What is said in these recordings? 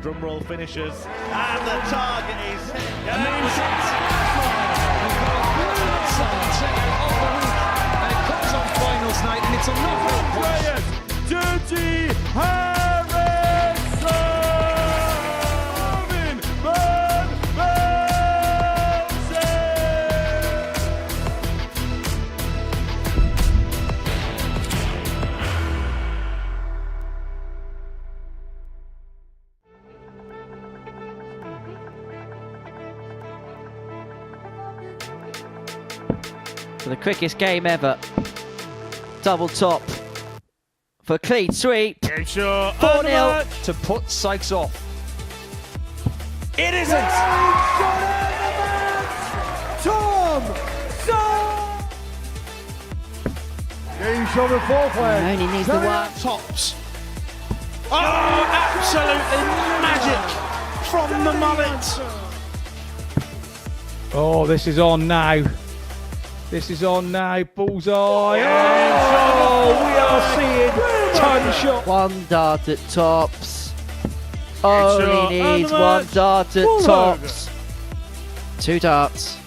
Drumroll finishes, and the target is... And it comes on finals night, and it's a knockout. Dirty Harrison! Van Velzen! For the quickest game ever. Double top for clean sweep. 4-0 To put Sykes off. It isn't! Tom Sykes! Game shot of foreplay. Only needs the one. Tops. Oh, absolutely magic from the mullet. Oh, this is on now. This is on now. Bullseye. Oh, we are seeing ton shot. One dart at tops. Only needs one dart at tops. Two darts.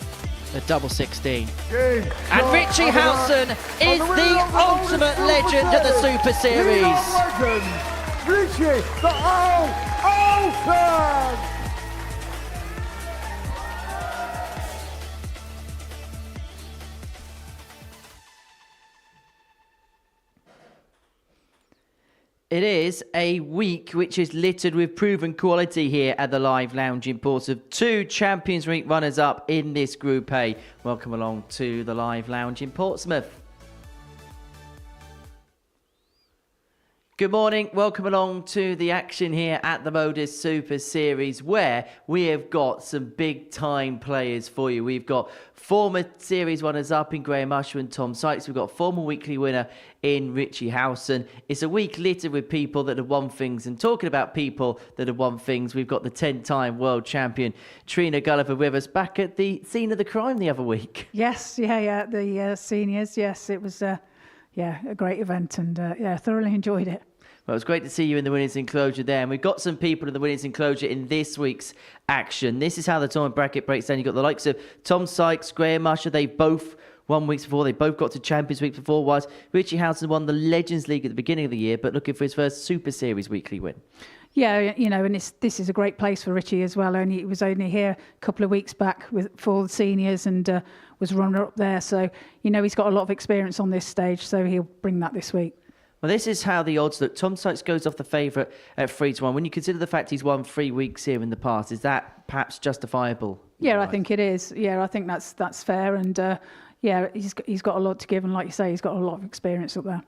A double 16. And Richie Howson is the ultimate legend of the Super Series. Richie, the Howson! It is a week which is littered with proven quality here at the Live Lounge in Portsmouth. Two Champions League runners-up in this Group A. Welcome along to the Live Lounge in Portsmouth. Good morning, welcome along to the action here at the Modus Super Series, where we have got some big time players for you. We've got former series runners-up in Graham Usher and Tom Sykes. We've got a former weekly winner in Richie Howson. It's a week littered with people that have won things, and talking about people that have won things, we've got the 10-time world champion Trina Gulliver with us, back at the scene of the crime the other week. Yes, the seniors. Yes, it was a great event, and thoroughly enjoyed it. Well, it was great to see you in the winners' enclosure there. And we've got some people in the winners' enclosure in this week's action. This is how the tournament bracket breaks down. You've got the likes of Tom Sykes, Graham Usher. They both won weeks before. They both got to Champions Week before. Whilst Richie Howson won the Legends League at the beginning of the year, but looking for his first Super Series weekly win. Yeah, and this is a great place for Richie as well. He was only here a couple of weeks back for the seniors and was runner-up there. So, he's got a lot of experience on this stage, so he'll bring that this week. Well, this is how the odds look. Tom Sykes goes off the favourite at 3-1. When you consider the fact he's won 3 weeks here in the past, is that perhaps justifiable? Yeah, I think it is. Yeah, I think that's fair. And he's got a lot to give. And like you say, he's got a lot of experience up there.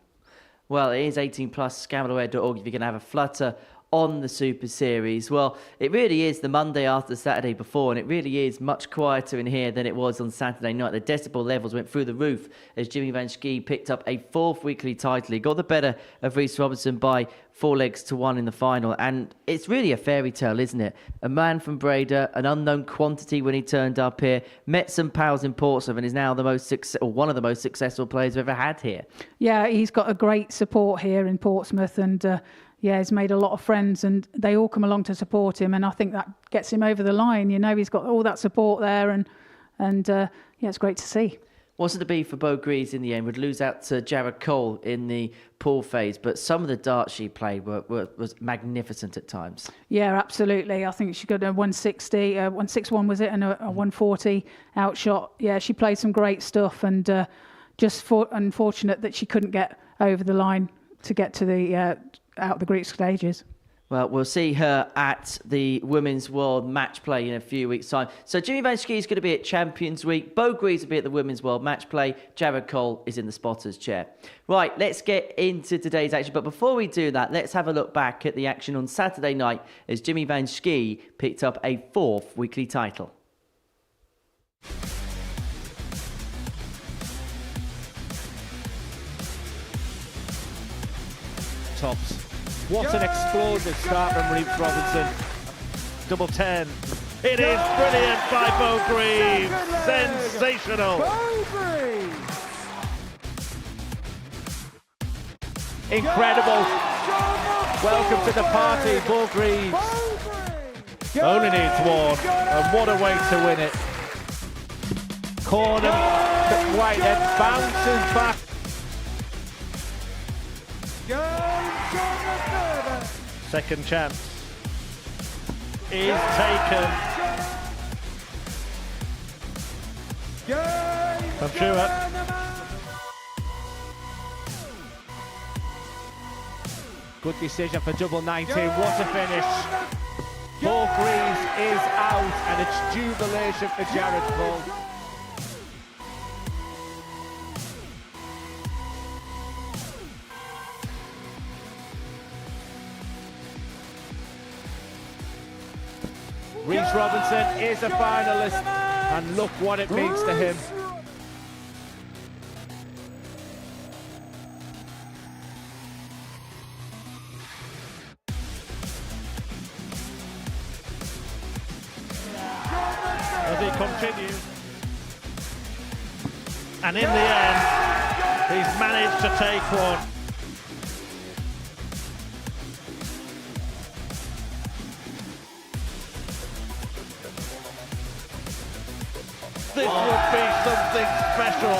Well, it is 18+, scambleware.org if you're going to have a flutter on the Super Series. Well, it really is the Monday after the Saturday before, and it really is much quieter in here than it was on Saturday night. The decibel levels went through the roof as Jimmy Van Schie picked up a 4th weekly title. He got the better of Reece Robinson by 4-1 in the final, and it's really a fairy tale, isn't it? A man from Breda, an unknown quantity when he turned up here, met some pals in Portsmouth, and is now one of the most successful players we've ever had here. Yeah, he's got a great support here in Portsmouth, and he's made a lot of friends, and they all come along to support him, and I think that gets him over the line. He's got all that support there, and it's great to see. What's it to be for Bo Greaves in the end? Would lose out to Jared Cole in the pool phase, but some of the darts she played was magnificent at times. Yeah, absolutely. I think she got a 160, 161 was it, and a 140 outshot. Yeah, she played some great stuff, and unfortunate that she couldn't get over the line to get to the out the group stages. Well, we'll see her at the Women's World Match Play in a few weeks' time. So Jimmy Van Schie is going to be at Champions Week. Bo Greaves will be at the Women's World Match Play. Jared Cole is in the spotter's chair. Right, let's get into today's action. But before we do that, let's have a look back at the action on Saturday night as Jimmy Van Schie picked up a 4th weekly title. Tops. What an explosive start from Reece Robinson. Double 10. It is brilliant by Bo Greaves. Sensational. Incredible. Welcome to the party, Bo Greaves. Only needs one, and what a way to win it. Corner, Whitehead bounces back. Second chance is taken. I'm sure. Good decision for double 19. What a finish. Paul Greaves is out, and it's jubilation for Jared Cole. Reece Robinson is a finalist, and look what it means to him. As he continues, and in the end, he's managed to take one. This would be something special.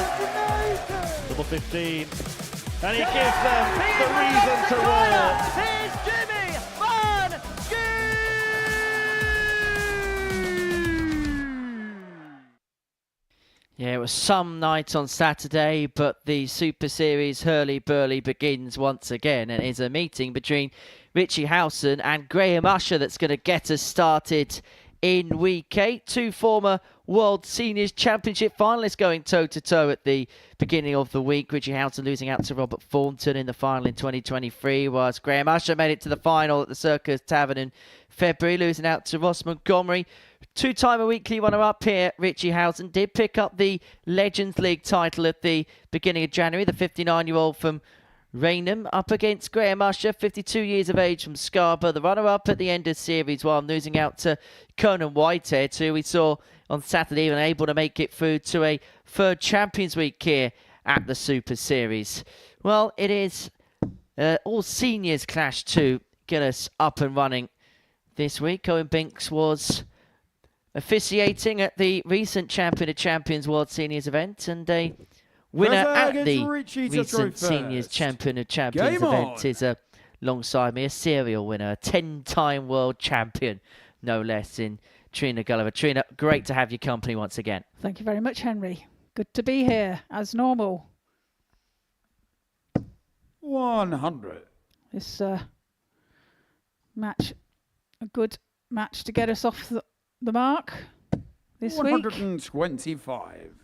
Double 15, and he gives them the reason to roar. Here's Jimmy Van Yeah, it was some night on Saturday, but the Super Series hurly-burly begins once again, and it's a meeting between Richie Howson and Graham Usher that's going to get us started in week 8. Two former World Seniors Championship finalists going toe-to-toe at the beginning of the week. Richie Howson losing out to Robert Thornton in the final in 2023, whilst Graham Usher made it to the final at the Circus Tavern in February, losing out to Ross Montgomery. Two-timer weekly runner-up here, Richie Howson did pick up the Legends League title at the beginning of January. The 59-year-old from Raynham up against Graham Usher, 52 years of age from Scarborough, the runner-up at the end of series, while losing out to Conan Whitehead, who we saw on Saturday and able to make it through to a third Champions Week here at the Super Series. Well, it is all seniors clash to get us up and running this week. Owen Binks was officiating at the recent Champion of Champions World Seniors event, and a winner at the recent Seniors Champion of Champions event is alongside me, a serial winner, a 10-time world champion, no less, in Trina Gulliver. Trina, great to have your company once again. Thank you very much, Henry. Good to be here, as normal. 100. This match, a good match to get us off the mark this week. 125.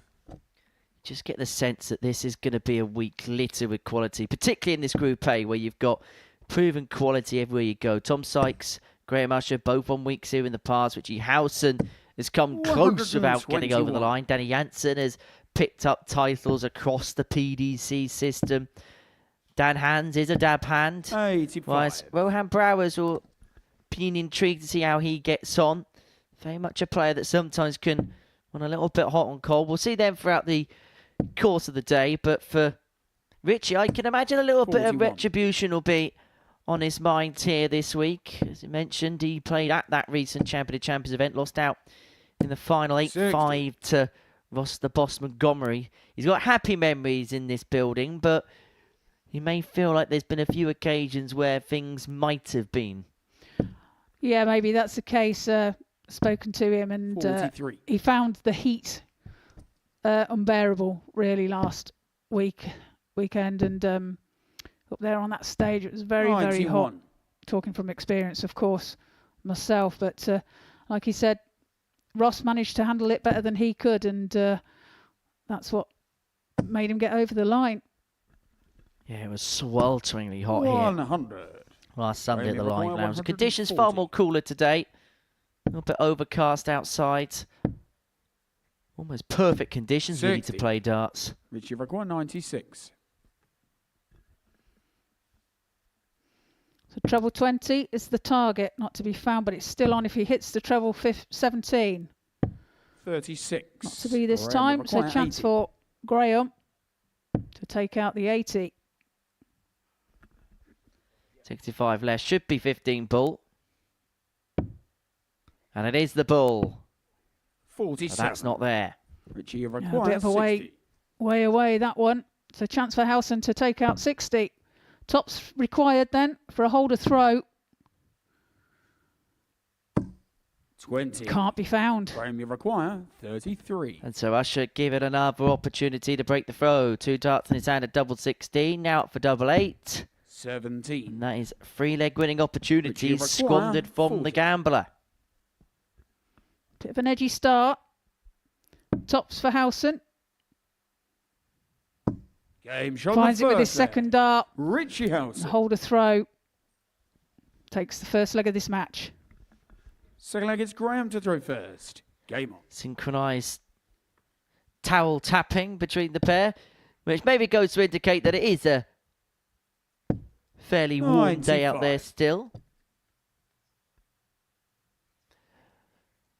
Just get the sense that this is going to be a week littered with quality, particularly in this Group A, where you've got proven quality everywhere you go. Tom Sykes, Graham Usher, both on weeks here in the past. Richie Howson has come close without getting over the line. Danny Jansen has picked up titles across the PDC system. Dan Hands is a dab hand. 85. Whilst Rohan Brouwers will be intrigued to see how he gets on. Very much a player that sometimes can run a little bit hot and cold. We'll see them throughout the course of the day. But for Richie, I can imagine a little 41. bit of retribution will be on his mind here this week. As he mentioned, he played at that recent Champion of Champions event, lost out in the final 8-5 to Ross the Boss Montgomery. He's got happy memories in this building, but he may feel like there's been a few occasions where things might have been. Yeah, maybe that's the case. Spoken to him, and 43. he found the heat unbearable really last weekend, and up there on that stage it was very 91. very hot. Talking from experience, of course, myself, but like he said, Ross managed to handle it better than he could, and that's what made him get over the line. Yeah, it was swelteringly hot 100. here last Sunday at the Require Light Lounge. 140. Conditions far more cooler today. A little bit overcast outside. Almost perfect conditions really to 60. play darts. Richie require 96. So treble 20 is the target, not to be found, but it's still on if he hits the treble 17. 36. Not to be this Graham time, so require chance 80. for Graham to take out the 80. 65 left, should be 15 ball. And it is the bull. 47. But that's not there. Richie, you Yeah, a require bit of a 60. way away, that one. It's a chance for Howson to take out 60. Tops required then for a holder throw. 20. Can't be found. Graham, you require 33. And so Usher given another opportunity to break the throw. 2 darts in his hand at double 16. Now up for double 8. 17. And that is 3-leg winning opportunities require squandered from 40. the gambler. Bit of an edgy start. Tops for Howson. Game shot. Finds it with his first leg. second dart. Richie The Howson. holder throw. Takes the first leg of this match. Second leg, it's Graham to throw first. Game on. Synchronised towel tapping between the pair, which maybe goes to indicate that it is a fairly warm day out there 95. still.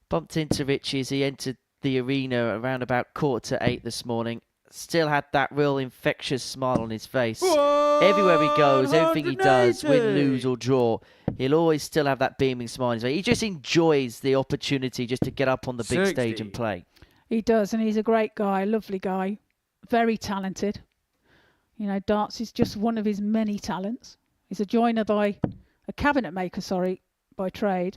Bumped into Richie as he entered the arena around about 7:45 this morning. Still had that real infectious smile on his face. Everywhere he goes, everything he does, win, lose or draw, he'll always still have that beaming smile on his face. He just enjoys the opportunity just to get up on the big 60. stage and play. He does, and he's a great guy, lovely guy, very talented. You know, darts is just one of his many talents. He's a joiner a cabinet maker, by trade.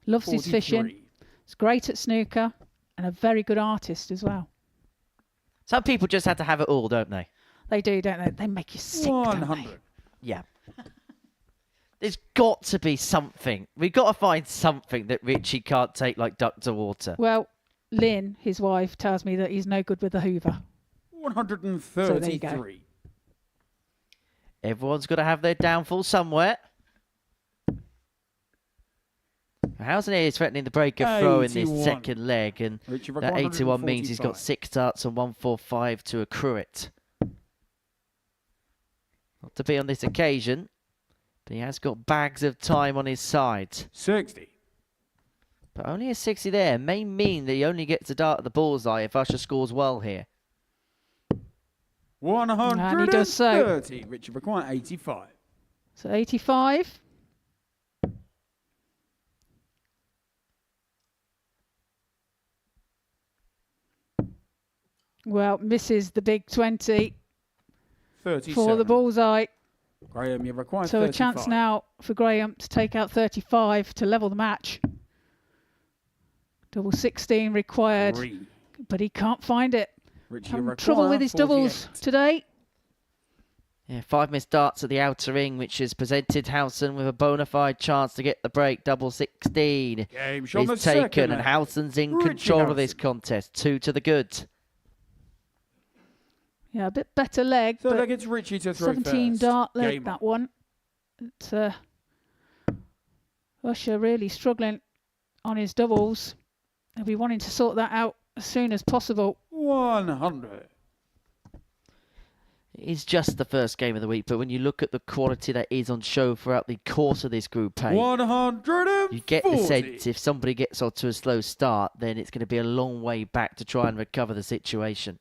Loves his 43. fishing. He's great at snooker and a very good artist as well. Some people just have to have it all, don't they? They do, don't they? They make you sick, don't they? 100. Yeah. There's got to be something. We've got to find something that Richie can't take like duck to water. Well, Lynn, his wife, tells me that he's no good with the Hoover. 133. Everyone's got to have their downfall somewhere. Howson is threatening the break of throw in this 81. second leg, and Richie that 81 means he's got 145. 6 darts and 145 to accrue it. Not to be on this occasion, but he has got bags of time on his side. 60. But only a 60 there may mean that he only gets a dart at the bullseye if Usher scores well here. 130. And he does so. Richie require 85. So 85. Well, misses the big 20 37. for the bullseye. Graham, you require So 35. a chance now for Graham to take out 35 to level the match. Double 16 required, 3. but he can't find it. Richie, you Having require trouble with his 48. doubles today. Yeah, 5 missed darts at the outer ring, which has presented Howson with a bona fide chance to get the break. Double 16 Game shot the is taken, second and leg. Howson's in Richie control of this Howson. contest. 2 to the good. Yeah, a bit better leg, So but leg, it's Richie to throw 17 first. dart leg, Game that on. one. But, Usher really struggling on his doubles. He'll be wanting to sort that out as soon as possible. 100. It's just the first game of the week, but when you look at the quality that is on show throughout the course of this Group A, 140. you get the sense if somebody gets off to a slow start, then it's going to be a long way back to try and recover the situation.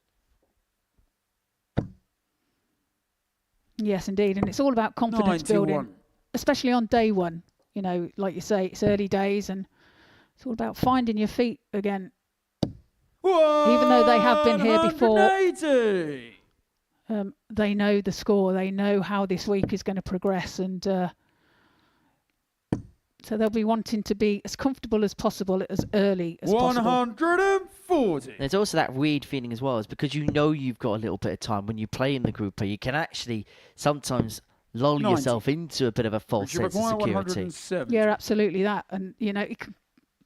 Yes, indeed. And it's all about confidence 91. building, especially on day one. You know, like you say, it's early days and it's all about finding your feet again. Even though they have been here before, 180. they know the score. They know how this week is going to progress. And so they'll be wanting to be as comfortable as possible as early as possible. 140. There's also that weird feeling as well, is because you know you've got a little bit of time when you play in the Group A, you can actually sometimes lull 90. yourself into a bit of a false Richie sense of require security. 170. Yeah, absolutely that. And, you know, it can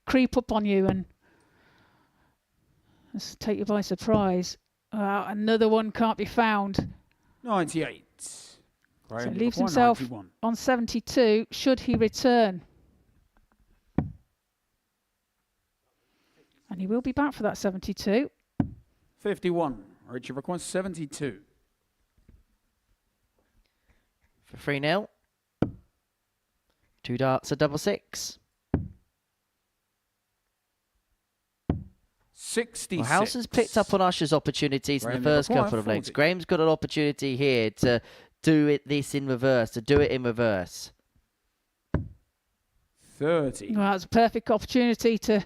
creep up on you and just take you by surprise. Another one can't be found. 98. So Graham, he you leaves require himself 91. on 72 should he return. And he will be back for that 72. 51. Richie requires 72. For 3-0. 2 darts, a double 6. 66. Well, Howson's picked up on Usher's opportunities in Graham, the you first require couple of legs. 40. Graham's got an opportunity here to do it in reverse, 30. Well, it's a perfect opportunity to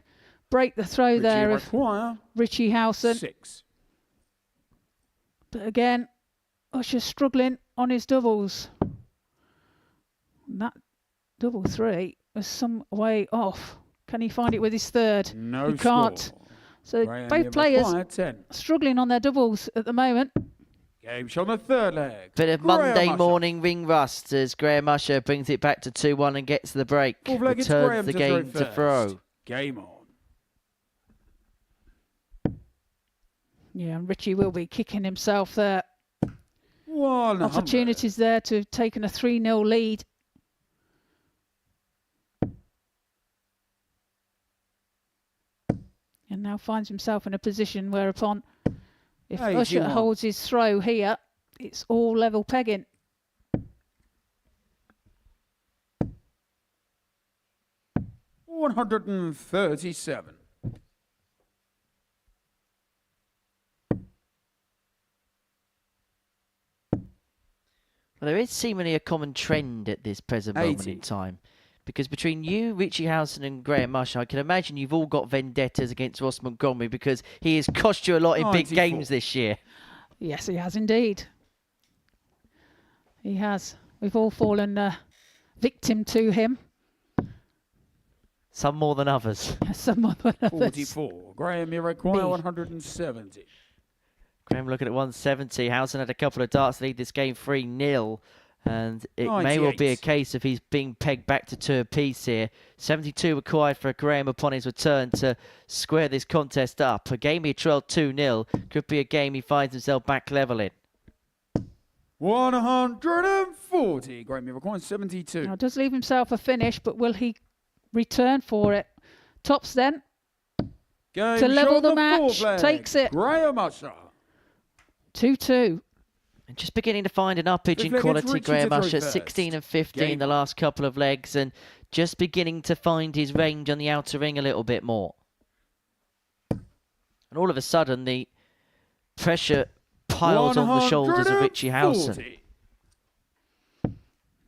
break the throw there of require Richie Howson. 6. But again, Usher struggling on his doubles. And that double 3 was some way off. Can he find it with his third? No He can't. score. So Graham, both you players require 10. struggling on their doubles at the moment. Game shot on the third leg. Bit of Graham Monday Usher. morning ring rust as Graham Usher brings it back to 2-1 and gets the break. Fourth leg, it's Graham Returns the to game throw to first. throw. Game on. Yeah, and Richie will be kicking himself there. 100. Opportunities there to have taken a 3-0 lead. And now finds himself in a position whereupon if Usher 81. holds his throw here, it's all level pegging. $137. Well, there is seemingly a common trend at this present moment 80. in time. Because between you, Richie Howson and Graham Usher, I can imagine you've all got vendettas against Ross Montgomery because he has cost you a lot in big 94. games this year. Yes, he has indeed. He has. We've all fallen victim to him. Some more than others. Some more than others. 44. Graham, you require B. 170. Graham looking at 170. Howson had a couple of darts to lead this game 3-0. And it may well be a 98. case of he's being pegged back to 2 apiece here. 72 required for Graham upon his return to square this contest up. A game he trailed 2-0 could be a game he finds himself back level in. 140. Graham, you require 72. Now, does leave himself a finish, but will he return for it? Tops then. Game To level shot the on match, fourth leg. takes it. Graham Usher. 2-2. And just beginning to find an uppage Fifth in leg, it's quality, Richie Graham to throw Usher, first. 16 and 15 Game the last couple of legs, and just beginning to find his range on the outer ring a little bit more. And all of a sudden, the pressure piles on the shoulders of Richie Howson. 140.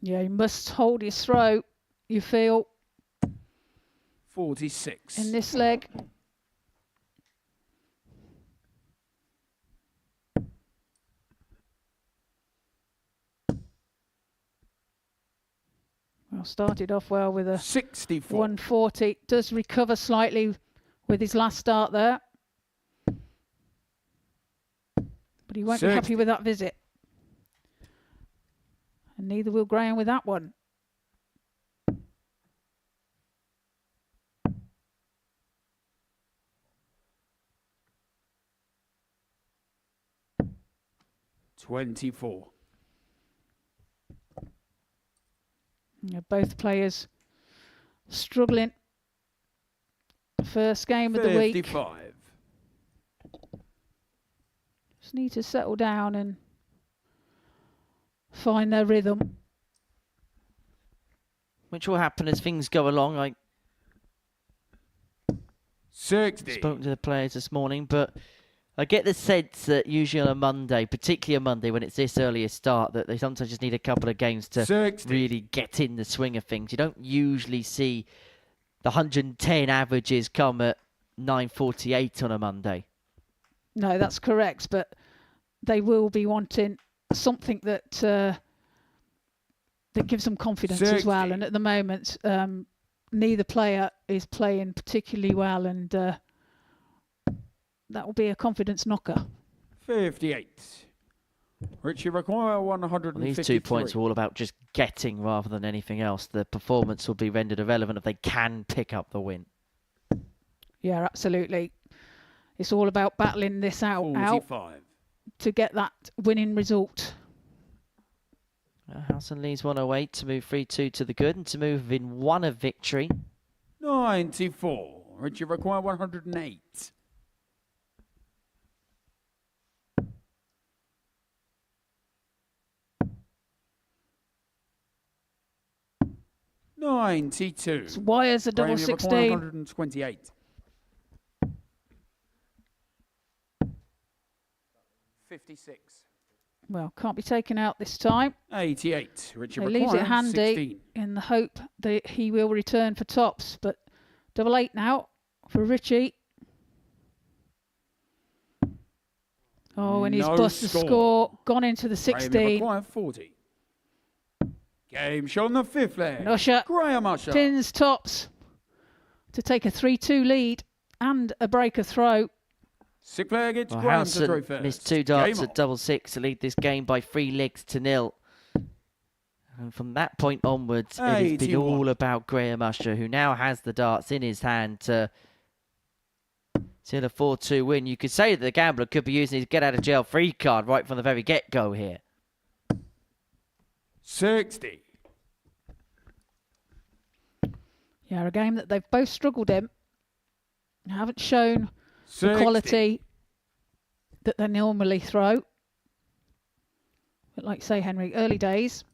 Yeah, he must hold his throw, you feel, 46. in this leg. Well, started off well with a 64. 140. Does recover slightly with his last start there. But he won't be 60. happy with that visit. And neither will Graham with that one. $24. Yeah, both players struggling. First game of the week. 55. Just need to settle down and find their rhythm. Which will happen as things go along. I 60. spoke to the players this morning, but I get the sense that usually on a Monday, particularly a Monday when it's this early a start, that they sometimes just need a couple of games to 60. really get in the swing of things. You don't usually see the 110 averages come at 9:48 on a Monday. No, that's correct, but they will be wanting something that that gives them confidence as well. 60. And at the moment, neither player is playing particularly well, and that will be a confidence knocker. 58. Richie require Well, 153. these 2 points are all about just getting rather than anything else. The performance will be rendered irrelevant if they can pick up the win. Yeah, absolutely. It's all about battling this out 45. to get that winning result. Howson leads 108 to move 3-2 to the good and to move within 1 of victory. 94. Richie require 108. $92. So wires a double Graham, you require 16. 128. 56. Well, can't be taken out this time. 88. Richie He leaves it require handy 16. in the hope that he will return for tops. But 8 now for Richie. Oh, and he's No bust the score. Gone into the 16. require 40. Game shot on the 5th leg. And Usher Graham Usher. pins tops to take a 3-2 lead and a breaker throw. 6th leg, it's Well, Graham to throw Howson first. missed 2 darts Game at on. double 6 to lead this game by 3 legs to 0. And from that point onwards, it has been 81. all about Graham Usher, who now has the darts in his hand to seal a 4-2 win. You could say that the gambler could be using his get-out-of-jail-free card right from the very get-go here. 60. Yeah, a game that they've both struggled in. Haven't shown the 60. quality that they normally throw. But like you say, Henry, early days.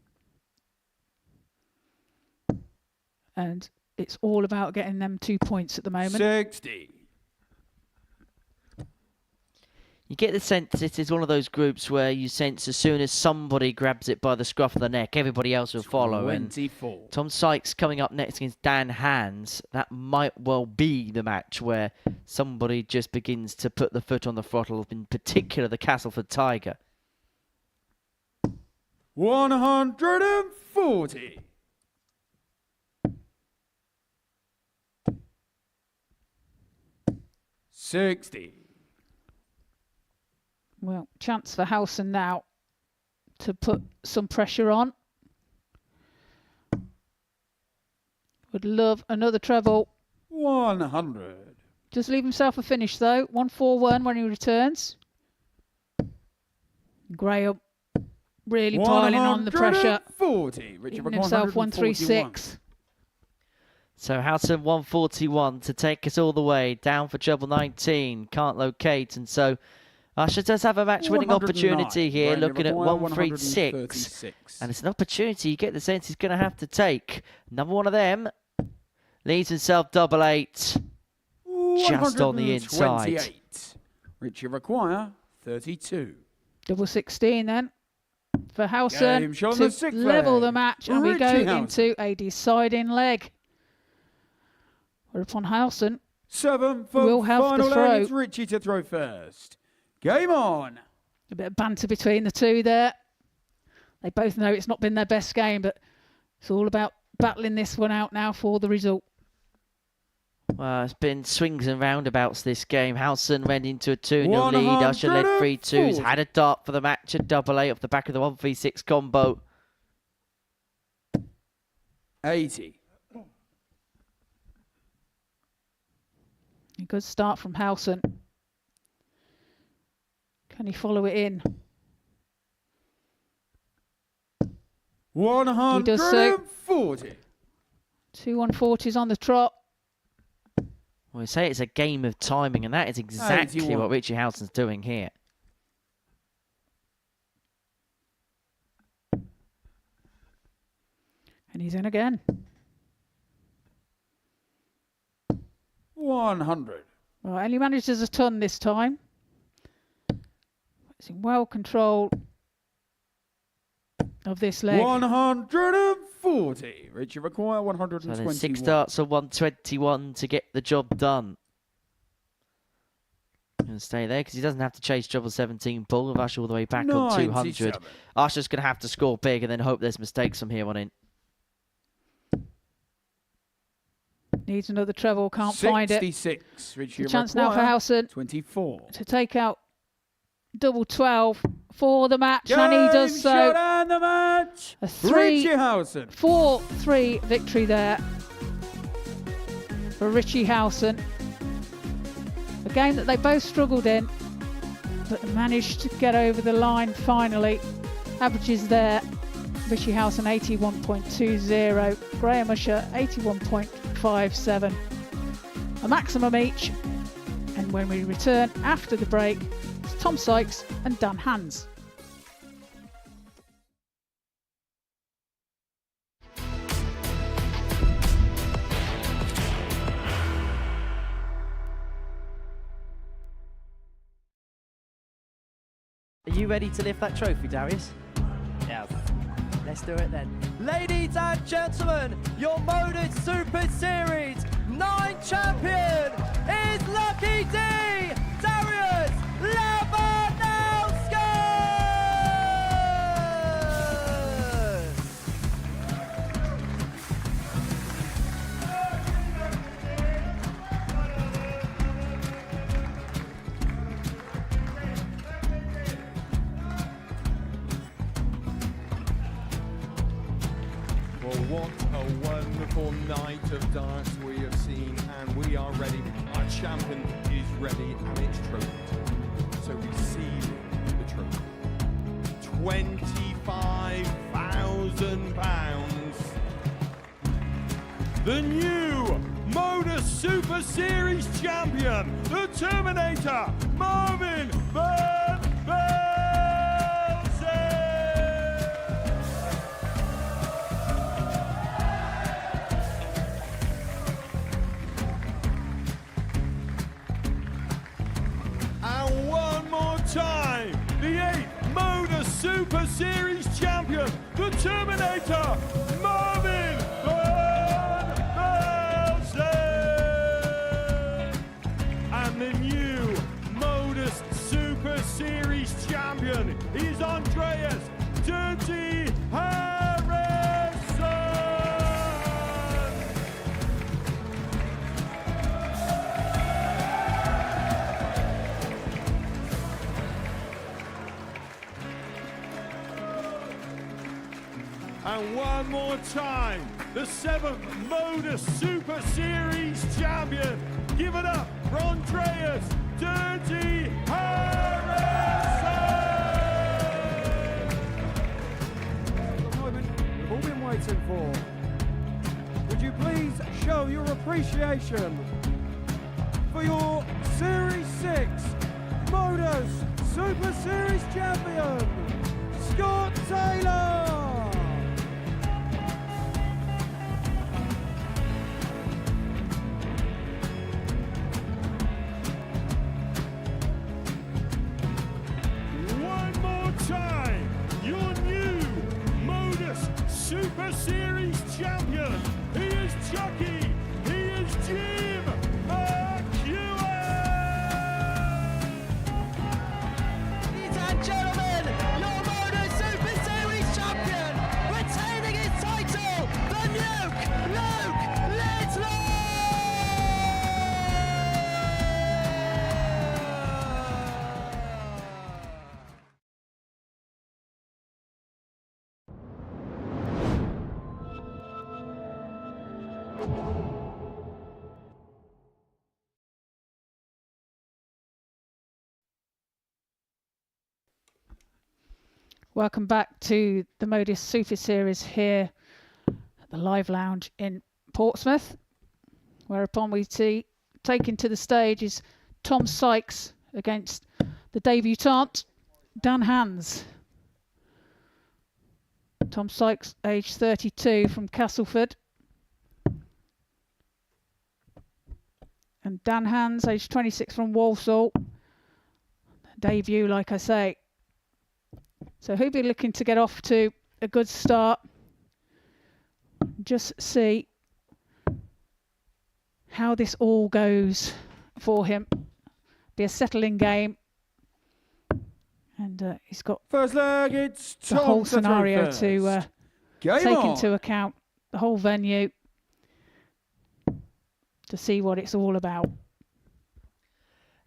And it's all about getting them 2 points at the moment. 60. You get the sense this is one of those groups where you sense as soon as somebody grabs it by the scruff of the neck, everybody else will follow. And 24. Tom Sykes coming up next against Dan Hands, that might well be the match where somebody just begins to put the foot on the throttle, in particular the Castleford Tiger. 140. $60. Well, chance for Howson now to put some pressure on. Would love another treble. 100. Just leave himself a finish though. 141 when he returns. Graham really piling on the pressure. 140. Richard Giving require himself 141. 136. So Howson 141 to take us all the way down for treble 19. Can't locate, and so Usher does have a match-winning 109. opportunity here, Randy looking at require 136. 136. And it's an opportunity you get the sense he's going to have to take. Number one of them leaves himself double 8. Just on the inside. 128. Richie require 32. Double 16 then for Howson Game shot on to the sixth level leg. the match, and we go Richie Howson. into a deciding leg. Whereupon Howson 7 for will have final the throw. leg. It's Richie to throw first. Game on. A bit of banter between the two there. They both know it's not been their best game, but it's all about battling this one out now for the result. Well, it's been swings and roundabouts this game. Howson went into a 2-0 lead. Usher led 3-2s. Had a dart for the match at double 8 off the back of the 136 combo. 80. A good start from Howson. Can he follow it in? 140. 2 140s on the trot. Well, we say it's a game of timing, and that is exactly 81. what Richie Howson's doing here. And he's in again. 100. Well, only manages a ton this time. It's in well control of this leg. 140. Richie require So 121. there's 6 darts of 121 to get the job done. Going to stay there because he doesn't have to chase treble 17 ball with Usher all the way back on 200. 97. Usher's going to have to score big and then hope there's mistakes from here on in. Needs another treble, can't find it. 66. Richie It's a chance now for require Howson 24. to take out double 12 for the match, and he does Game so. shot and the match. A Richie Howson. 4-3 victory there for Richie Howson. A game that they both struggled in, but managed to get over the line finally. Averages there. Richie Howson 81.20, Graham Usher 81.57. A maximum each. And when we return after the break, it's Tom Sykes and Dan Hands. Are you ready to lift that trophy, Darius? Yes. Let's do it then. Ladies and gentlemen, your Modus Super Series 9 champion is Lucky D, Darius Labanauskas! Well, what a wonderful night of darts we have seen, and we are ready. Our champion is ready, and it's trophy time. So receiving the trophy. £25,000. The new Modus Super Series champion, the Terminator, Marvin Van Velzen. And one more time, the 8th Modus Super Series champion, the Terminator, Marvin Van Velzen. And the new Modus Super Series champion is Andreas Dirty Harrison. And one more time, the 7th Modus Super Series champion. Give it up for Andreas Dirty Harrison. The moment we've all been waiting for. Would you please show your appreciation for your Series 6 Modus Super Series champion, Scott Taylor? One more time, your new Modus Super Series champion. He is Chucky. He is Jim McEwen. Ladies and gentlemen, your Modus Super Series champion, retaining his title, the Nuke, Luke Littler! Welcome back to the Modus Super Series here at the Live Lounge in Portsmouth, whereupon we see taken to the stage is Tom Sykes against the debutant Dan Hans. Tom Sykes, age 32, from Castleford, and Dan Hans, age 26, from Walsall. Debut, like I say. So he'll be looking to get off to a good start. Just see how this all goes for him. Be a settling game. And he's got First leg, it's the Tom whole to throw scenario first. to Game take on. into account, the whole venue, to see what it's all about.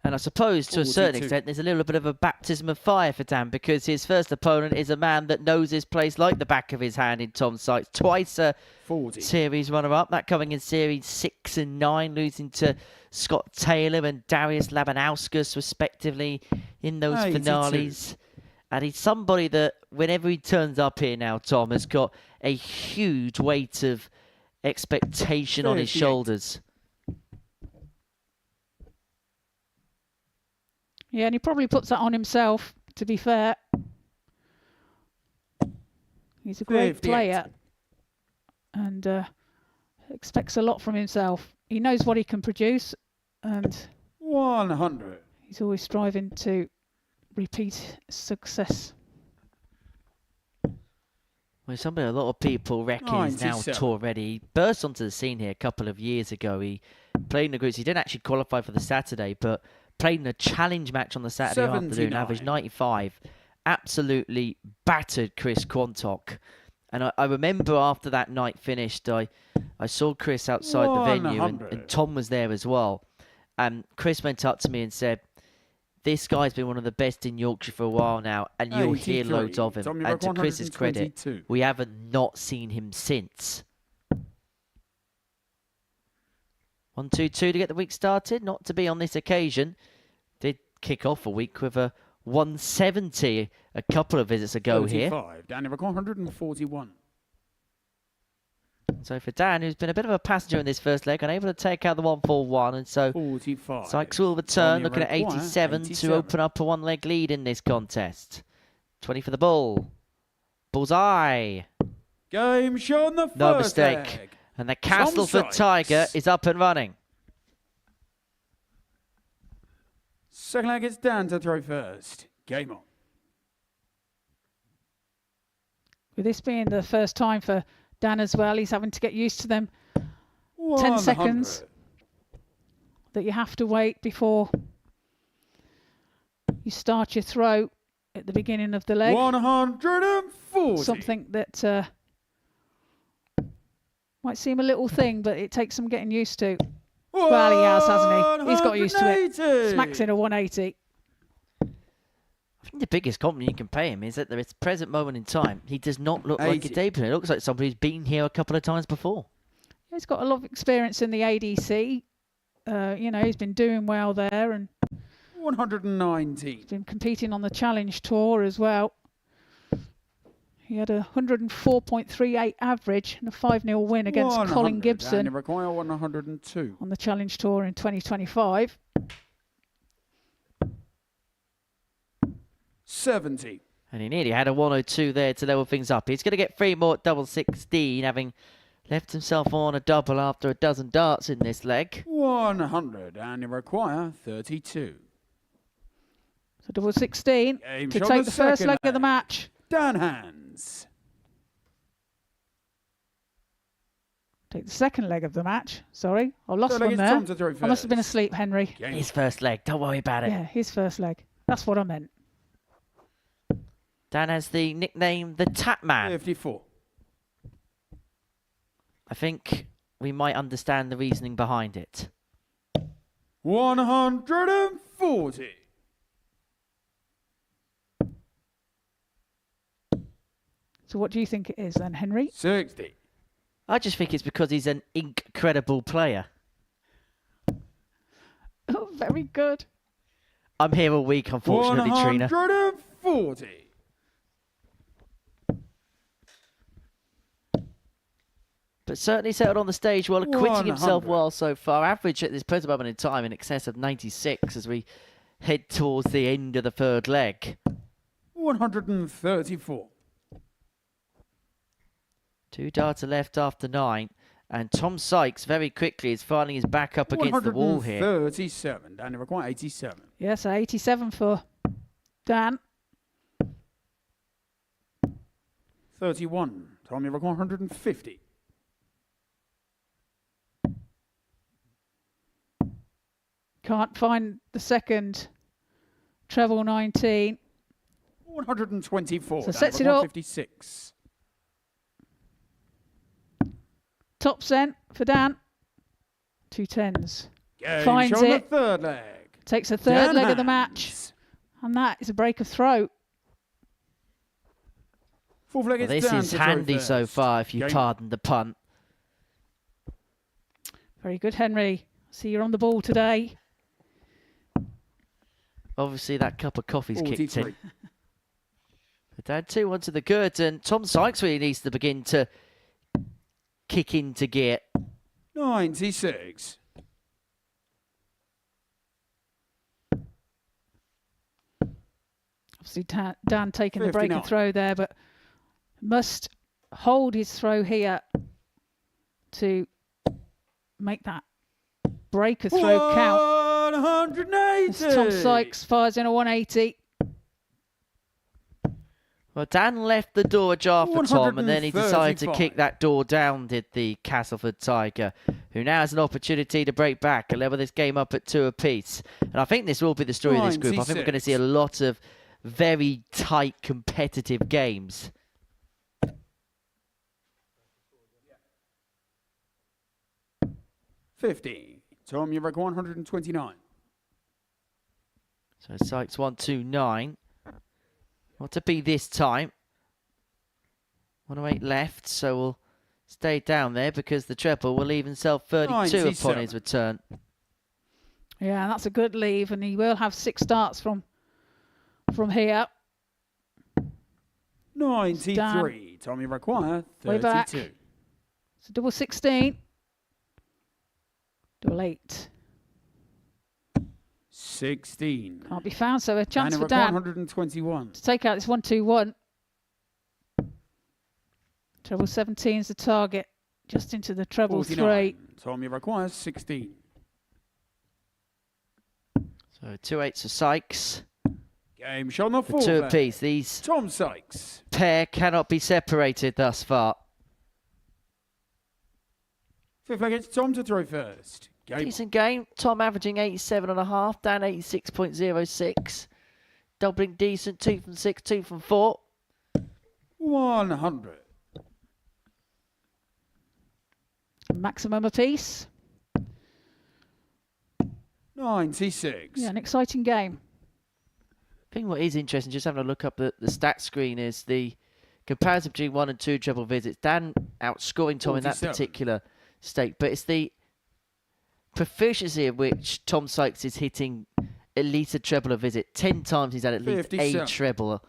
And I suppose to a certain 42. extent there's a little bit of a baptism of fire for Dan, because his first opponent is a man that knows his place like the back of his hand in Tom Sykes. Twice a 40. series runner-up, that coming in series 6 and 9, losing to Scott Taylor and Darius Labanauskas respectively in those 82. finales. And he's somebody that whenever he turns up here now, Tom, has got a huge weight of expectation on his 38. shoulders. Yeah, and he probably puts that on himself, to be fair. He's a great 58. player and expects a lot from himself. He knows what he can produce, and 100. he's always striving to repeat success. Well, something a lot of people reckon is now 97. tour ready. He burst onto the scene here a couple of years ago. He played in the groups. He didn't actually qualify for the Saturday, but played in a challenge match on the Saturday afternoon. 79. Averaged 95. Absolutely battered Chris Quantock. And I remember after that night finished, I saw Chris outside the venue, and Tom was there as well. And Chris went up to me and said, "This guy's been one of the best in Yorkshire for a while now, and you'll hear 83. loads of him." Tommy And Rock to Chris's credit, 122. we haven't not seen him since. 1-2-2 to get the week started. Not to be on this occasion. Did kick off a week with a 170 a couple of visits ago here. 35. Danny Rock 141. So for Dan, who's been a bit of a passenger in this first leg, unable to take out the 141, and so 45. Sykes will return, Tommy looking at Rock 87 to open up a one-leg lead in this contest. 20 for the bull. Bullseye. Game show on the first No mistake. leg. And the Castleford Sykes. Tiger is up and running. Second leg, it's Dan to throw first. Game on. With this being the first time for Dan as well, he's having to get used to them 10 100. seconds that you have to wait before you start your throw at the beginning of the leg. 140. Something that might seem a little thing, but it takes some getting used to. Well, he has, hasn't he? He's got used to it. 180. Smacks in a 180. I think the biggest compliment you can pay him is that at this present moment in time, he does not look like a 80. debut. It looks like somebody who's been here a couple of times before. He's got a lot of experience in the ADC. He's been doing well there and 190. been competing on the Challenge Tour as well. He had a 104.38 average and a 5-0 win against 100. Colin Gibson And require 102. on the Challenge Tour in 2025. 70. And he nearly had a 102 there to level things up. He's going to get 3 more at double 16, having left himself on a double after a dozen darts in this leg. 100. And you require 32. So double 16 Game to shot take the the first second leg of the leg. match. Dan hands. Take the second leg of the match. Sorry, I lost Third leg one is there. Tom to throw I must have been first. asleep, Henry. Game His first leg, don't worry about it. Yeah, his first leg. That's what I meant. Dan has the nickname the Tap Man. 54. I think we might understand the reasoning behind it. 140. So what do you think it is then, Henry? 60. I just think it's because he's an incredible player. Oh, very good. I'm here all week, unfortunately, Trina. 140. But certainly settled on the stage well, acquitting himself 100. well so far. Average at this present moment in time in excess of 96 as we head towards the end of the third leg. 134. 2 darts are left after 9. And Tom Sykes very quickly is finding his back up against the wall here. 137. Dan, you require 87. Yes, 87 for Dan. 31. Tom, you require 150. Can't find the second treble 19. 124. So Dan, sets you it require up. 56. Top cent for Dan. 2 10s. Game Finds show on the it. third leg. Takes the third Dan leg of the hands. match. And that is a break of throat. Fourth leg Well, is this Dan is to throw handy so first. far, if you Game pardon the pun. Very good, Henry. See you're on the ball today. Obviously, that cup of coffee's kicked 43. in. But Dan 2-1 to the good, and Tom Sykes really needs to begin to kick into gear. 96. Obviously, Dan taking the break 59. of throw there, but must hold his throw here to make that break of throw count. 180. As Tom Sykes fires in a 180. Well, Dan left the door ajar for Tom, and then he decided to 135. kick that door down, did the Castleford Tiger, who now has an opportunity to break back and level this game up at 2 apiece. And I think this will be the story of this group. I think we're going to see a lot of very tight, competitive games. 50. Tom, you reckon 129. So Sykes 129. Not to be this time. 108 left, so we'll stay down there because the treble will leave himself 32 97. upon his return. Yeah, that's a good leave, and he will have 6 starts from here. 93. Tom, you require Way back. 32. So double 16. Double 8. 16. Can't be found, so a chance Dan, for Dan 121. to take out this 1-2-1. Treble 17 is the target, just into the treble 49. 3. Tom, you require 16. So 2-8 for Sykes. Game shot on the For 4. 2 apiece. These Tom Sykes. pair cannot be separated thus far. 5th leg, it's Tom to throw first. Game Decent game. Tom averaging 87.5. Dan 86.06. Doubling decent. 2 from 6, 2 from 4. 100. Maximum apiece. 96. Yeah, an exciting game. I think what is interesting, just having a look up the stat screen, is the comparison between 1 and 2 treble visits. Dan outscoring Tom in that 47. particular stake, but it's the proficiency of which Tom Sykes is hitting at least a treble a visit. 10 times he's had at least 57. a treble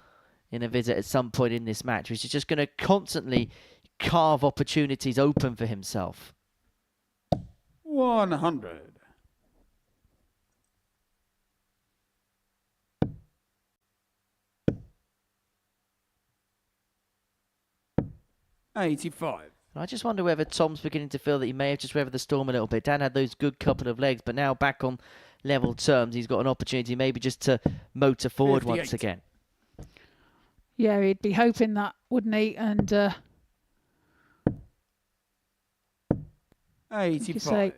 in a visit at some point in this match, which is just going to constantly carve opportunities open for himself. 100. 85. I just wonder whether Tom's beginning to feel that he may have just weathered the storm a little bit. Dan had those good couple of legs, but now back on level terms, he's got an opportunity maybe just to motor forward 58. once again. Yeah, he'd be hoping that, wouldn't he? And like you say, 85.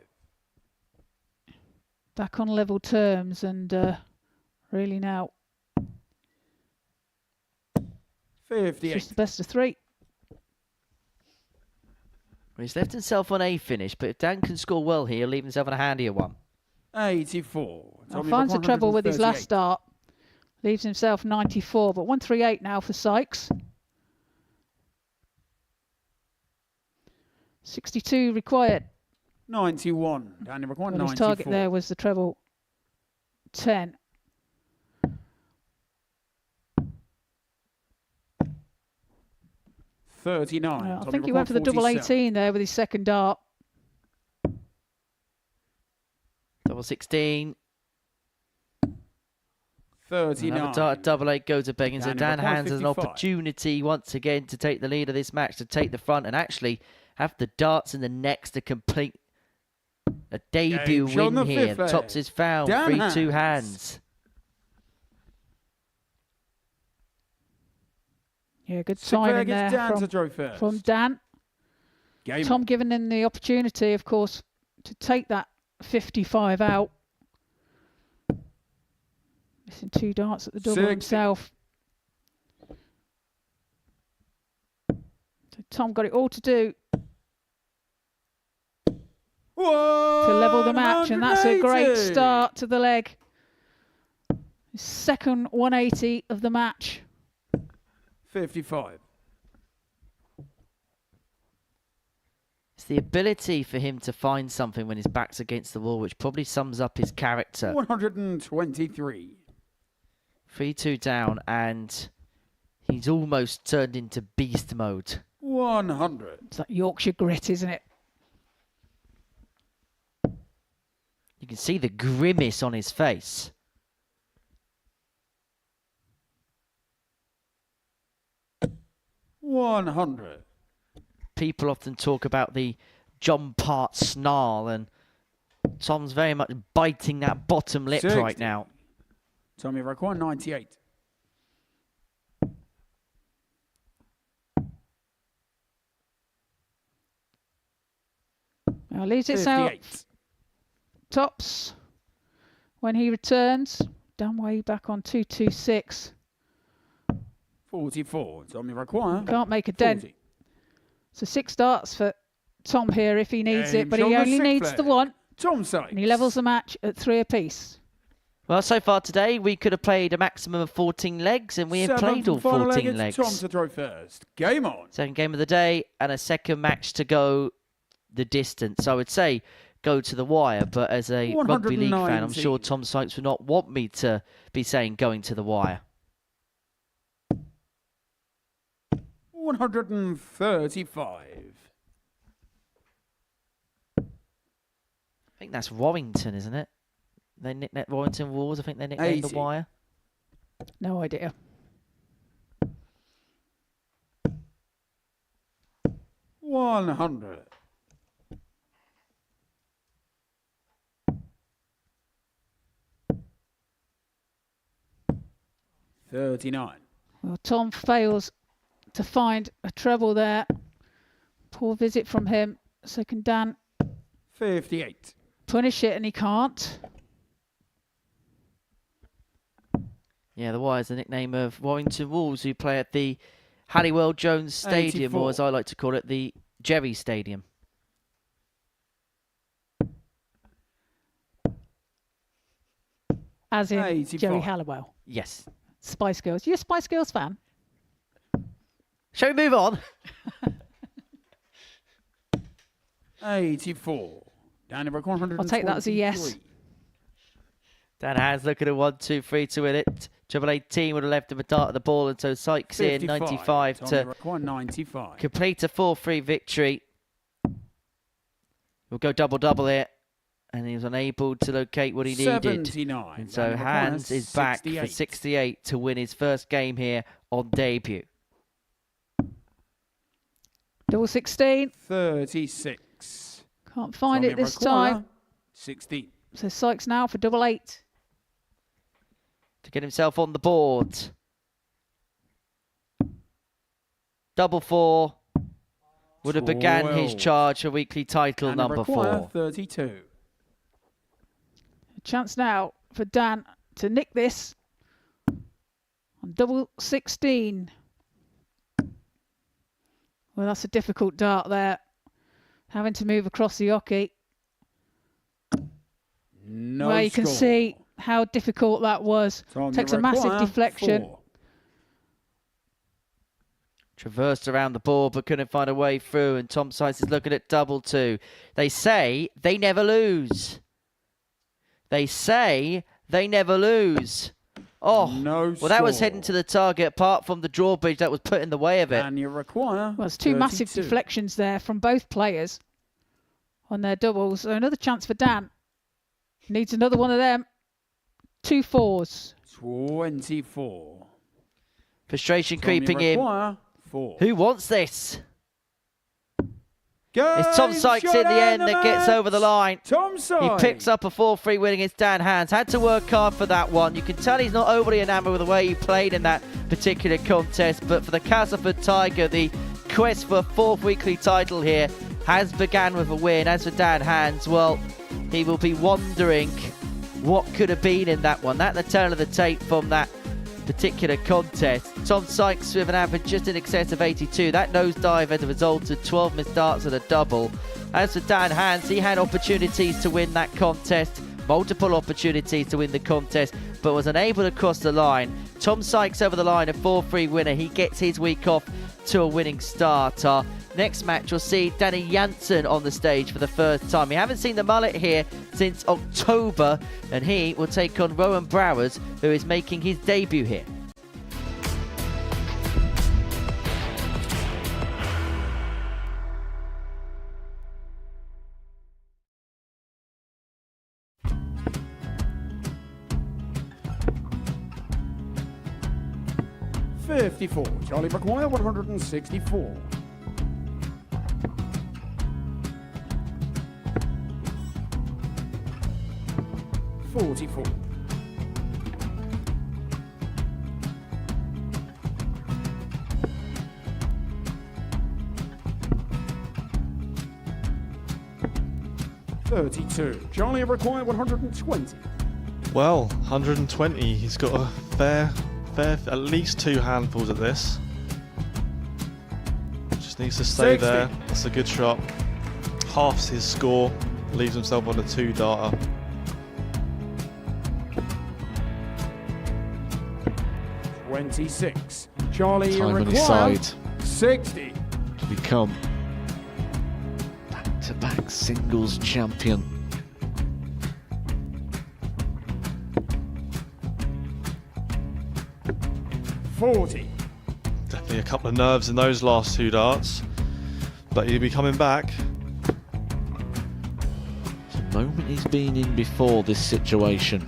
back on level terms, and really now it's 58. just the best of 3. Well, he's left himself on a finish, but if Dan can score well here, he'll leave himself on a handier one. 84. Now Tommy finds the Buck, treble with his last 138. start. Leaves himself 94, but 138 now for Sykes. 62 required. 91. Danny required Well, 94. his target there was the treble 10. $39. I Tommy think he required went for the double 47. 18 there with his second dart. Double 16. 39. Another dart, double 8 goes to begging. So Dan Dan hands has an 55. opportunity once again to take the lead of this match, to take the front and actually have the darts in the necks to complete a debut Game shot on win the here. fifth leg. Tops is found. Dan 3-2 hands. hands. Yeah, good Sixth leg, timing it's there Dan to throw first. from Dan. Game Tom giving him the opportunity, of course, to take that 55 out. Missing 2 darts at the double 60. himself. So Tom got it all to do to level the match, and that's a great 180. start to the leg. His second 180 of the match. 55. It's the ability for him to find something when his back's against the wall, which probably sums up his character. 123. 3-2 down, and he's almost turned into beast mode. 100. It's like Yorkshire grit, isn't it? You can see the grimace on his face. $100. People often talk about the John Part snarl, and Tom's very much biting that bottom lip 60. right now. Tommy required 98. Now leaves it out. 58. Tops. When he returns, down way back on 226. 44. Tommy require. Can't make a dent. 40. So 6 starts for Tom here if he needs it, Aims but he on the only sixth needs leg. the one, Tom Sykes. and he levels the match at 3 apiece. Well, so far today, we could have played a maximum of 14 legs, and we have played all 14 legs. Tom to throw first. Game on. Second game of the day, and a second match to go the distance. I would say go to the wire, but as a rugby league fan, I'm 119. sure Tom Sykes would not want me to be saying going to the wire. 135. I think that's Warrington, isn't it? They nicknamed Warrington Walls. I think they nicknamed the 80. wire. No idea. 100. $39. Well, Tom fails to find a treble there. Poor visit from him. So can Dan 58. punish it, and he can't. Yeah, the wire is the nickname of Warrington Wolves, who play at the Halliwell Jones Stadium, 84. or as I like to call it, the Jerry Stadium. As in 85. Jerry Halliwell. Yes. Spice Girls. You a Spice Girls fan? Shall we move on? 84. Down to 123. I'll take that as a yes. Dan Hands looking at 1, 2, 3 to win it. Triple 18 would have left him a dart at the ball, and so Sykes in 95 to 95. complete a 4-3 victory. We'll go double-double here, and he was unable to locate what he needed. 79. And so Hands is back for 68 to win his first game here on debut. Double 16. 36. Can't find it this time. 16. So Sykes now for double 8. To get himself on the board. Double 4 would have began his 12. charge for weekly title number 4. 32. A chance now for Dan to nick this on double 16. Well, that's a difficult dart there. Having to move across the hockey. No Well, you can score. see how difficult that was. Time to Takes a massive require deflection. 4. Traversed around the ball but couldn't find a way through, and Tom Sykes is looking at double 2. They say they never lose. They say they never lose. Oh, No well, that was score. heading to the target apart from the drawbridge that was put in the way of it. And you require Well, it's two massive 32. deflections there from both players on their doubles. So another chance for Dan. Needs another one of them. 2 4s. 24.24. Frustration Time you creeping in. require 4. Who wants this? Game It's Tom Sykes in shot the end and that gets match. over the line. Tom He Sykes. picks up a 4-3 win against Dan Hands. Had to work hard for that one. You can tell he's not overly enamoured with the way he played in that particular contest. But for the Castleford Tiger, the quest for a 4th weekly title here has begun with a win. As for Dan Hands, well, he will be wondering what could have been in that one. That the turn of the tape from that particular contest. Tom Sykes with an average just in excess of 82. That nosedive as a result of 12 missed darts and a double. As for Dan Hands, he had opportunities to win that contest, multiple opportunities to win the contest, but was unable to cross the line. Tom Sykes over the line, a 4-3 winner. He gets his week off to a winning start. Our next match, we'll see Danny Jansen on the stage for the first time. We haven't seen the mullet here since October, and he will take on Rohan Brouwers, who is making his debut here. $54. Charlie require 164. $44. 32. Charlie required 120. Well, 120. He's got a fair, at least 2 handfuls at this. Just needs to stay 60. there. That's a good shot. Halves his score. Leaves himself on a 2-darter. $26. Charlie Time on his required side 60. to become back-to-back singles champion. $40. Definitely a couple of nerves in those last 2 darts. But he'll be coming back. The moment he's been in before this situation.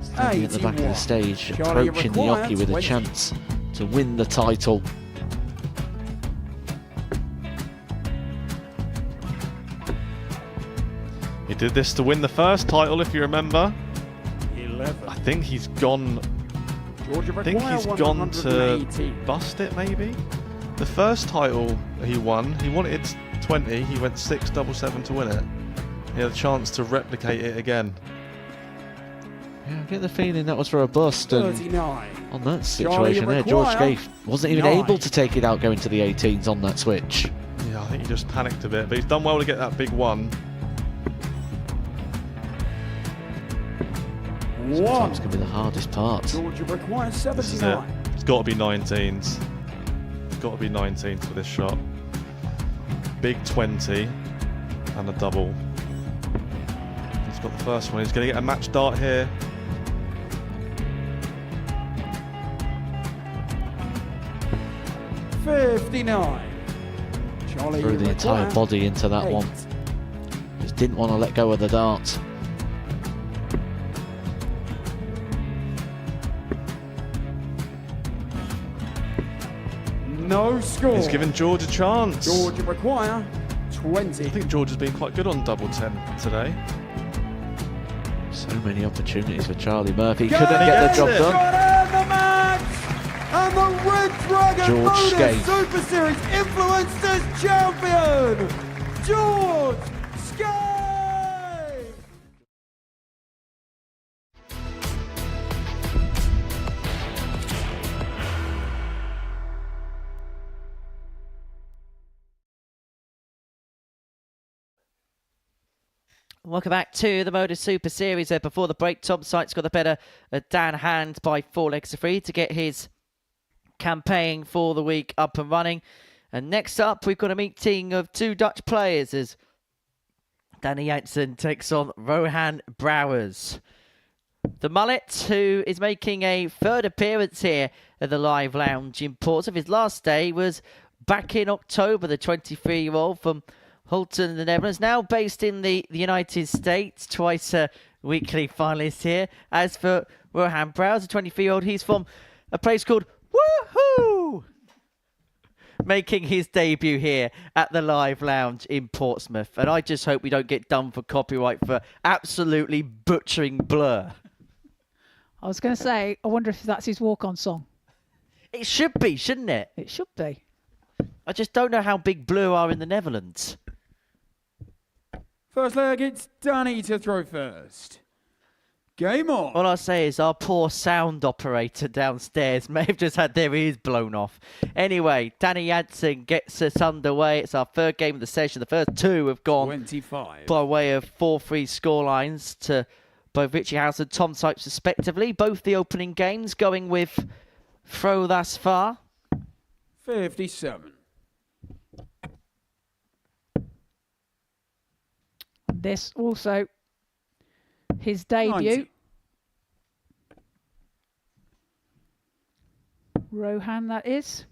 Standing at the back of the 81. stage, Charlie approaching the required Oki with 20. a chance to win the title. He did this to win the first title, if you remember. 11. I think he's gone. Georgia I think require he's gone to 118. bust it, maybe. The first title he won, he wanted 20. He went 6-7-7 to win it. He had a chance to replicate it again. Yeah, I get the feeling that was for a bust, and 39. on that Charlie situation there, George require Scaife wasn't even 9. able to take it out going to the 18s on that switch. Yeah, I think he just panicked a bit, but he's done well to get that big one. Sometimes can be the hardest part. Georgia requires This is it. 79. It's got to be 19s. It's got to be 19s for this shot. Big 20 and a double. He's got the first one. He's going to get a match dart here. $59. Charlie Threw the entire require body into that 8. one. Just didn't want to let go of the dart. No score. He's given George a chance. Georgia require 20. I think George has been quite good on double 10 today. So many opportunities for Charlie Murphy. Go Couldn't get the gets job it. done. Got in the match! And the Red Dragon George Modus Scaife. Super Series Influencers Champion, George Scaife! Welcome back to the Modus Super Series. Before the break, Tom Sykes got the better Dan Hand by 4 legs to 3 to get his campaign for the week up and running. And next up, we've got a meeting of 2 Dutch players as Danny Jansen takes on Rohan Brouwers. The mullet, who is making a 3rd appearance here at the Live Lounge in Portsmouth. His last day was back in October, the 23-year-old from Howson in the Netherlands, now based in the United States, twice a weekly finalist here. As for Rohan Brouwers, a 23-year-old, he's from a place called Woohoo! Making his debut here at the Live Lounge in Portsmouth. And I just hope we don't get done for copyright for absolutely butchering Blur. I was going to say, I wonder if that's his walk-on song. It should be, shouldn't it? It should be. I just don't know how big Blur are in the Netherlands. First leg, it's Danny to throw first. Game on. All I'll say is our poor sound operator downstairs may have just had their ears blown off. Anyway, Danny Jansen gets us underway. It's our 3rd game of the session. The first 2 have gone 25. by way of 4-3 scorelines to both Richie, Howson and Tom Sykes respectively. Both the opening games going with throw thus far. 57. This also his debut. 90. Rohan, that is.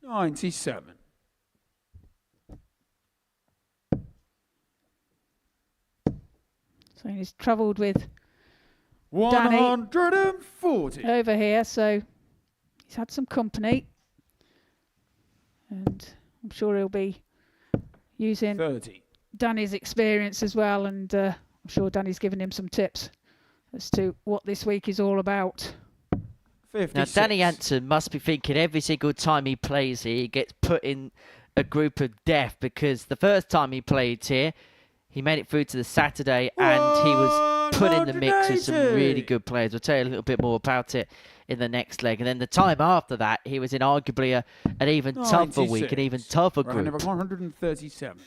97. So he's travelled with 140. over here, so he's had some company. And I'm sure he'll be using 30. Danny's experience as well, and I'm sure Danny's given him some tips as to what this week is all about. 56. Now, Danny Jansen must be thinking every single time he plays here, he gets put in a group of death, because the first time he played here, he made it through to the Saturday and he was put in the mix with some really good players. We'll tell you a little bit more about it in the next leg. And then the time after that, he was in arguably an even tougher week, an even tougher Round group. number 137.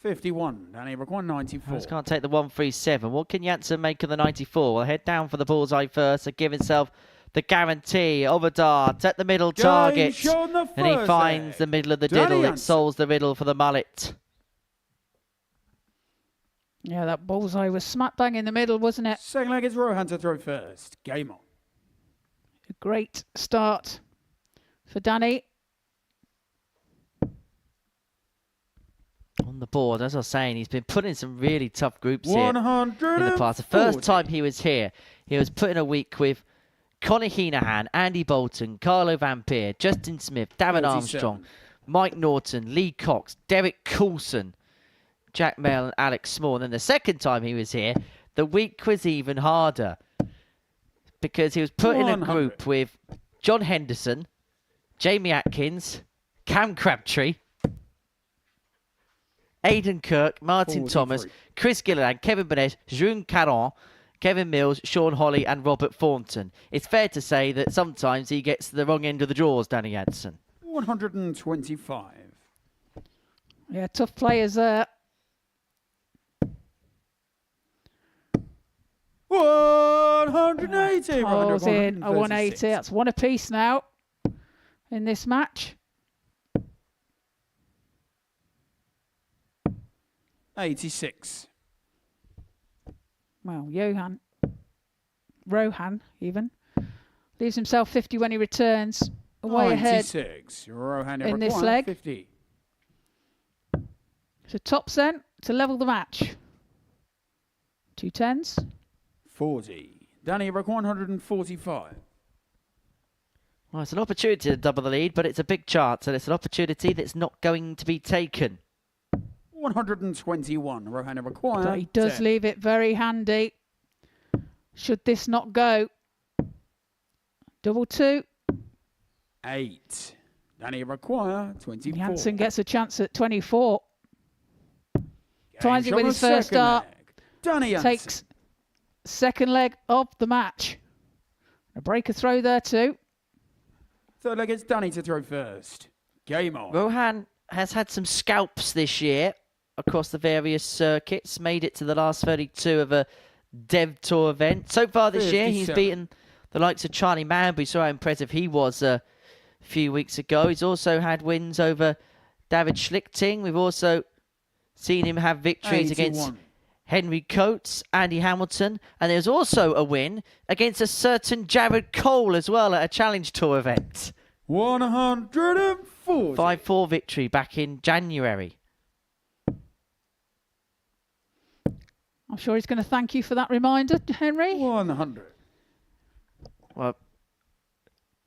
$51. Danny Brook 194. Just can't take the 137. What can Jansen make of the 94? Well, head down for the bullseye first and give himself the guarantee of a dart at the middle target. And he finds the middle of the diddle. It solves the riddle for the mullet. Yeah, that bullseye was smack bang in the middle, wasn't it? Second leg is Rohan to throw first. Game on. A great start for Danny. On the board, as I was saying, he's been put in some really tough groups here in the past. The 140. first time he was here, he was put in a week with Conor Heenahan, Andy Bolton, Carlo Vampire, Justin Smith, Darren 47. Armstrong, Mike Norton, Lee Cox, Derek Coulson, Jack Mail and Alex Small. And then the second time he was here, the week was even harder because he was put in a group with John Henderson, Jamie Atkins, Cam Crabtree, Aidan Kirk, Martin 43. Thomas, Chris Gilliland, Kevin Burnett, June Caron, Kevin Mills, Sean Holly and Robert Thornton. It's fair to say that sometimes he gets the wrong end of the drawers, Danny Jansen. 125. Yeah, tough players there. 180. Piles in a 180. That's one apiece now in this match. 86. Well, Rohan even, leaves himself 50 when he returns. Away ahead 96. Rohan in this leg. 50. So tops then to level the match. 2 10s. 40. Danny Brook 145. Well, it's an opportunity to double the lead, but it's a big chance, and it's an opportunity that's not going to be taken. 121. Rohan require. But he does 10. leave it very handy. Should this not go. Double 2. 8. Danny require 24. Jansen gets a chance at 24. Finds it shot with on his the first second start. leg. Danny Jansen. Takes second leg of the match. A breaker throw there too. Third leg is Danny to throw first. Game on. Rohan has had some scalps this year across the various circuits, made it to the last 32 of a Dev Tour event. So far this year, he's 57. beaten the likes of Charlie Manbury. So how impressive he was a few weeks ago. He's also had wins over David Schlichting. We've also seen him have victories 81. against Henry Coates, Andy Hamilton, and there's also a win against a certain Jared Cole as well at a Challenge Tour event. 140. 5-4 victory back in January. I'm sure he's going to thank you for that reminder, Henry. 100. Well,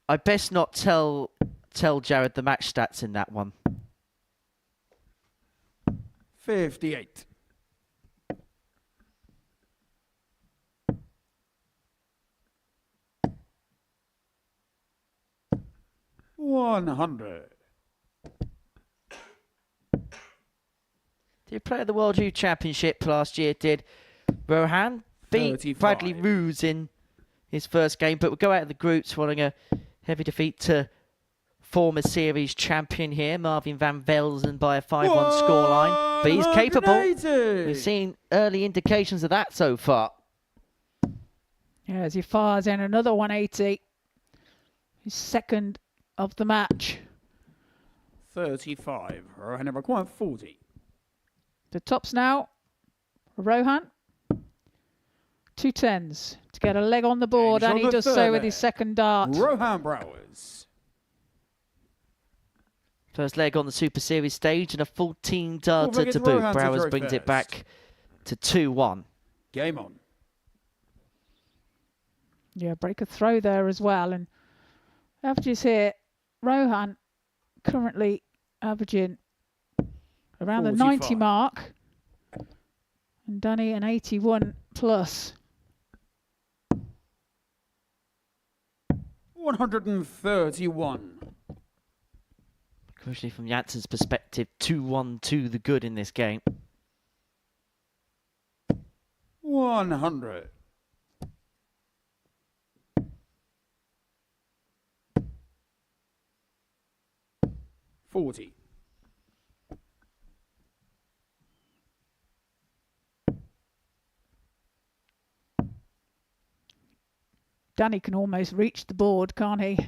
I best not tell Jared the match stats in that one. 58. $100. Did play at the World Youth Championship last year, did Rohan. Beat 35. Bradley Roos in his first game, but we'll go out of the groups following a heavy defeat to former series champion here, Marvin van Velzen, by a 5-1 scoreline. But he's capable. 180. We've seen early indications of that so far. Yeah, as he fires in another 180. His second of the match. 35. Rohan require 40. The tops now. Rohan. 2 10s to get a leg on the board, and he does so with his second dart. Rohan Brouwers. First leg on the Super Series stage and a 14 darter Fourth leg to is boot. Rohan to Brouwers throw brings it first. back to 2-1. Game on. Yeah, break a throw there as well. And averages here, Rohan currently averaging around the 90 45. mark. And Danny an 81 plus. 131. Crucially, from Jansen's perspective, 2-1 to the good in this game. 100. $40. Danny can almost reach the board, can't he?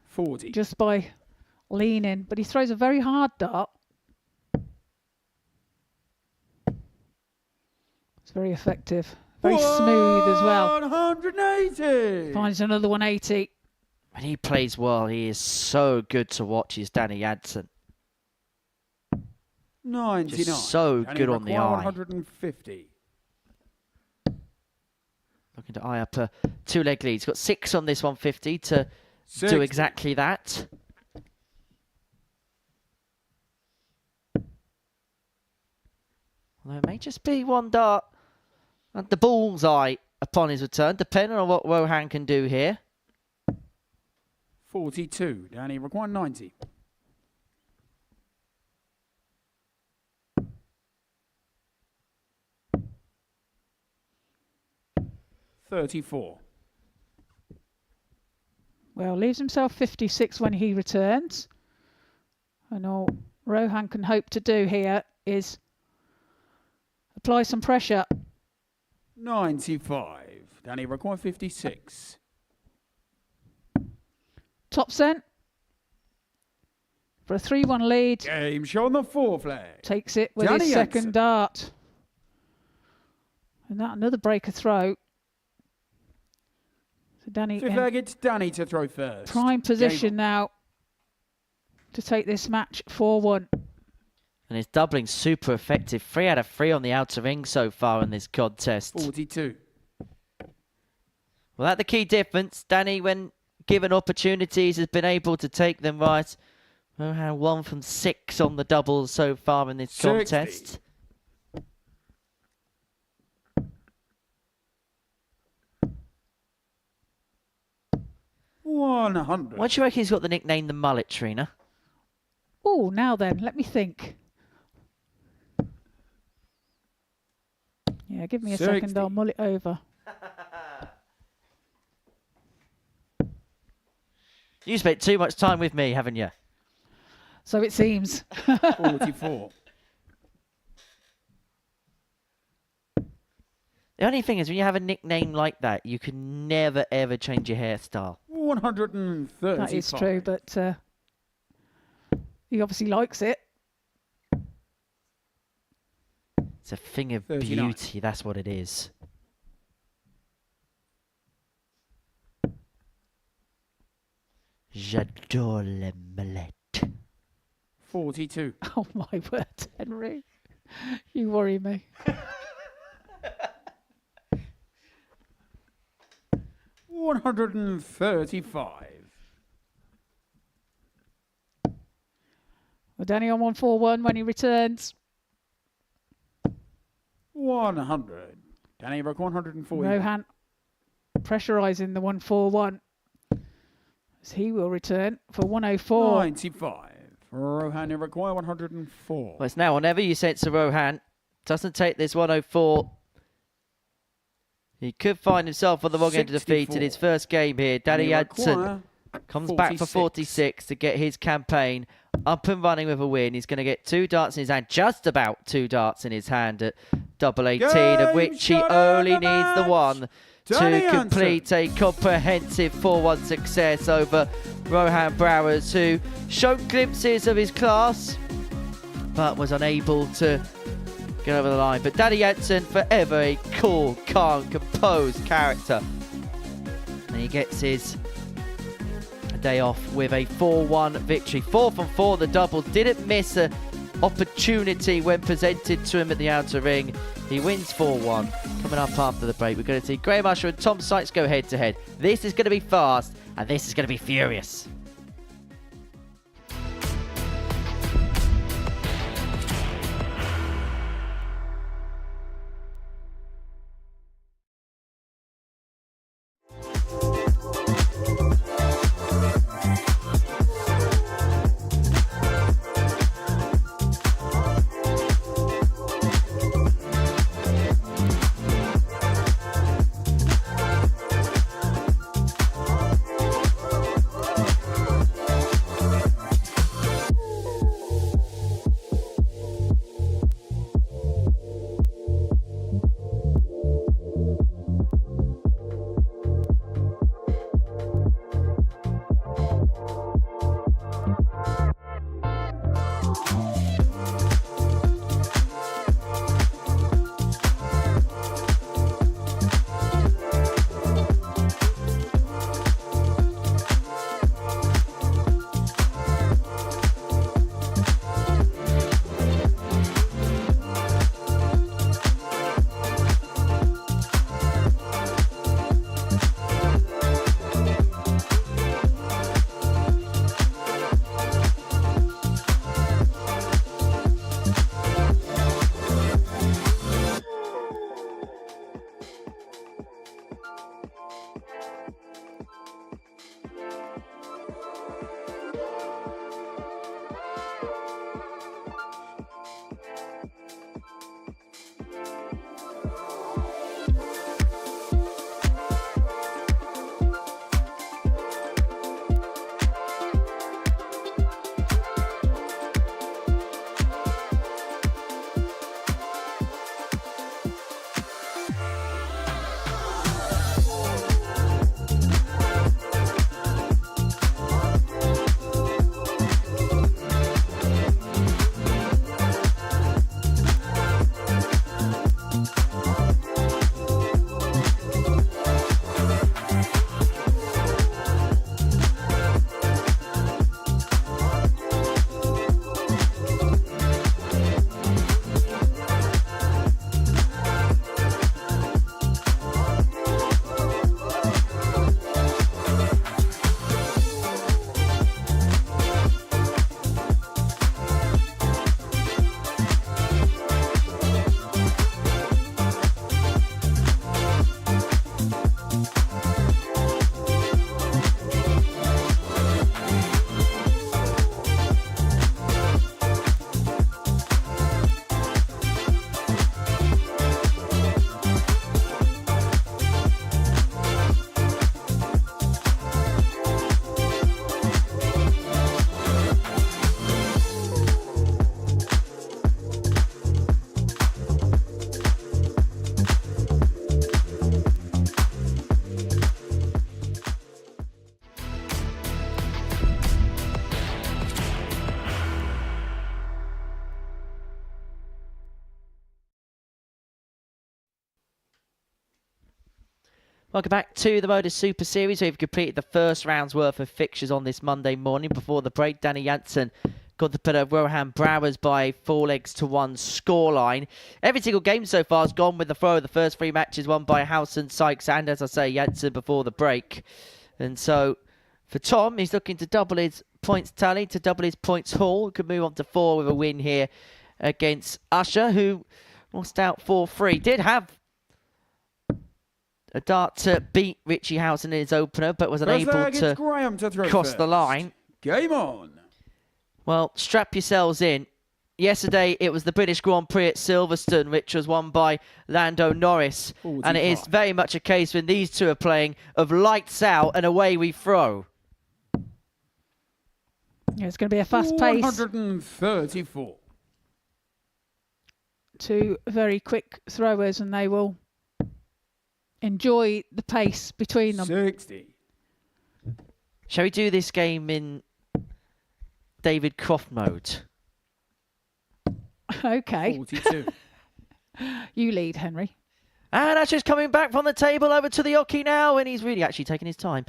40. Just by leaning, but he throws a very hard dart. It's very effective, very smooth as well. 180. Finds another 180. When he plays well, he is so good to watch. Is Danny Jansen. 99. Just so Danny good on the require eye. 150. Looking to eye up a two-leg lead. He's got 6 on this 150 to 60. do exactly that. Although it may just be one dart at the bullseye upon his return, depending on what Rohan can do here. 42. Danny require 90. $34. Well, leaves himself 56 when he returns. And all Rohan can hope to do here is apply some pressure. 95. Danny require 56. Top cent for a 3-1 lead. Game show on the 4 flag. Takes it with Danny his second Jansen. dart. And that another breaker throw. So Danny 5th in flag, it's Danny to throw first. prime position Game now to take this match 4-1. And his doubling super effective. 3 out of 3 on the outer ring so far in this contest. 42. Well, that's the key difference. Danny, when given opportunities, has been able to take them right. Rohan 1 from 6 on the doubles so far in this 60. contest. $100. Why do you reckon he's got the nickname the Mullet, Trina? Oh, now then, let me think. Yeah, give me a 60. second, I'll mull it over. You spent too much time with me, haven't you? So it seems. 44. The only thing is, when you have a nickname like that, you can never, ever change your hairstyle. 135. That is true, but he obviously likes it. It's a thing of 39. beauty, that's what it is. J'adore le mullet. 42. Oh my word, Henry. You worry me. $135. Well, Danny on 141 when he returns. 100. Danny broke 140. Rohan pressurising the 141. As he will return for 104. 95. Rohan require 104. Well, it's now or never, you said to Rohan. Doesn't take this 104. He could find himself on the wrong end of the feet in his first game here. Danny Jansen comes back for 46 to get his campaign up and running with a win. He's going to get 2 darts in his hand, just about 2 darts in his hand at double 18, of which he only needs the one to complete a comprehensive 4-1 success over Rohan Brouwers, who showed glimpses of his class, but was unable to get over the line. But Danny Jansen, forever a cool, calm, composed character. And he gets his day off with a 4-1 victory. 4 from 4, the double. Didn't miss an opportunity when presented to him at the outer ring. He wins 4-1. Coming up after the break, we're going to see Graham Usher and Tom Sykes go head-to-head. This is going to be fast, and this is going to be furious. Welcome back to the Modus Super Series. We've completed the first round's worth of fixtures on this Monday morning. Before the break, Danny Jansen got the put of Rohan Brouwers by 4-1 scoreline. Every single game so far has gone with the throw. The first 3 matches won by Howson, Sykes, and, as I say, Jansen before the break. And so for Tom, he's looking to double his points tally, to double his points haul. Could move on to 4 with a win here against Usher, who lost out 4-3. Did have a dart to beat Richie Howson in his opener, but was unable to cross the line. Game on. Well, strap yourselves in. Yesterday, it was the British Grand Prix at Silverstone, which was won by Lando Norris. 45. And it is very much a case when these two are playing of lights out and away we throw. Yeah, it's going to be a fast pace. 134. 2 very quick throwers, and they will enjoy the pace between them. 60. Shall we do this game in David Croft mode? Okay. 42. You lead, Henry. And Asher's coming back from the table over to the hockey now, and he's really actually taking his time.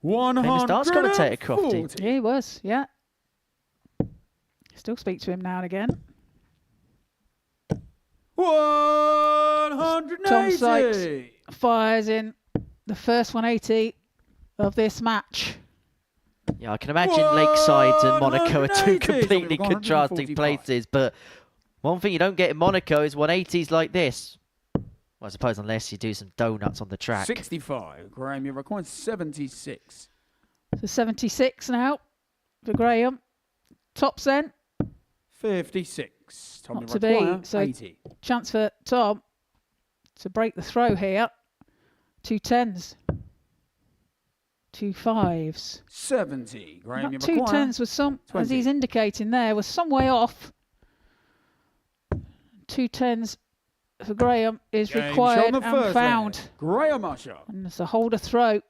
Famous darts commentator Crofty. He was, yeah. Still speak to him now and again. 180. Tom Sykes fires in the first 180 of this match. Yeah, I can imagine Lakeside and Monaco are 2 completely contrasting places, but one thing you don't get in Monaco is 180s like this. Well, I suppose unless you do some donuts on the track. 65. Graham, you're requiring 76. So 76 now for Graham. Tops then. 56. Tom, Not to be. So 80. chance for Tom to break the throw here. 2 10s. 2 5s. 70. Graham, That you're 2 10s was some, 20. as he's indicating there, was some way off. 2 10s for Graham is Game required shot on the and first found. leg. Graham Usher. And there's a holder throw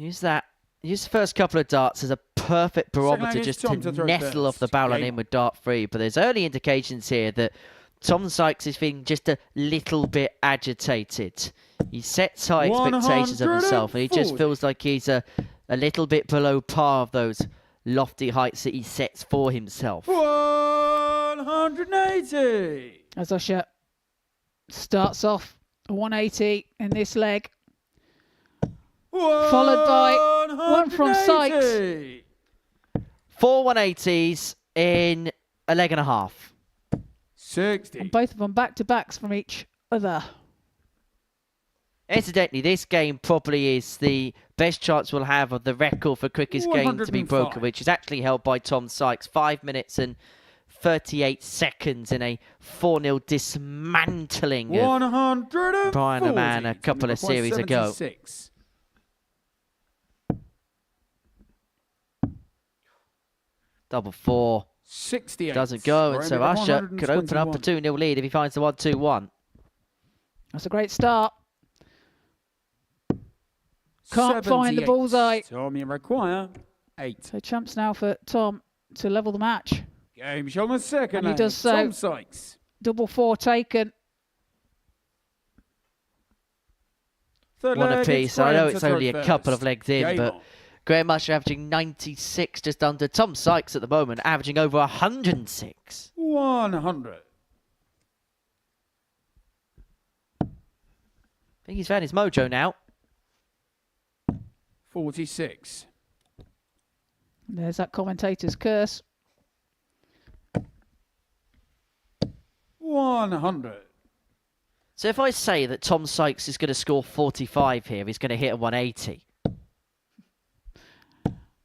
Use that. Use the first couple of darts as a perfect barometer leg just is Tom to to throw nestle off the first. barrel and Game in with dart 3. But there's early indications here that Tom Sykes is feeling just a little bit agitated. He sets high expectations of himself, and he just 140. feels like he's a little bit below par of those lofty heights that he sets for himself. 180. As Usher starts off a 180 in this leg. Followed by one from Sykes. 180. 4 180s in a leg and a half. 60. And both of them back-to-backs from each other. Incidentally, this game probably is the best chance we'll have of the record for quickest game to be broken, 105. which is actually held by Tom Sykes. 5 minutes and 38 seconds in a 4-0 dismantling of 140. Brian Aman a couple of series ago. 76. Double 4 68. doesn't go, and so Graham Usher could open up a 121. 2-0 lead if he finds the 1-2-1. That's a great start. Can't find the 78. bullseye. Tom, you require 8. So chance now for Tom to level the match. Game shot on the second. And he leg. does so. Tom Sykes. Double 4 taken. Third One leg, apiece. Graham I know to it's throw only a couple of first. legs in, Game but on. Graham Usher averaging 96 just under. Tom Sykes at the moment averaging over 106. 100. I think he's found his mojo now. 46. There's that commentator's curse. 100. So if I say that Tom Sykes is going to score 45 here, he's going to hit a 180.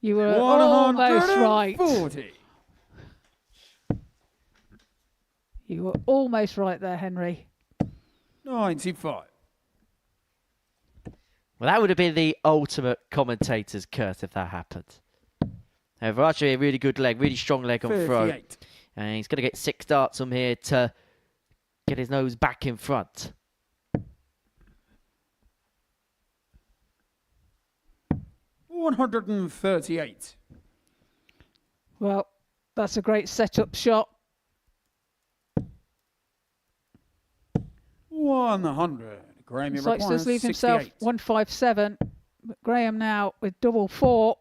You were almost right. 140. You were almost right there, Henry. 95. Well, that would have been the ultimate commentator's curse if that happened. However, actually a really good leg, really strong leg on throw. 58. And he's going to get 6 darts from here to get his nose back in front. $138. Well, that's a great setup shot. 100. Graham, you Sykes require does leave himself 68. 157. But Graham now with double 4,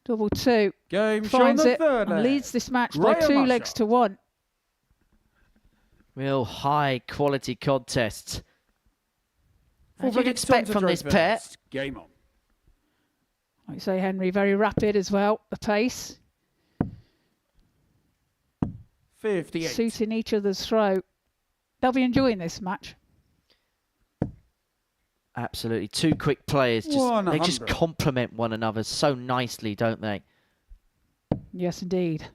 double 2. Game shot on Finds the it third and leg. leads this match by Graham 2 Usher. legs to 1. Real high quality contest. As you'd Tom expect to from throw this pair. first. Game on. Like you say, Henry, very rapid as well, the pace. 58. Suiting each other's throw. They'll be enjoying this match. Absolutely. 2 quick players. They just 100. complement one another so nicely, don't they? Yes, indeed.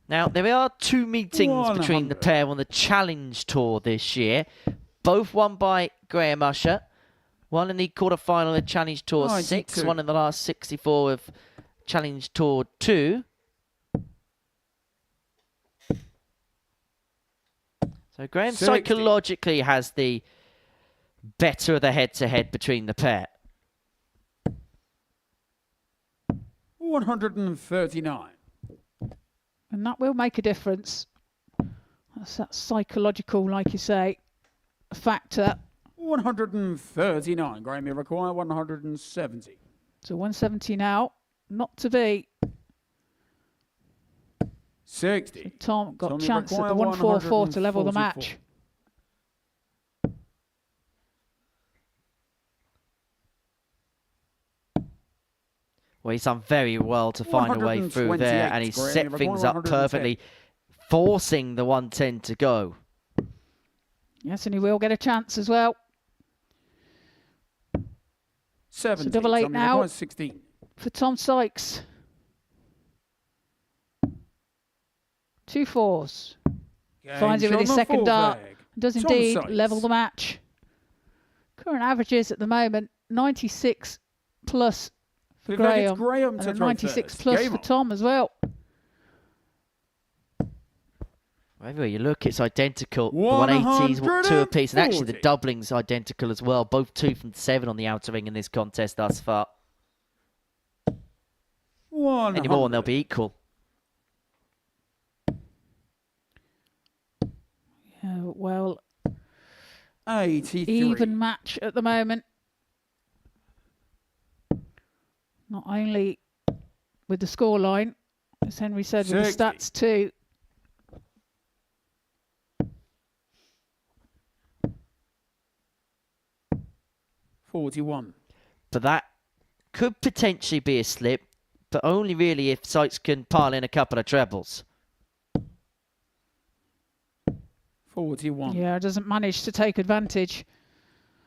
Now, there are 2 meetings between the 100. pair on the Challenge Tour this year. Both won by Graham Usher. One in the quarter-final of Challenge Tour 6. 92. One in the last 64 of Challenge Tour 2. So Graham 60. psychologically has the better of the head-to-head between the pair. 139. And that will make a difference. That's that psychological, like you say, factor. 139. Graham, you require 170. So 170 now. Not to be. 60. Tom got Tom, you chance at require the 144 to level the 144. match. Well, he's done very well to find a way through there, and he's 128, set Graham. things up 110. perfectly, forcing the 110 to go. Yes, and he will get a chance as well. 70. double 8 Tom, you now. require 16. For Tom Sykes. 2 4s. Finds it with his second dart. Does Tom indeed Sykes. level the match. Current averages at the moment 96 plus for Graham. Graham And to a throw 96 first. plus Game for on. Tom as well. Well, Everywhere you look, it's identical. The 180s, 2 apiece, and actually the 140. doubling's identical as well. Both 2 from 7 on the outer ring in this contest thus far. 100. Any more and they'll be equal. Well, 83. even match at the moment. Not only with the scoreline, as Henry said, with the 60. stats too. $41. But that could potentially be a slip, but only really if Sykes can pile in a couple of trebles. 41. Yeah, doesn't manage to take advantage.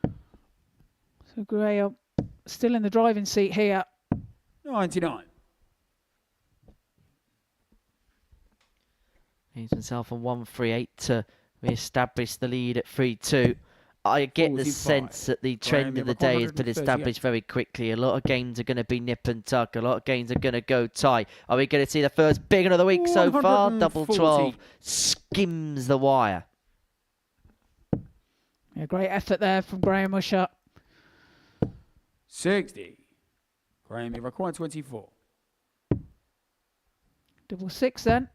So Graham still in the driving seat here. 99. He's himself on 138 to re-establish the lead at 3-2. I get the 45. sense that the trend of the day has been 138. established very quickly. A lot of games are going to be nip and tuck. A lot of games are going to go tight. Are we going to see the first big one of the week so far? Double 12 skims the wire. Yeah, great effort there from Graham Usher. 60. Graham, you require 24. Double 6 then.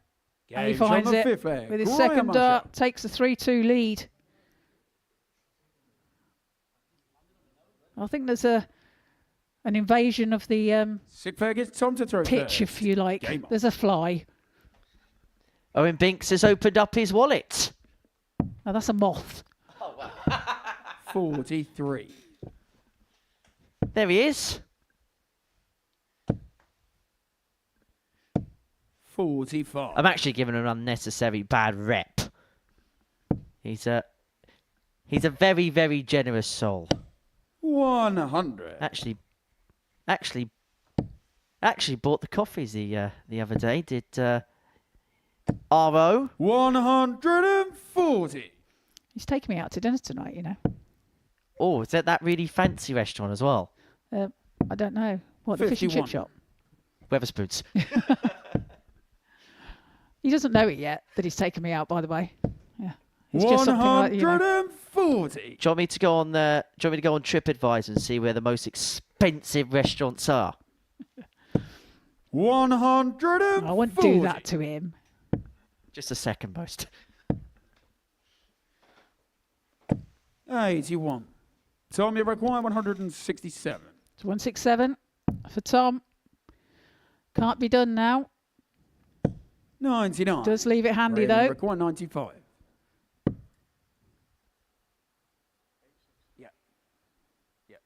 And he Game's on finds the it fifth leg. with his Graham second Usher. dart. Takes a 3-2 lead. I think there's an invasion of the Sixth leg, it's Tom to throw pitch, first. if you like. Game on. There's a fly. Owen Binks has opened up his wallet. Oh, that's a moth. 43. There he is. 45. I'm actually giving him an unnecessary bad rep. He's a very, very generous soul. 100. Actually bought the coffees the other day. Did RO? 140. He's taking me out to dinner tonight, you know. Oh, is that really fancy restaurant as well? I don't know. What, the fish and chip 51. shop? Weatherspoons. He doesn't know it yet that he's taken me out, by the way. Yeah. It's just something like, you know. 140. Do you want me to go on? TripAdvisor and see where the most expensive restaurants are? 140. I wouldn't do that to him. Just a second most. 81. Tom, you require 167. It's 167 for Tom. Can't be done now. 99. Does leave it handy, Graham, you though. require 95. Yeah. Yeah.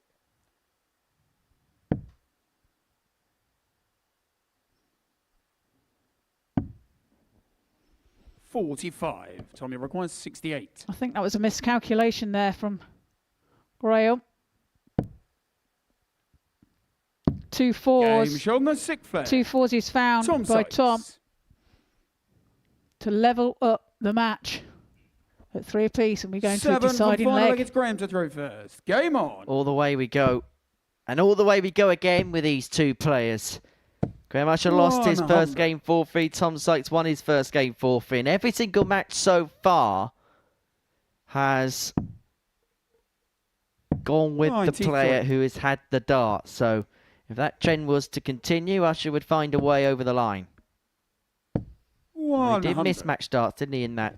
45. Tommy requires 68. I think that was a miscalculation there from Graham. 2 fours. Game shown the sixth flag. 2 fours is found Tom by Sykes. Tom to level up the match at 3 apiece, and we go into a 7 deciding from final leg. It's Graham to throw first. Game on. All the way we go. And all the way we go again with these two players. Graham Usher lost his 100. first game 4-3. Tom Sykes won his first game 4-3. And every single match so far has gone with the 93. player who has had the dart. So if that trend was to continue, Usher would find a way over the line. He 100. did miss match darts, didn't he, in that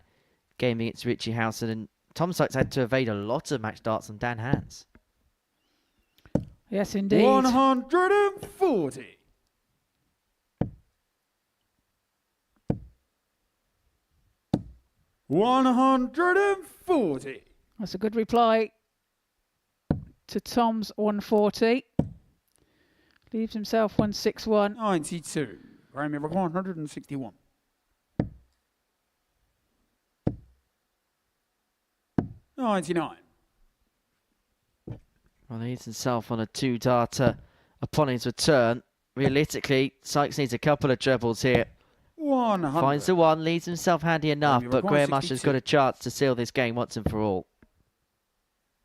game against Richie Howson. And Tom Sykes had to evade a lot of match darts on Dan Hans. Yes, indeed. 140. $140. That's a good reply to Tom's 140. Leaves himself 161. 92. Graham, you require 161. $99. Well, he's himself on a 2-darter upon his return. Realistically, Sykes needs a couple of trebles here. 100. Finds the one, leaves himself handy enough, you but require Graham Usher's 62. got a chance to seal this game once and for all.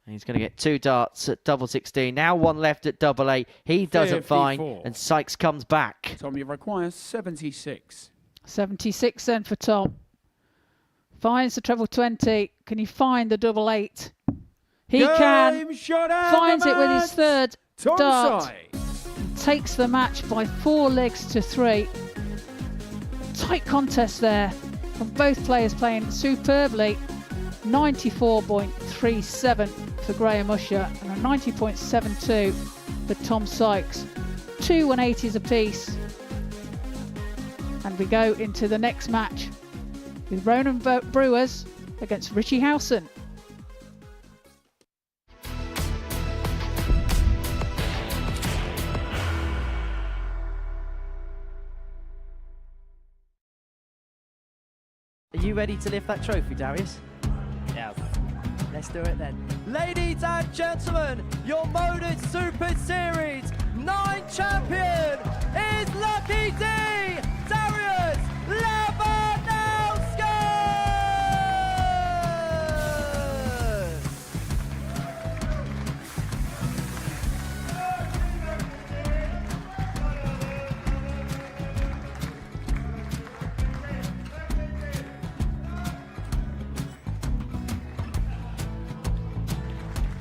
And he's going to get 2 darts at double 16. Now 1 left at double 8. He doesn't find, 54. and Sykes comes back. Tom, you require 76. 76 then for Tom. Finds the treble 20. Can he find the double 8? He can. Game shot out Finds the it with his match. third Tom dart. Sykes. Takes the match by 4 legs to 3. Tight contest there from both players playing superbly. 94.37 for Graham Usher and a 90.72 for Tom Sykes. 2 180s apiece. And we go into the next match with Rohan Brouwers against Richie Howson. Are you ready to lift that trophy, Darius? Yes. Let's do it then. Ladies and gentlemen, your Modus Super Series 9 champion is Lucky D, Darius Lewandowski!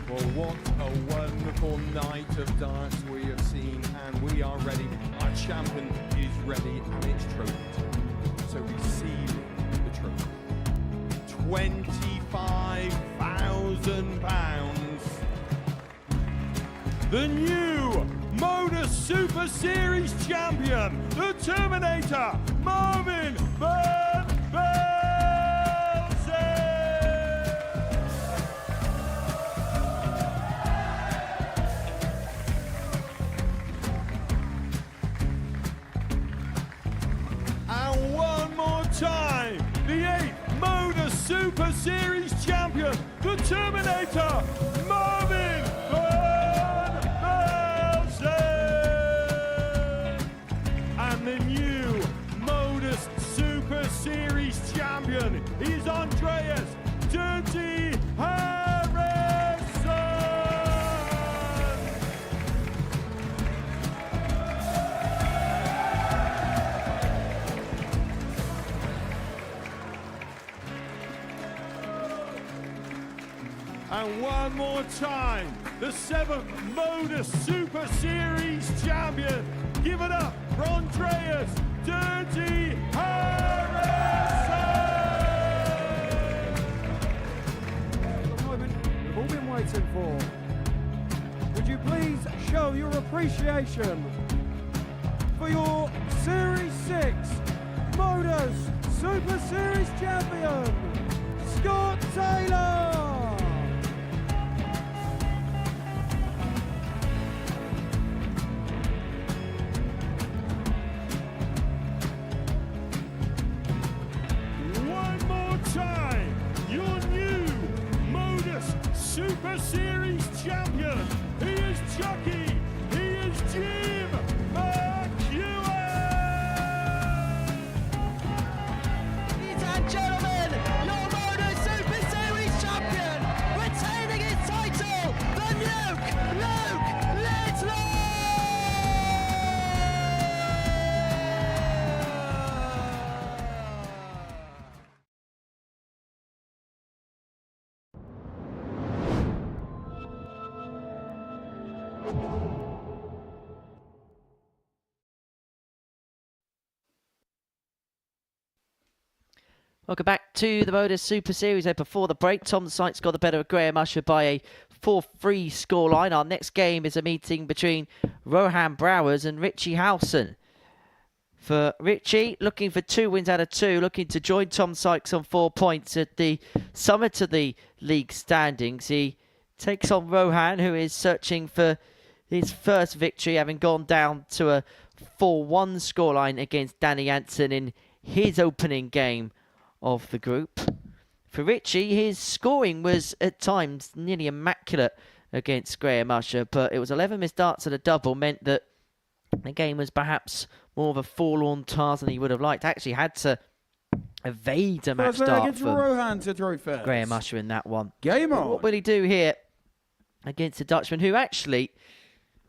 Well, what a wonderful night of darts we have seen, and we are ready. Our champion is ready, and it's trophy time. So receiving the trophy, £25,000. The new Modus Super Series champion, the Terminator, Marvin Van Velzen. And one more time, the 8th Modus Super Series champion, the Terminator, Marvin Van Velzen. And the new Modus Super Series champion is Andreas Dirty Harrison. And one more time, the 7th Modus Super Series champion. Give it up for Andreas Dirty Harrison. The moment we've all been waiting for. Would you please show your appreciation for your Series 6 Modus Super Series champion, Scott Taylor? One more time, your new Modus Super Series champion. He is Chucky. He is Jim McEwen. Ladies and gentlemen, your Modus Super Series champion, retaining his title, the Nuke, Luke Littler! Welcome back to the Modus Super Series. Before the break, Tom Sykes got the better of Graham Usher by a 4-3 scoreline. Our next game is a meeting between Rohan Brouwers and Richie Howson. For Richie, looking for 2 wins out of 2, looking to join Tom Sykes on 4 points at the summit of the league standings. He takes on Rohan, who is searching for his first victory, having gone down to a 4-1 scoreline against Danny Jansen in his opening game of the group. For Richie, his scoring was at times nearly immaculate against Graham Usher, but it was 11 missed darts and a double, meant that the game was perhaps more of a forlorn task than he would have liked. Actually had to evade a match start from Rohan to throw first. Graham Usher in that one. Game on. What will he do here against the Dutchman, who actually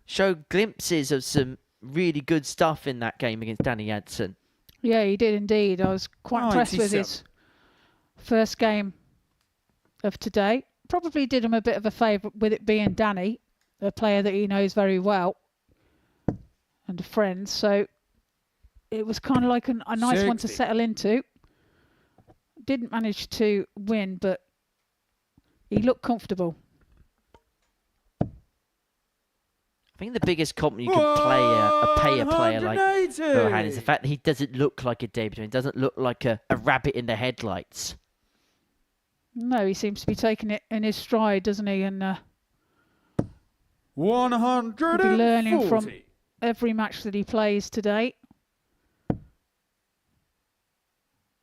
showed glimpses of some really good stuff in that game against Danny Jansen? Yeah, he did indeed. I was quite impressed with 97. his first game of today. Probably did him a bit of a favour with it being Danny, a player that he knows very well and a friend. So it was kind of like a nice one to 60. settle into. Didn't manage to win, but he looked comfortable. I think the biggest compliment you can pay a player like 180. Rohan is the fact that he doesn't look like a debutant. He doesn't look like a rabbit in the headlights. No, he seems to be taking it in his stride, doesn't he? And he'll 140. be learning from every match that he plays today.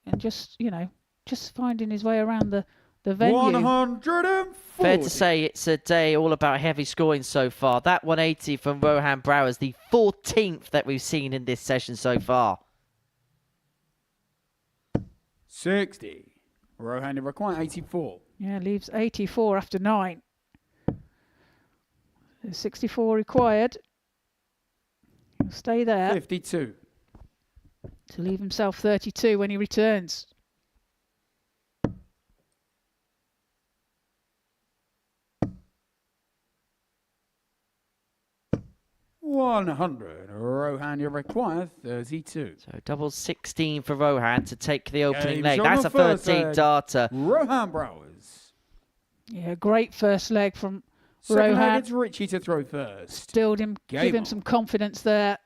And just, you know, just finding his way around the venue. 140. Fair to say it's a day all about heavy scoring so far. That 180 from Rohan Brouwers, the 14th that we've seen in this session so far. 60. Rohan require 84. Yeah, leaves 84 after 9. There's 64 required. He'll stay there 52. to leave himself 32 when he returns. 100. Rohan, you require 32. So double 16 for Rohan to take the opening Game's leg. on That's the a first 13 leg. darter. Rohan Brouwers. Yeah, great first leg from Second Rohan. leg, it's Richie to throw first. Build him, Game give him on. some confidence there.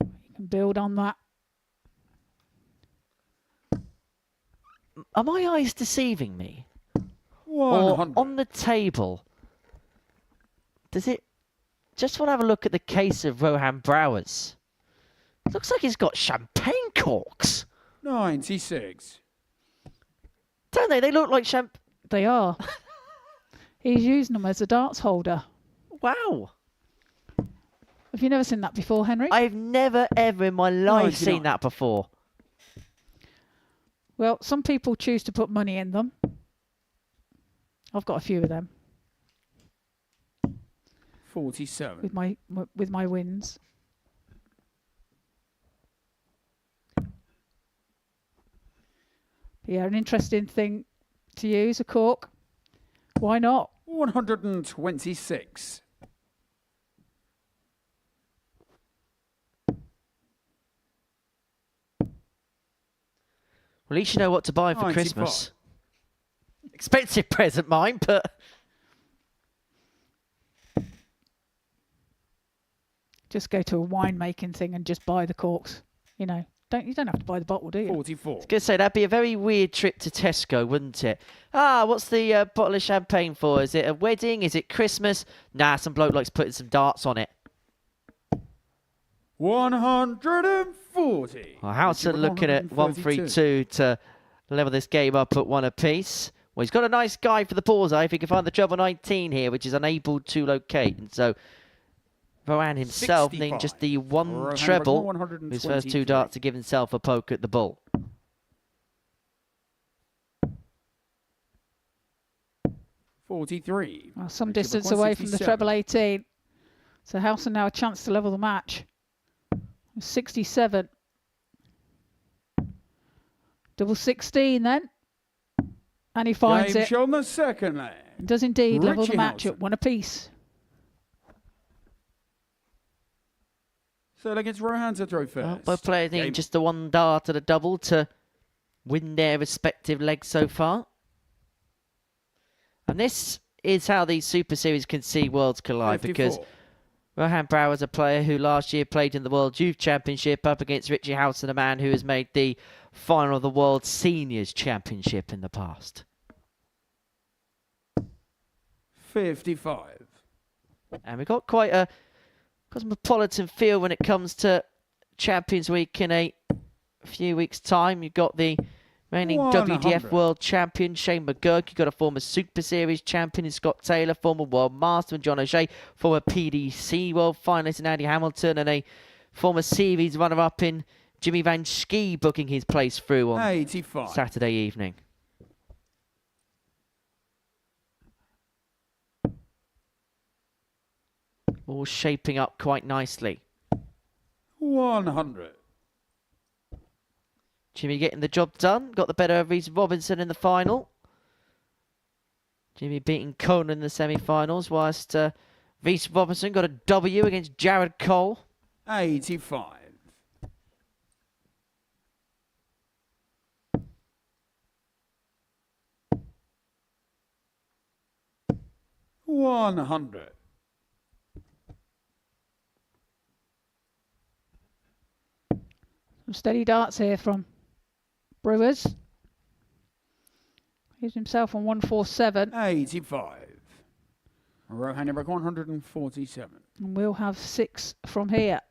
You can build on that. Are my eyes deceiving me? 100. Or on the table, does it... Just want to have a look at the case of Rohan Brouwers. Looks like he's got champagne corks. 96. Don't they? They look like champagne... They are. He's using them as a darts holder. Wow. Have you never seen that before, Henry? I've never, ever in my life seen 99. that before. Well, some people choose to put money in them. I've got a few of them 47. with my wins. Yeah, an interesting thing to use, a cork. Why not? 126. Well, at least you know what to buy for 95. Christmas. Expensive present, mine, but... Just go to a winemaking thing and just buy the corks. You know, you don't have to buy the bottle, do you? 44. I was going to say, that'd be a very weird trip to Tesco, wouldn't it? Ah, what's the bottle of champagne for? Is it a wedding? Is it Christmas? Nah, some bloke likes putting some darts on it. 140. Well, Howson looking at 132 to level this game up at 1 apiece. Well, he's got a nice guy for the bullseye if he can find the treble 19 here, which is unable to locate. And so Rohan himself needing just the one Rohan treble. 123. His first 2 darts to give himself a poke at the bull. 43. Well, some Richard distance requires away from the 67. treble 18. So Howson now a chance to level the match. 67. Double 16 then. And he finds Game it. show on the second leg. Does indeed level the Richie match Howson. at 1 apiece. Third against Rohan to throw first. Both players Game needing just the 1 dart and a double to win their respective legs so far. And this is how these Super Series can see worlds collide, 54. because Rohan Brouwers, a player who last year played in the World Youth Championship up against Richie Howson, a man who has made the final of the World Seniors Championship in the past. 55. And we've got quite a cosmopolitan feel when it comes to Champions Week in a few weeks' time. You've got the reigning 100. WDF World Champion Shane McGurk. You've got a former Super Series champion in Scott Taylor, former World Master in John O'Shea, former PDC World Finalist in Andy Hamilton, and a former Series runner-up in Jimmy Van Schie booking his place through on 85. Saturday evening. All shaping up quite nicely. 100. Jimmy getting the job done. Got the better of Reese Robinson in the final. Jimmy beating Conan in the semi-finals, whilst Reese Robinson got a W against Jared Cole. 85. 100. Some steady darts here from Brouwers. He's himself on 147. 85. Rohan number 147. And we'll have 6 from here.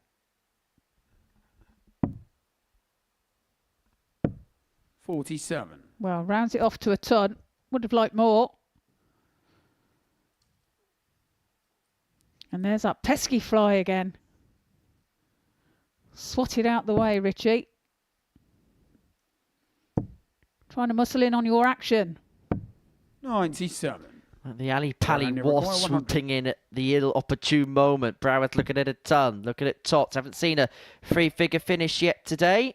47. Well, rounds it off to a ton. Would have liked more. And there's that pesky fly again. Swat it out the way, Richie. Trying to muscle in on your action. 97. And the Ali Pally Rohan was never quite swooping in at the ill opportune moment. Brouwers looking at a ton, looking at tops. Haven't seen a 3-figure finish yet today.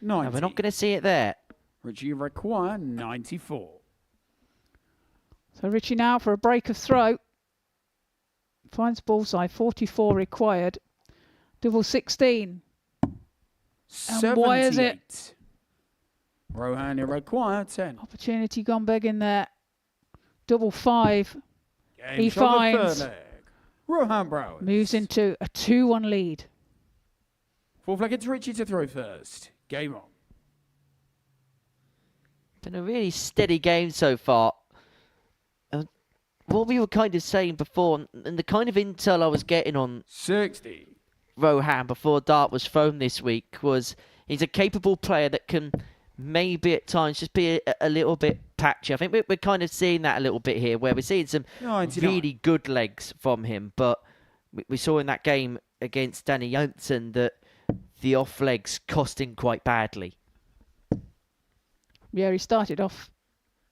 90. And we're not going to see it there. Richie require 94. So Richie now for a break of throw. Finds bullseye, 44 required. Double 16. And why is it? Rohan require 10. Opportunity gone big in there. Double 5. Game He shot the finds. third leg. Rohan Brouwers. Moves into a 2-1 lead. Fourth leg, it's Richie to throw first. Game on. Been a really steady game so far. What we were kind of saying before, and the kind of intel I was getting on 60. Rohan before Dart was thrown this week was he's a capable player that can maybe at times just be a little bit patchy. I think we're kind of seeing that a little bit here, where we're seeing some 99. really good legs from him, but we saw in that game against Danny Jansen that the off legs cost him quite badly. Yeah, he started off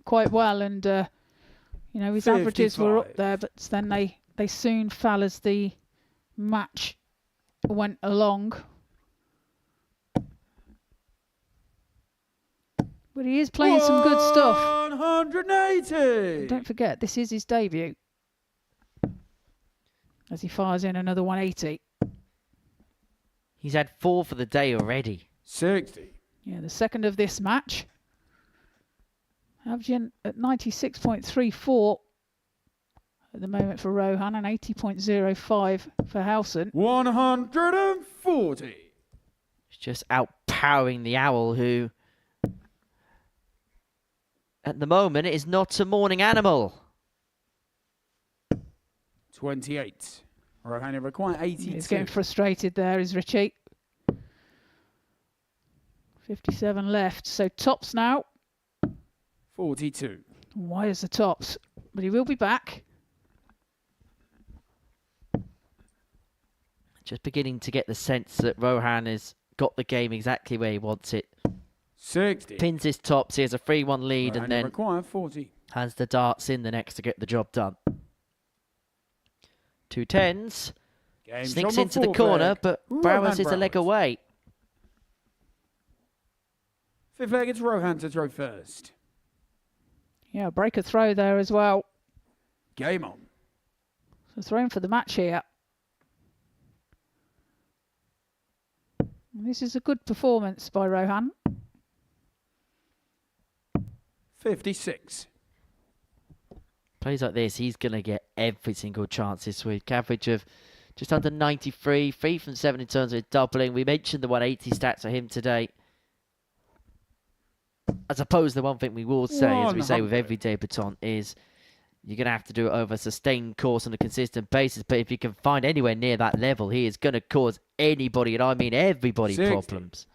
quite well, and you know, his averages were up 55. there, but then they soon fell as the match went along. But he is playing some good stuff. 180. Don't forget, this is his debut. As he fires in another 180. He's had 4 for the day already. 60. Yeah, the second of this match. Averaging at 96.34 at the moment for Rohan and 80.05 for Howson. 140. He's just outpowering the Owl, who at the moment is not a morning animal. 28. Rohan require 82. He's getting frustrated there, is Richie. 57 left, so tops now. 42. Why is the tops? But he will be back. Just beginning to get the sense that Rohan has got the game exactly where he wants it. 60. Pins his tops, he has a 3-1 lead, Rohan and then require 40. has the darts in the next to get the job done. 2 10s. Game Sneaks shot into the fourth corner, leg. but Rohan Brouwers is a leg Brouwers. away. Fifth leg, it's Rohan to throw first. Yeah, break a throw there as well. Game on. So throwing for the match here. And this is a good performance by Rohan. 56. Plays like this, he's going to get every single chance this week. Average of just under 93, 3 from 7 in terms of doubling. We mentioned the 180 stats for him today. I suppose the one thing we will say, as we say with 100. every debutant, is you're going to have to do it over a sustained course on a consistent basis. But if you can find anywhere near that level, he is going to cause anybody, and I mean everybody, 60. problems.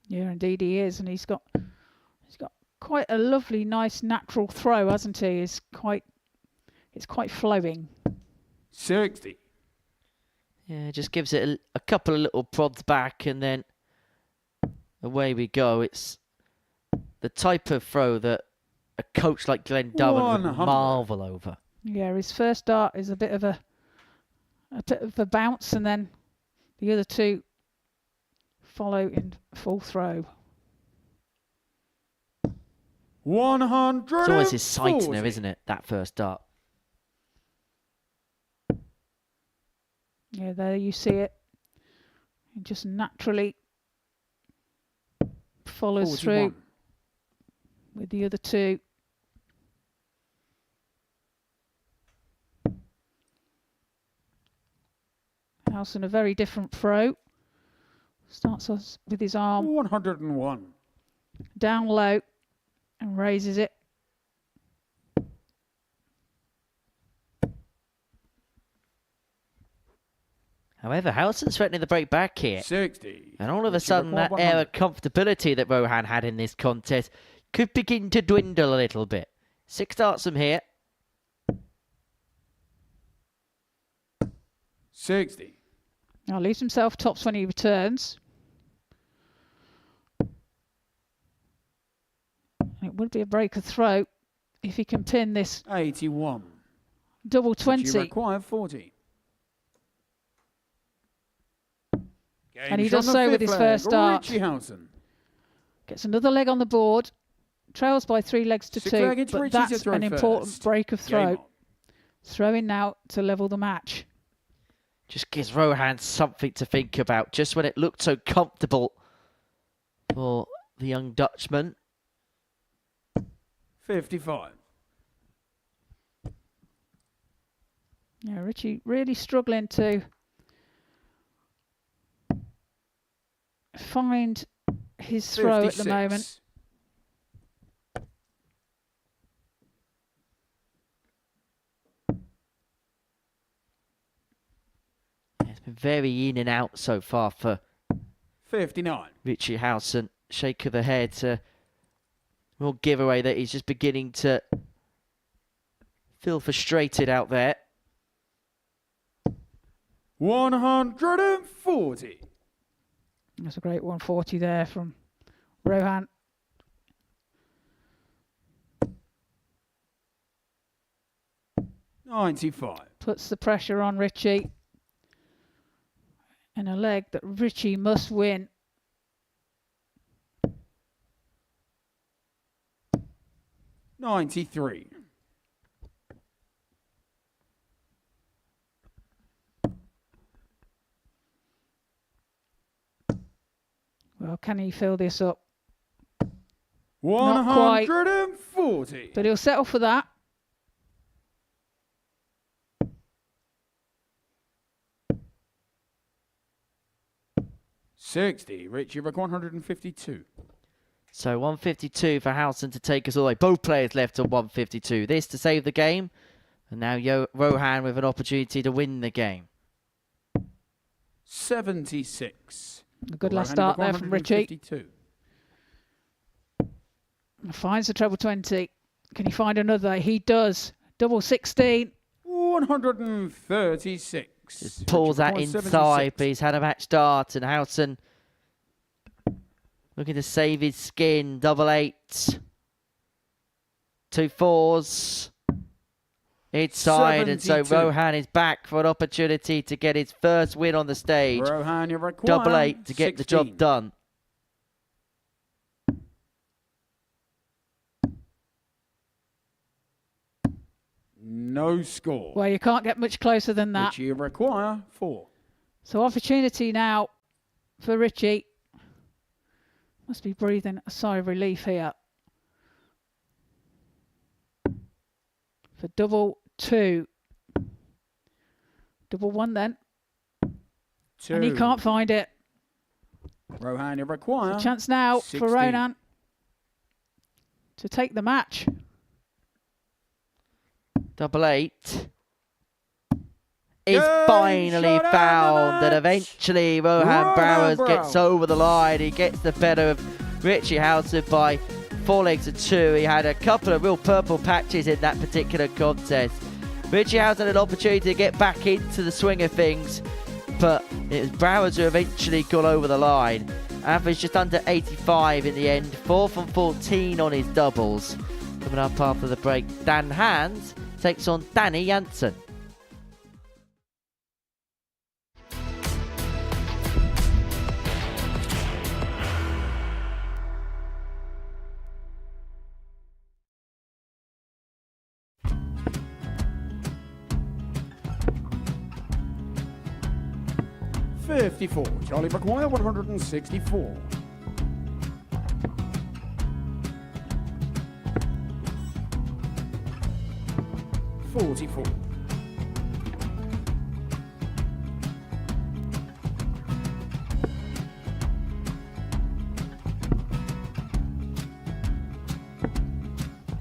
Yeah, indeed he is, and he's got quite a lovely, nice, natural throw, hasn't he? It's quite flowing. 60. Yeah, just gives it a couple of little prods back, and then away we go. It's the type of throw that a coach like Glenn Durham would 100. marvel over. Yeah, his first dart is a bit of a bounce, and then The other two follow in full throw. 140. It's always his sightener, isn't it? That first dart. Yeah, there you see it. It just naturally follows 41. through with the other two. Howson, a very different throw. Starts us with his arm 101. down low and raises it. However, Howson's threatening the break back here. 60. And all of a Richie sudden, that record air 100. of comfortability that Rohan had in this contest could begin to dwindle a little bit. 6 darts from here. 60. Now leaves himself tops when he returns. It would be a break of throw if he can pin this 81. double Richie 20. require 40. And he Game does shot on so the with fifth his leg. first dart. Richie Howson. Gets another leg on the board. Trails by 3 legs to 6 2. leg, it's But Richie to that's throw an important first. break of Game throw. on. Throwing now to level the match. Just gives Rohan something to think about. Just when it looked so comfortable for the young Dutchman. 55. Yeah, Richie really struggling to find his throw 56. at the moment. It's been very in and out so far for 59. Richie Howson. Shake of the head. Real giveaway that he's just beginning to feel frustrated out there. 140. That's a great 140 there from Rohan. $95. Puts the pressure on Richie. And a leg that Richie must win. $93. Well, can he fill this up? Not quite. 140. But he'll settle for that. $60. Richie Rick 152. So 152 for Howson to take us all the way. Both players left on 152. This to save the game. And now Rohan with an opportunity to win the game. 76. A good last Rohan start there from Richie. 152. Finds the treble 20. Can he find another? He does. Double 16. 136. Just pulls that Richie requires inside, 76. but he's had a match start, and Howson looking to save his skin. Double 8. 2 4s. Inside, and so 72. Rohan is back for an opportunity to get his first win on the stage. Rohan, you require Double 8 to get the 16. job done. No score. Well, you can't get much closer than that. Richie require 4. So opportunity now for Richie. Must be breathing a sigh of relief here. For double 2. Double 1 then. 2. And he can't find it. Rohan, you require A chance now 16. for Rohan to take the match. Double 8 is Good finally shot out found, the and match. eventually Rohan Rohan Brouwers Brouwers. gets over the line. He gets the better of Richie Howson by 4 legs to 2. He had a couple of real purple patches in that particular contest. Richie Howson had an opportunity to get back into the swing of things, but it was Brouwers who eventually got over the line. Average just under 85 in the end. 4 from 14 on his doubles. Coming up after the break, Dan Hans takes on Danny Jansen. 54. Charlie Maguire, 164. 44.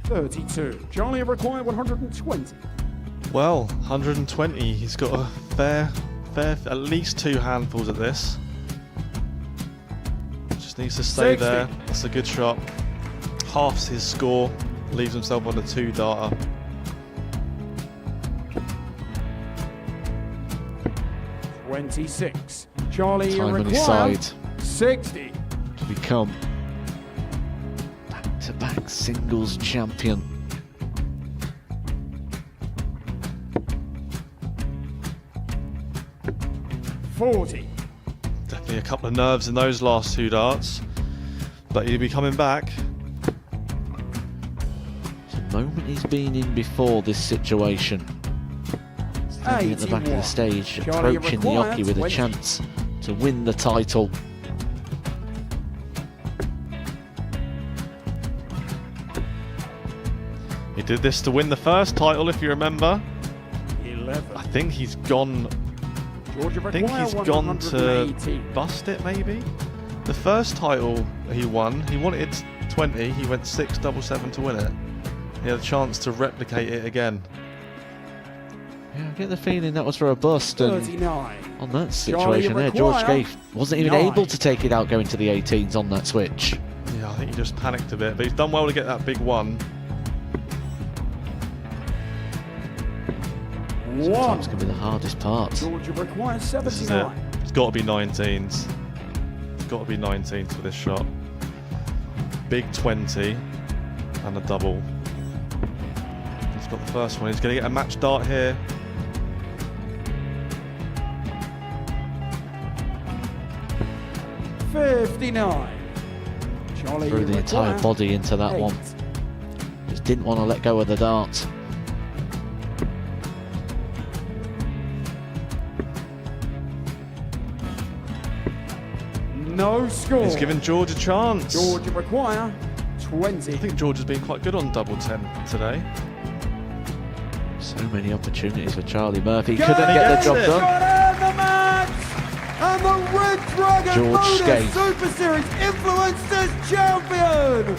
32. Charlie require 120. Well, 120. He's got a fair, at least 2 handfuls of this. Just needs to stay 60. there. That's a good shot. Halves his score. Leaves himself on a 2-darter. $26. Charlie Time on his require side 60. to become back-to-back singles champion. $40. Definitely a couple of nerves in those last 2 darts. But he'll be coming back. It's a moment he's been in before this situation. Standing at the back of the 81. stage, Charlie approaching the required hockey with a 20. chance to win the title. He did this to win the first title, if you remember. 11. I think he's gone. Georgia I think require he's gone to 118. bust it, maybe. The first title he won, he wanted 20. He went 6-7-7 to win it. He had a chance to replicate it again. Yeah, I get the feeling that was for a bust, and 39. on that situation there, George require Gay wasn't even 9. able to take it out going to the 18s on that switch. Yeah, I think he just panicked a bit, but he's done well to get that big one. Sometimes can be the hardest part. Georgia requires This is it. 79. It's got to be 19s. It's got to be 19s for this shot. Big 20 and a double. He's got the first one. He's going to get a match dart here. $59. Charlie Threw the entire require body into that 8. one. Just didn't want to let go of the dart. No score. He's given George a chance. Georgia require 20. I think George has been quite good on double 10 today. So many opportunities for Charlie Murphy. Go! Couldn't get the job it. done. Got out the match! And the Red Dragon George Modus Skate. Super Series Influencers Champion,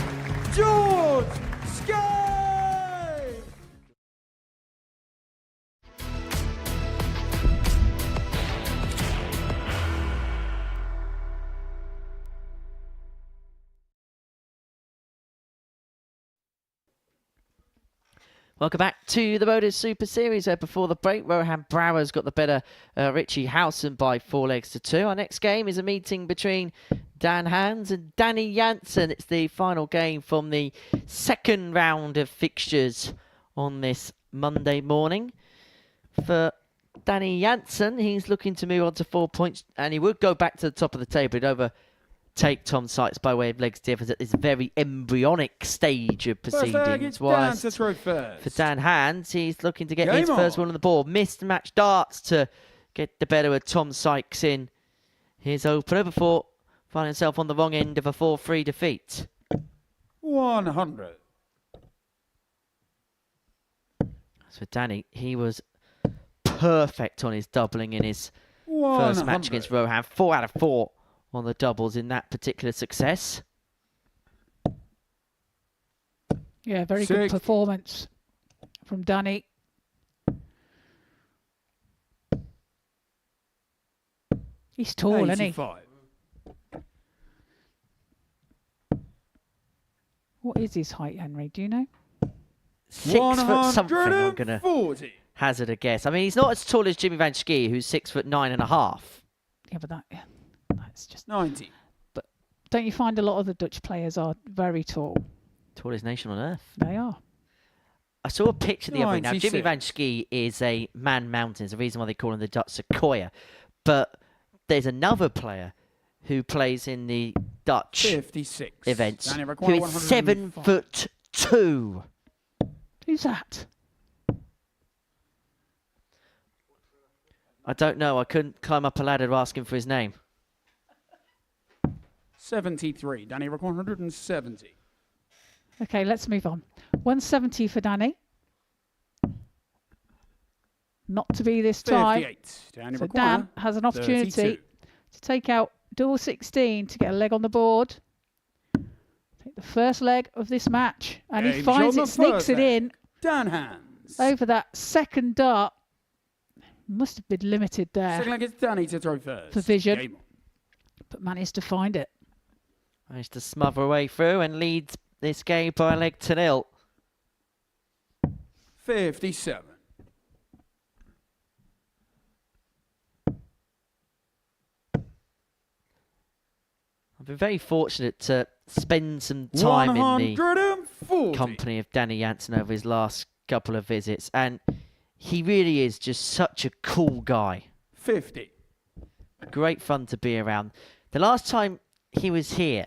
George Skate! Welcome back to the Modus Super Series, where before the break, Rohan Brouwers got the better Richie Howson by 4-2. Our next game is a meeting between Dan Hans and Danny Jansen. It's the final game from the second round of fixtures on this Monday morning. For Danny Jansen, he's looking to move on to 4 points, and he would go back to the top of the table. He'd overtake Tom Sykes by way of legs difference at this very embryonic stage of First leg, proceedings. it's Dan to throw first. For Dan Hans, he's looking to get Game his first on. one on the board. Missed match darts to get the better of Tom Sykes in his opener before finding himself on the wrong end of a 4-3 defeat. 100. As for Danny, he was perfect on his doubling in his first match 100. against Rohan. 4 out of 4 on the doubles in that particular success. Yeah, very 60. good performance from Danny. He's tall, isn't he? 85. What is his height, Henry? Do you know? 6 foot something, I'm going to 140. hazard a guess. I mean, he's not as tall as Jimmy Van Schie, who's 6'9.5". Yeah, but that's just... 90. Don't you find a lot of the Dutch players are very tall? Tallest nation on earth. They are. I saw a picture the other day. Now, Jimmy 96. Van Schie is a man mountain. It's the reason why they call him the Dutch Sequoia. But there's another player who plays in the Dutch 56. events Danny who require is 105. 7'2". Who's that? I don't know. I couldn't climb up a ladder to ask him for his name. 73. Danny require 170. Okay, let's move on. 170 for Danny. Not to be this time. 58. Danny So require Dan has an opportunity 32. to take out double 16 to get a leg on the board. Take the first leg of this match, and he Game finds shot it, on the sneaks first it leg. in Dan hands. over that second dart. Must have been limited Second there leg is Danny to throw first. for vision, Game on. but managed to find it. Managed to smother away through and leads this game by a leg to 0. 57. I've been very fortunate to spend some time in the 140. company of Danny Jansen over his last couple of visits, and he really is just such a cool guy. 50. Great fun to be around. The last time he was here,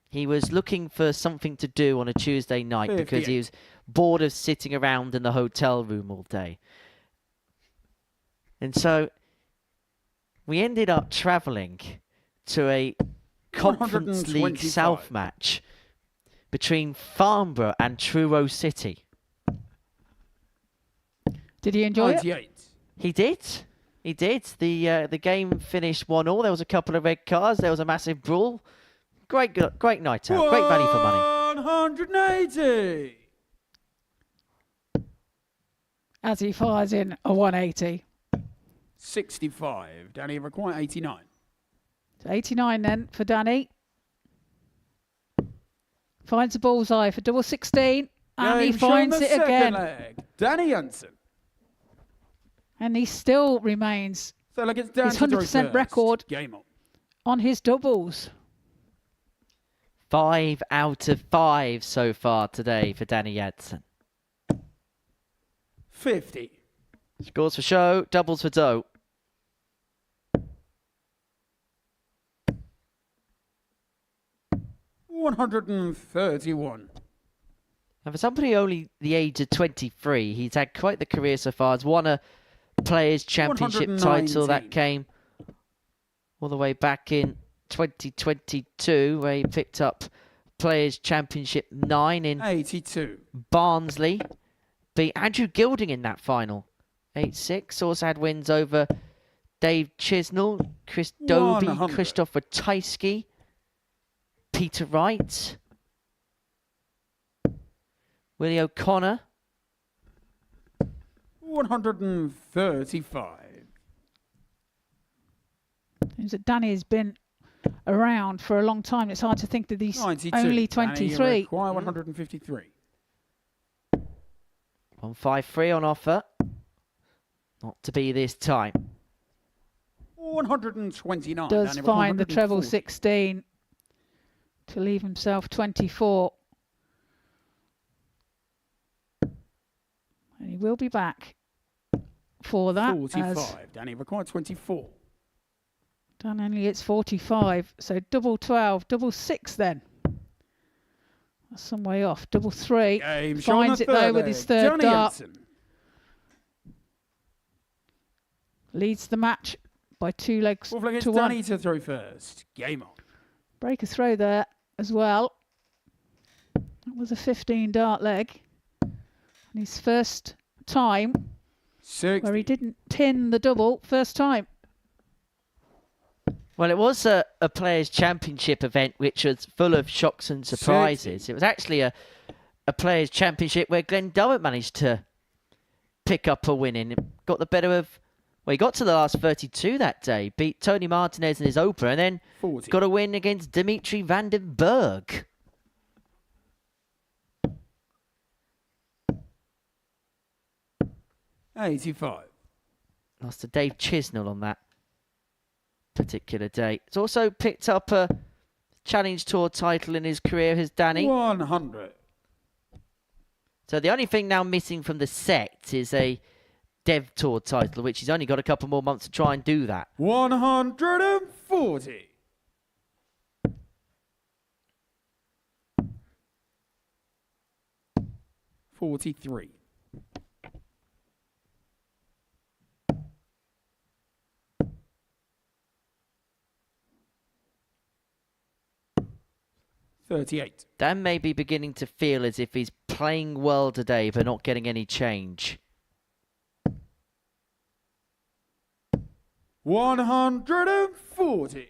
he was looking for something to do on a Tuesday night because he was bored of sitting around in the hotel room all day. And so we ended up travelling to a Conference League 125. South match between Farnborough and Truro City. Did he enjoy it? 98. He did. He did. The game finished 1-1. There was a couple of red cards. There was a massive brawl. Great night out. Great value for money. 180. As he fires in a 180. 65. Danny require 89. So 89 then for Danny. Finds a bullseye for double 16. And he Game shot finds on the it second again. leg. Danny Jansen. And he still remains So like it's down his to throw 100% first. record Game on. on his doubles. 5 out of 5 so far today for Danny Jansen. 50. Scores for show, doubles for dough. $131. And for somebody only the age of 23, he's had quite the career so far. He's won a Players' Championship title that 119. came all the way back in 2022, where he picked up Players' Championship 9 in 82. Barnsley. Beat Andrew Gilding in that final. 8-6. Also had wins over Dave Chisnell, Chris Dobie, 100. Christopher Tysky, Peter Wright, Willie O'Connor. 135. Seems that Danny has been around for a long time. It's hard to think that he's 92. only Danny 23. require 153. 153 on offer. Not to be this time. 129. Does Danny find the treble 140. 16 to leave himself 24. And he will be back for that. 45. Danny required 24. Dan only hits 45. So double 12, double 6 then. That's some way off. Double 3. Game shot on Finds the it though third with his leg. third Johnny dart. Jansen. Leads the match by 2 legs Fourth leg is to 1. Danny to throw first. Game on. Break a throw there as well. That was a 15 dart leg. And his first time 60. where he didn't tin the double first time. Well, it was a Players' Championship event which was full of shocks and surprises. 60. It was actually a Players' Championship where Glenn Dowett managed to pick up a win in. Got the better of... Well, he got to the last 32 that day. Beat Tony Martinez in his opener and then 40. got a win against Dimitri van den Berg. $85. Lost to Dave Chisnell on that particular day. He's also picked up a Challenge Tour title in his career, has Danny. 100. So the only thing now missing from the set is a Dev Tour title, which he's only got a couple more months to try and do that. 140. $43. 38. Dan may be beginning to feel as if he's playing well today, but not getting any change. 140.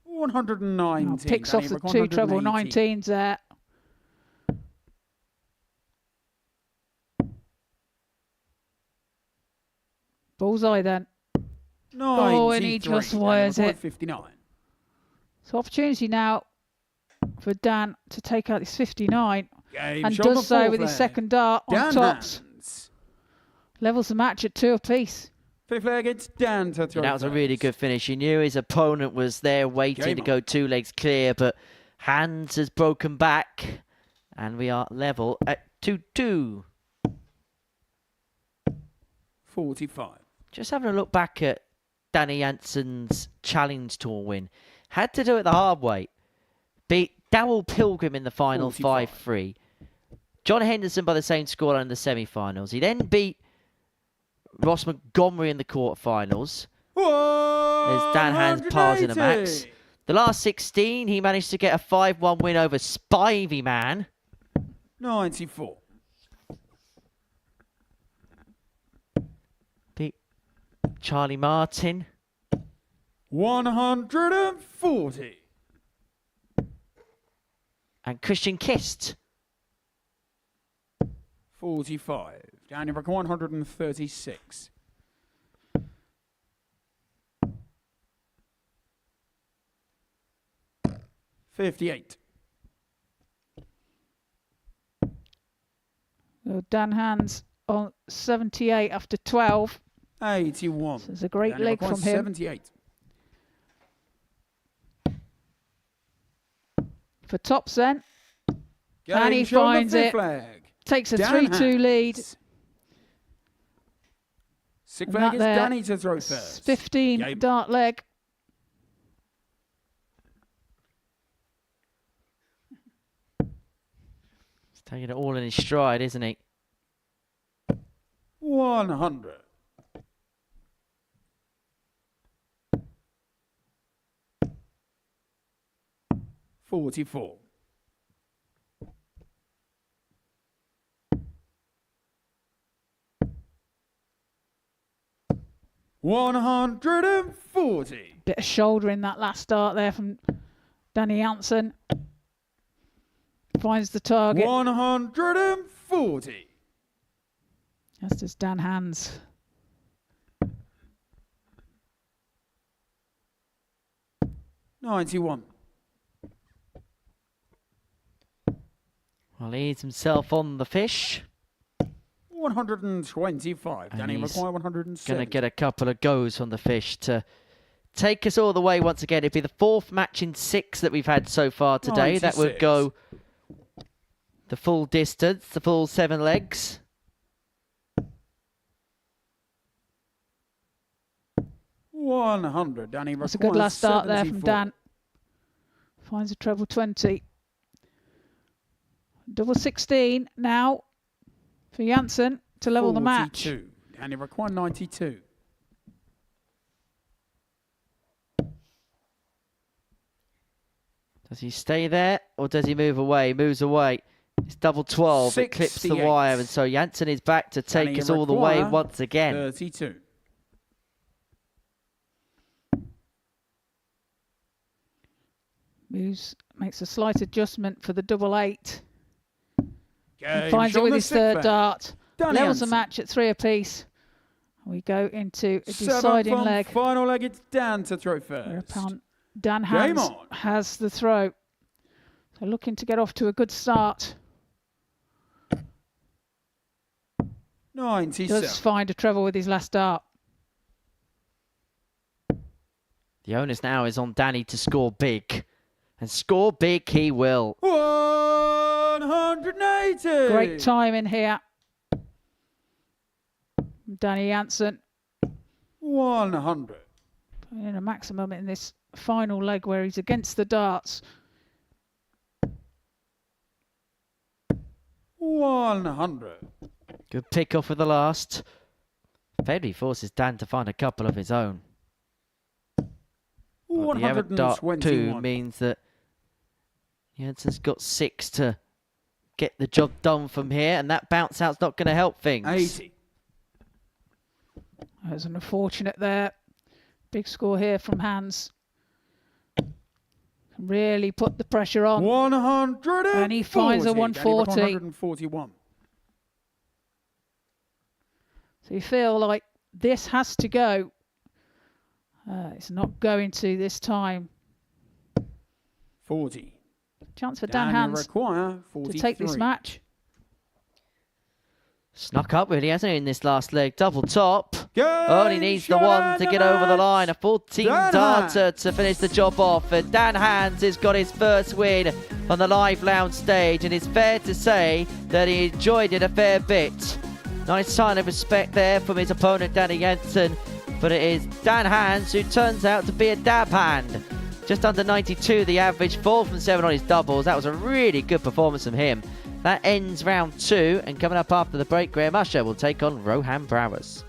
Oh, 119. picks off the two treble 19s there. Bullseye then. Oh, and he just wires it. 59. So opportunity now for Dan to take out this 59. Game And shot does the so fourth with his leg. second dart on Dan tops. Hands. Levels the match at 2 apiece. Fifth leg, it's Dan to throw. That was a really good finish. He knew his opponent was there waiting Game to on. go 2 legs clear, but Hands has broken back. And we are level at 2-2. 45. Just having a look back at Danny Jansen's Challenge Tour win. Had to do it the hard way. Beat Dowell Pilgrim in the final 5-3. John Henderson by the same scoreline in the semi-finals. He then beat Ross Montgomery in the quarterfinals. There's Dan Hans pars in a max. The last 16, he managed to get a 5-1 win over Spivey Man. 94. Beat Charlie Martin. 140. And Christian Kist. 45. Down number 136. $58. So Dan Hans on 78 after 12. 81. So it's a great Down leg number from him. 78. For tops then. Game And he shot on the finds fifth it. Flag. Takes a Dan 3-2 lead. Hans. Sixth And flag that is there, Danny to throw first. 15 Game. dart leg. He's taking it all in his stride, isn't he? 100. $44. $140. Bit of shoulder in that last dart there from Danny Jansen. Finds the target. 140. As does Dan Hans. $91. Well, he's himself on the fish. 125. And Danny he's McQuire 107. Going to get a couple of goes from the fish to take us all the way once again. It'd be the 4th match in 6 that we've had so far today. That would 96. go the full distance, the full 7 legs. $100. Danny That's a good last start there from 74. Dan. Finds a treble 20. Double 16 now for Jansen to level the match. 42. Danny McQuire 92. Does he stay there or does he move away? He moves away. It's double 12. It clips the 68. wire. And so Jansen is back to take Danny us all the way McQuire, once again. 32. Moves, makes a slight adjustment for the double 8. Game Finds it shot with on his the sixth third flag. dart. Danny Levels the Jansen. match at 3 apiece. We go into a Seventh deciding and leg. Final leg, it's Dan to throw first. Whereupon Dan Game Hans on. has the throw. So looking to get off to a good start. 97. Does find a treble with his last dart. The onus now is on Danny to score big. And score big he will. 180. Great time in here. Danny Jansen 100. putting in a maximum in this final leg where he's against the darts. 100. Good pick off with the last. Febby forces Dan to find a couple of his own. The error dot 2 121. means that Jansen's got 6 to get the job done from here, and that bounce out's not going to help things. 80. There's an unfortunate there. Big score here from Hans. Really put the pressure on. 140. And he finds a 140. 141. So you feel like this has to go. It's not going to this time. 40. Chance for Dan Daniel Hans require to 43. take this match. Snuck up really, hasn't he, in this last leg? Double top. Game Only needs the one to get over the line. A 14 Dan darter to finish the job off. And Dan Hans has got his first win on the live lounge stage, and it's fair to say that he enjoyed it a fair bit. Nice sign of respect there from his opponent Danny Jansen, but it is Dan Hans who turns out to be a dab hand. Just under 92 the average, 4 from 7 on his doubles. That was a really good performance from him. That ends round 2, and coming up after the break, Graham Usher will take on Rohan Brouwers.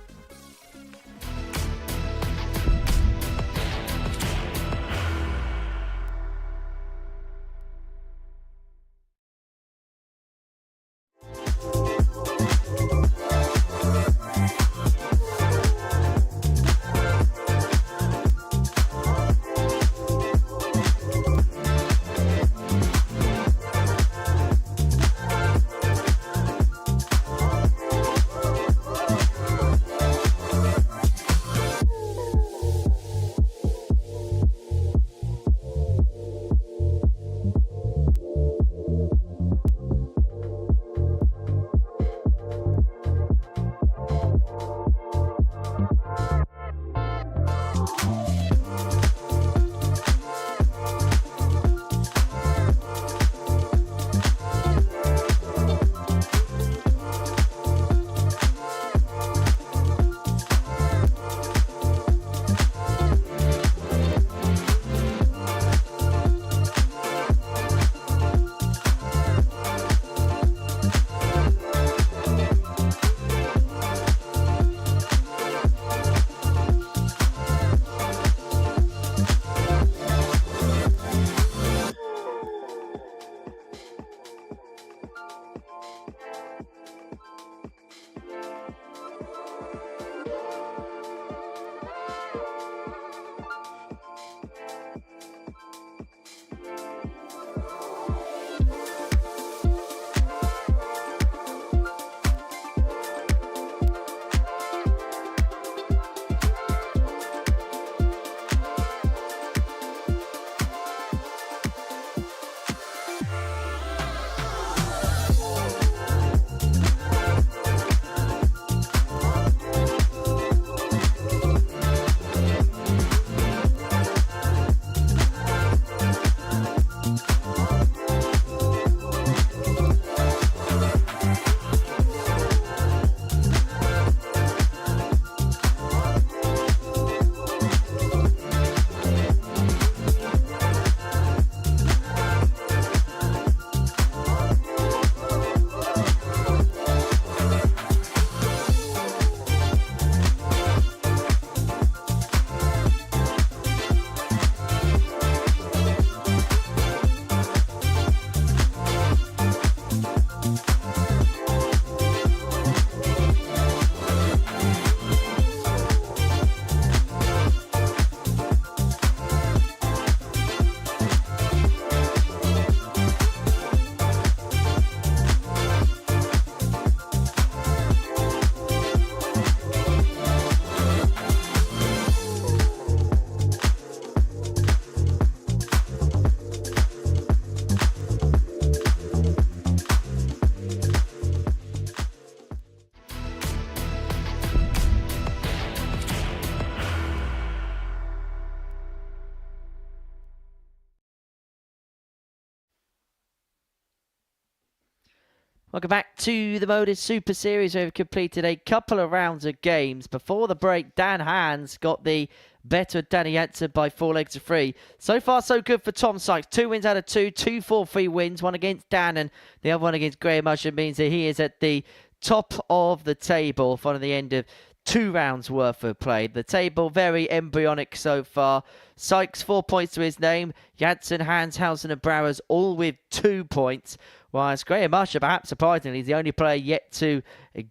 Welcome back to the Modus Super Series, where we've completed a couple of rounds of games. Before the break, Dan Hans got the better of Danny Jansen by 4 legs to 3. So far, so good for Tom Sykes. 2 wins out of 2, 2 4-3 wins, one against Dan and the other one against Graham Usher, means that he is at the top of the table following the end of 2 rounds worth of play. The table very embryonic so far. Sykes 4 points to his name. Jansen, Hans, Howson and Brouwers all with 2 points. Whilst Graham Usher, perhaps surprisingly, is the only player yet to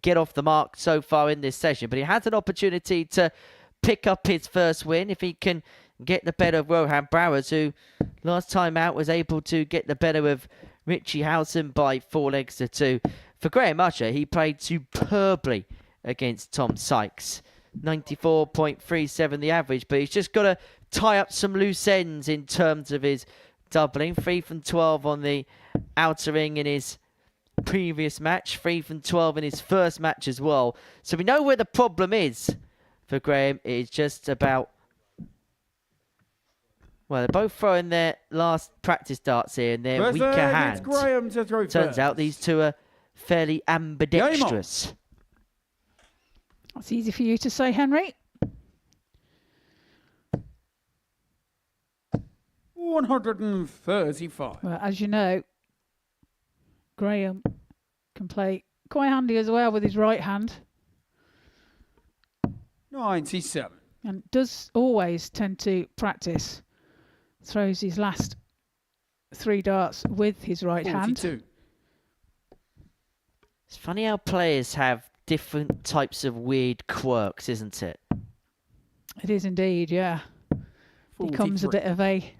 get off the mark so far in this session. But he has an opportunity to pick up his first win if he can get the better of Rohan Brouwers, who last time out was able to get the better of Richie Howson by 4 legs to 2. For Graham Usher, he played superbly against Tom Sykes. 94.37 the average, but he's just got to tie up some loose ends in terms of his doubling. 3 from 12 on the outer ring in his previous match, 3 from 12 in his first match as well. So we know where the problem is for Graham. It's just about, well, they're both throwing their last practice darts here and their weaker hand. Graham to throw Turns first. out these two are fairly ambidextrous. That's easy for you to say, Henry. 135. Well, as you know, Graham can play quite handy as well with his right hand, 97. and does always tend to practice. Throws his last 3 darts with his right hand. 42. It's funny how players have different types of weird quirks, isn't it? It is indeed, yeah. Becomes a 43. bit of a,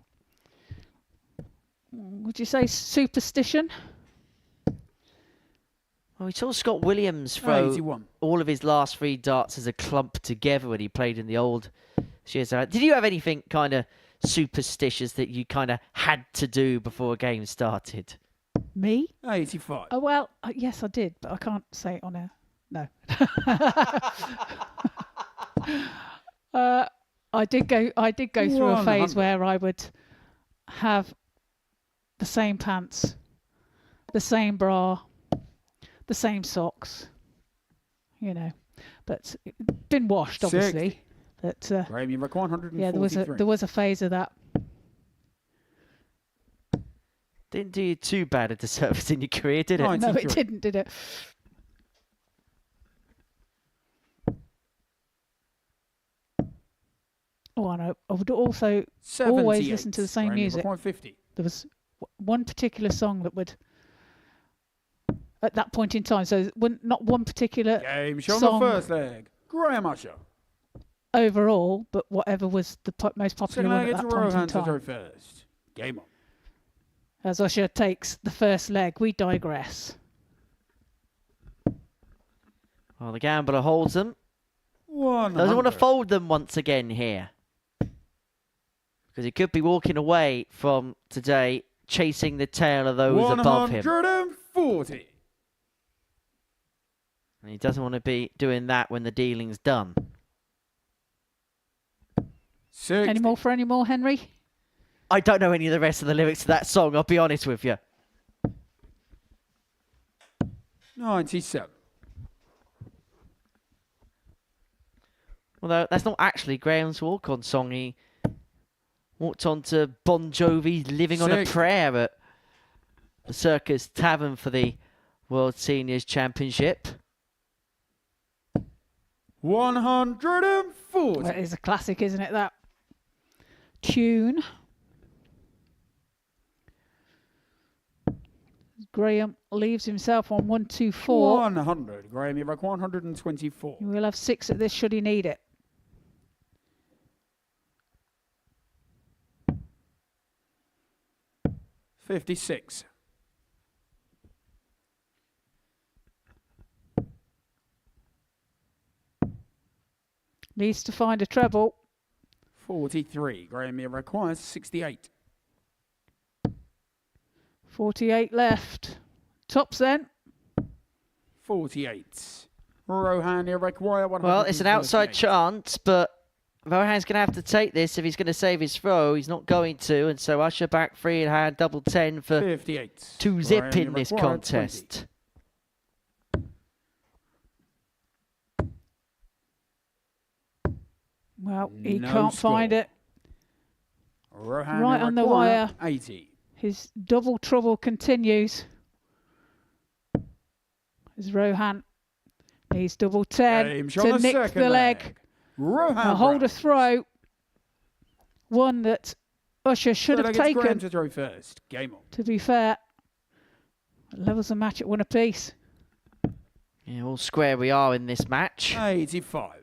would you say, superstition? Well, we saw Scott Williams throw 81. all of his last 3 darts as a clump together when he played in the old years. Did you have anything kind of superstitious that you kind of had to do before a game started? Me? 85. Oh, well, yes, I did, but I can't say it on air. No. I did go through a phase 100. where I would have the same pants, the same bra, the same socks, you know, but been washed, obviously. But Graham, you reckon 143. yeah, there was a phase of that. Didn't do you too bad a disservice in your career, did it? Right. No, it 93. didn't, did it? Oh, I know. I would also 78. always listen to the same Graham, you music. reckon 150. There was one particular song that would, at that point in time, so not one particular Game show on song the first leg. Graham Usher. overall, but whatever was the most popular Second one leg, at it's that point in Rohan to throw time. first. Game on. As Usher takes the first leg, we digress. Well, the gambler holds them. 100. Doesn't want to fold them once again here. Because he could be walking away from today chasing the tail of those above him. 140. And he doesn't want to be doing that when the dealing's done. 60. Any more, Henry? I don't know any of the rest of the lyrics to that song, I'll be honest with you. 97. Although that's not actually Graham's walk-on song. He walked on to Bon Jovi's Living on a 60. Prayer at the Circus Tavern for the World Seniors Championship. 140. That is a classic, isn't it, that tune? Graham leaves himself on 124. 100. Graham, you reckon 124. We'll have 6 at this should he need it. $56. Needs to find a treble. 43. Graham, you requires 68. 48 left. Tops then. 48. Rohan, you require 138. Well, it's an outside chance, but Rohan's going to have to take this if he's going to save his throw. He's not going to, and so Usher back free in hand, double 10 for 58. 2 zip Graham, you in this require 20. contest. Well, he No can't find score. it. Rohan, Right you on the require wire. 80. His double trouble continues. As Rohan He's double 10 Game to shot on the nick second the leg. Rohan A hold a Brouwers. throw. One that Usher should Third have leg, it's Graham taken. to throw first. Game on. To be fair, levels the match at 1 apiece. Yeah, all square we are in this match. 85.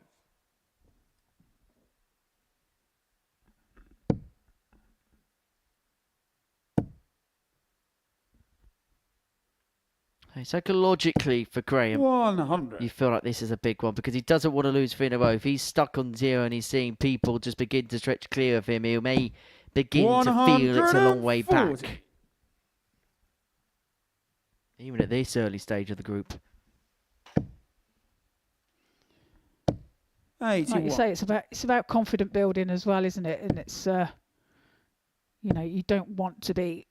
Psychologically for Graham, 100. you feel like this is a big one because he doesn't want to lose 3 in a row. If he's stuck on 0 and he's seeing people just begin to stretch clear of him, he may begin to feel it's a long way back. 140. Even at this early stage of the group. 81. Like you say, it's about confident building as well, isn't it? And it's you know, you don't want to be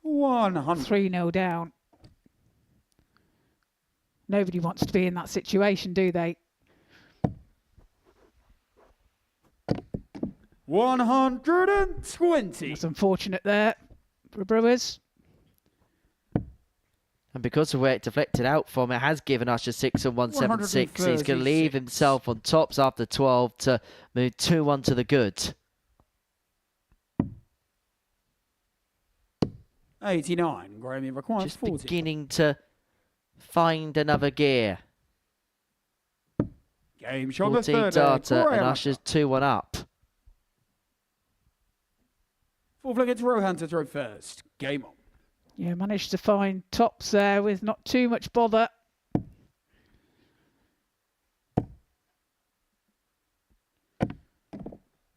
100. 3-0 down. Nobody wants to be in that situation, do they? 120. It's unfortunate there for Brewers. And because of where it deflected out from, it has given Usher 6 and 176. He's going to leave 136. himself on tops after 12 to move 2-1 to the good. 89. Graham, you require Just 40. beginning to find another gear. Game shot the 14 third leg. data and Graham. Usher's 2-1 up. Fourth leg, it's Rohan to throw first. Game on. Yeah, managed to find tops there with not too much bother.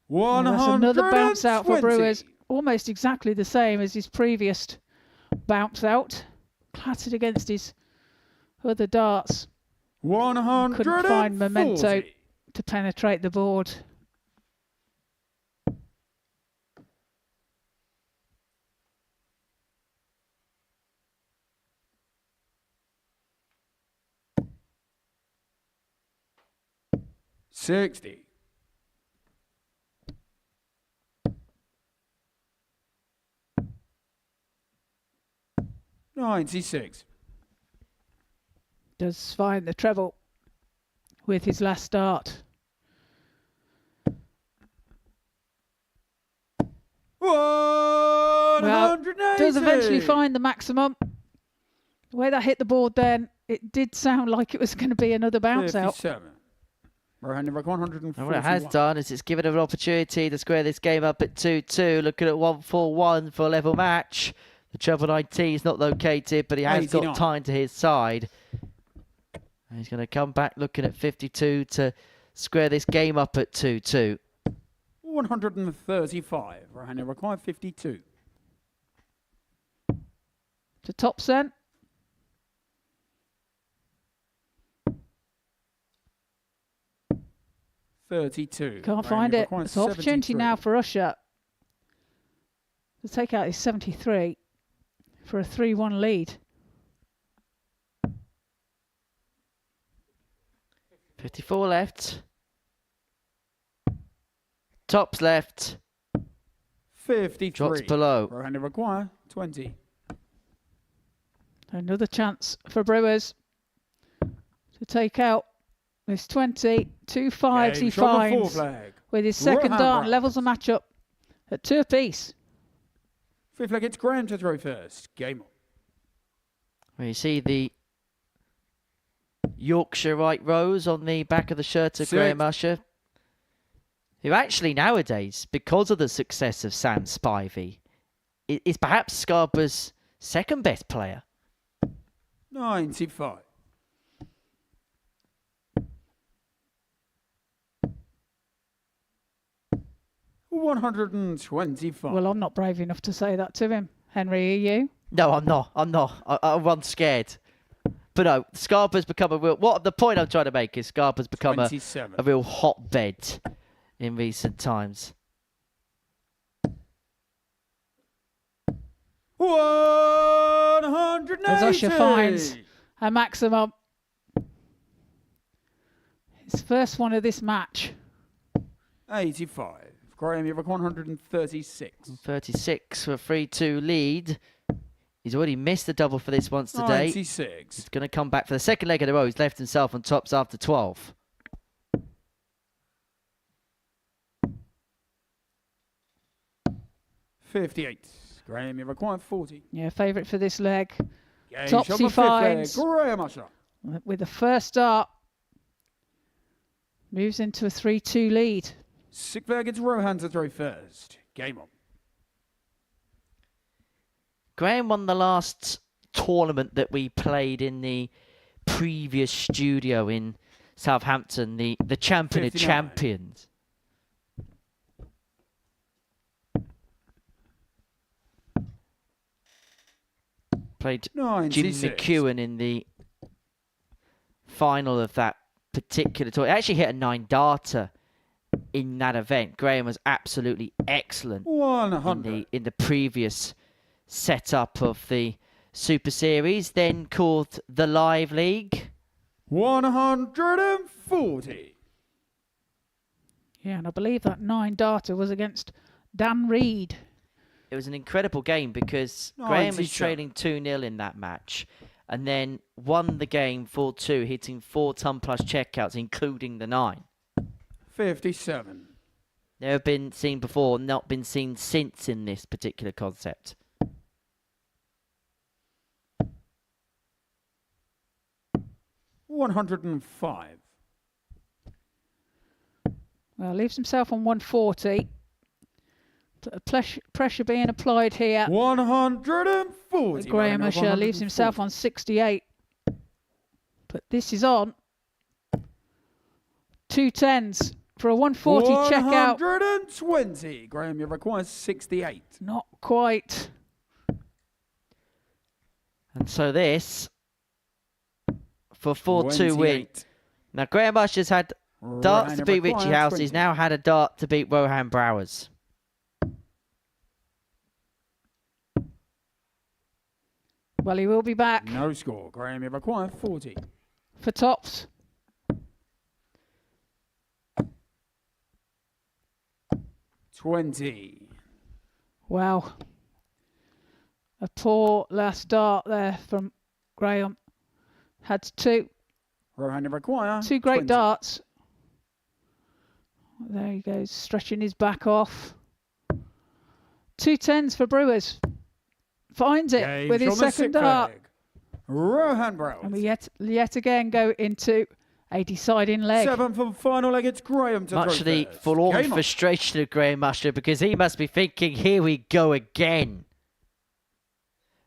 One That's hundred. another bounce out for Brewers. Almost exactly the same as his previous bounce out. Clattered against his other darts. 140. Couldn't find memento to penetrate the board. $60. $96. Does find the treble with his last start. Well, 180. does eventually find the maximum. The way that hit the board then, it did sound like it was going to be another bounce out. 57. Rohan, 141. And what it has done is it's given him an opportunity to square this game up at 2-2. Looking at 1-4-1 for a level match. The treble 19 is not located, but he has 89. got time to his side. And he's going to come back looking at 52 to square this game up at 2-2. 135. Rohan, require 52. To top cent. $32. Can't find it. It's an opportunity now for Usher to take out his 73 for a 3-1 lead. 54 left. Tops left. 53. Drops below. Rohan, require 20. Another chance for Brewers to take out this 20. 2 5s he Game shot the finds fourth leg. with his second Rohan dart and Brouwers. levels the matchup at 2 apiece. Fifth leg, it's Graham to throw first. Game on. Well, you see the Yorkshire right rose on the back of the shirt of Six. Graham Usher, who actually nowadays, because of the success of Sam Spivey, is perhaps Scarborough's second best player. 95. $125. Well, I'm not brave enough to say that to him. Henry, are you? No, I'm not. I'm scared. But no, Scarborough's become a real... The point I'm trying to make is Scarborough's become a 27. real hotbed in recent times. 180. As Usher finds a maximum. His first one of this match. 85. Graham, you have 136. 36 for a 3-2 lead. He's already missed the double for this once today. 96. He's going to come back for the second leg of the row. He's left himself on tops after 12. 58. Graham, you require 40. Yeah, favourite for this leg. Gage Topsy on the fifth leg. finds. Graham Usher. With the first start, moves into a 3-2 lead. Sixth leg, it's Rohan to throw first. Game on. Graham won the last tournament that we played in the previous studio in Southampton, the Champion of 59. Champions. Played Jim 96. McEwen in the final of that particular tour. He actually hit a 9-darter in that event. Graham was absolutely excellent 100. in the previous setup of the Super Series, then called the Live League. 140. Yeah, and I believe that 9-darter was against Dan Reed. It was an incredible game because Graham was trailing 2-0 in that match and then won the game 4-2, hitting 4-ton plus checkouts, including the 9. 57. Never been seen before, not been seen since in this particular concept. $105. Well, leaves himself on 140. Pressure being applied here. 140. Graham Usher leaves himself on 68. But this is on. 2 10s for a 140 checkout. 120. Graham, you require 68. Not quite. And so this for 4-2 win. Now Graham Usher's had darts to beat Richie Howson. He's now had a dart to beat Rohan Brouwers. Well, he will be back No score. Graham, you require 40. for tops. 20. Wow. A poor last dart there from Graham. Had 2. Rohan, you require 2 great 20. darts. There he goes, stretching his back off. 2 10s for Brewers. Finds it Gage with his on the second sixth dart. leg. Rohan Brouwers. And we yet again go into a deciding leg. 7th and final leg, it's Graham to Much throw to the first. forlorn Game on. frustration of Graham Usher because he must be thinking, here we go again.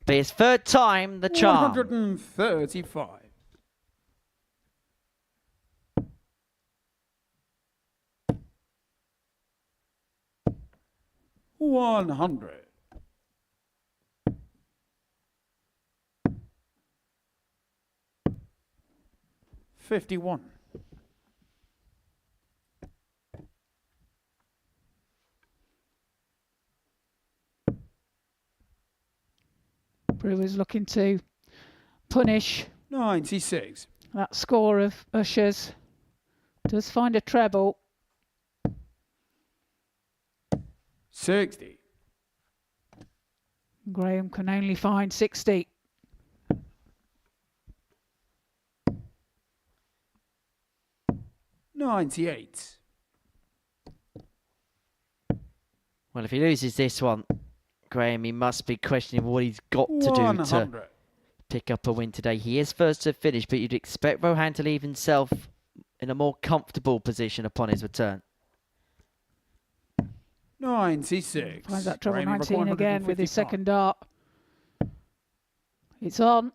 But his third time, the charm. 135. 100. 51. Brewers looking to punish 96. that score of Usher's. Does find a treble. 60. Graham can only find 60. $98. Well, if he loses this one, Graham, he must be questioning what he's got to do to 100. pick up a win today. He is first to finish, but you'd expect Rohan to leave himself in a more comfortable position upon his return. 96. Finds that treble Graham, you 19 require again with his 155. second dart. It's on.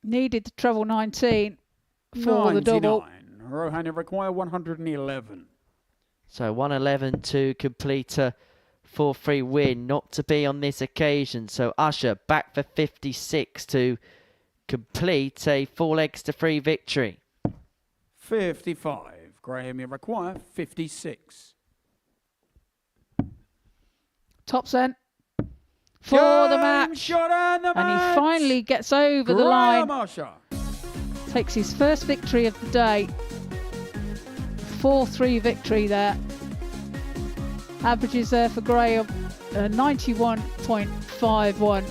Needed the treble 19 for the double. 99. Rohan, you require 111. So 111 to complete a 4-3 win, not to be on this occasion. So Usher back for 56 to complete a 4 legs to 3 victory. 55. Graham, you require 56. Top cent for the match. Shot and the And he match. finally gets over the line. Graham Usher. Takes his first victory of the day. 4-3 victory there. Averages there for Graham 91.51.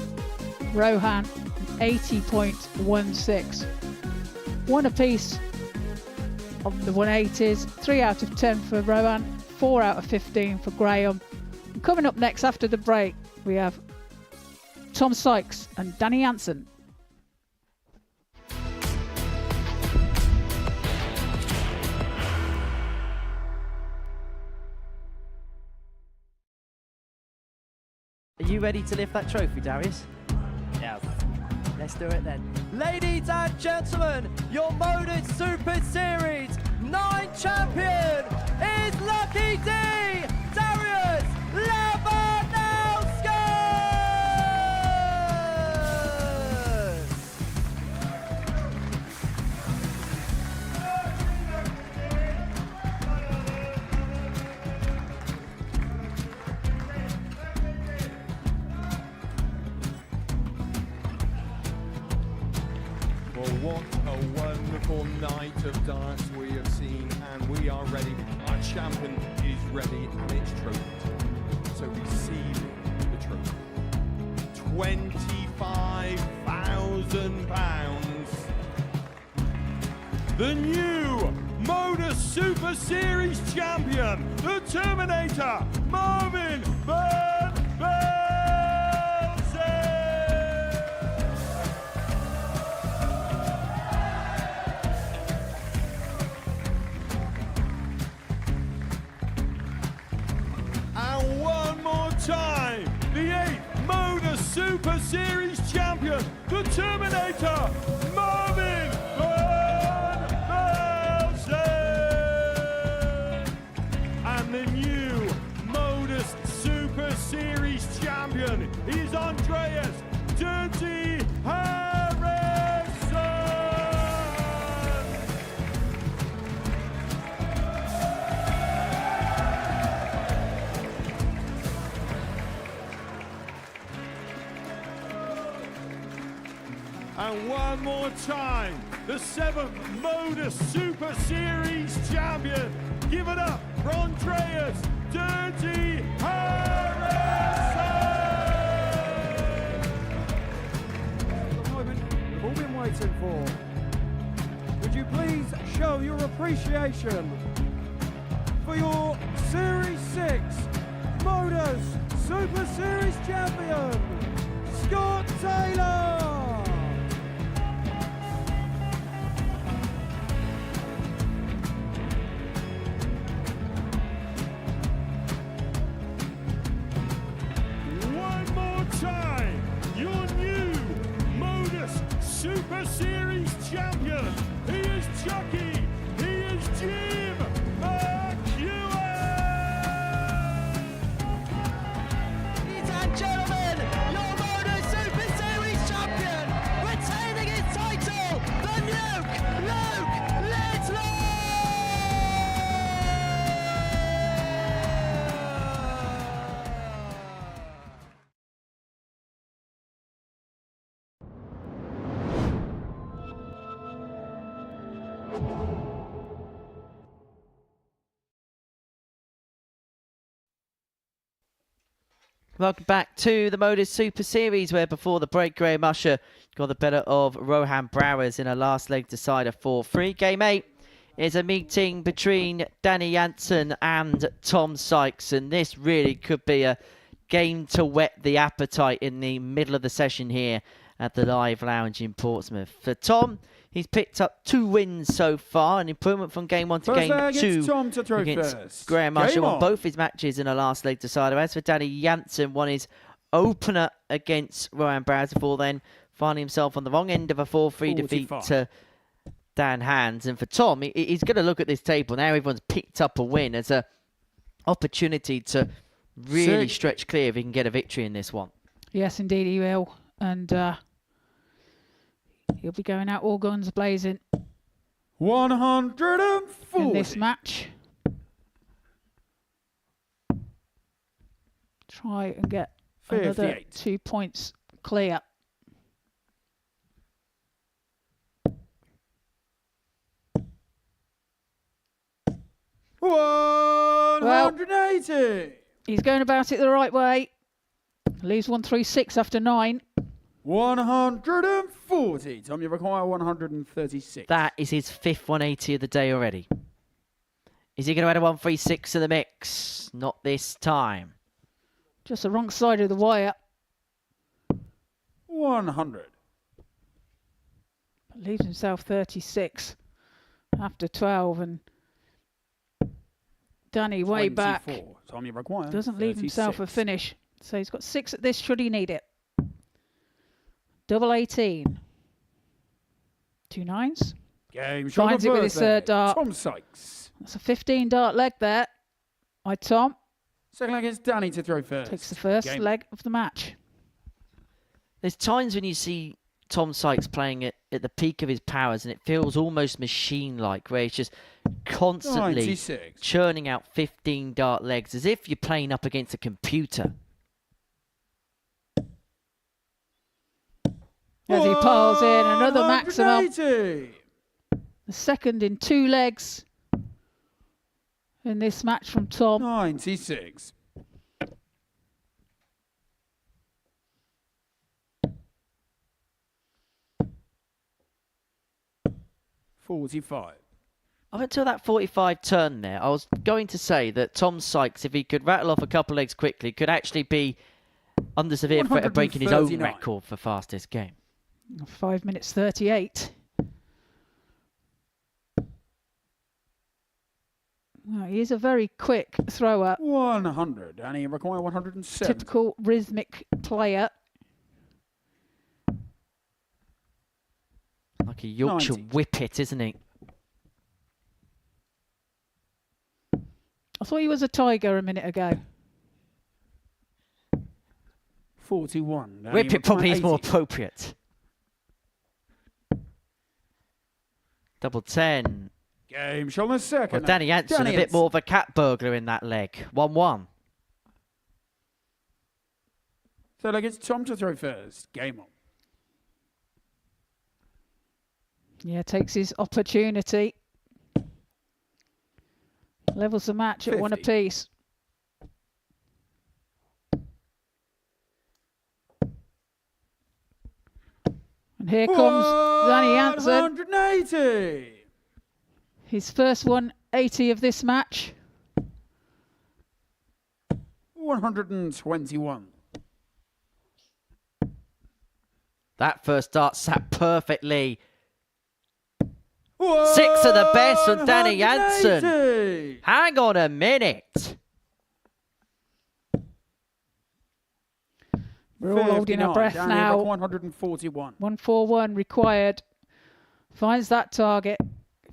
Rohan, 80.16. 1 apiece of the 180s, 3 out of 10 for Rohan, 4 out of 15 for Graham. And coming up next after the break, we have Tom Sykes and Danny Jansen. Are you ready to lift that trophy, Darius? Yes. Let's do it then. Ladies and gentlemen, your Modus Super Series 9 champion is Lucky D, Darius Lewandowski! Well, what a wonderful night of darts we have seen, and we are ready. Our champion is ready, and it's trophy time. So receiving the trophy, £25,000. The new Modus Super Series champion, the Terminator, Marvin Van Velzen. And one more time, the 8th Modus Super Series champion, the Terminator, Marvin Van Velzen. And the new Modus Super Series champion is Andreas Dirty Harrison. And one more time, the 7th Modus Super Series champion. Give it up for Andreas Dirty Harrison. The moment we've all been waiting for. Would you please show your appreciation for your Series 6 Modus Super Series champion, Scott Taylor? One more time, your new Modus Super Series champion. He is Chucky. He is Jim McEwen. Ladies and gentlemen, your Modus Super Series champion, retaining his title, the Luke Littler! Welcome back to the Modus Super Series, where before the break, Graham Usher got the better of Rohan Brouwers in a last leg decider 4-3. Game 8 is a meeting between Danny Jansen and Tom Sykes, and this really could be a game to whet the appetite in the middle of the session here at the Live Lounge in Portsmouth. For Tom, he's picked up 2 wins so far, an improvement from game 1 to First game leg, 2 it's Tom to throw against first. Graham Usher. Game Won on. both his matches in a last leg decider. As for Danny Jansen, won his opener against Rohan Brouwers before then finding himself on the wrong end of a 4-3 defeat 45. to Dan Hands. And for Tom, he's going to look at this table now. Everyone's picked up a win as a opportunity to really stretch clear if he can get a victory in this one. Yes, indeed he will. And he'll be going out all guns blazing 140 in this match. Try and get another 58. 2 points clear. Well, 180. He's going about it the right way. Leaves 136 after 9. 140. Tom, you require 136. That is his 5th 180 of the day already. Is he going to add a 136 to the mix? Not this time. Just the wrong side of the wire. 100. Leaves himself 36 after 12, and Danny way 24. back. Tom, you require Doesn't leave 36. himself a finish. So he's got 6 at this should he need it. Double 18. 2 9s. Game Finds it with his third dart. Tom Sykes. That's a 15 dart leg there by Tom. Second leg is Danny to throw first. Takes the first Game. leg of the match. There's times when you see Tom Sykes playing at the peak of his powers and it feels almost machine-like, where he's just constantly 96. churning out 15 dart legs as if you're playing up against a computer. As he piles in another maximum. 180. The second in 2 legs in this match from Tom. 96. $45. Up until that 45 turn there, I was going to say that Tom Sykes, if he could rattle off a couple legs quickly, could actually be under severe threat of breaking his own 139. record for fastest game. 5 minutes 38. Well, he is a very quick thrower. 100. And he require 107. Typical rhythmic player. Like a Yorkshire 90. whippet, isn't he? I thought he was a tiger a minute ago. 41. And he Whippet probably require is more 80. appropriate. Double 10. Game shot on the second. Well, Danny Jansen, a bit more of a cat burglar in that leg. 1-1. Third leg, it's Tom to throw first. Game on. Yeah, takes his opportunity. Levels the match at 1 50. apiece. And here comes Danny Jansen. 180. His first 180 of this match. 121. That first dart sat perfectly. 6 of the best from Danny Jansen. 180. Hang on a minute. We're all holding our 59. breath Danny now. 141. 141 required. Finds that target.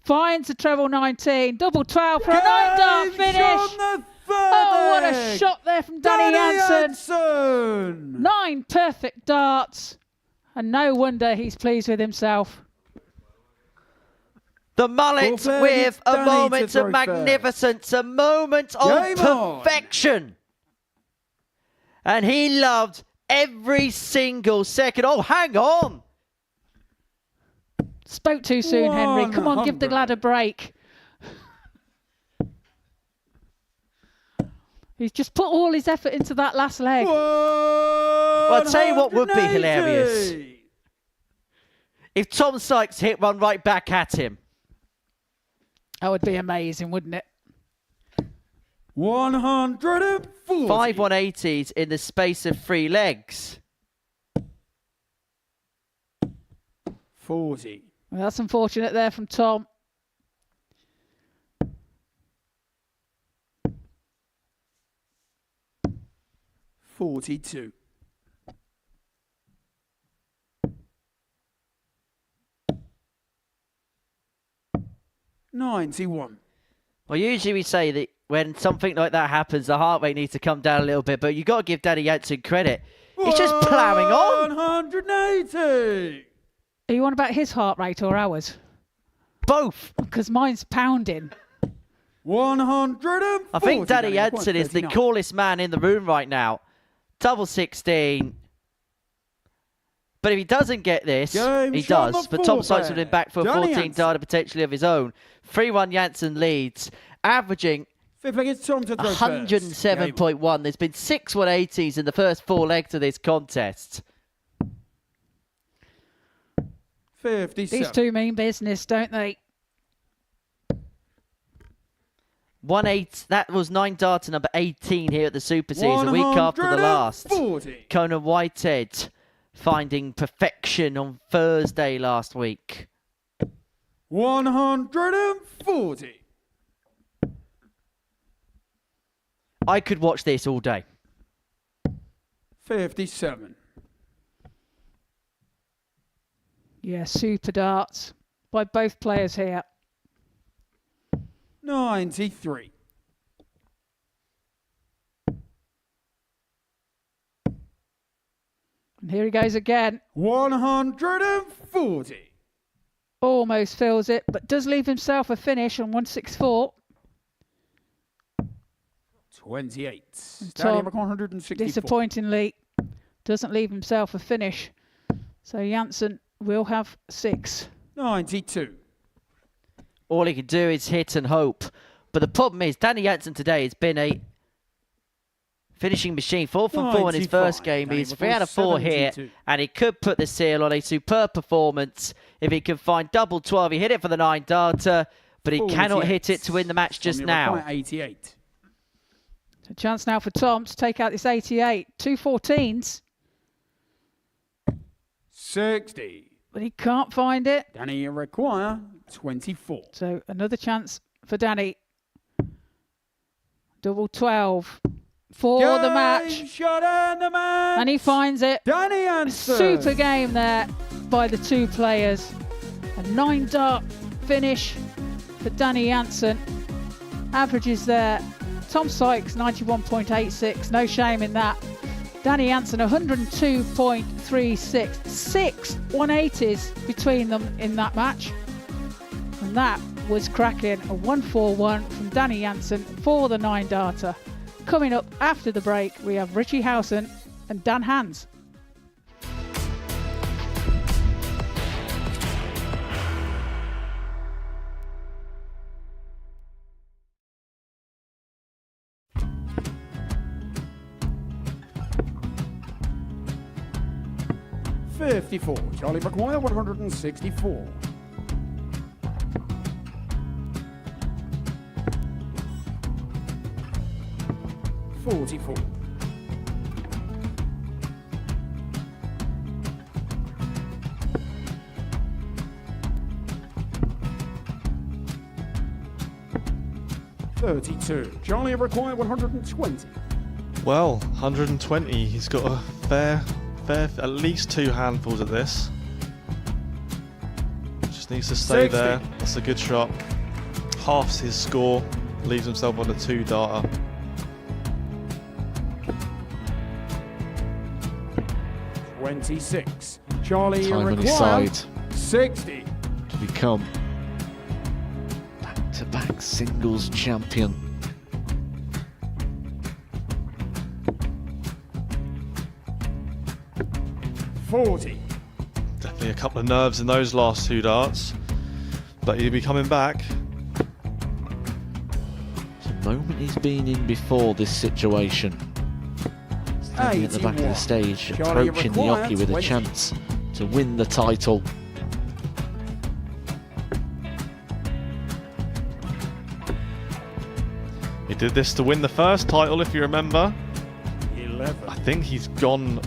Finds the treble 19. Double 12 for a 9-dart finish. Oh, what a shot there from Danny Jansen. 9 perfect darts. And no wonder he's pleased with himself. The mullet Full with flag, a Danny to moment throw of magnificence, a moment of Game on. perfection. And he loved every single second. Oh, hang on. Spoke too soon, Henry. Come on, give the 100. lad a break. He's just put all his effort into that last leg. Well, I'll tell you what would be hilarious. If Tom Sykes hit one right back at him. That would be amazing, wouldn't it? 140. 5 180s in the space of 3 legs. 40. Well, that's unfortunate there from Tom. $42. $91. Well, usually we say that when something like that happens, the heart rate needs to come down a little bit, but you've got to give Danny Jansen credit. He's just ploughing on. 180. Are you on about his heart rate or ours? Both. Because mine's pounding. 140. I think Danny Jansen is the 39. coolest man in the room right now. Double 16. But if he doesn't get this, Game he shot does. on the But Tom four Sykes would have been back for a Danny 14 Jansen. darter potentially of his own. 3-1 Jansen leads, averaging Fifth leg, it's Tom to throw first. 107.1. There's been 6 180s in the first 4 legs of this contest. 57. These two mean business, don't they? 1-8. That was 9 darter number 18 here at the Super Series, a week after the last. 140. Conan Whitehead finding perfection on Thursday last week. 140. I could watch this all day. 57. Yeah, super darts by both players here. 93. And here he goes again. 140. Almost fills it, but does leave himself a finish on 164. 28. And Standing Tom, at 164. disappointingly, doesn't leave himself a finish. So Jansen will have 6. 92. All he can do is hit and hope. But the problem is, Danny Jansen today has been a finishing machine. 4 from 4 in his 95. first game. He's 3 Danny out of 4 here. 72. And he could put the seal on a superb performance if he can find double 12. He hit it for the 9 darter, but he cannot hit it to win the match just now. 88. So chance now for Tom to take out this 88. 2 14s, 60. but he can't find it. Danny require 24. So another chance for Danny. Double 12 for the match. Shot and the match. And he finds it. Danny Jansen. Super game there by the two players. A 9 dart finish for Danny Jansen. Averages there. Tom Sykes 91.86. No shame in that. Danny Jansen 102.36. 6 180s between them in that match. And that was cracking. A 141 from Danny Jansen for the 9 darter. Coming up after the break, we have Richie Howson and Dan Hans. $54. Charlie McGuire 164. 44. 32. Charlie require 120. Well, 120. He's got a fair, at least 2 handfuls of this. Just needs to stay 60. there. That's a good shot. Halves his score. Leaves himself on a 2 darter. 26. Charlie Time on his require side 60. to become back-to-back singles champion. $40. Definitely a couple of nerves in those last 2 darts. But he'll be coming back. The moment he's been in before this situation. Standing at the back of the 81. stage, Charlie approaching the require Oki with a 20. chance to win the title. He did this to win the first title, if you remember. 11. I think he's gone.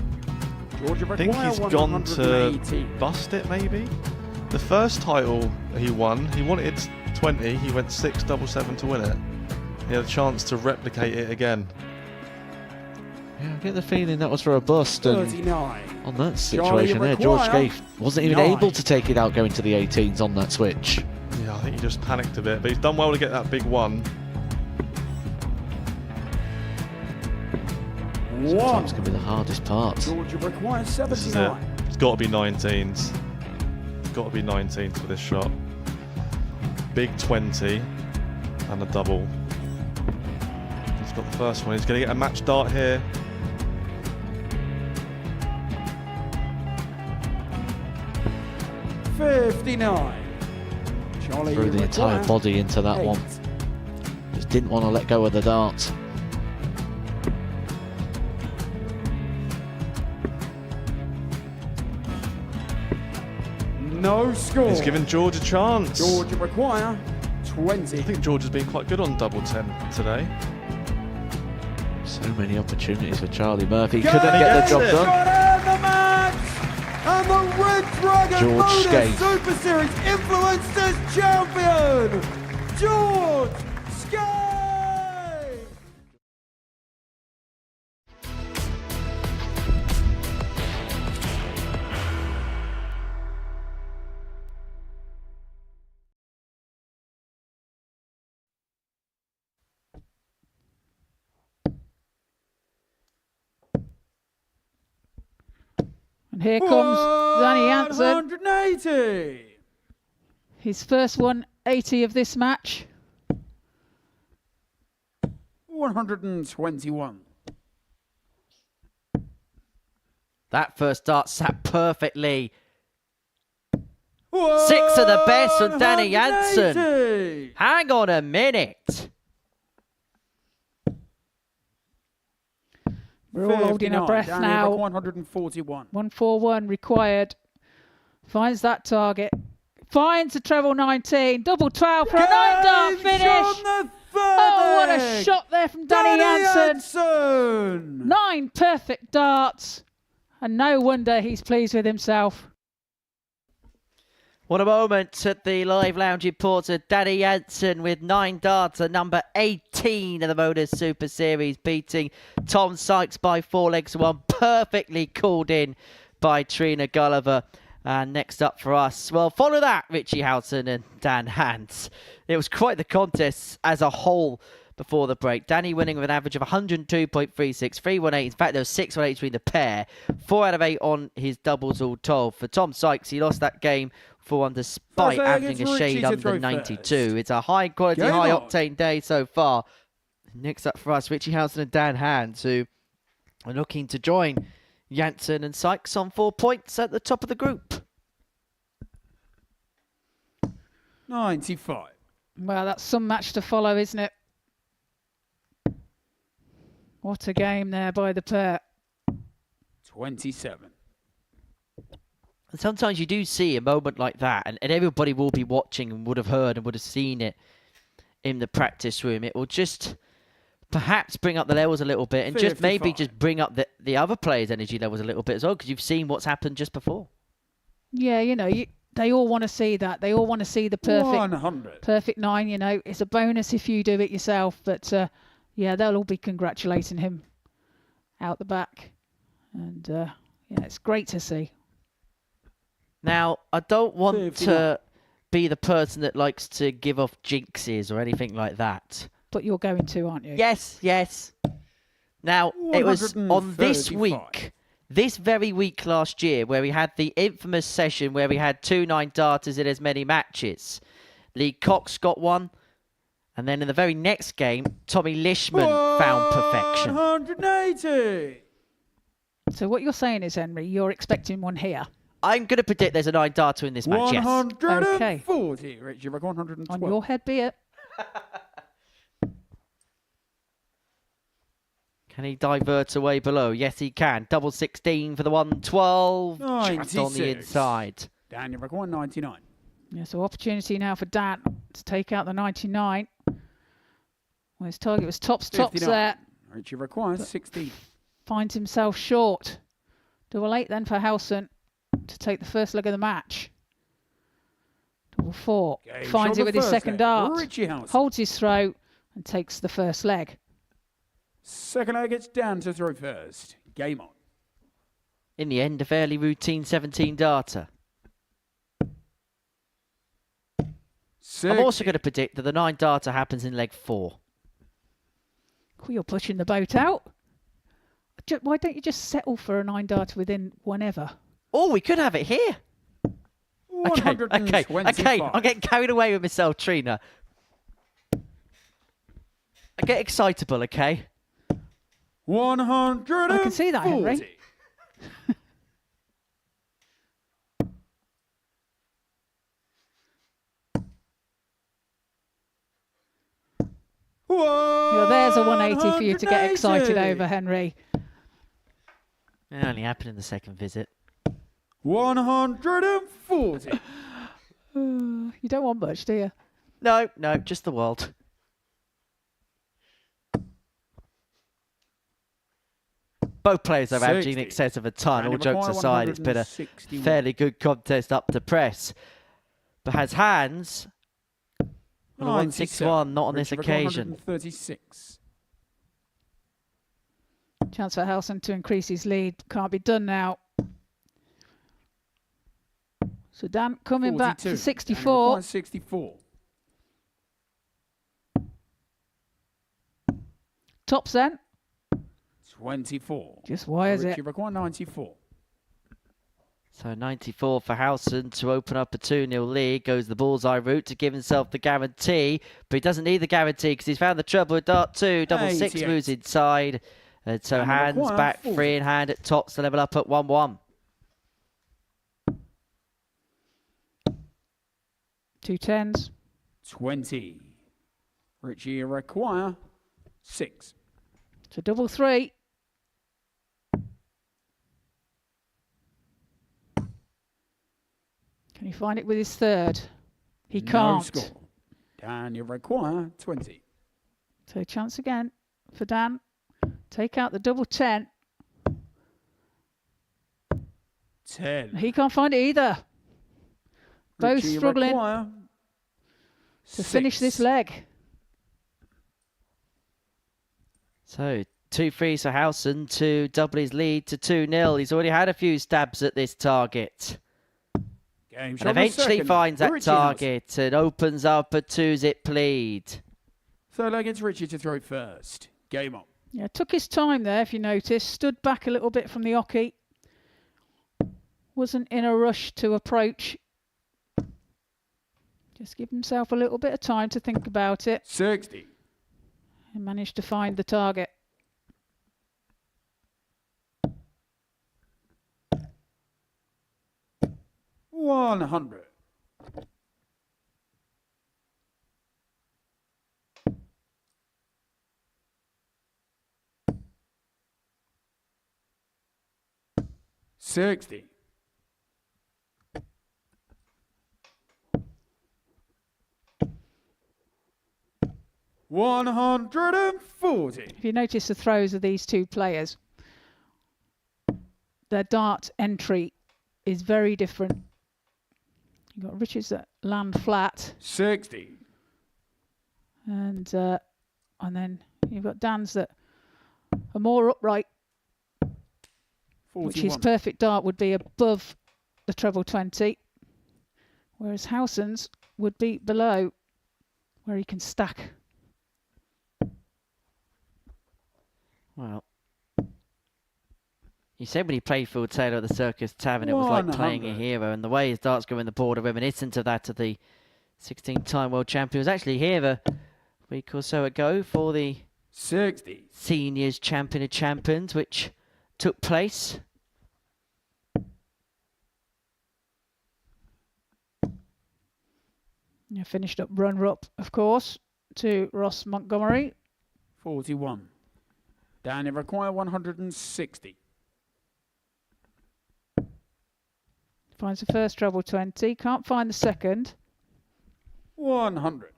Georgia I think require he's gone to 118. bust it, maybe. The first title he won, he wanted 20. He went 6-7-7 to win it. He had a chance to replicate it again. Yeah, I get the feeling that was for a bust. And 39. on that situation there, George require Gay wasn't even 9. able to take it out going to the 18s on that switch. Yeah, I think he just panicked a bit, but he's done well to get that big one. Sometimes can be the hardest part. Georgia requires This is it. 79. It's got to be 19s. It's got to be 19s for this shot. Big 20 and a double. He's got the first one. He's going to get a match dart here. $59. Charlie Threw the entire require body into that 8. one. Just didn't want to let go of the dart. No score. He's given George a chance. George require I 20. think George has been quite good on double 10 today. So many opportunities for Charlie Murphy. Go Couldn't get the job it. done. Got out the match! And the Red Dragon George Modus Skate. Super Series Influencers Champion, George Skate! And here comes Danny Jansen. 180. His first 180 of this match. 121. That first dart sat perfectly. 6 of the best from Danny Jansen. 180. Hang on a minute. We're all holding our 59. breath Danny now. 141. 141 required. Finds that target. Finds the treble 19. Double 12 for a 9-dart finish. Oh, what a shot there from Danny Jansen. 9 perfect darts. And no wonder he's pleased with himself. What a moment at the live lounge reporter. Danny Jansen with 9 darts at number 18 of the Modus Super Series, beating Tom Sykes by 4 legs to 1. Perfectly called in by Trina Gulliver. And next up for us, well, follow that, Richie Howson and Dan Hans. It was quite the contest as a whole before the break. Danny winning with an average of 102.36, 318. In fact, there was 6 1/8 between the pair. 4 out of 8 on his doubles all told. For Tom Sykes, he lost that game 4-1 despite averaging a shade under 92. It's a high quality, high octane day so far. Next up for us, Richie Howson and Dan Hans, who are looking to join Jansen and Sykes on 4 points at the top of the group. 95. Well, that's some match to follow, isn't it? What a game there by the pair. 27. And sometimes you do see a moment like that, and everybody will be watching and would have heard and would have seen it in the practice room. It will just perhaps bring up the levels a little bit and just maybe 55. just bring up the other players' energy levels a little bit as well, because you've seen what's happened just before. Yeah, you know, they all want to see that. They all want to see the perfect 9, you know. It's a bonus if you do it yourself, but yeah, they'll all be congratulating him out the back. And yeah, it's great to see. Now, I don't want to be the person that likes to give off jinxes or anything like that. But you're going to, aren't you? Yes, yes. Now, it was on this 135. week, this very week last year, where we had the infamous session where we had 2 9-darters in as many matches. Lee Cox got one, and then in the very next game, Tommy Lishman found perfection. 180. So what you're saying is, Henry, you're expecting one here. I'm going to predict there's a 9-darter in this match, yes. 140. Richie, 112. On your head be it. Can he divert away below? Yes, he can. Double 16 for the 112. Just on the 96. inside. Dan, you're 199. Yeah, so opportunity now for Dan to take out the 99. Well, his target was tops 59. there. Richie requires 16. Finds himself short. Double 8 then for Howson to take the first leg of the match. Double 4. Okay, Finds shot it with the his first second leg. dart. Richie Howson. Holds his throw and takes the first leg. Second leg, it's Dan to throw first. Game on. In the end, a fairly routine 17-darter. I'm also going to predict that the 9-darter happens in leg 4. Well, you're pushing the boat out. Why don't you just settle for a 9-darter within whenever? Oh, we could have it here. Okay. I'm getting carried away with myself, Trina. I get excitable, okay? 140. I can see that, Henry. Well, there's a 180 for you to get excited over, Henry. It only happened in the second visit. 140. You don't want much, do you? No, just the world. Both players are averaging in 60. excess of a ton. All And jokes require aside, it's been a 161. fairly good contest up to press. But has hands on a 161, not on this occasion. 136. Chance for Howson to increase his lead. Can't be done now. So Dan coming back 42. to And 64. requires 64. Tops then. 24. Just wires Richie it. require 94. So 94 for Howson to open up a 2-0 lead. Goes the bullseye route to give himself the guarantee. But he doesn't need the guarantee because he's found the trouble with dart 2. Double 6 88. moves inside. And so And hands require back 40. 3 in hand at tops to level up at 1-1. 2 10s. 20. Richie require 6. So double 3. Can he find it with his third? He No can't. score. Dan, you require 20. So chance again for Dan. Take out the double 10. 10. He can't find it either. Both Richie struggling require to finish this 6. leg. So 2 3s for Howson to double his lead to 2-0. He's already had a few stabs at this target. Game And eventually finds that target and opens up a 2-zip lead. Third leg, it's Richie to throw first. Game on. Yeah, took his time there, if you notice. Stood back a little bit from the oche. Wasn't in a rush to approach. Just give himself a little bit of time to think about it. 60. And managed to find the target. $100. $60. $140. If you notice the throws of these two players, their dart entry is very different. You've got Richards that land flat, 60. and then you've got Dan's that are more upright, 41. which his perfect dart would be above the treble 20, whereas Howson's would be below, where he can stack. Well, he said when he played Phil Taylor at the Circus Tavern, it was like playing a 100. hero, and the way his darts go in the board are reminiscent of that of the 16-time world champion. He was actually here a week or so ago for the 60. Seniors Champion of Champions, which took place. Yeah, finished up runner-up, of course, to Ross Montgomery. 41. Dan, you require 160. Finds the first treble 20, can't find the second, 100.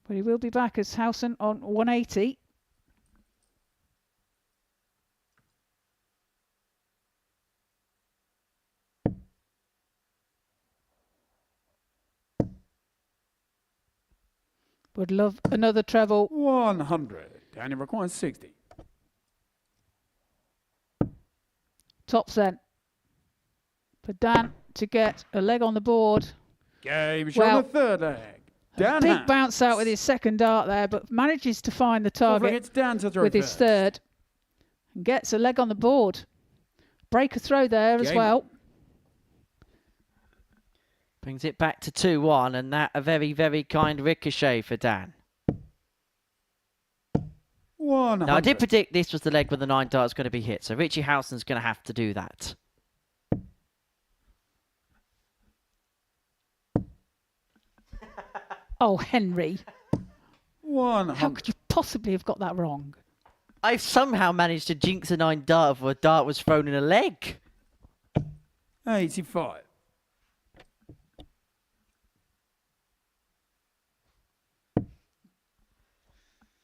but he will be back as Howson on 180. Would love another treble. 100. Dan, you require 60. Tops then. For Dan to get a leg on the board. Game show Well, the third leg. Dan Big has. bounce out with his second dart there, but manages to find the Fourth leg, target it's Dan to throw with his first. third. And gets a leg on the board. Break a throw there as Game well. Brings it back to 2-1, and that a very, very kind ricochet for Dan. 100. Now, I did predict this was the leg where the 9 dart's going to be hit, so Richie Howson's going to have to do that. Oh, Henry. 100. How could you possibly have got that wrong? I've somehow managed to jinx a 9 dart before a dart was thrown in a leg. 85.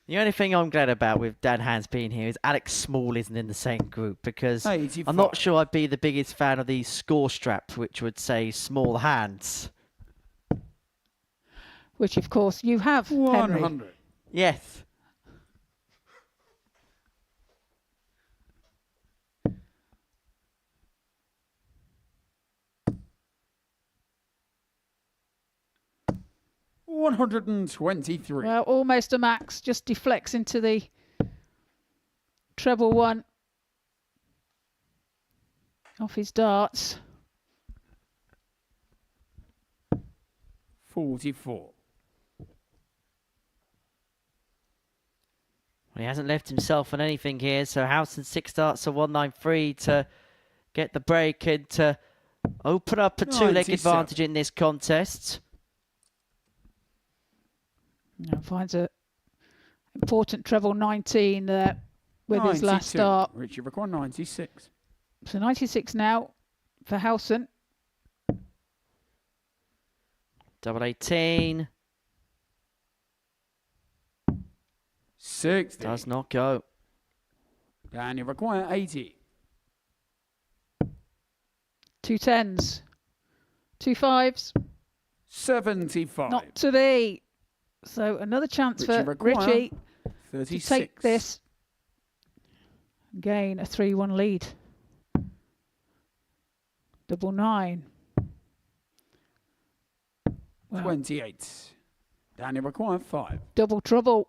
The only thing I'm glad about with Dan Hans being here is Alex Small isn't in the same group, because 85. I'm not sure I'd be the biggest fan of the score strap, which would say small hands. Which, of course, you have, Henry. 100. Yes. $123. Well, almost a max. Just deflects into the treble one. Off his darts. 44. He hasn't left himself on anything here, so Howson 6 darts to 193 to get the break and to open up a 2-leg 97. advantage in this contest. Now finds a important treble 19 there with his last 92. start. Richie require 96. So 96 now for Howson. Double 18. 60. Does not go. And you require 80. 2 10s. 2 5s. 75. Not to be. So another chance Richie for require Richie to 36. take this. Gain a 3-1 lead. Double 9. Well, 28. Daniel require 5. double trouble.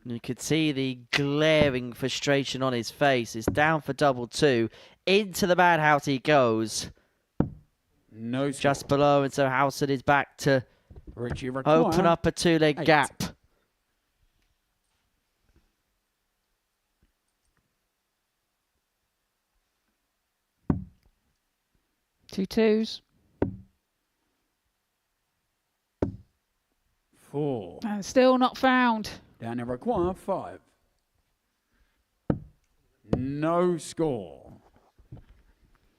You could see the glaring frustration on his face. It's down for double 2. Into the madhouse he goes. No score. Just below, and so Howson is back to Richie require open up a 2-leg 8. gap. Two 2s. 4. And still not found. Daniel require 5. No score.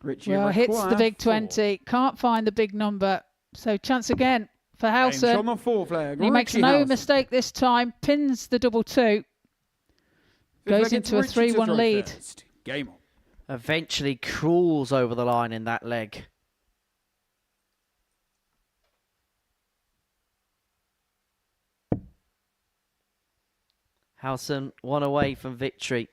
Richie Well, hits the require big 4. 20. Can't find the big number. So chance again for Game's on Howson. the 4th leg. He makes Richie no Howson. mistake this time. Pins the double 2. Fifth Goes leg, into a it's Richie to 3-1 throw lead. first. Game on. Eventually crawls over the line in that leg. Howson 1 away from victory.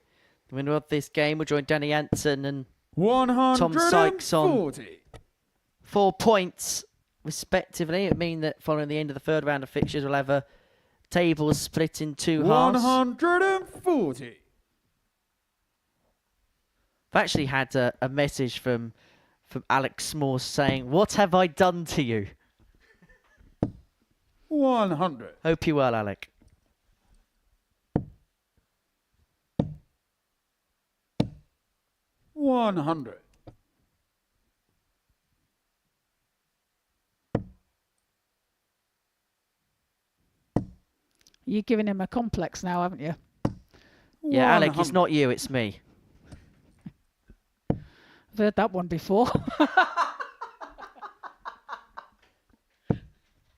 The winner of this game will join Danny Jansen and 140. Sykes on 4 points respectively. It means that following the end of the third round of fixtures, we'll have a table split in 2 halves. 140. I've actually had a message from Alex Small saying, "What have I done to you?" 100. Hope you're well, Alec. $100. You're giving him a complex now, haven't you? Yeah, Alec, it's not you, it's me. I've heard that one before.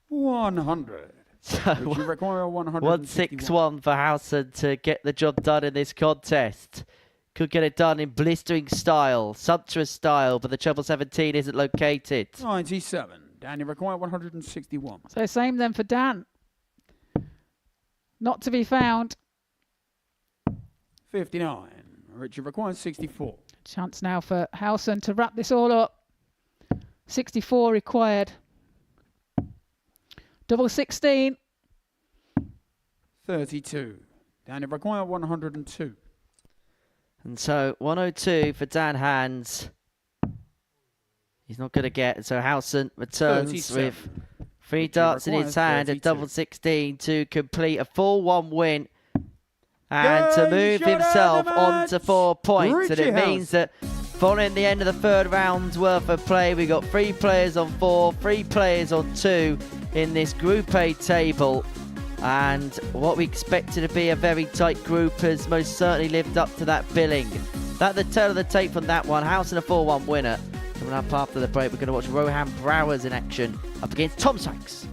100. So, Would you require 161 for Howson to get the job done in this contest. Could get it done in blistering style, sumptuous style, but the treble 17 isn't located. 97. Danny require 161. So same then for Dan. Not to be found. 59. Richie requires 64. Chance now for Howson to wrap this all up. 64 required. Double 16. 32. Danny require 102. And so 102 for Dan Hands. He's not going to get. So Howson returns 37. with 3 darts in his requires hand at 32. double 16 to complete a 4-1 win. And to Game move shot out himself the onto match, 4 points. And Richie it means that following the end of the third round's worth of play, we got 3 players on 4, 3 players on 2 in this Group A table. And what we expected to be a very tight group has most certainly lived up to that billing. That the tail of the tape from that one. Howson a 4-1 winner. Coming up after the break, we're going to watch Rohan Brouwers in action up against Tom Sykes.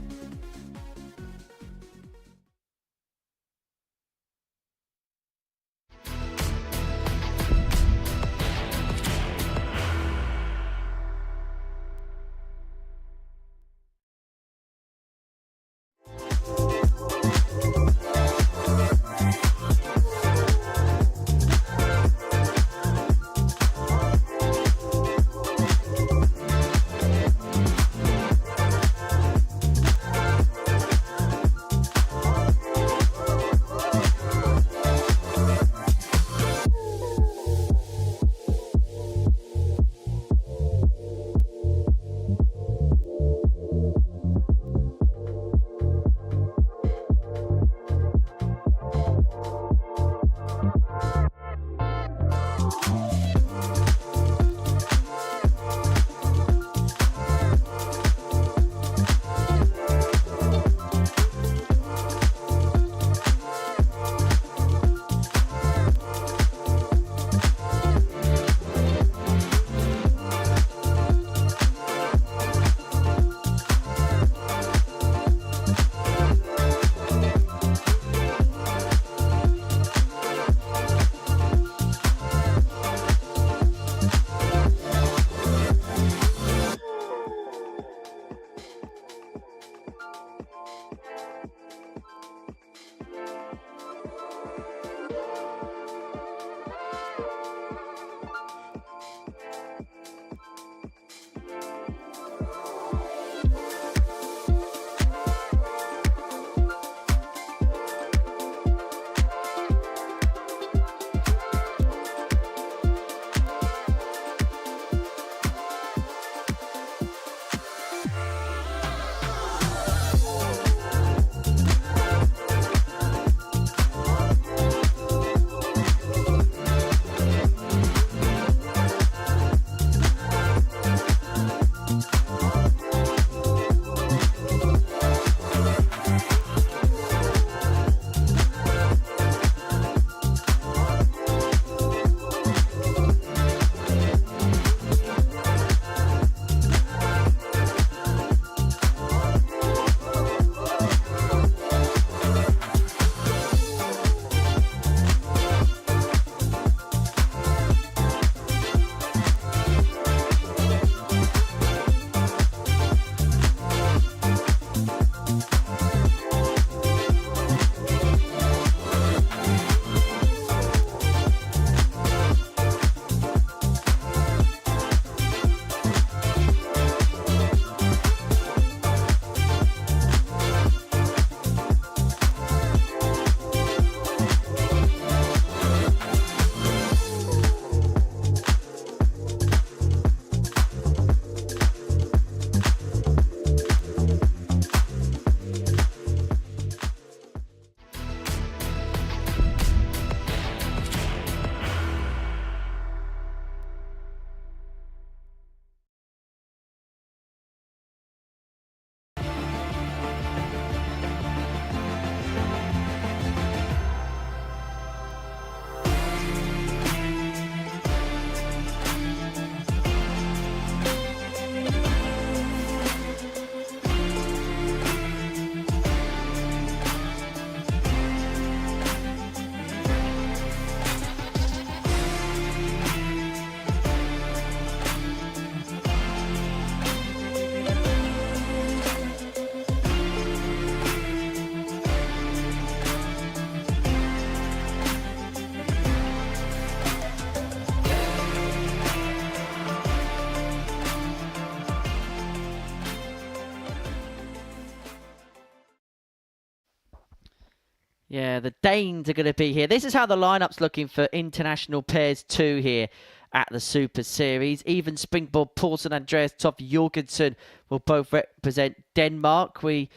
Yeah, the Danes are going to be here. This is how the lineup's looking for international pairs 2 here at the Super Series. Even Springboard Poulsen and Andreas Toft Jorgensen will both represent Denmark. We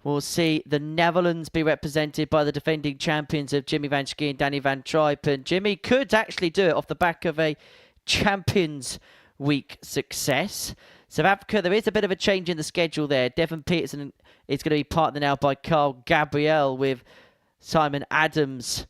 will see the Netherlands be represented by the defending champions of Jimmy van Schie and Danny van Tripe. And Jimmy could actually do it off the back of a Champions Week success. South Africa, there is a bit of a change in the schedule there. Devon Peterson is going to be partnered now by Carl Gabriel with Simon Adams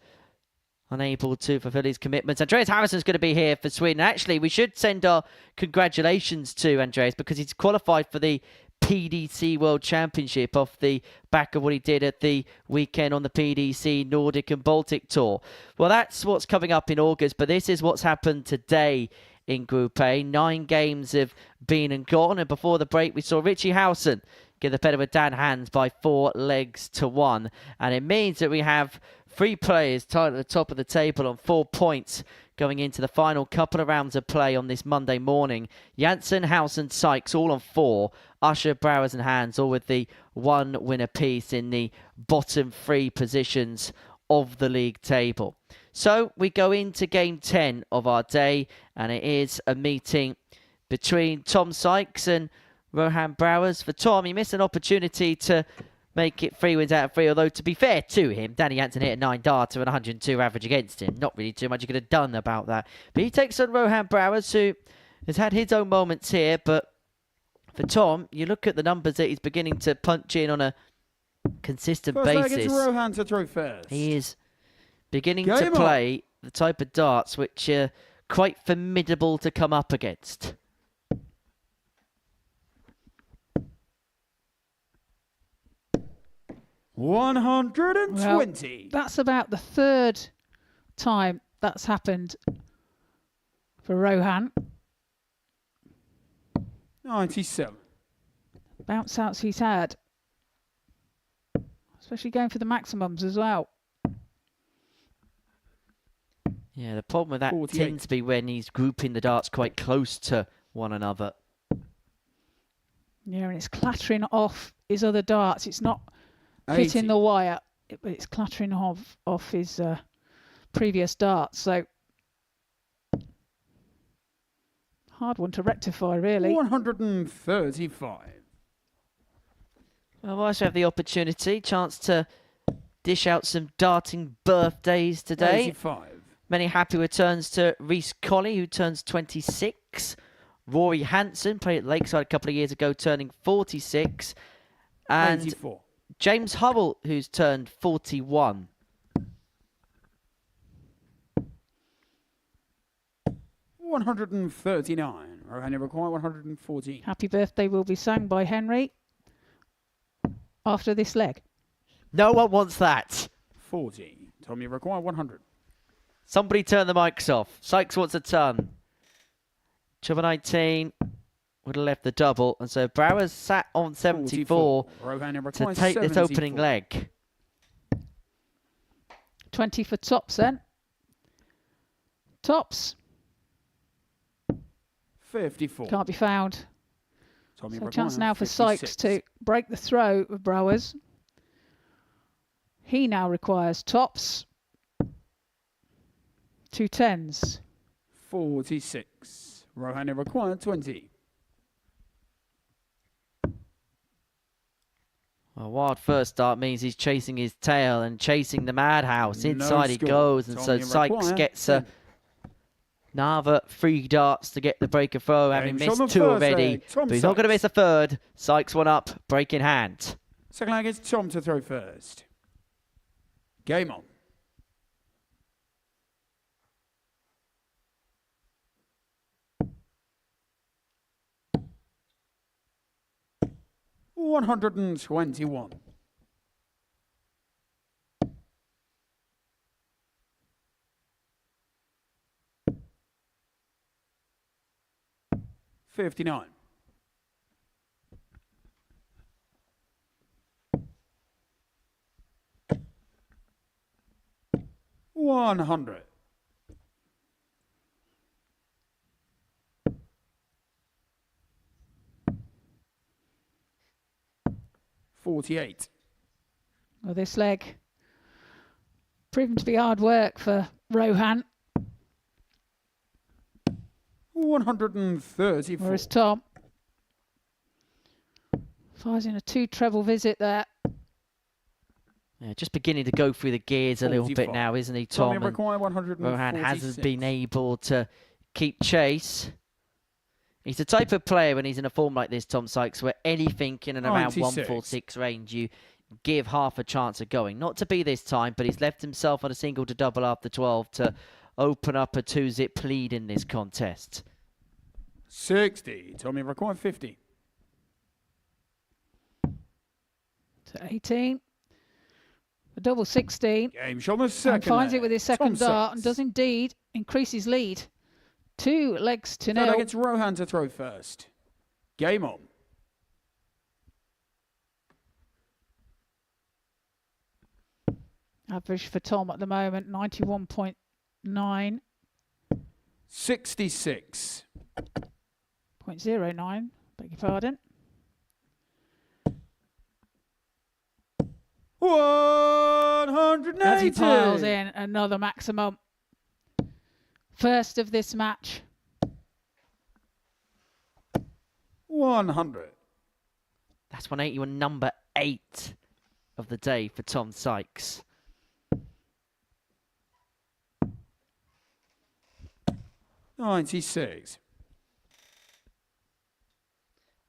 unable to fulfill his commitments. Andreas Howson's going to be here for Sweden. Actually, we should send our congratulations to Andreas because he's qualified for the PDC World Championship off the back of what he did at the weekend on the PDC Nordic and Baltic Tour. Well, that's what's coming up in August, but this is what's happened today in Group A. 9 games have been and gone, and before the break we saw Richie Howson get the better with Dan Hands by 4 legs to 1, and it means that we have 3 players tied at the top of the table on 4 points going into the final couple of rounds of play on this Monday morning. Jansen, Howson, Sykes all on 4. Usher, Brouwers and Hands all with the 1 win apiece in the bottom 3 positions of the league table. So we go into game 10 of our day, and it is a meeting between Tom Sykes and Rohan Brouwers. For Tom, he missed an opportunity to make it 3 wins out of 3, although to be fair to him, Danny Jansen hit a 9 darter and 102 average against him. Not really too much he could have done about that. But he takes on Rohan Brouwers, who has had his own moments here, but for Tom, you look at the numbers that he's beginning to punch in on a consistent basis. First Rohan to throw first. He is beginning to play the type of darts which are quite formidable to come up against. Well, 120. that's about the 3rd time that's happened for Rohan. 97. Bounce outs he's had, especially going for the maximums as well. Yeah, the problem with that 48. tends to be when he's grouping the darts quite close to one another. Yeah, and it's clattering off his other darts. It's not 80. hitting the wire, but it's clattering off his previous darts. So hard one to rectify, really. 135. Well, we'll also have the opportunity, chance to dish out some darting birthdays today. 85. Many happy returns to Reece Colley, who turns 26. Rory Hansen, played at Lakeside a couple of years ago, turning 46. And 84. James Hubble, who's turned 41. $139. Rohan require 114. Happy birthday will be sung by Henry after this leg. No one wants that. 40. Tommy require 100. Somebody turn the mics off. Sykes wants a ton. Trouble 19 would have left the double, and so Brouwers sat on 74 to take this opening leg. 20 for tops then. Tops 54. can't be found. Tommy So a require chance now for 56. Sykes to break the throw of Brouwers. He now requires tops. 2 10s. 46. Rohan require 20. A wild first start means he's chasing his tail and chasing the madhouse. No Inside he score. goes, and so Tommy Sykes require gets 10. another 3 darts to get the break of throw, having Game's on missed the 2 first already. leg. Tom But he's not going to miss Sykes. a third. Sykes one up, break in hand. Second leg is Tom to throw first. Game on. $121. 59. 100. 48. Well, this leg proven to be hard work for Rohan. 134. Whereas Tom fires in a 2 treble visit there. Yeah, just beginning to go through the gears a little bit 45. now, isn't he, Tommy Tom? And require 146. Rohan hasn't been able to keep chase. He's the type of player when he's in a form like this, Tom Sykes, where anything in and around 96. 146 range, you give half a chance of going. Not to be this time, but he's left himself on a single to double after 12 to open up a 2-zip lead in this contest. 60. Tommy required 50. To 18. A double 16. Game shot on the second. And finds it leg. with his Tom second dart Sykes. and does indeed increase his lead. 2 legs to Third nil. against Rohan to throw first. Game on. Average for Tom at the moment, 91.9. 66. 0.09, beg your pardon. 180. As he piles in another maximum. First of this match. 100. That's 181, number 8 of the day for Tom Sykes. $96.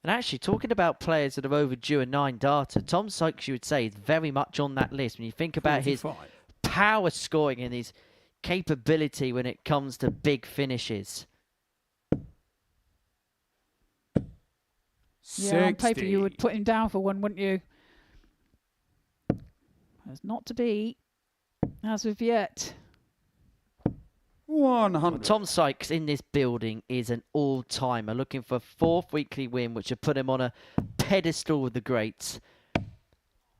And actually, talking about players that are overdue a 9-darter, Tom Sykes, you would say, is very much on that list. When you think about 45. his power scoring and his capability when it comes to big finishes. Yeah, on paper 60. you would put him down for one, wouldn't you? That's not to be as of yet. 100. Tom Sykes in this building is an all-timer, looking for a 4th weekly win, which would put him on a pedestal with the greats.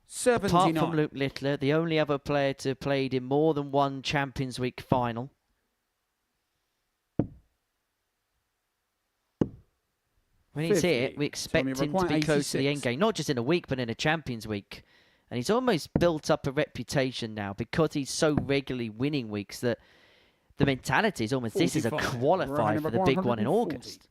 79. Apart from Luke Littler, the only other player to have played in more than one Champions Week final. When he's 50. here, we expect Tommy him to be required close to the 86. end game, not just in a week, but in a Champions Week. And he's almost built up a reputation now because he's so regularly winning weeks that the mentality is almost this is a 45. qualifier Rohan for the big one in 140. August.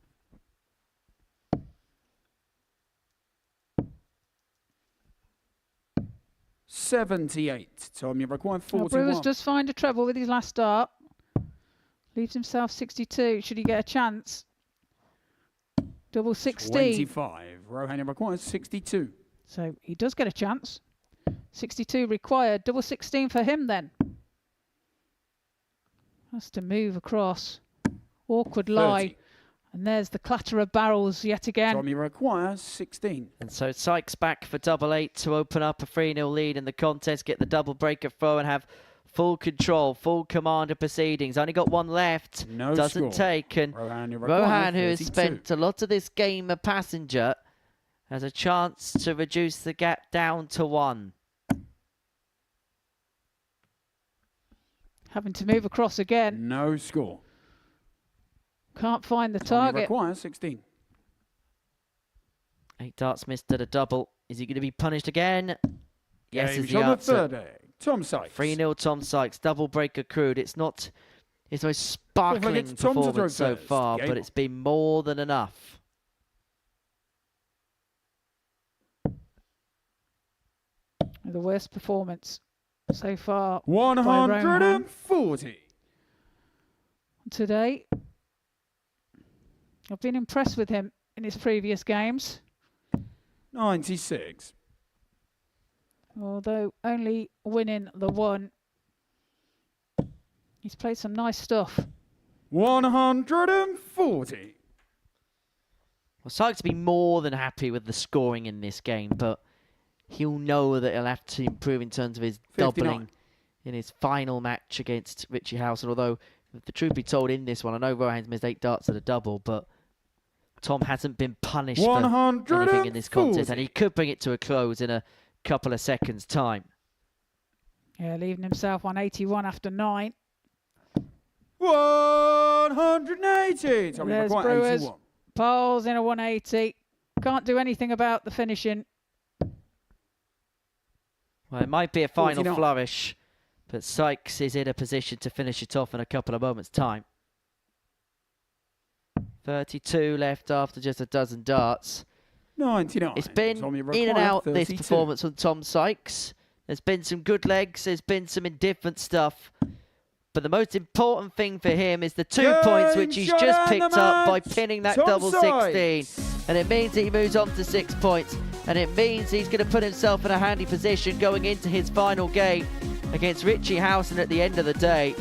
$78. Tommy required Well, 41. Brouwers does find a treble with his last start. Leaves himself 62. Should he get a chance? Double 16. 25. Rohan requires 62. So he does get a chance. 62 required. Double 16 for him then. Has to move across. Awkward lie. 30. And there's the clatter of barrels yet again. Tommy requires 16. And so Sykes back for double 8 to open up a 3-0 lead in the contest, get the double breaker throw and have full control, full command of proceedings. Only got one left. No Doesn't score. take. And Rohan Rohan, who has 32. spent a lot of this game a passenger, has a chance to reduce the gap down to 1. Having to move across again. No score. Can't find the Tommy target. requires 16. 8 darts missed at a double. Is he going to be punished again? Yes, Game is the shot on the answer. third egg. Tom Sykes. 3-0 Tom Sykes, double break accrued. It's not his most sparkling against Tom to throw performance so first. far, Game but on. it's been more than enough. The worst performance so far 140. today. I've been impressed with him in his previous games, 96. although only winning the one. He's played some nice stuff. 140. Well, Sykes will be more than happy with the scoring in this game, but he'll know that he'll have to improve in terms of his 59. doubling in his final match against Richie Howson. Although, if the truth be told, in this one, I know Rohan's missed 8 darts at a double, but Tom hasn't been punished for anything in this contest, and he could bring it to a close in a couple of seconds' time. Yeah, leaving himself on 81 after 9. 180. Tommy There's required Brouwers. 81. Piles in a 180. Can't do anything about the finishing. Well, it might be a final 49. flourish, but Sykes is in a position to finish it off in a couple of moments' time. 32 left after just a dozen darts. 99. It's been Tommy in and required out this 32. performance from Tom Sykes. There's been some good legs, there's been some indifferent stuff. But the most important thing for him is the 2 Game points which he's shot just and the picked up by match. pinning that Tom double 16. Sykes. And it means that he moves on to 6 points. and it means he's going to put himself in a handy position going into his final game against Richie Howson at the end of the day.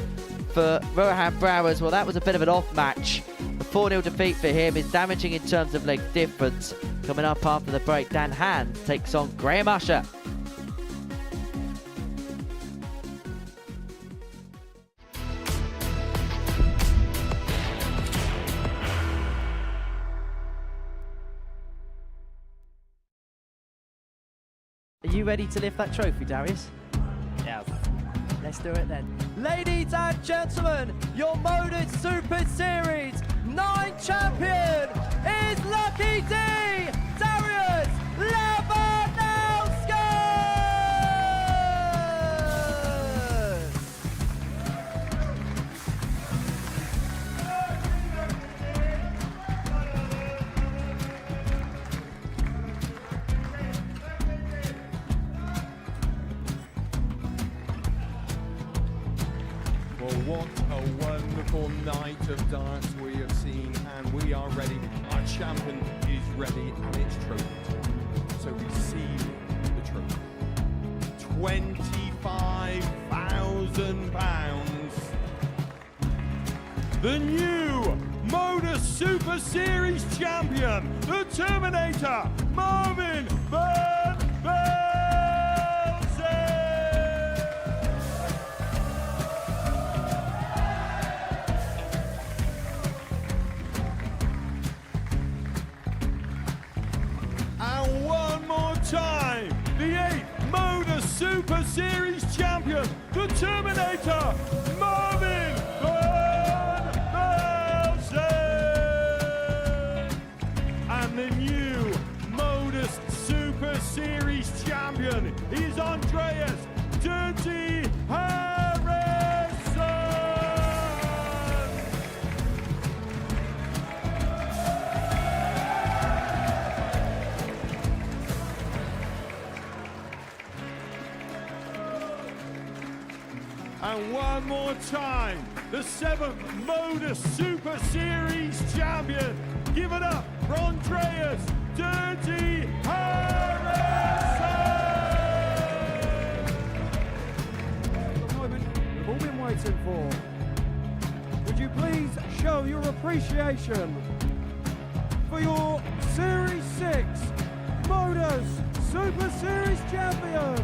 For Rohan Brouwers, well, that was a bit of an off match. A 4-0 defeat for him is damaging in terms of leg difference. Coming up after the break, Dan Hand takes on Graham Usher. Are you ready to lift that trophy, Darius? Yes. Let's do it then. Ladies and gentlemen, your Modus Super Series 9 champion is Lucky D, Darius Lewandowski! Well, what a wonderful night of darts we have seen, and we are ready. Our champion is ready, and it's trophy time. So we see the trophy. £25,000. The new Modus Super Series champion, the Terminator, Marvin Van Velzen. And one more time, the 8th Modus Super Series champion, the Terminator, Marvin Van Velzen. And the new Modus Super Series champion is Andreas Dirty Harrison. And one more time, the 7th Modus Super Series champion. Give it up for Andreas Dirty Harrison. The moment we've all been waiting for. Would you please show your appreciation for your Series 6 Modus Super Series champion,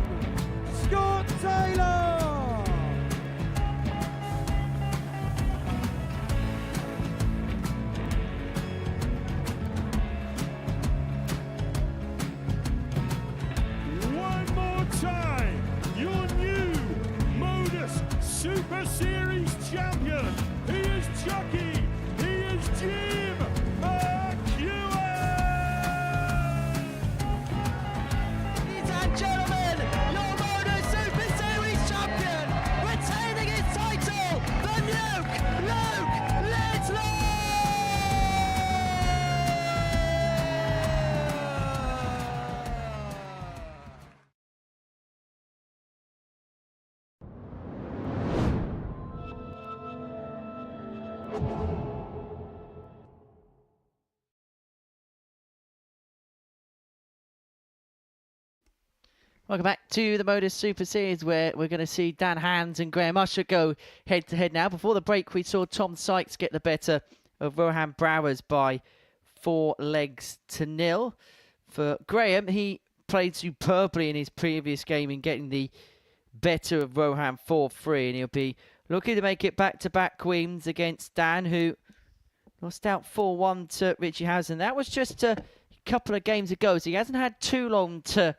Scott Taylor? One more time, your new Modus Super Series champion. He is Chucky. He is Jim McEwen. Ladies and gentlemen, your Modus Super Series champion, retaining his title, the Nuke, Luke Littler! Welcome back to the Modus Super Series, where we're going to see Dan Hand and Graham Usher go head-to-head now. Before the break, we saw Tom Sykes get the better of Rohan Brouwers by 4-0. For Graham, he played superbly in his previous game in getting the better of Rohan 4-3, and he'll be looking to make it back-to-back queens against Dan, who lost out 4-1 to Richie Howson. That was just a couple of games ago, so he hasn't had too long to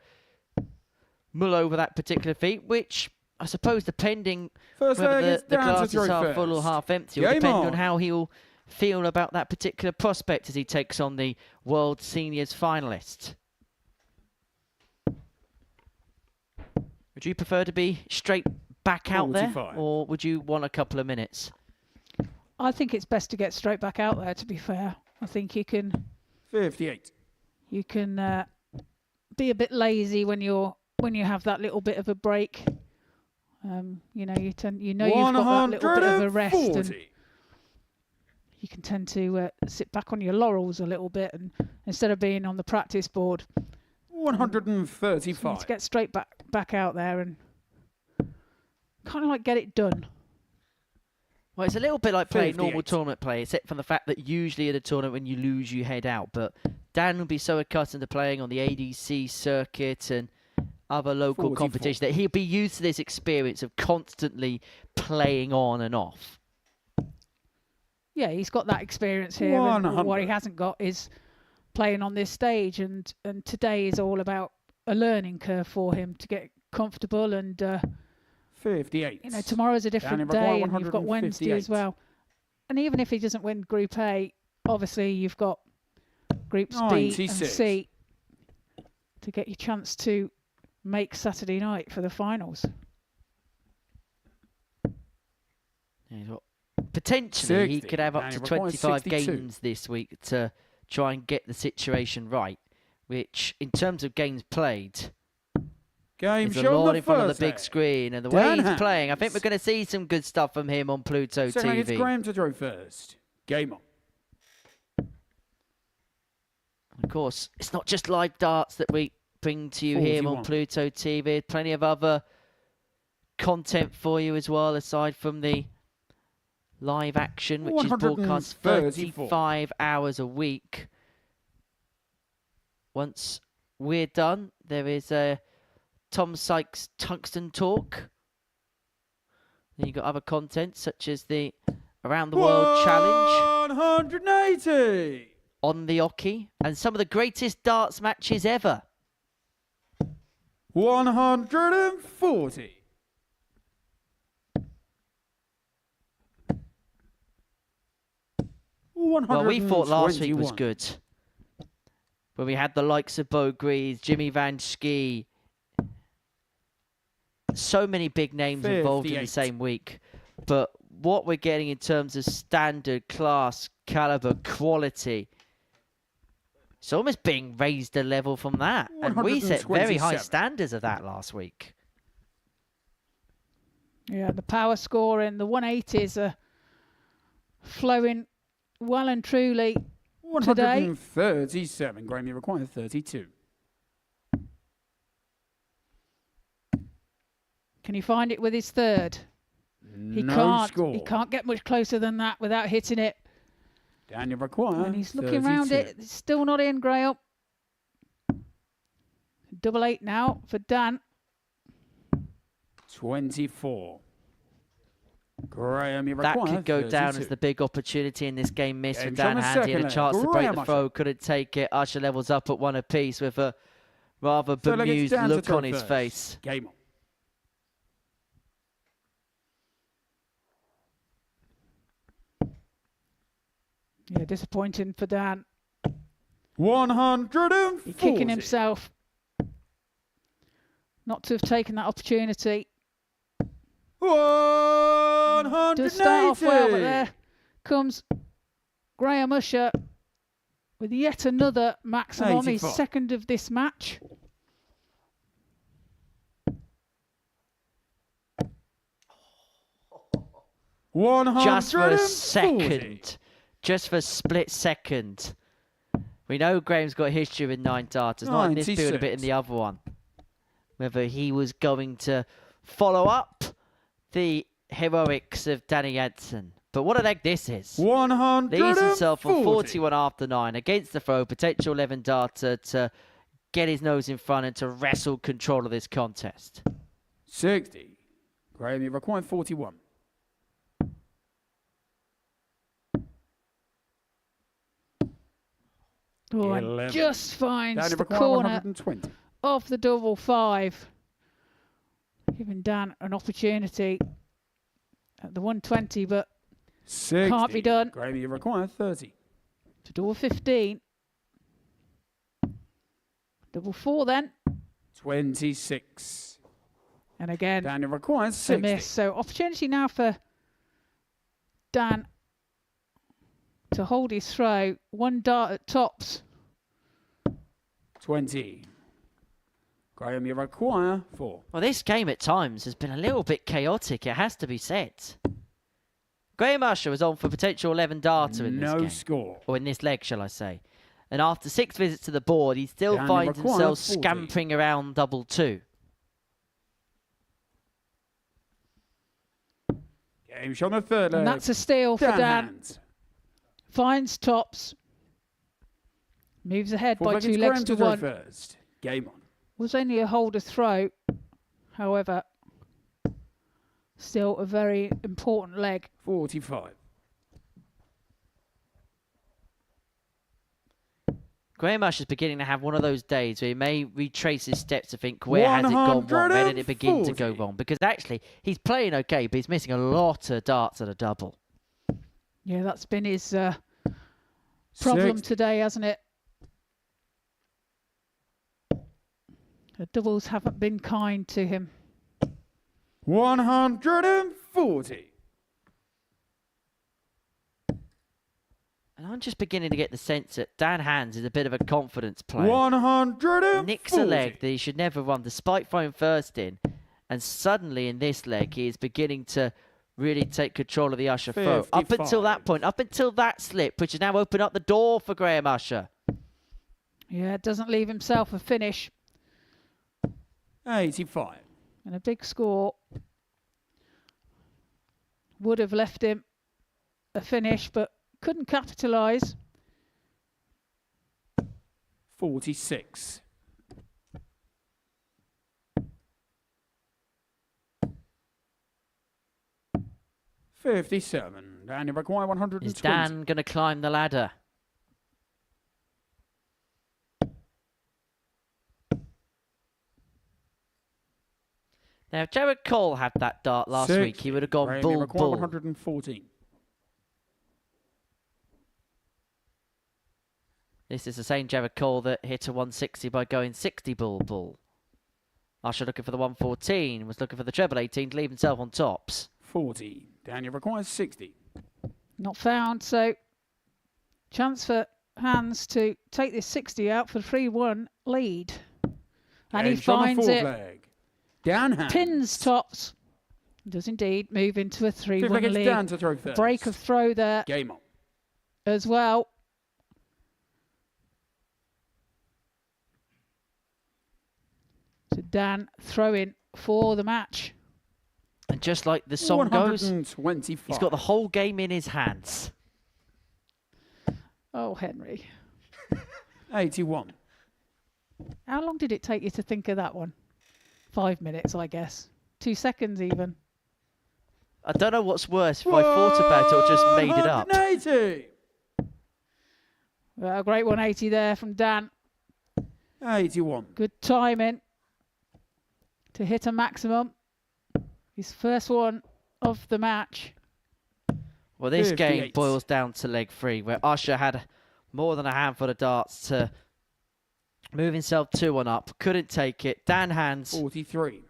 mull over that particular feat, which I suppose, depending First whether leg, it's the down to glass is throw half full or first. half empty, will Game depend on. on how he'll feel about that particular prospect as he takes on the World Seniors finalist. Would you prefer to be straight back out there, 45. or would you want a couple of minutes? I think it's best to get straight back out there, to be fair. I think you can 58. be a bit lazy when you have that little bit of a break. You've got that little bit of a rest, and 140. you can tend to sit back on your laurels a little bit, and instead of being on the practice board. 135. To get straight back out there and kind of like get it done. Well, it's a little bit like playing 58. normal tournament play, except from the fact that usually in a tournament when you lose, you head out. But Dan will be so accustomed to playing on the ADC circuit and other local 44. competition that he'll be used to this experience of constantly playing on and off. Yeah, he's got that experience here. And 100. what he hasn't got is playing on this stage. And today is all about a learning curve for him to get comfortable. And 58. you know, tomorrow's a different day, and you've got Wednesday as 158. well. And even if he doesn't win Group A, obviously you've got Groups B and 96. C to get your chance to make Saturday night for the finals. Yeah, he's got- potentially, he 60. could have up And to it requires 25 62. games this week to try and get the situation right, which, in terms of games played, Game is a show lot on in front of the Thursday. big screen. And the way Dan he's playing, I think Hans. we're going to see some good stuff from him on Pluto Second leg, it's TV. Graham to throw first. Game on. Of course, it's not just live darts that we bring to you here on 41. Pluto TV. Plenty of other content for you as well, aside from the live action, which is broadcast 134. 35 hours a week. Once we're done, there is a Tom Sykes Tungsten Talk. Then you've got other content, such as the Around the World Challenge 180. on the Oki, and some of the greatest darts matches ever. 140. Well, we thought last week was 121. good. When we had the likes of Bo Greaves, Jimmy Van Schie. So many big names involved in the 58. same week. But what we're getting in terms of standard, class, caliber, quality, it's almost being raised a level from that. And we set very high 127. standards of that last week. Yeah, the power scoring, the 180s are flowing well and truly today. 137. Graham, you require 32. Can he find it with his third? He No can't. score. He can't get much closer than that without hitting it. Daniel require. And he's looking around 32. it. It's still not in, Graham. 88 now for Dan. 24. Graham, you That require could go down 32. as the big opportunity in this game missed for Game Dan from the Handy. He had a second chance leg. to break Graham the Usher. throw, couldn't take it. Usher levels up at one apiece with a rather Third leg, it's bemused Dan to look throw on his first. face. Game on. Yeah, disappointing for Dan. 140. He's kicking himself not to have taken that opportunity. 180. Does start off well, but there comes Graham Usher with yet another maximum, his 84. second of this match. Just for a 140. second. Just for a split second. We know Graham's got history with 9 darters, not in this build, a bit in 96. the other one. Whether he was going to follow up the heroics of Danny Jansen. But what a leg this is. 140. Leaves himself on 41 after 9 against the throw, potential 11 darter to get his nose in front and to wrestle control of this contest. 60. Graham, you require 41. Oh, and 11. just finds Down, you the require corner 120. of the double 5. Giving Dan an opportunity at the 120, but 60. Can't be done. Graham, you require 30. to double 15. Double 4 then. 26. And again, Daniel requires a 60. miss. So opportunity now for Dan to hold his throw. 1 dart at tops. 20. Graham, you require 4. Well, this game at times has been a little bit chaotic, it has to be said. Graham Usher was on for potential 11 darter in this No game. score. Or in this leg, shall I say. And after 6 visits to the board, he still Down finds required himself 40. scampering around double 2. Game shot on the third leg. And that's a steal for Dan. Hands. Finds tops. Moves ahead Fourth by leg 2 is legs Graham to throw 1. first. Game on. Was only a holder throw. However, still a very important leg. 45. Graham Usher's beginning to have one of those days where he may retrace his steps to think, where has it gone wrong? Where did it begin to go 140. wrong? Because actually, he's playing okay, but he's missing a lot of darts at a double. Yeah, that's been his problem 60. today, hasn't it? The doubles haven't been kind to him. 140. And I'm just beginning to get the sense that Dan Hands is a bit of a confidence player. 140. Nicks a leg that he should never run, despite throwing first in. And suddenly in this leg, he is beginning to really take control of the Usher throw. Up until that 55. point, up until that slip, which has now opened up the door for Graham Usher. Yeah, doesn't leave himself a finish. 85. And a big score would have left him a finish, but couldn't capitalise. 46. $57. And you require 120. Is Dan going to climb the ladder? Now, if Jared Cole had that dart last week, he would have gone Graham, you bull, require bull. 114. This is the same Jared Cole that hit a 160 by going 60 bull, bull. Usher looking for the 114, was looking for the treble 18 to leave himself on tops. 40. Daniel requires 60. Not found, so chance for Hands to take this 60 out for 3-1 lead. And he Game shot on the finds fourth it. leg. Dan Hands. Pins tops. Does indeed move into a Fifth leg 3-1 it's Dan lead. to throw first. Break of throw there Game on. as well. So Dan throwing for the match. And just like the song goes, 125. he's got the whole game in his hands. Oh, Henry. 81. How long did it take you to think of that one? 5 minutes, I guess. 2 seconds even. I don't know what's worse, if I thought about it or just made it up. 180. Well, a great 180 there from Dan. 81. Good timing to hit a maximum. His first one of the match. Well, this game 58. boils down to leg 3, where Usher had more than a handful of darts to move himself 2-1 up. Couldn't take it. Dan Hands 43.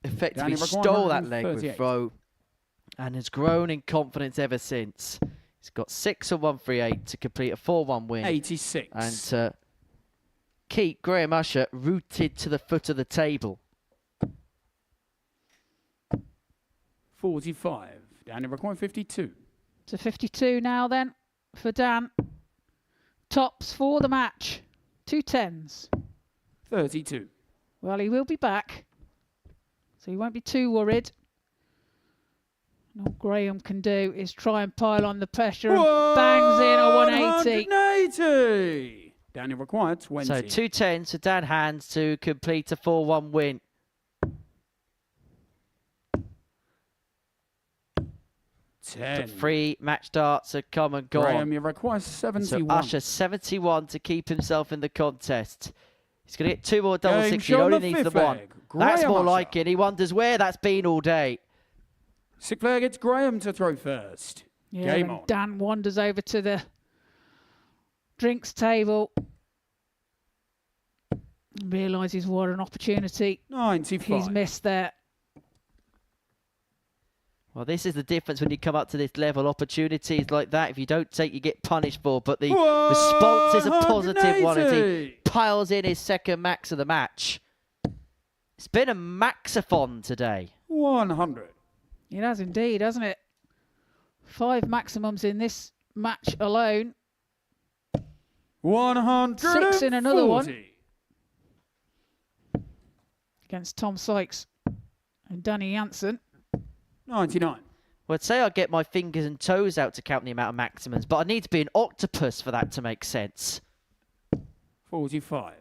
effectively Danny stole that leg with 138. throw and has grown in confidence ever since. He's got 6 on 138 to complete a 4-1 win 86. and to keep Graham Usher rooted to the foot of the table. 45. Daniel requires 52. To 52 now then for Dan. Tops for the match. 2 10s. 32. Well, he will be back, so he won't be too worried. And all Graham can do is try and pile on the pressure and bangs in a 180. 180. Daniel required 20. So 2 10s for Dan Hands to complete a 4-1 win. 10. But 3 match darts have come and gone. Graham, you require So 71. Usher 71 to keep himself in the contest. He's going to get 2 more double Game 60. He shot on only the needs the fifth 1. leg. That's Graham more Usher. like it. He wonders where that's been all day. Sixth leg, it's Graham to throw first. Yeah, Game and on. Dan wanders over to the drinks table. Realises what an opportunity 95. he's missed there. Well, this is the difference when you come up to this level. Opportunities like that, if you don't take, you get punished for. But the response is a positive one as he 180. piles in his second max of the match. It's been a maxathon today. 100. It has indeed, hasn't it? 5 maximums in this match alone. 140. 6 in another one. Against Tom Sykes and Danny Jansen. 99. Well, I'd say I'd get my fingers and toes out to count the amount of maximums, but I need to be an octopus for that to make sense. 45.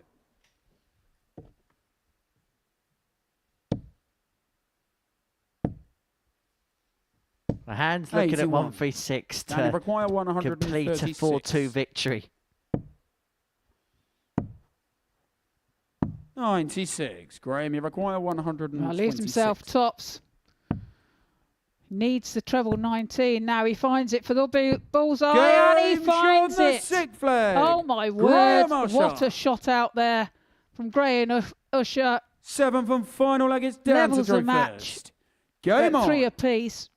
My hand's looking at 81. 136 Danny to require complete a 136. 4-2 victory. 96. Graham, you require 126. Leaves himself tops. Needs the treble 19. Now he finds it for the bullseye, and he finds the it. sick flag. Oh my Graham word! Usher. What a shot out there from Graham Usher. 7th and final leg is down Levels to the throw match. first. Game on. 3 apiece.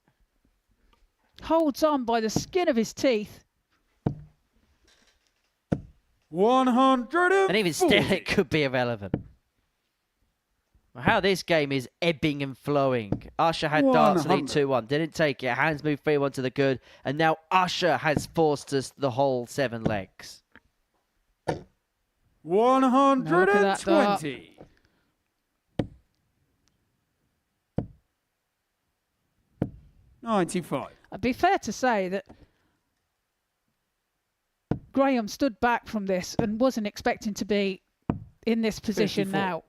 Holds on by the skin of his teeth. 140. And even still, it could be irrelevant. Well, how this game is ebbing and flowing. Usher had darts lead 2-1, didn't take it. Hands moved 3-1 to the good, and now Usher has forced us the whole 7 legs. 120. 95. It'd be fair to say that Graham stood back from this and wasn't expecting to be in this position 54. now.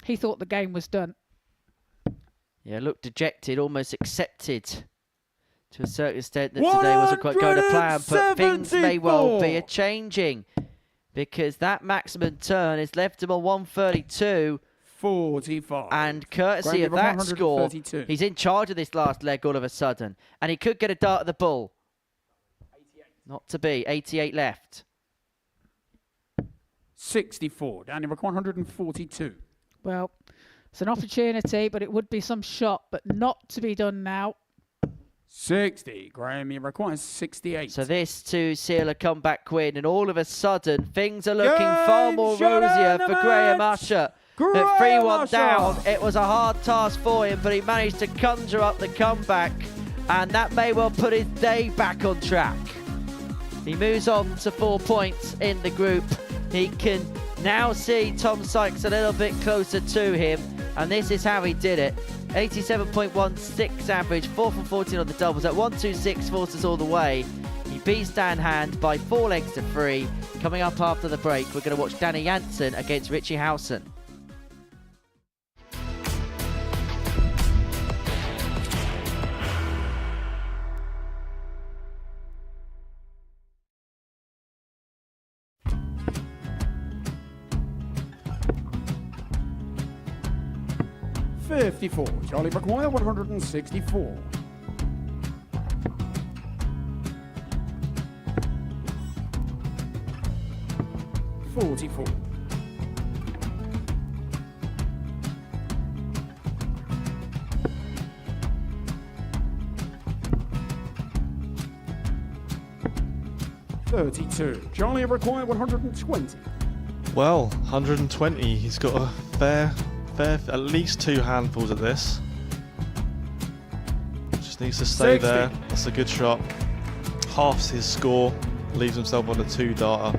He thought the game was done. Yeah, looked dejected, almost accepted to a certain extent that today wasn't quite going to plan, but things may well be a-changing because that maximum turn has left him on 132. 45. And courtesy Graham, of that score, 132. he's in charge of this last leg all of a sudden. And he could get a dart at the bull. 88. Not to be. 88 left. 64. Danny, 142. Well, it's an opportunity, but it would be some shot, but not to be done now. 60. Graham, you require 68. So this to seal a comeback win, and all of a sudden, things are looking far Game more shot rosier and the for Graham match. Usher. Graham At 3-1 Usher. down, it was a hard task for him, but he managed to conjure up the comeback, and that may well put his day back on track. He moves on to 4 points in the group. He can now see Tom Sykes a little bit closer to him, and this is how he did it. 87.16 average, 4 from 14 on the doubles. At 126, forces all the way. He beats Dan Hand by 4 legs to 3. Coming up after the break, we're going to watch Danny Jansen against Richie Howson. $54. Charlie require 164. 44. 32. Charlie require 120. Well, 120. He's got a fair, at least 2 handfuls at this. Just needs to stay 60. there. That's a good shot. Halves his score. Leaves himself on a 2-darter.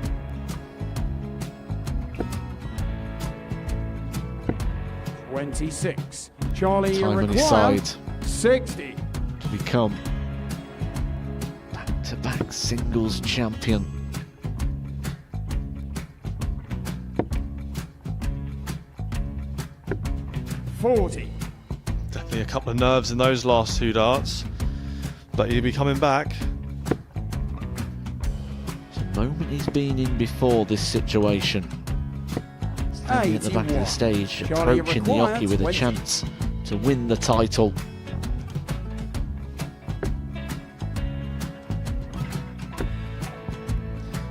$26. Charlie Time on his require side 60. to become back-to-back singles champion. $40. Definitely a couple of nerves in those last 2 darts. But he'll be coming back. It's a moment he's been in before this situation. Standing at the back of the 81. stage, Charlie approaching the requires jockey with a 20. chance to win the title.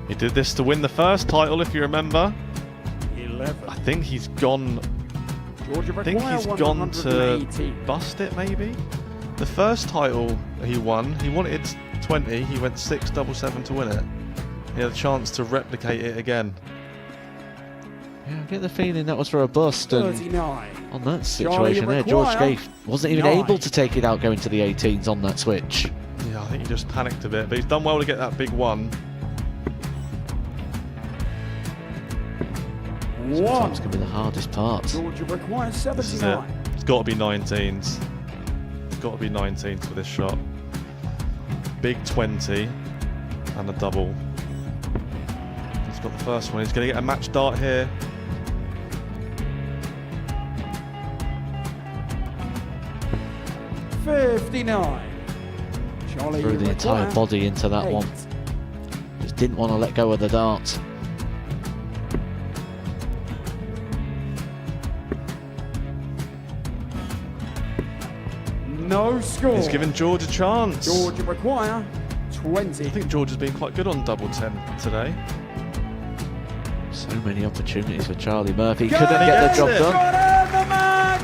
He did this to win the first title, if you remember. 11. I think he's gone. Georgia I think require he's gone to 118. bust it, maybe. The first title he won, he wanted 20. He went 6-7-7 to win it. He had a chance to replicate it again. Yeah, I get the feeling that was for a bust, and 39. on that Charlie situation there, George require Gay wasn't even 9. able to take it out going to the 18s on that switch. Yeah, I think he just panicked a bit, but he's done well to get that big one. Sometimes can be the hardest part. Georgia requires This is it. 79. It's got to be 19s. It's got to be 19s for this shot. Big 20 and a double. He's got the first one. He's going to get a match dart here. $59. Charlie, Threw you the entire require body into that 8. one. Just didn't want to let go of the dart. No score. He's given George a chance. Georgia require 20. I think George has been quite good on double 10 today. So many opportunities for Charlie Murphy. Go Couldn't get the job it. done. Got in the match!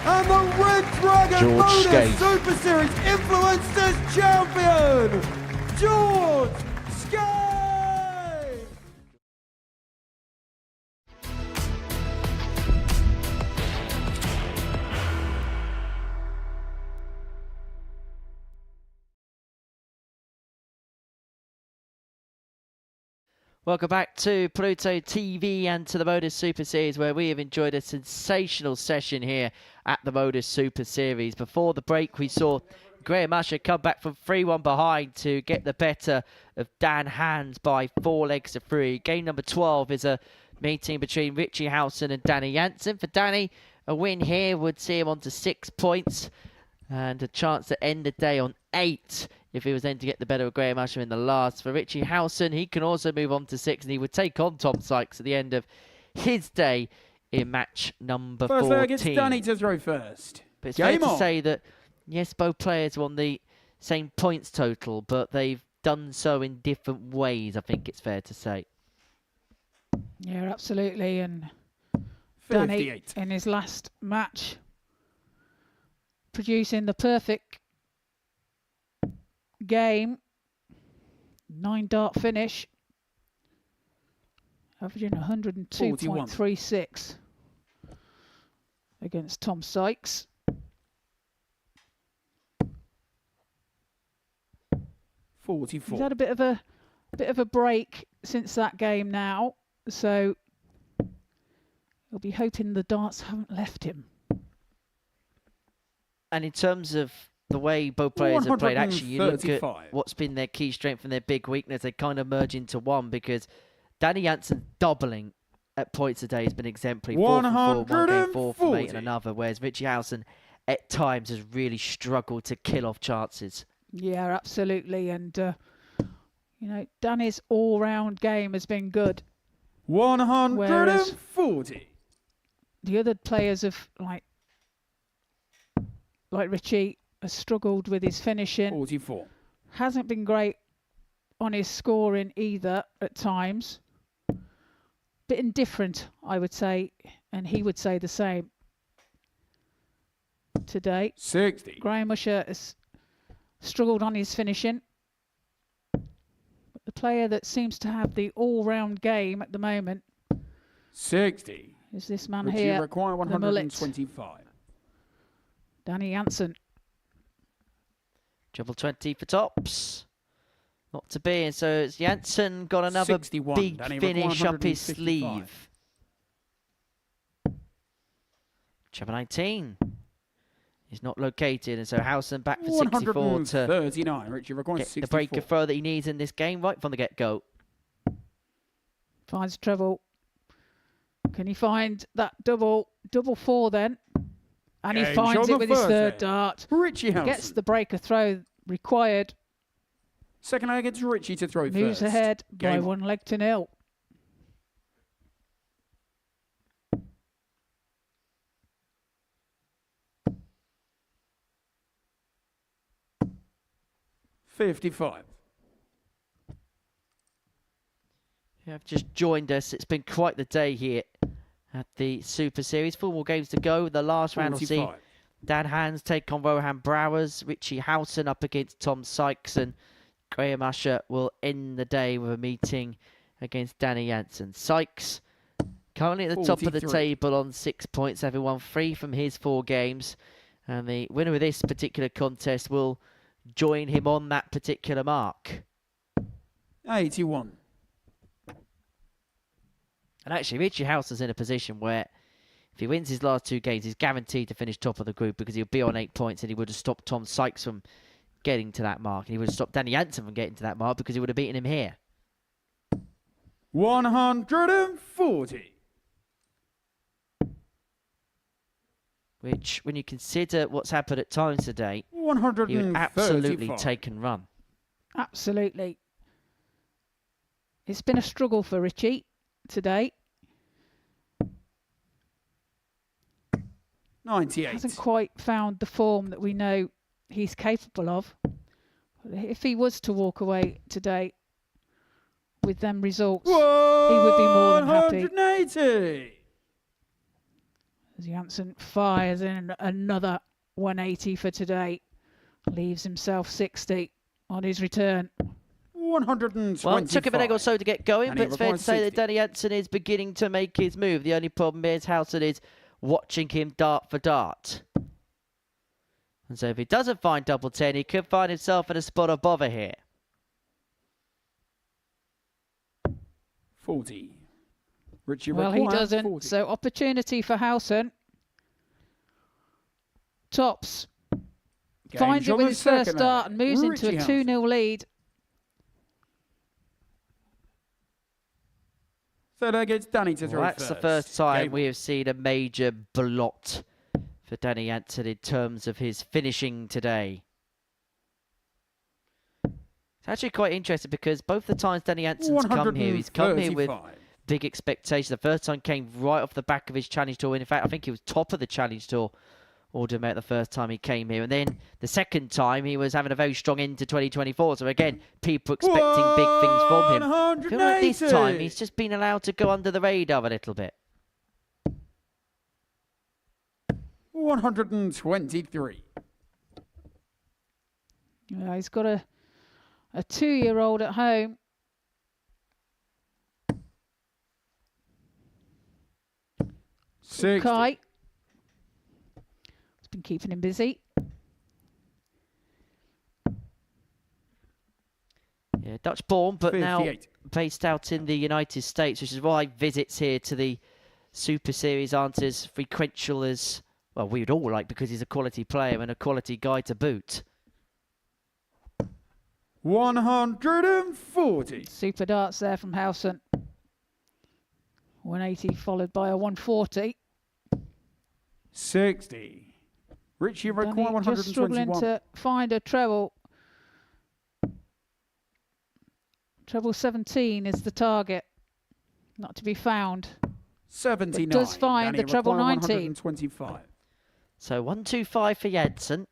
And the Red Dragon George Modus Skate. Super Series Influencers Champion, George Skate! Welcome back to Pluto TV and to the Modus Super Series, where we have enjoyed a sensational session here at the Modus Super Series. Before the break, we saw Graham Usher come back from 3-1 behind to get the better of Dan Hands by 4 legs to 3. Game number 12 is a meeting between Richie Howson and Danny Jansen. For Danny, a win here would see him on to 6 points and a chance to end the day on 8 if he was then to get the better of Graham Usher in the last. For Richie Howson, he can also move on to 6 and he would take on Tom Sykes at the end of his day in match number 14. First leg, it's Danny to throw first. But it's Game fair to on. say that, yes, both players won the same points total, but they've done so in different ways, I think it's fair to say. Yeah, absolutely. And Danny, 58. in his last match, producing the perfect game, 9-dart finish, averaging 102.36 against Tom Sykes. 44. He's had a bit of a break since that game now, so he'll be hoping the darts haven't left him. And in terms of the way both players have played, actually, you look at 135. what's been their key strength and their big weakness, they kind of merge into one, because Danny Jansen doubling at points a day has been exemplary. 4 from 4, one game, 4 from 8 and another, whereas Richie Howson at times has really struggled to kill off chances. Yeah, absolutely. And, you know, Danny's all-round game has been good. 140. The other players have, like Richie, has struggled with his finishing. 44. Hasn't been great on his scoring either at times. Bit indifferent, I would say, and he would say the same today. 60. Graham Usher has struggled on his finishing. But the player that seems to have the all-round game at the moment 60. is this man Richie here, require the mullet, 125. Danny Jansen. Treble 20 for tops. Not to be, and so it's Jansen got another 61. big Danny finish require up his 155. sleeve. Treble 19 is not located, and so Howson back for 64 to 139. Richie requires get 64. the breaker throw that he needs in this game right from the get-go. Finds treble. Can he find that double 4 then? And he Game finds shot it on with the his first third leg. dart. Richie Howson. Gets the breaker throw required. Second leg, it's Richie to throw Moves first. ahead by Game 1 leg to 0. on. 55. You have just joined us. It's been quite the day here at the Super Series. 4 more games to go. The last round will see 45. Dan Hands take on Rohan Brouwers. Richie Howson up against Tom Sykes, and Graham Usher will end the day with a meeting against Danny Jansen. Sykes currently at the top of the 43. table on 6 points, having won 3 from his 4 games. And the winner of this particular contest will join him on that particular mark. 81. And actually, Richie Howson's in a position where if he wins his last 2 games, he's guaranteed to finish top of the group because he'll be on 8 points and he would have stopped Tom Sykes from getting to that mark. And he would have stopped Danny Jansen from getting to that mark because he would have beaten him here. 140. Which, when you consider what's happened at times today, he would 135. absolutely take and run. Absolutely. It's been a struggle for Richie today. 98. Hasn't quite found the form that we know he's capable of. If he was to walk away today with them results, he would be more than happy. 180. As Jansen fires in another 180 for today, leaves himself 60 on his return. 125. Well, it took him a leg or so to get going, And but he it's fair to requires say 60. that Danny Jansen is beginning to make his move. The only problem is Howson is watching him dart for dart. And so if he doesn't find double 10, he could find himself in a spot of bother here. 40. Richie Well, he requires doesn't. 40. So opportunity for Howson. Tops. Finds it on with the his first second start leg. and moves into a Richie Howson. 2-0 lead. Third leg, it's Danny to throw Well, that's the first time we have seen a major blot for Danny Jansen in terms of his finishing today. It's actually quite interesting because both the times Danny Jansen's come here, he's come here with 135. big expectations. The first time came right off the back of his challenge tour. In fact, I think he was top of the challenge tour order the first time he came here. And then the second time, he was having a very strong end to 2024. So again, people expecting big things from him. I feel like this time, he's just been allowed to go under the radar a little bit. 123. Yeah, he's got a 2-year-old at home. Kai. It's been keeping him busy. Yeah, Dutch born, but now 58. based out in the United States, which is why visits here to the Super Series aren't as frequential as, well, we would all like, because he's a quality player and a quality guy to boot. 140. Super darts there from Howson. 180 followed by a 140. 60. Richie require Danny just struggling 121. to find a treble. Treble 17 is the target. Not to be found. 79. But does find Danny the treble require 19. 125. So 125 for Jansen.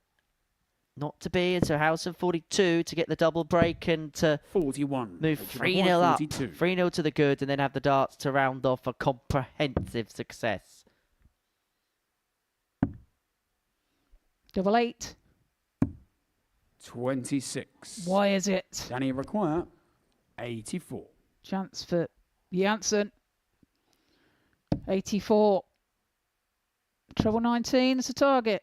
Not to be, and so Howson 42 to get the double break and to 41. move Richie 3-0 require up. 42. 3-0 to the good, and then have the darts to round off a comprehensive success. Double 8. 26. Why is it? Danny require 84. Chance for Jansen. 84. Treble 19 is the target.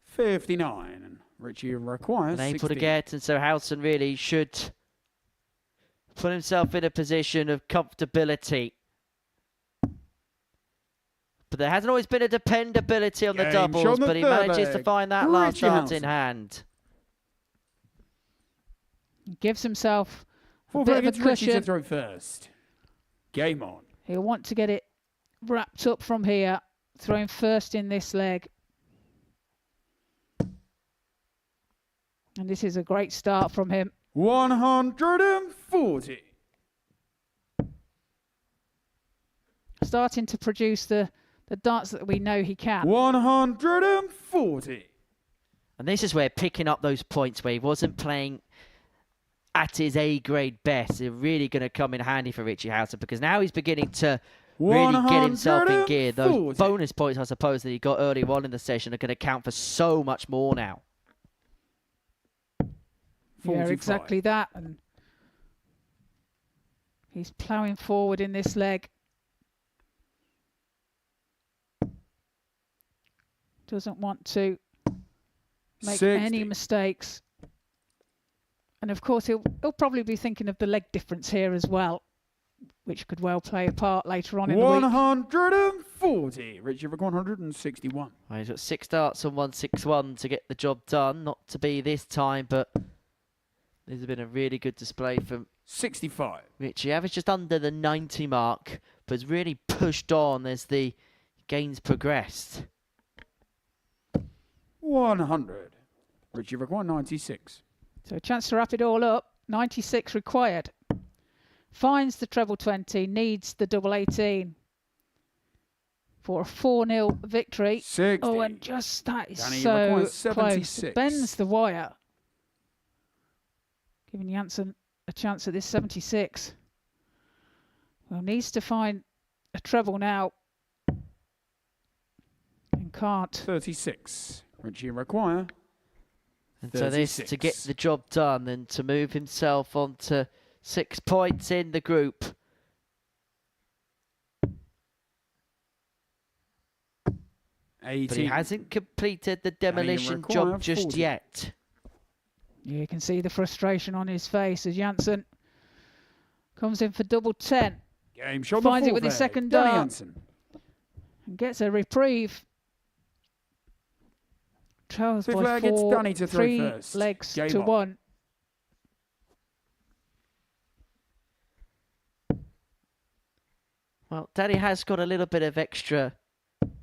59. Richie requires An aim for the 60. get, and so Howson really should put himself in a position of comfortability. But there hasn't always been a dependability on the Game doubles, shown the but he third manages to leg. find that last Richie dart in Howson. hand. He gives himself a Fourth bit leg, of it's a Richie to cushion. throw first. Game on. He'll want to get it wrapped up from here. Throwing first in this leg. And this is a great start from him. 140. Starting to produce the darts that we know he can. 140. And this is where picking up those points where he wasn't playing at his A-grade best is really going to come in handy for Richie Howson, because now he's beginning to really get himself in gear. Those 140. bonus points, I suppose, that he got early on in the session are going to count for so much more now. Yeah, 45. exactly that. And he's ploughing forward in this leg. Doesn't want to make 60. any mistakes. And of course, he'll probably be thinking of the leg difference here as well, which could well play a part later on in the week. 140. Richie for 161. Well, he's got 6 darts on 161 to get the job done. Not to be this time, but this has been a really good display from 65. Richie. Average just under the 90 mark, but has really pushed on as the games progressed. 100. Richie for 196. So a chance to wrap it all up. 96 required. Finds the treble 20, needs the double 18 for a 4-0 victory. 60. Oh, and just that is Danny so requires close. 76. Bends the wire. Giving Jansen a chance at this 76. Well, needs to find a treble now. And can't. 36. Richie require. And so this to get the job done and to move himself on to 6 points in the group. But he hasn't completed the demolition job just 40. yet. You can see the frustration on his face as Jansen comes in for double 10. Game shot. Finds it with his second Danny dart. Jansen. And gets a reprieve. Trails Fifth by leg, it's 4, Danny to throw 3 first. legs Game to on. 1. Well, Danny has got a little bit of extra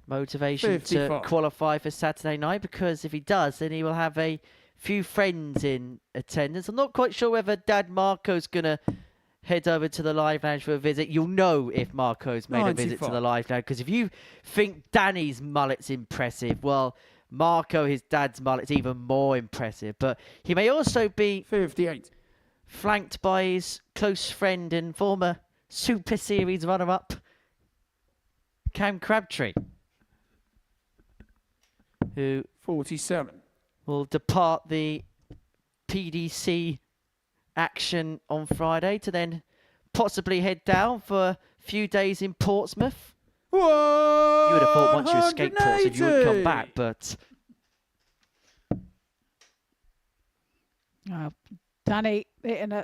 motivation 55. to qualify for Saturday night, because if he does, then he will have a few friends in attendance. I'm not quite sure whether Dad Marco's going to head over to the live lounge for a visit. You'll know if Marco's made a visit to 95. the live lounge, because if you think Danny's mullet's impressive, well, Marco, his dad's mullet's even more impressive. But he may also be 58. flanked by his close friend and former Super Series runner-up, Cam Crabtree, who 47. will depart the PDC action on Friday to then possibly head down for a few days in Portsmouth. You would have thought once you escaped Portsmouth you would come back, but Danny hitting a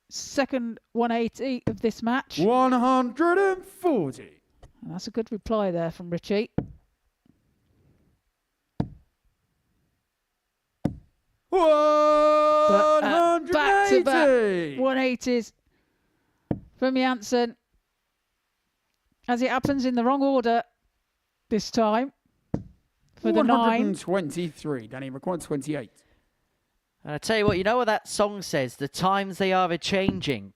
second 180 of this match. 140. And that's a good reply there from Richie. But back-to-back 180s from Jansen. As it happens in the wrong order this time for the 9. 123. Danny required 28. I tell you what, you know what that song says? The times they are a-changing.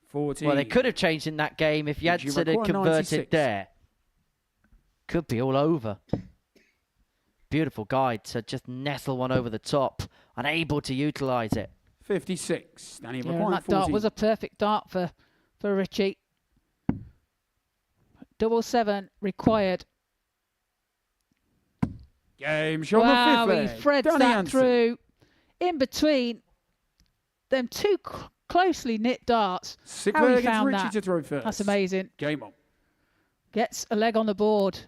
40. Well, they could have changed in that game if Jansen had require converted 96. there. Could be all over. Beautiful guide to just nestle one over the top. Unable to utilise it. 56. Danny Yeah, and required that dart 40. was a perfect dart for Richie. Double 7 required. Game shot Wow, the he fifth leg. threads Danny that Jansen. through in between them two closely knit darts. Sixth How he leg against found Richie that. to throw first. That's amazing. Game on. Gets a leg on the board.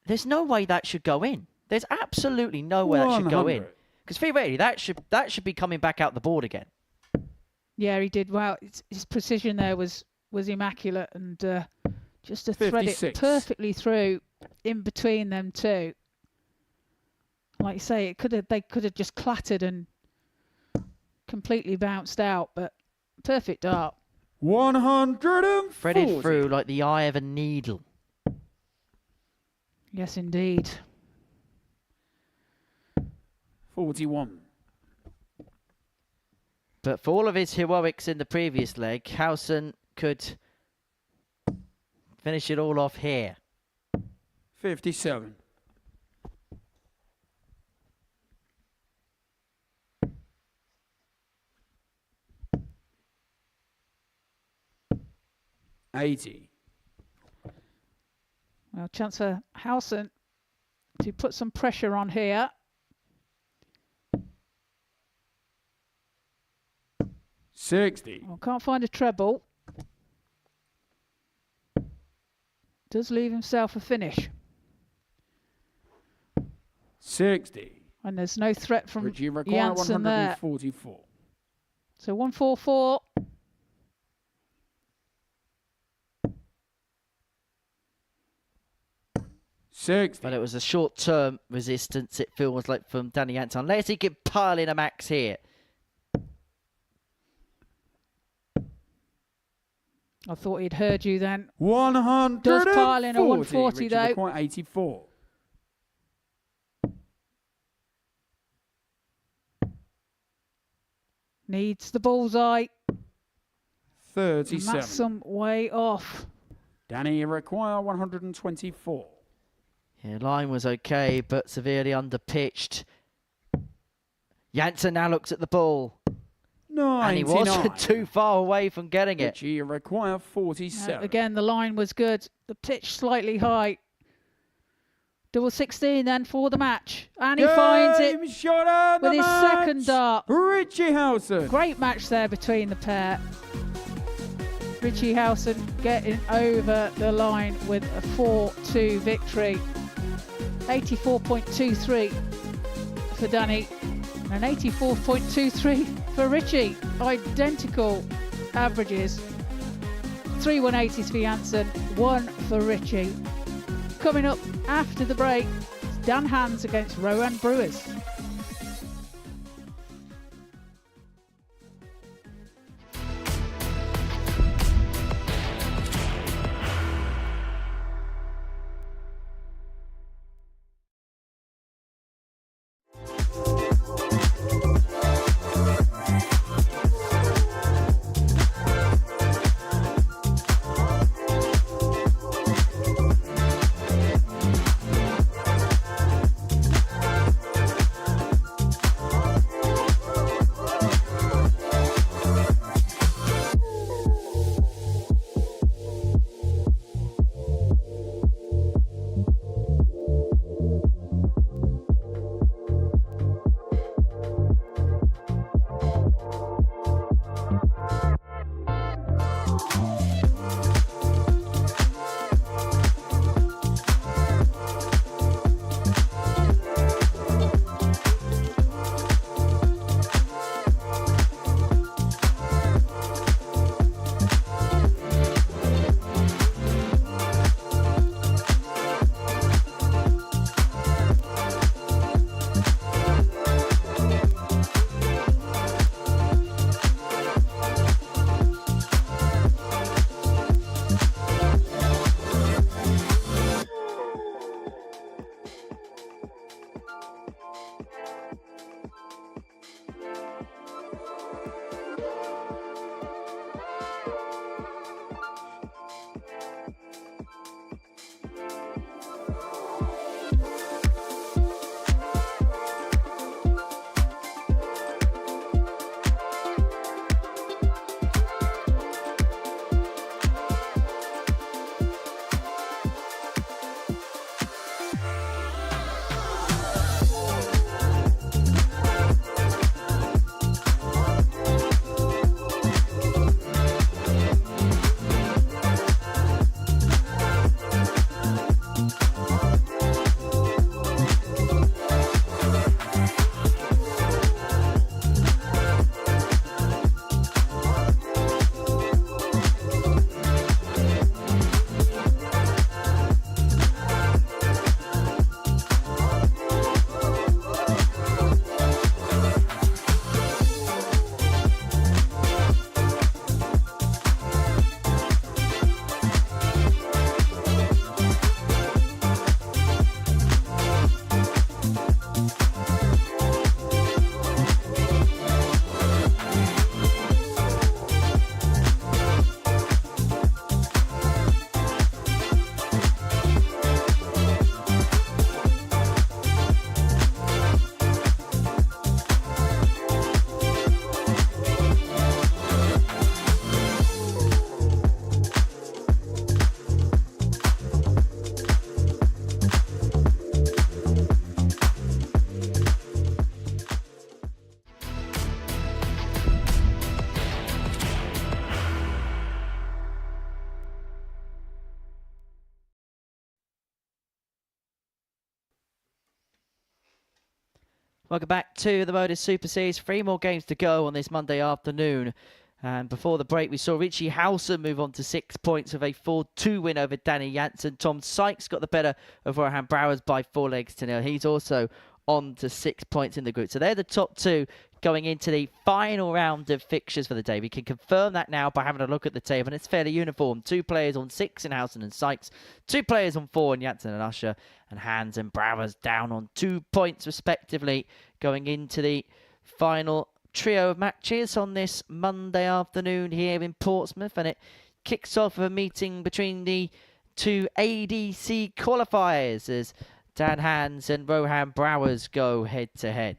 There's no way that should go in. There's absolutely no way that should go in. 100. Because theoretically, that should be coming back out the board again. Yeah, he did well. His precision there was immaculate, and just to thread it 56. perfectly through in between them two. Like you say, they could have just clattered and completely bounced out, but perfect dart. 140. Threaded through like the eye of a needle. Yes, indeed. 41. But for all of his heroics in the previous leg, Howson could finish it all off here. 57. $80. Well, chance for Howson to put some pressure on here. $60. Well, can't find a treble. Does leave himself a finish. $60. And there's no threat from Richie require Jansen there. 144. So 144. But it was a short-term resistance, it feels like, from Danny Jansen. Unless he can pile in a max here. I thought he'd heard you then. 140. Does pile in a 140 Richie though. require 84. Needs the bullseye. 37. And that's some way off. Danny require 124. Yeah, line was okay, but severely underpitched. Jansen now looks at the ball. 99. And he wasn't too far away from getting it. Richie require 47. Again, the line was good. The pitch slightly high. Double 16 then for the match. And he finds it shot and with the his match. second dart. Richie Howson. Great match there between the pair. Richie Howson getting over the line with a 4-2 victory. 84.23 for Danny and 84.23 for Richie. Identical averages. 3 180s for Jansen, 1 for Richie. Coming up after the break, it's Dan Hands against Rohan Brouwers. Welcome back to the Modus Super Series. 3 more games to go on this Monday afternoon. And before the break, we saw Richie Howson move on to 6 points with a 4-2 win over Danny Jansen. Tom Sykes got the better of Rohan Brouwers by 4 legs to 0. He's also on to 6 points in the group. So they're the top 2 going into the final round of fixtures for the day. We can confirm that now by having a look at the table, and it's fairly uniform. 2 players on 6 in Howson and Sykes, 2 players on 4 in Jansen and Usher, and Hans and Brouwers down on 2 points respectively going into the final trio of matches on this Monday afternoon here in Portsmouth. And it kicks off with a meeting between the 2 ADC qualifiers as Dan Hans and Rohan Brouwers go head to head.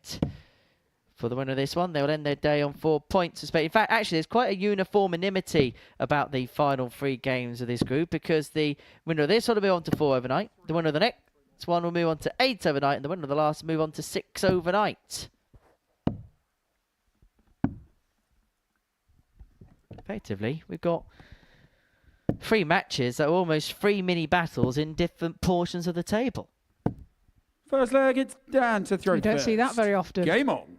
For the winner of this one, they'll end their day on 4 points. In fact, actually, there's quite a uniformity about the final 3 games of this group, because the winner of this one will move on to 4 overnight. The winner of the next one will move on to 8 overnight, and the winner of the last will move on to 6 overnight. Effectively, we've got 3 matches that are almost 3 mini battles in different portions of the table. First leg, it's Dan to throw. You don't see that very often. Game on.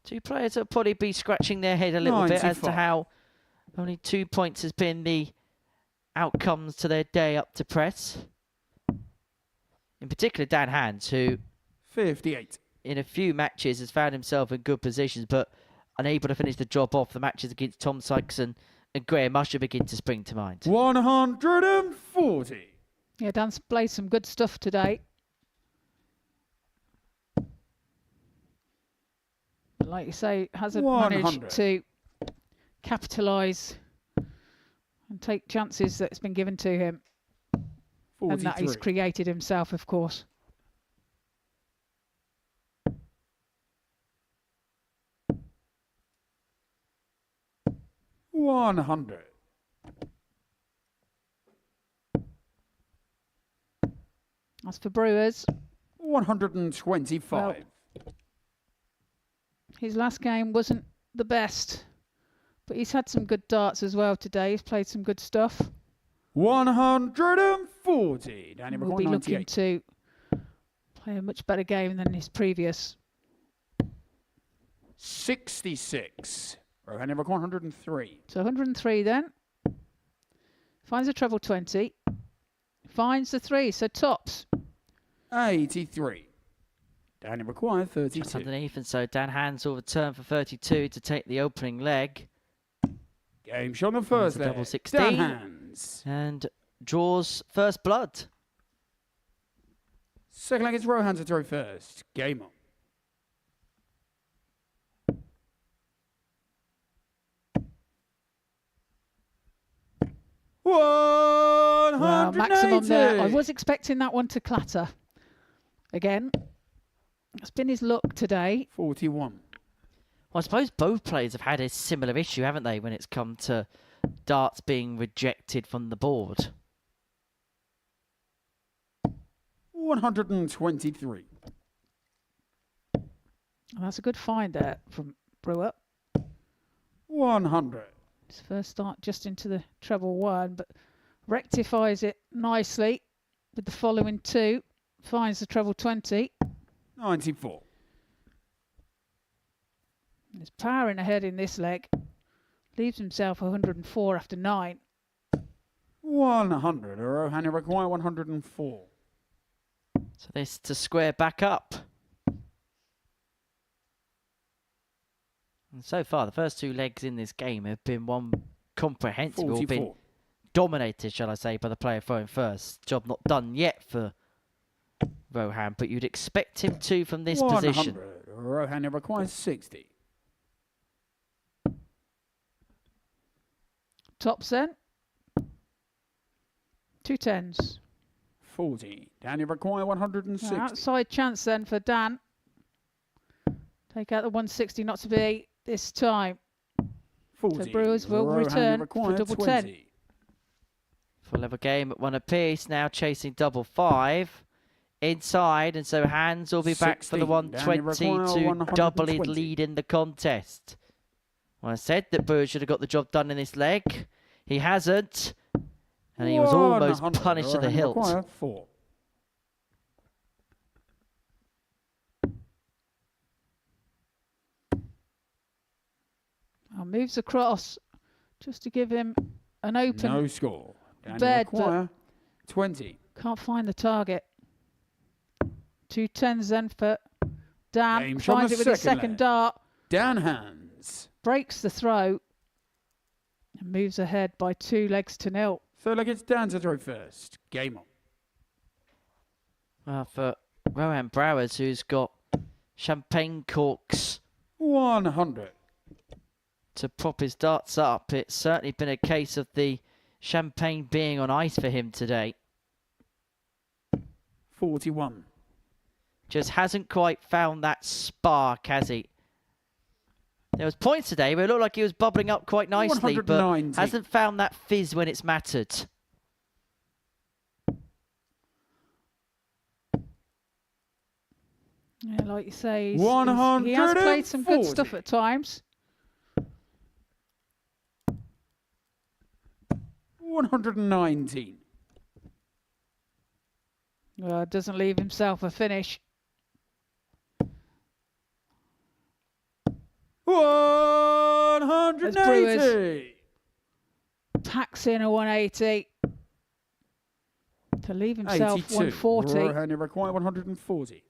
Two players will probably be scratching their head a little bit as to 95. how only 2 points has been the outcomes to their day up to press. In particular, Dan Hans, who 58. in a few matches has found himself in good positions, but unable to finish the job off. The matches against Tom Sykes and Graham Usher begin to spring to mind. 140. Yeah, Dan's played some good stuff today. But like you say, hasn't 100. managed to capitalise and take chances that's been given to him. 43. And that he's created himself, of course. $100. As for Brewers, 125. Well, his last game wasn't the best, but he's had some good darts as well today. He's played some good stuff. 140. Danny We'll McCoy, be looking 98. to play a much better game than his previous. 66. Rohan McCoy, 103. So 103 then. Finds a treble 20. Finds the 3, so tops. 83. Danny McCoy, Just 32. underneath, and so Dan Hans will return for 32 to take the opening leg. Game shot on the first a leg. double 16. Dan Hans. And draws first blood. Second leg is Rohan to throw first. Game on. Well, maximum there. I 180. was expecting that one to clatter. Again, it's been his luck today. 41. Well, I suppose both players have had a similar issue, haven't they, when it's come to darts being rejected from the board. 123. And that's a good find there from Brewer. 100. His first start just into the treble 1, but rectifies it nicely with the following 2. Finds the treble 20. 94. He's powering ahead in this leg. Leaves himself 104 after 9. 100. Rohan require 104. So this to square back up. And so far, the first 2 legs in this game have been one comprehensive, or 44. been dominated, shall I say, by the player throwing first. Job not done yet for Rohan, but you'd expect him to from this 100. position. Rohan requires 60. Tops then. 2 10s. 40. Danny require 160. Outside chance then for Dan. Take out the 160, not to be this time. 40. So Brewers will Rohan return for require double 20. 10. Full level game at 1 apiece, now chasing double 5. Inside, and so Hans will be back for the 16. 120 Danny to double his 120. lead in the contest. Well, I said that Brewers should have got the job done in this leg. He hasn't. And he was almost 100. punished to the Rohan hilt. require 4. Moves across just to give him an open No score. Danny bed, but require 20. can't find the target. 2 10s then for Dan. Game from Finds the it with his second second leg. dart. Dan hands. Breaks the throw. And moves ahead by 2 legs to 0. Third leg, it's Dan to throw first. Game on. Well, for Rohan Brouwers, who's got champagne corks 100. to prop his darts up, it's certainly been a case of the champagne being on ice for him today. 41. Just hasn't quite found that spark, has he? There was points today where it looked like he was bubbling up quite nicely, but 190. hasn't found that fizz when it's mattered. Yeah, like you say, he has played some good 140. stuff at times. 119. Doesn't leave himself a finish. 180. Packs in a 180 to leave himself 82. 140. Rohan require 140.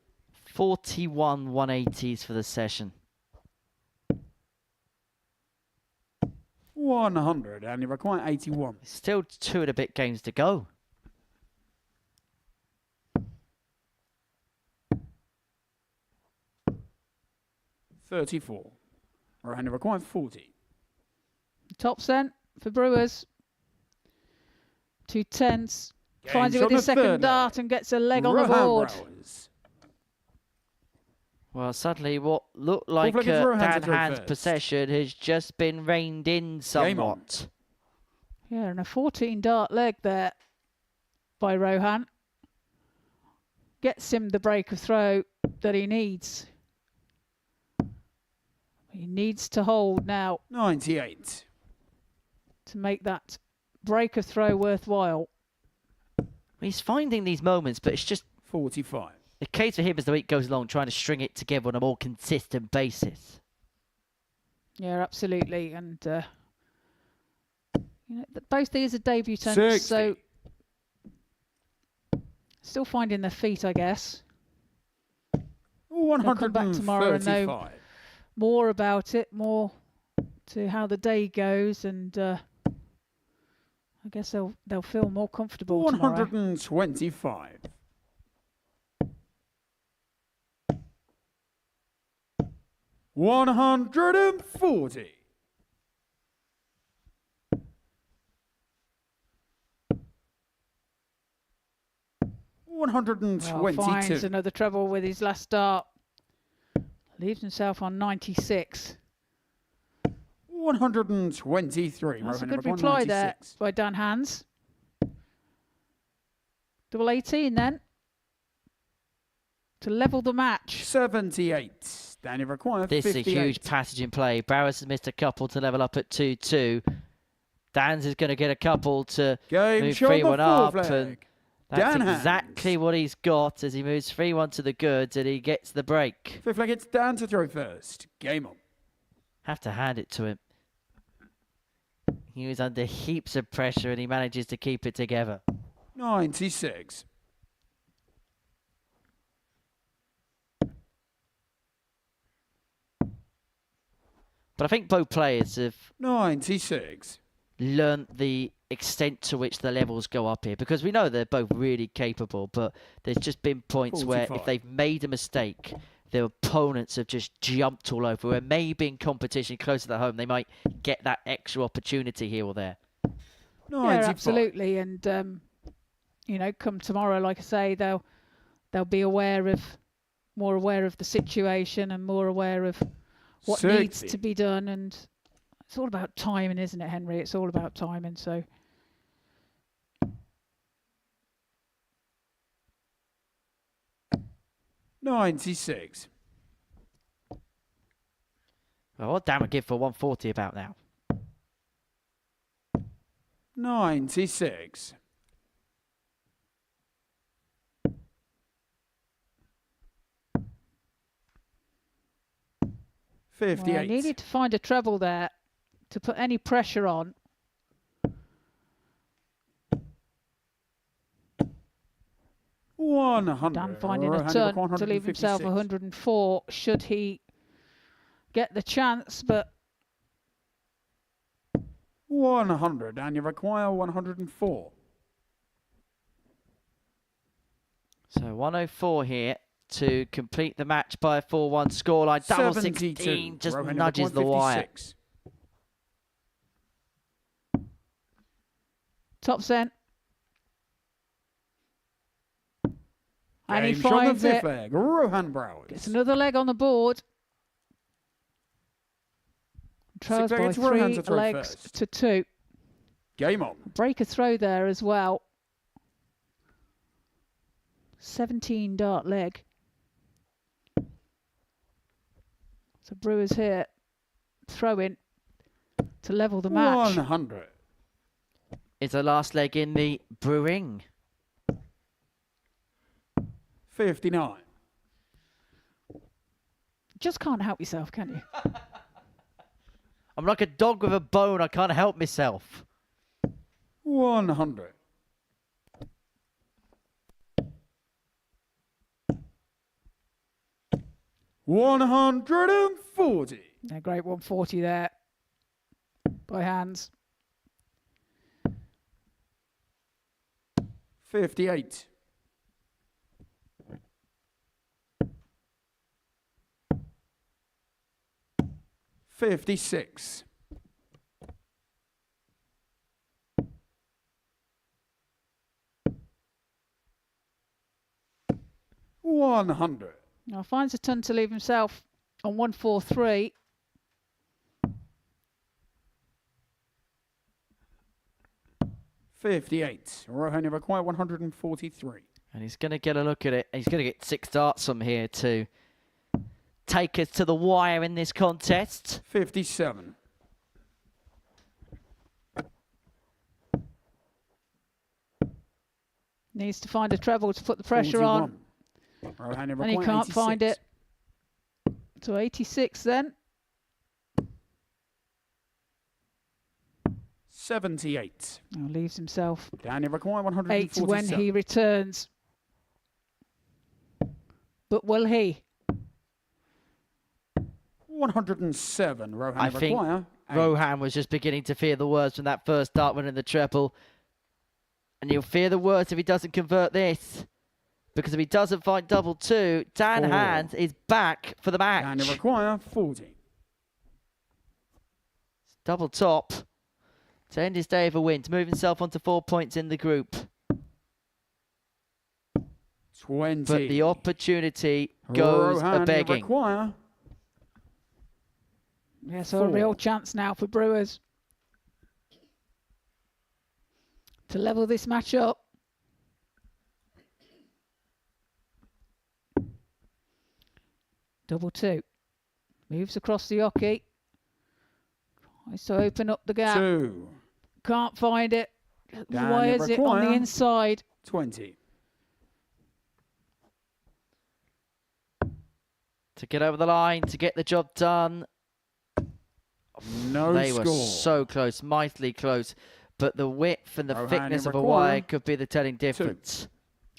41 180s for the session. 100. And you require 81. Still 2 and a bit games to go. $34. Rohan require 40. Top cent for Brewers. 2 10s. Game Finds it shot with his the third second dart leg. and gets a leg on the Rohan board. Brouwers. Well, suddenly what looked like flag is Rohan to Dan throw Hand's first. possession has just been reined in Game on. somewhat. Yeah, and a 14 dart leg there by Rohan. Gets him the break of throw that he needs. He needs to hold now 98. to make that break of throw worthwhile. He's finding these moments, but it's just 45. the case for him as the week goes along, trying to string it together on a more consistent basis. Yeah, absolutely. And you know, both these are debutants, 60. so still finding their feet, I guess. 135. come back tomorrow and know more about it, more to how the day goes, and I guess they'll feel more comfortable tomorrow. 125. 140. 122. Finds another treble with his last start. Leaves himself on 96. 123. That's a Rohan good number reply there 196. by Dan Hands. Double 18 then. To level the match. 78. Danny require This 58. is a huge passage in play. Brouwers has missed a couple to level up at 2-2. Dan's is going to get a couple to Game move shot 3-1 the up. fourth And leg. that's Dan exactly Hands. what he's got as he moves 3-1 to the goods and he gets the break. Fifth leg, it's Dan to throw first. Game on. Have to hand it to him. He was under heaps of pressure and he manages to keep it together. 96. But I think both players have 96. learnt the extent to which the levels go up here, because we know they're both really capable, but there's just been points where 45. if they've made a mistake, their opponents have just jumped all over, where maybe in competition closer to home they might get that extra opportunity here or there. 95. Yeah, absolutely. And you know, come tomorrow, like I say, they'll be more aware of the situation and more aware of what 60. needs to be done. And it's all about timing, isn't it, Henry? It's all about timing. So 96. Well, what Dan would give for 140 about now? 96. Well, I 58. needed to find a treble there to put any pressure on. Dan finding a ton to leave himself 104 should he get the chance, but 100, and you require 104. So 104 here to complete the match by a 4-1 scoreline. Double 72. 16 just Rohan nudges the wire. 156. top cent. And he Game shot on the finds it. fifth leg. Rohan Brouwers. It's another leg on the board. Trails by legs, Rohan 3 to throw legs first. to 2. Game on. Break a throw there as well. 17 dart leg. So Brewers here throwing to level the match. 100. Is the last leg in the brewing. 59. Just can't help yourself, can you? I'm like a dog with a bone. I can't help myself. 100. $140. A great 140 there by hands. 58. $56. $100. Now finds a ton to leave himself on 143. $58. Rohan, you require 143. And he's going to get a look at it. He's going to get 6 darts from here to take us to the wire in this contest. 57. Needs to find a treble to put the pressure on. Rohan, you And he require can't 86. find it. So 86 then. 78. Now leaves himself Dan, you require 8 147. when he returns. But will he? 107. Rohan, I you think require 8. Rohan was just beginning to fear the worst from that first dart winning the treble. And he'll fear the worst if he doesn't convert this. Because if he doesn't find double 2, Dan 4. Hand is back for the match. Dan, you require 40. Double top to end his day of a win, to move himself onto 4 points in the group. 20. But the opportunity goes Rohan, you a-begging. require Yeah, so a real chance now for Brewers to level this match up. Double 2. Moves across the hockey. Tries to open up the gap. 2. Can't find it. Dan, Why you is it on the require inside? 20. To get over the line, to get the job done. No They score. were so close, mightily close. But the width and the Rohan, thickness you of a require wire could be the telling difference.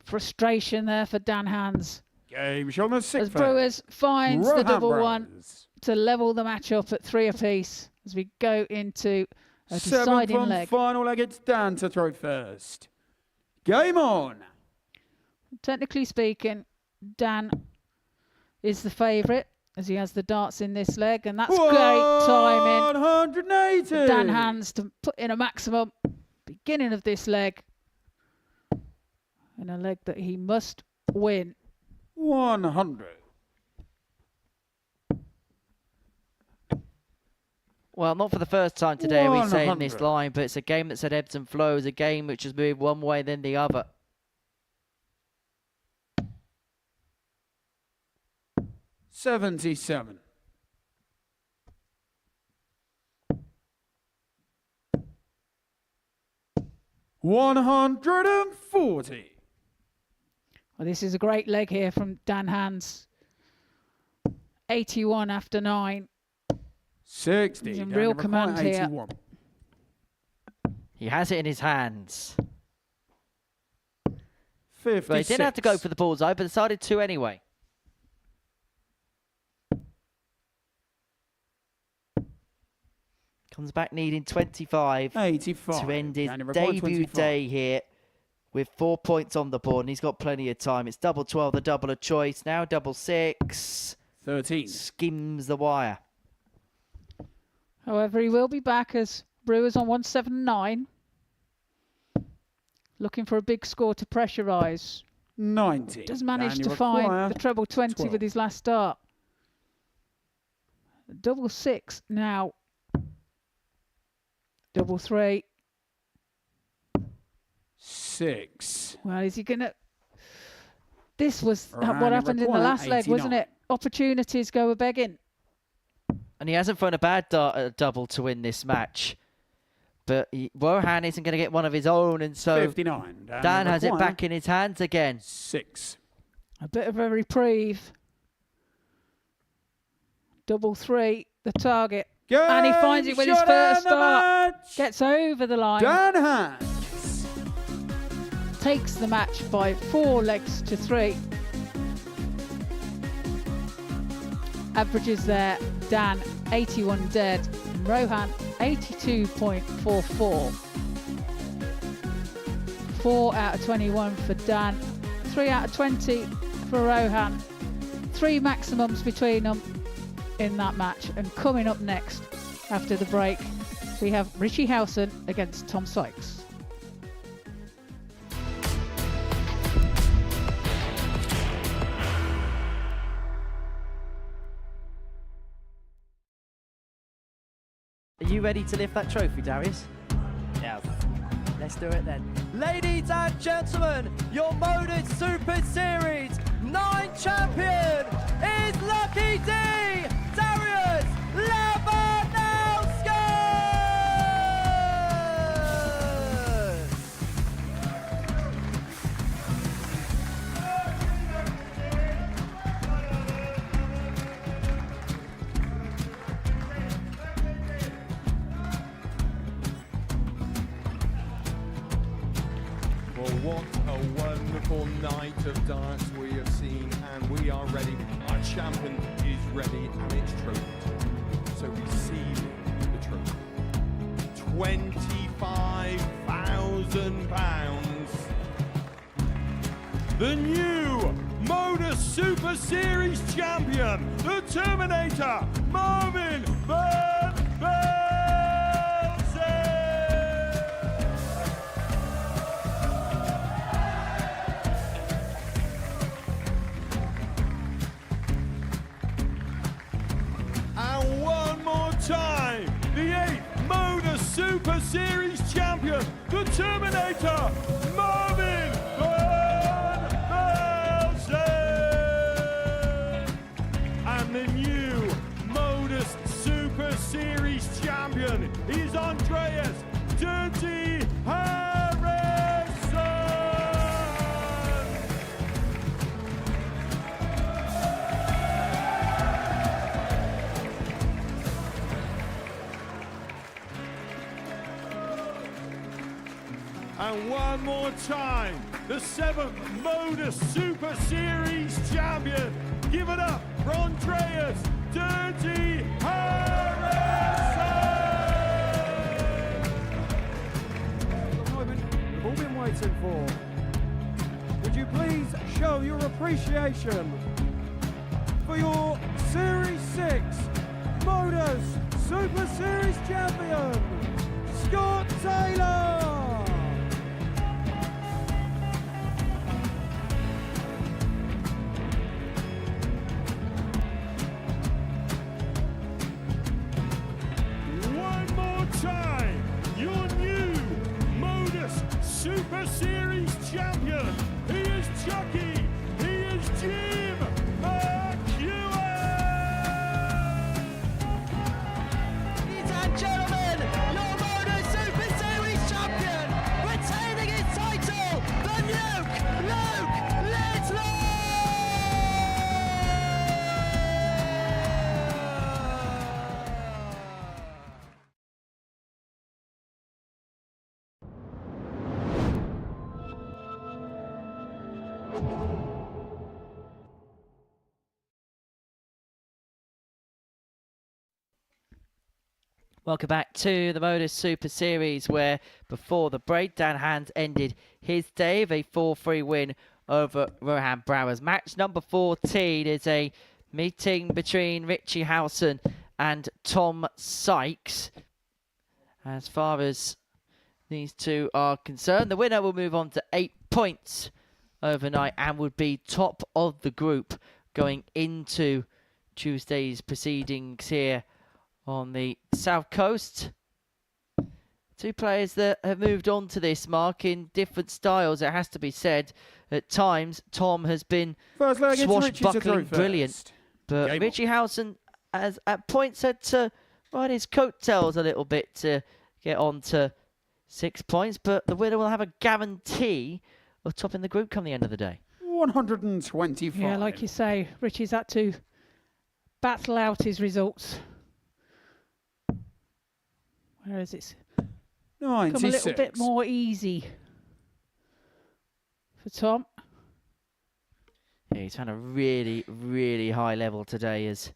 Frustration there for Dan Hands. Game shot on the As sixth. Brewers finds the Rohan double 1 Brouwers. to level the match up at 3 apiece as we go into a Seventh deciding and leg. final leg. It's Dan to throw first. Game on. Technically speaking, Dan is the favourite as he has the darts in this leg, and that's great timing. 180. Dan Hands to put in a maximum beginning of this leg, in a leg that he must win. 100. Well, not for the first time today are we saying 100. this line, but it's a game that's had ebbs and flows, a game which has moved one way then the other. 77. 140. Well, this is a great leg here from Dan Hans. 81 after 9. 60. He's in down real to require command here. 81. He has it in his hands. 56. But he didn't have to go for the bullseye, but decided to anyway. Comes back needing 25 85. to end his Down to require debut 25. day here with 4 points on the board, and he's got plenty of time. It's double 12, the double of choice. Now double 6. 13. Skims the wire. However, he will be back as Brewers on 179. Looking for a big score to pressurise. 90. Does manage Down to require find the treble 20 12. with his last start. Double 6 now. Double 3. 6. Well, is he going to... This was Rohan, what he happened in the required last leg, wasn't 89. it? Opportunities go a-begging. And he hasn't thrown a bad double to win this match. But Rohan isn't going to get one of his own, and so 59. Down Dan to has it require back in his hands again. 6. A bit of a reprieve. Double 3, the target. And he finds it with his first start. Gets over the line. Dan Hans. Takes the match by 4 legs to 3. Averages there, Dan 81 dead, and Rohan 82.44. 4 out of 21 for Dan, 3 out of 20 for Rohan. 3 maximums between them in that match. And coming up next, after the break, we have Richie Howson against Tom Sykes. Are you ready to lift that trophy, Darius? Yes. Let's do it then. Ladies and gentlemen, your Modus Super Series 9 champion is Lucky D, Darius Labanowski! Well, what a wonderful night of darts we have seen, and we are ready. Our champion is ready, and it's trophy time. So receive the trophy. £25,000. The new Modus Super Series champion, the Terminator, Marvin Van Velzen. And one more time, the 8th Modus Super Series champion, the Terminator, Marvin Van Velzen. And the new Modus Super Series champion is Andreas Dirty Harrison. And one more time, the 7th Modus Super Series champion. Give it up for Andreas Dirty Harrison. The moment we've all been waiting for. Would you please show your appreciation for your Series 6 Modus Super Series champion, Scott Taylor? One more time, your new Modus Super Series champion. He is Chucky. He is Jim McEwen. Ladies and gentlemen, your Modus Super Series champion Welcome back to the Modus Super Series, where before the break, Dan Hand ended his day with a 4-3 win over Rohan Brouwers. Match number 14 is a meeting between Richie Howson and Tom Sykes. As far as these two are concerned, the winner will move on to 8 points overnight and would be top of the group going into Tuesday's proceedings here on the South Coast. Two players that have moved on to this mark in different styles, it has to be said. At times, Tom has been swashbuckling brilliant, but Richie Howson has at points had to ride his coattails a little bit to get on to 6 points, but the winner will have a guarantee of topping the group come the end of the day. 125. Yeah, like you say, Richie's had to battle out his results. Whereas it's come a little bit more easy for Tom. Yeah, he's found a really, really high level today as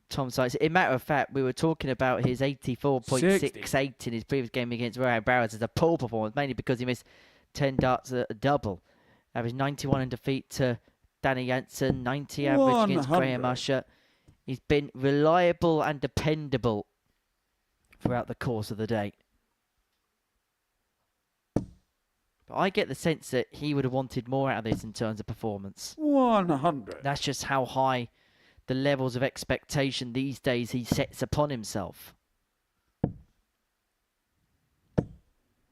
Tom Sykes. In matter of fact, we were talking about his 84.68 in his previous game against Rohan Brouwers as a poor performance, mainly because he missed 10 darts at a double. Average 91 in defeat to Danny Jansen, 90 average against Graham Usher. He's been reliable and dependable throughout the course of the day. But I get the sense that he would have wanted more out of this in terms of performance. 100. That's just how high the levels of expectation these days he sets upon himself.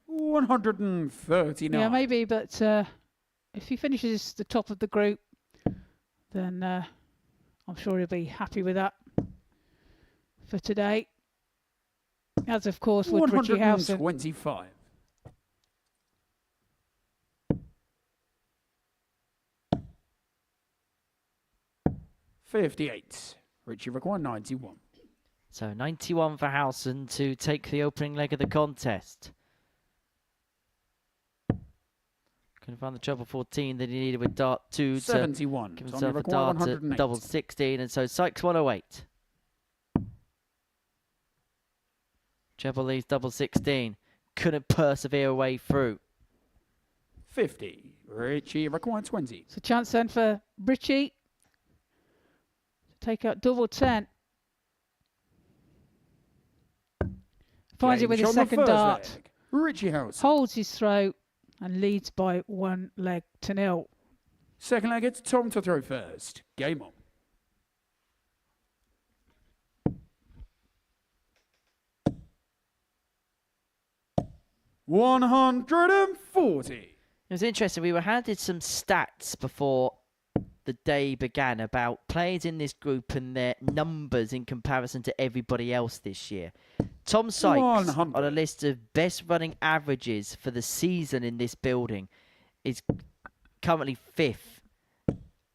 139. Yeah, maybe, but if he finishes the top of the group, then I'm sure he'll be happy with that for today. As of course with Richie Howson. 125. $58. Richie required 91. So 91 for Howson to take the opening leg of the contest. Couldn't find the treble 14 that he needed with dart 2 71. to give himself a dart at double 16, and so Sykes 108. Treble leads double 16. Couldn't persevere away through. 50. Richie required 20. It's a chance then for Richie to take out double 10. Finds it with his second dart. Richie Howson holds his throw and leads by 1 leg to 0. Second leg, it's Tom to throw first. Game on. $140. It was interesting. We were handed some stats before the day began about players in this group and their numbers in comparison to everybody else this year. Tom Sykes 100. on a list of best running averages for the season in this building is currently 5th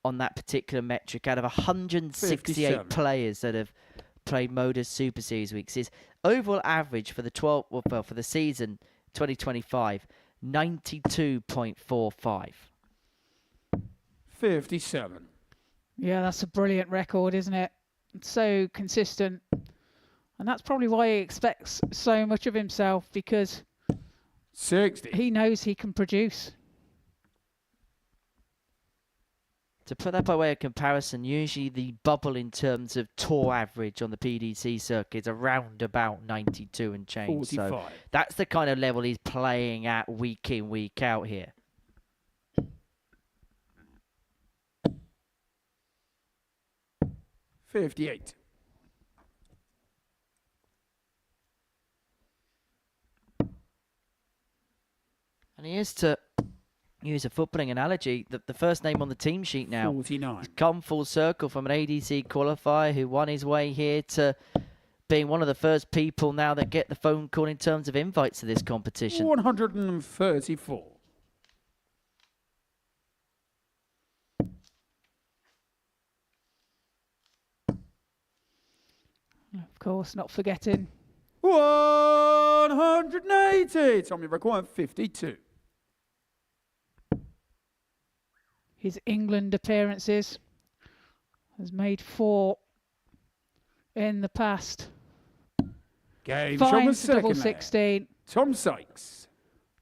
on that particular metric out of 168 57. players that have played Modus Super Series weeks. His overall average for the for the season 2025, 92.45. 57. Yeah, that's a brilliant record, isn't it? It's so consistent. And that's probably why he expects so much of himself, because 60. he knows he can produce. To put that by way of comparison, usually the bubble in terms of tour average on the PDC circuit is around about 92 and change. 45. So that's the kind of level he's playing at week in, week out here. $58. And he is, to use a footballing analogy, the first name on the team sheet now. 49. He's come full circle from an ADC qualifier who won his way here to being one of the first people now that get the phone call in terms of invites to this competition. 134. Of course, not forgetting 180. Tommy required 52. his England appearances. Has made 4 in the past. Game shot the Finds the second double leg. 16 Tom Sykes.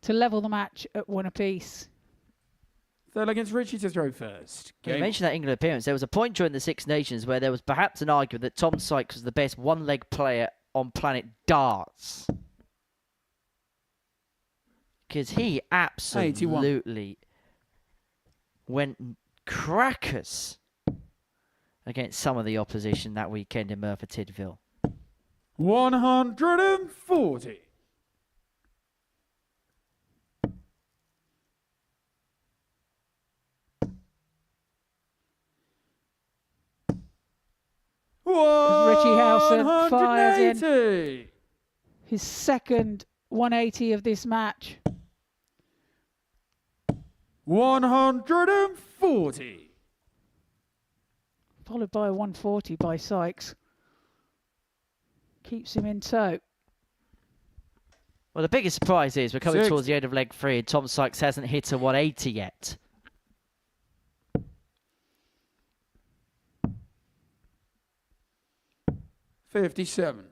to level the match at 1 apiece. Third against Richie to throw first. You Game mentioned that England appearance. There was a point during the Six Nations where there was perhaps an argument that Tom Sykes was the best one-leg player on planet darts. Because he absolutely went crackers against some of the opposition that weekend in Merthyr Tydfil. 140. Richie Howson fires in 180. his second 180 of this match. 140. Followed by a 140 by Sykes. Keeps him in tow. Well, the biggest surprise is we're coming 60. towards the end of leg 3 and Tom Sykes hasn't hit a 180 yet. $57.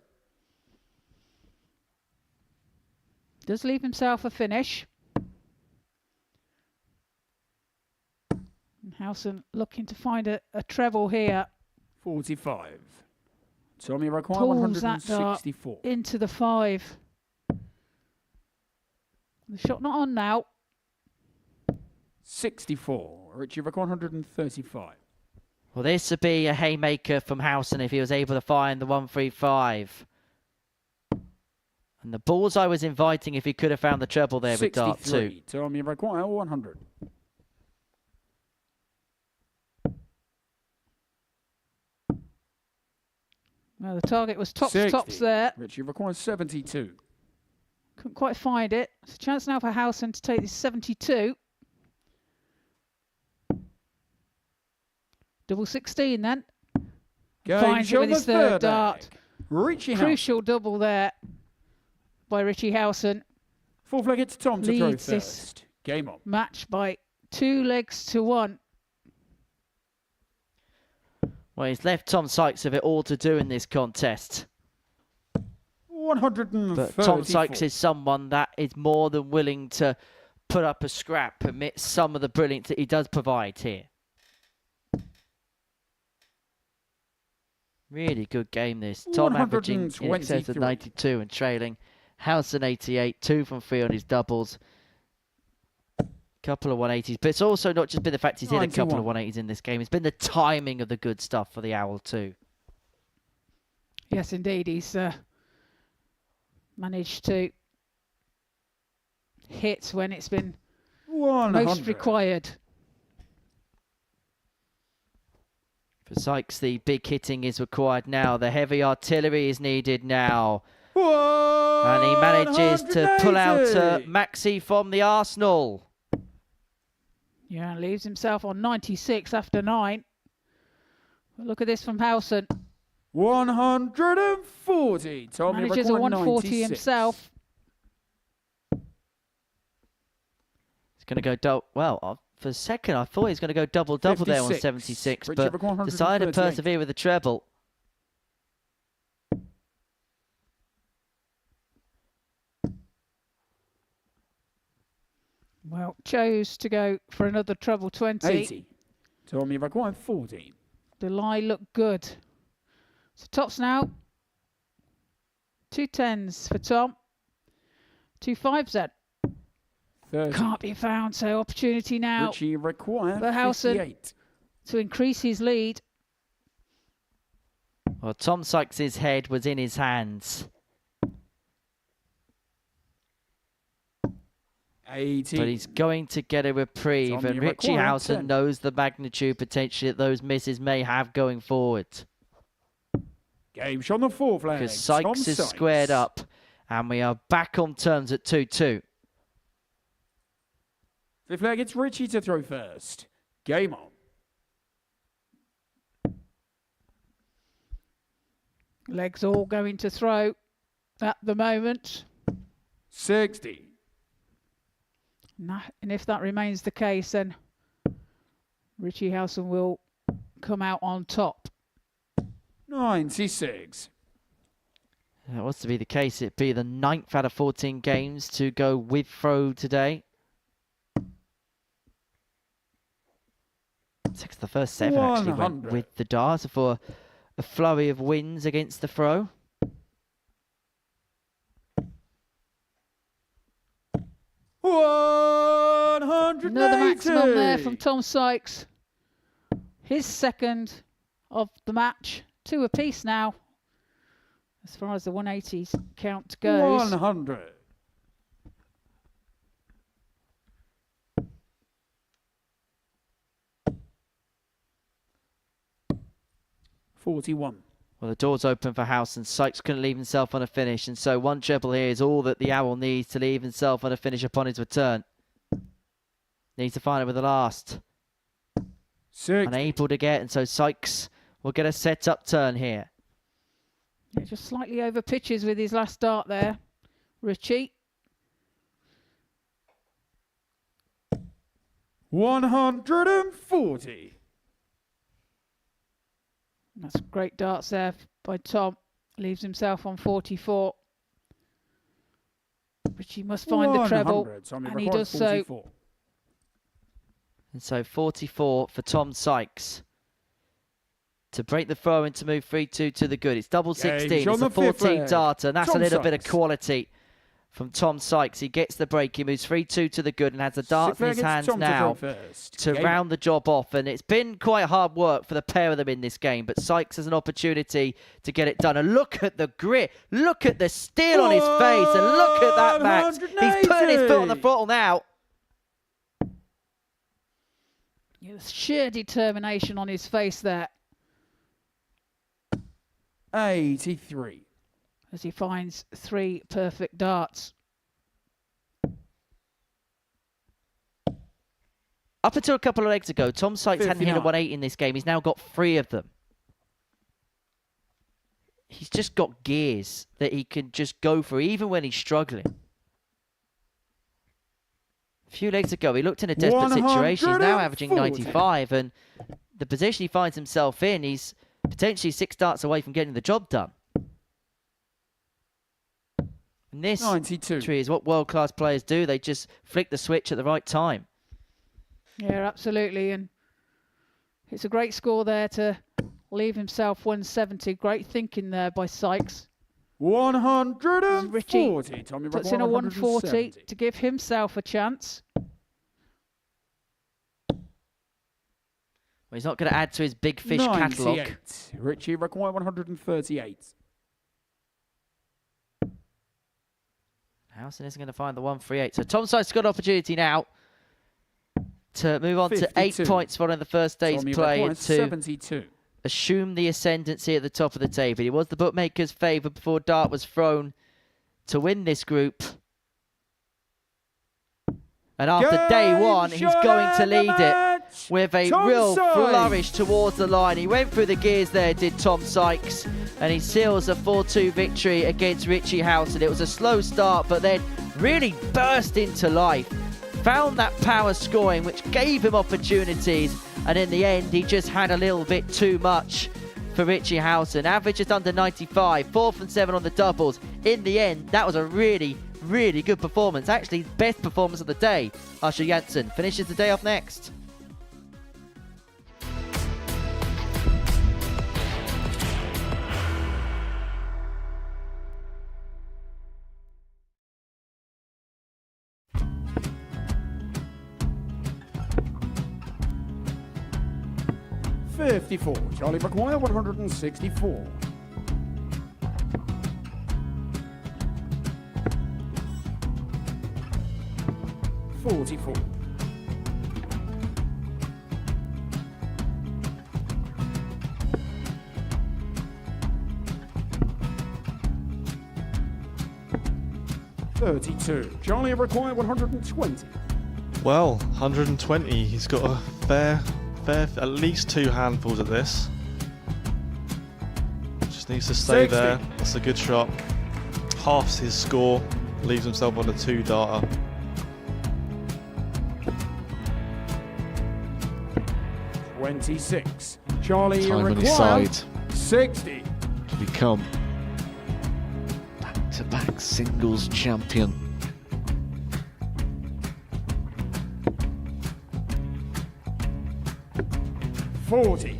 Does leave himself a finish. And Howson looking to find a treble here. 45. Tommy required Pulls that dart 164. into the 5. The shot not on now. 64. Richie required 135. Well, this would be a haymaker from Howson if he was able to find the 135. And the balls I was inviting if he could have found the treble there with dart 2. 63. Tommy required 100. Well, the target was tops 60. there. Richie requires 72. Couldn't quite find it. It's a chance now for Howson to take this 72. Double 16 then. Finds it with his third dart. Richie Crucial double there by Richie Howson. Fourth leg it's Tom to throw Leads this first. Game on. match by 2 legs to 1. Well, he's left Tom Sykes with it all to do in this contest. 134. But Tom Sykes is someone that is more than willing to put up a scrap amidst some of the brilliance that he does provide here. Really good game this. Tom averaging in excess of 92 and trailing. Howson 88, 2 from 3 on his doubles. Couple of 180s. But it's also not just been the fact he's hit a couple of 180s in this game. It's been the timing of the good stuff for the Owl too. Yes, indeed. He's managed to hit when it's been 100. most required. For Sykes, the big hitting is required now. The heavy artillery is needed now. And he manages to pull out Maxi from the Arsenal. Yeah, and leaves himself on 96 after 9. But look at this from Howson. 140. Tommy Manages a 140 96. himself. He's going to go double. Well, for a second, I thought he was going to go double-double there on 76, Richie but decided to persevere with the treble. Well, chose to go for another treble 20. 80. Tommy required 14. The lie looked good. So tops now. 2 10s for Tom. 2 5s then. 30. Can't be found, so opportunity now Richie required for Howson 58. to increase his lead. Well, Tom Sykes' head was in his hands. 80. But he's going to get a reprieve, Tommy and Richie required Howson 10. knows the magnitude potentially that those misses may have going forward. Game shot on the fourth leg. Because Sykes is squared up, and we are back on terms at 2-2. Fifth leg, it's Richie to throw first. Game on. Legs all going to throw at the moment. 60. And if that remains the case, then Richie Howson will come out on top. 96. That was to be the case. It'd be the 9th out of 14 games to go with throw today. It's the first 7 actually went 100. with the dart for a flurry of wins against the throw. Another maximum there from Tom Sykes. His second of the match. 2 apiece now, as far as the 180s count goes. 100. $41. Well, the door's open for Howson. Sykes couldn't leave himself on a finish, and so 1 treble here is all that the Owl needs to leave himself on a finish upon his return. Needs to find it with the last. 6. Unable to get, and so Sykes will get a set-up turn here. Yeah, just slightly over pitches with his last dart there, Richie. 140. That's great darts there by Tom. Leaves himself on 44. Richie must find the treble, and he does so. And so 44 for Tom Sykes to break the throw and to move 3-2 to the good. It's double 16. It's a 14 darter, and that's a little bit of quality from Tom Sykes. He gets the break. He moves 3-2 to the good and has the darts in his hands now to round the job off. And it's been quite hard work for the pair of them in this game, but Sykes has an opportunity to get it done. And look at the grit. Look at the steel on his face. And look at that, Max. He's putting his foot on the throttle now. Yeah, sheer determination on his face there. 83. As he finds 3 perfect darts. Up until a couple of legs ago, Tom Sykes hadn't hit a 59. 180 in this game. He's now got 3 of them. He's just got gears that he can just go for, even when he's struggling. A few legs ago, he looked in a desperate situation. He's now averaging 95, and the position he finds himself in, he's potentially 6 darts away from getting the job done. And this 92. is what world-class players do. They just flick the switch at the right time. Yeah, absolutely. And it's a great score there to leave himself 170. Great thinking there by Sykes. 140. Richie Tommy puts in a 140 to give himself a chance. Well, he's not going to add to his big fish catalogue. Richie require 138. Howson isn't going to find the 138. So Tom Sykes got an opportunity now to move on 52. to 8 points following the first day's Tommy play require and to 72. assume the ascendancy at the top of the table. He was the bookmaker's favourite before dart was thrown to win this group. And after day 1, he's going to lead it with a real flourish towards the line. He went through the gears there, did Tom Sykes, and he seals a 4-2 victory against Richie Howson. It was a slow start, but then really burst into life. Found that power scoring, which gave him opportunities, and in the end, he just had a little bit too much for Richie Howson. Average just under 95, 4 from 7 on the doubles. In the end, that was a really good performance. Actually, best performance of the day. Usher Jansen finishes the day off next. $54. Charlie McGuire, 164. $44. $32. Charlie require 120. Well, 120. He's got a fair, at least 2 handfuls of this. Just Just needs to stay 60. there. That's a good shot. Halves his score. Leaves himself on a 2-darter. $26. Charlie Time on his require side 60. to become back-to-back singles champion. $40.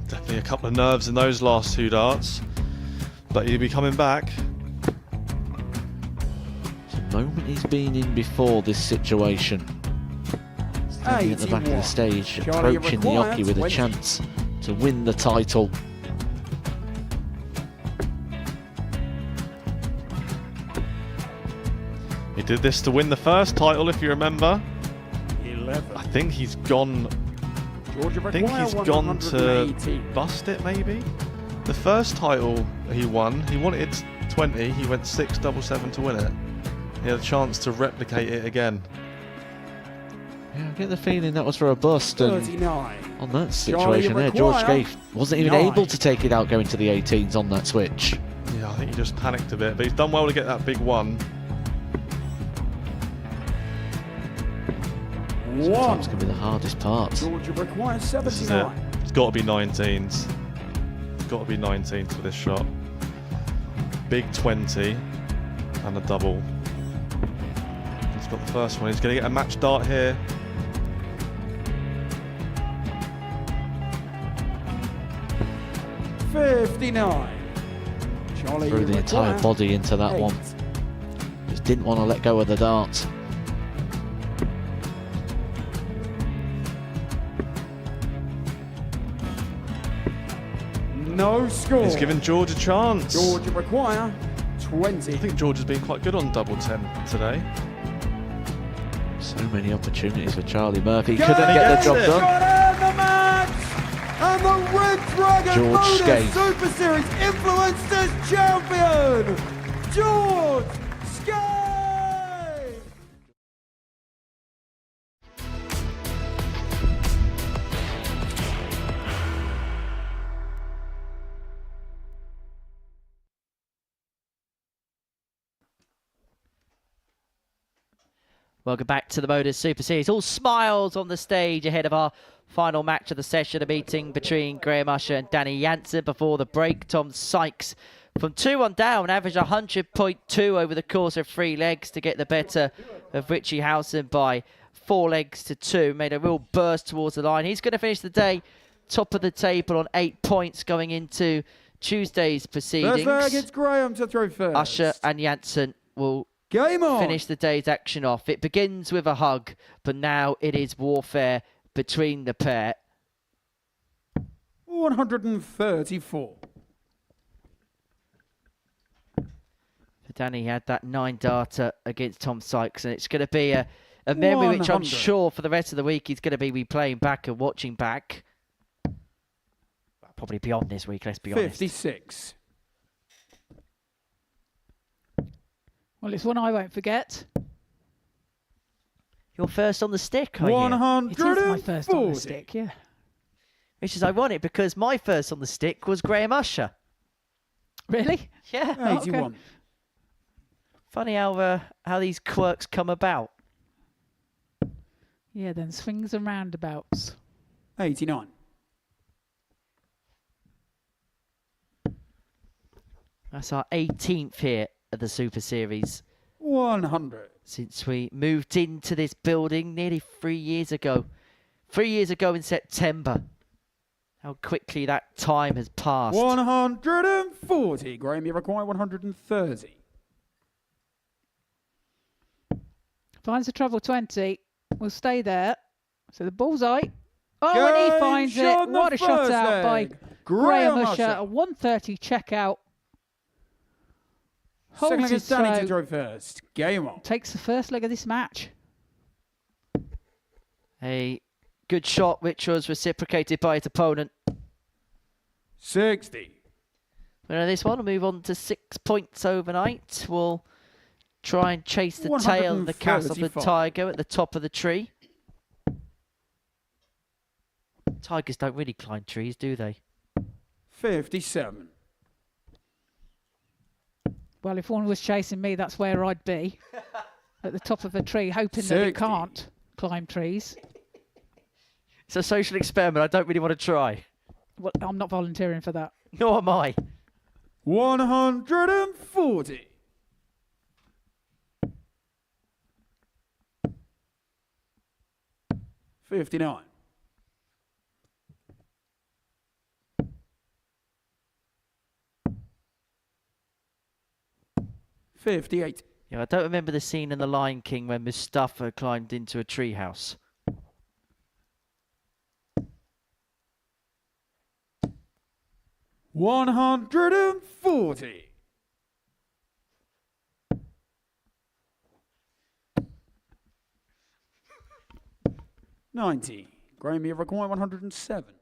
Definitely a couple of nerves in those last 2 darts. But he'll be coming back. It's a moment he's been in before this situation. Standing at the back of the 81. stage, Charlie approaching the require Oki with a 20. chance to win the title. He did this to win the first title, if you remember. 11. I think he's gone. Georgia I think require he's gone to 118. bust it, maybe. The first title he wanted 20. He went 6-7-7 to win it. He had a chance to replicate it again. Yeah, I get the feeling that was for a bust, and 39. on that situation there, George require Scaife wasn't even 9. able to take it out going to the 18s on that switch. Yeah, I think he just panicked a bit, but he's done well to get that big one. Sometimes can be the hardest part. Georgia requires This is it. 79. It's got to be 19s. It's got to be 19s for this shot. Big 20 and a double. He's got the first one. He's going to get a match dart here. $59. Charlie Threw the entire require body into that 8. one. Just didn't want to let go of the dart. No score. He's given George a chance. Georgia require 20. I think George has been quite good on double 10 today. So many opportunities for Charlie Murphy. Game Couldn't get the job it. done. Got out the match, and the Red Dragon George Modus Scaife. Super Series Influencers Champion, George Scaife. Welcome back to the Modus Super Series. All smiles on the stage ahead of our final match of the session, a meeting between Graham Usher and Danny Jansen. Before the break, Tom Sykes from 2-1 down, averaged 100.2 over the course of 3 legs to get the better of Richie Howson by 4 legs to 2. Made a real burst towards the line. He's going to finish the day top of the table on 8 points going into Tuesday's proceedings. First leg, it's Graham to throw first. Usher and Jansen will Game on. finish the day's action off. It begins with a hug, but now it is warfare between the pair. 134. Danny had that 9-darter against Tom Sykes, and it's going to be a memory which I'm 100. sure for the rest of the week he's going to be replaying back and watching back. Probably beyond this week, let's be honest. 56. Well, it's one I won't forget. You're first on the stick, are you? 140. It is my first on the stick, yeah. Which is ironic because my first on the stick was Graham Usher. Really? Yeah. Oh, 81. okay. Funny how these quirks come about. Yeah, then swings and roundabouts. 89. That's our 18th here at the Super Series 100. since we moved into this building nearly 3 years ago. 3 years ago in September. How quickly that time has passed. 140. Graham, you require 130. Finds the treble 20. We'll stay there. So the bullseye. Oh, and he Game finds shot it. in the What a shot first out by leg. Graham Graham Usher. Usher. A 130 checkout. Second Holds leg his is Danny to throw. throw first. Game on. Takes the first leg of this match. A good shot which was reciprocated by his opponent. 60. Winner of this one will move on to 6 points overnight. We'll try and chase the tail of the castle of the 135. tiger at the top of the tree. Tigers don't really climb trees, do they? 57. Well, if one was chasing me, that's where I'd be. At the top of a tree, hoping that it 60. can't climb trees. It's a social experiment. I don't really want to try. Well, I'm not volunteering for that. Nor am I. 140. $59. $58. Yeah, I don't remember the scene in The Lion King when Mustafa climbed into a treehouse. $140. $90. Graham, you require 107.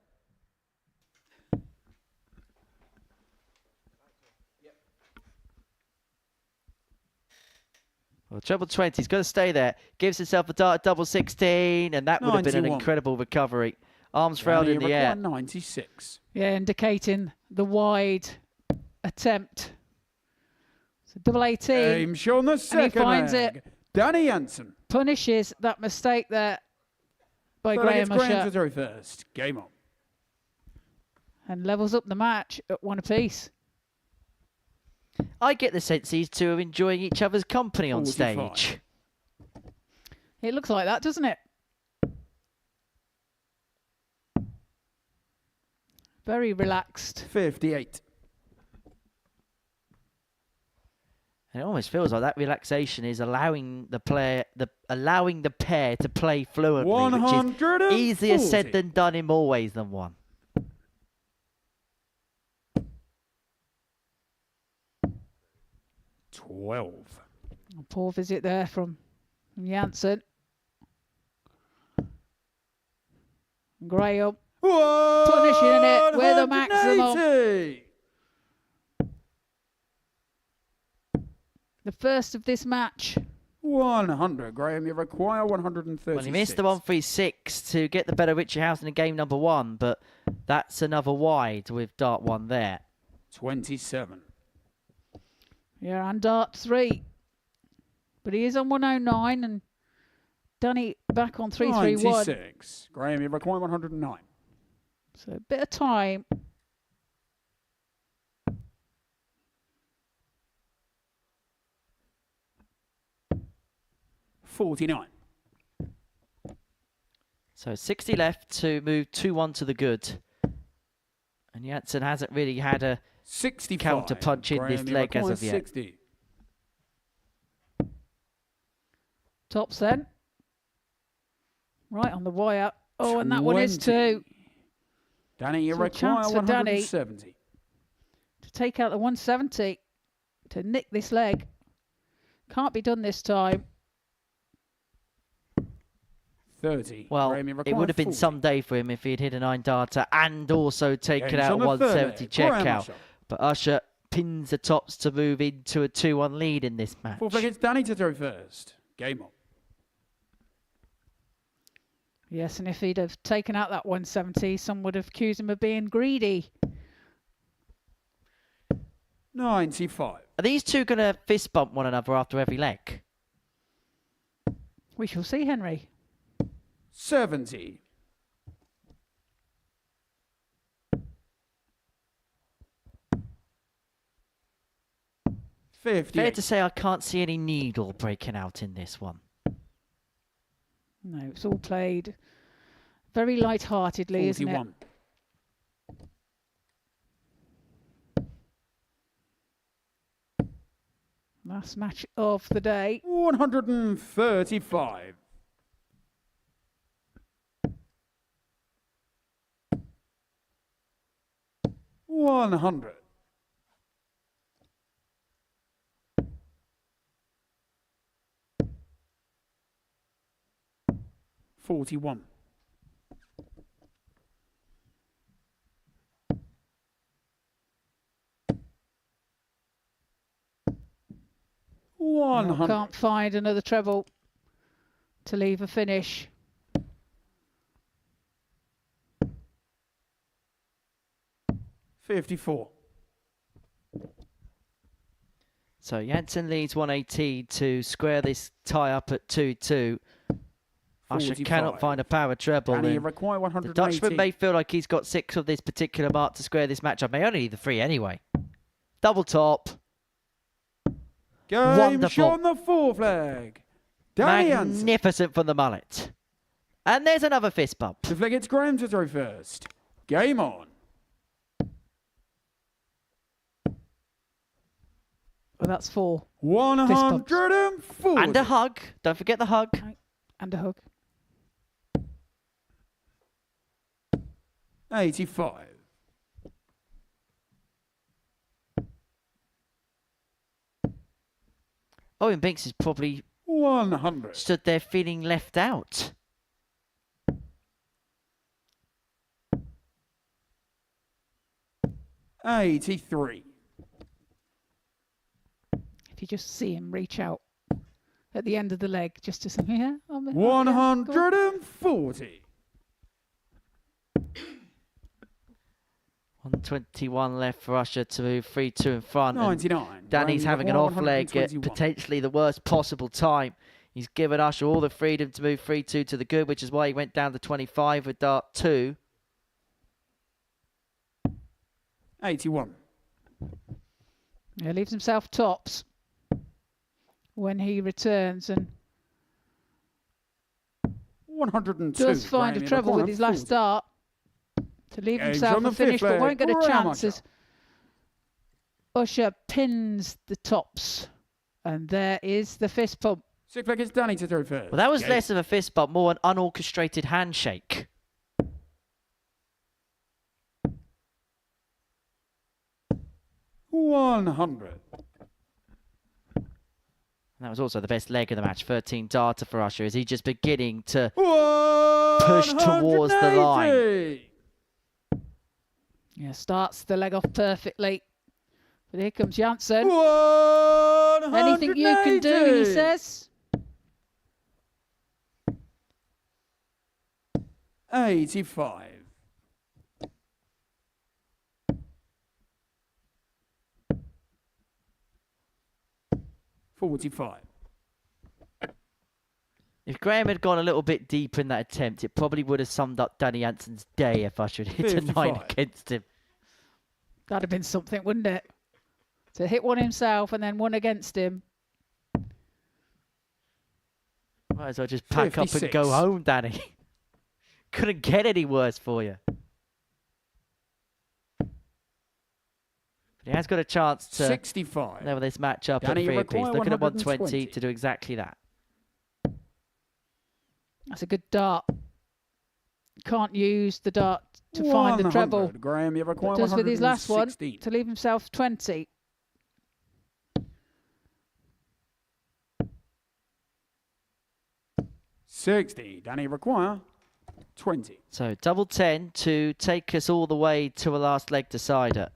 Well, treble 20, he's got to stay there. Gives himself a dart at double 16, and that would have been an 91. incredible recovery. Arms flailed in the air. 96. Yeah, indicating the wide attempt. So double 18. Aim shot on the second finds leg. it. Danny Jansen. Punishes that mistake there by So Graham it's Graham Usher to throw first. Game on. and levels up the match at one apiece. I get the sense these two are enjoying each other's company on 45. stage. It looks like that, doesn't it? Very relaxed. 58. And it almost feels like that relaxation is allowing the pair to play fluently, which is easier said than done in more ways than one. $12. A poor visit there from Jansen. Graham punishing it with a maximum. 180. The first of this match. 100. Graham, you require 130. Well, he missed the 136 to get the better Richie Howson in game number 1, but that's another wide with dart 1 there. 27. Yeah, and dart 3. But he is on 109 and Dunny back on 331. 96. Graham, you require 109. So a bit of time. $49. So 60 left to move 2-1 to the good. And Jansen hasn't really had a 65. counter punch in Graham, this you leg as require of yet. 60. Tops then. Right on the wire. Oh, and that one is 20. too. Danny, you So a require chance for Danny. 170. To take out the 170. To nick this leg. Can't be done this time. 30. Well, Graham, you it require would have been 40. some day for him if he'd hit a 9-darter and also taken Games out a on the third 170 leg. check Graham out. Usher. But Usher pins the tops to move into a 2-1 lead in this match. Fourth leg, it's Danny to throw first. Game on. Yes, and if he'd have taken out that 170, some would have accused him of being greedy. 95. Are these two going to fist bump one another after every leg? We shall see, Henry. 70. Fair 58. to say I can't see any needle breaking out in this one. No, it's all played very light-heartedly, isn't it? 41. Last match of the day. 135. $100. $41. I 100. can't find another treble to leave a finish. $54. So Jansen leads 180 to square this tie up at 2-2. Usher 45. cannot find a power treble. Danny, you then. require The 180. Dutchman may feel like he's got 6 of this particular mark to square this matchup. May only need the 3 anyway. Double top. Game Wonderful. on the 4 flag. Danny Jansen. Magnificent from the mullet. And there's another fist bump. The flag gets Graham to throw first. Game on. Well, that's 4. 140. And a hug. Don't forget the hug. And a hug. 85. Owen Binks is probably 100. stood there feeling left out. $83. If you just see him reach out at the end of the leg, just to say, yeah, I'm 140. 121 left for Usher to move 3-2 in front. 99. Danny's having an off leg at 121. potentially the worst possible time. He's given Usher all the freedom to move 3-2 to the good, which is why he went down to 25 with dart 2. 81. Yeah, leaves himself tops when he returns and 102. does find a Graham, treble with his last 40. start to leave Game's himself on the a finish, fifth but leg. won't get a Graham chance Usher. as Usher pins the tops. And there is the fist pump. 6 flag gets Danny to throw first. Well, that was Game. less of a fist bump, more an unorchestrated handshake. $100. And that was also the best leg of the match. 13 data for Usher. Is he just beginning to push towards the line? Yeah, starts the leg off perfectly. But here comes Jansen. 180. Anything you can do, he says. 85. $45. If Graham had gone a little bit deeper in that attempt, it probably would have summed up Danny Jansen's day if Usher had hit a 9 55. against him. That'd have been something, wouldn't it? To hit one himself and then one against him. Might as well just pack up and 56. go home, Danny. Couldn't get any worse for you. But he has got a chance to 65. level this match up Danny, at you 3 apiece. require Looking at 120 120 to do exactly that. That's a good dart. Can't use the dart to find the 100. treble. Graham, you require But does with his last one 116. to leave himself 20. $60. Danny require 20. So double 10 to take us all the way to a last leg decider.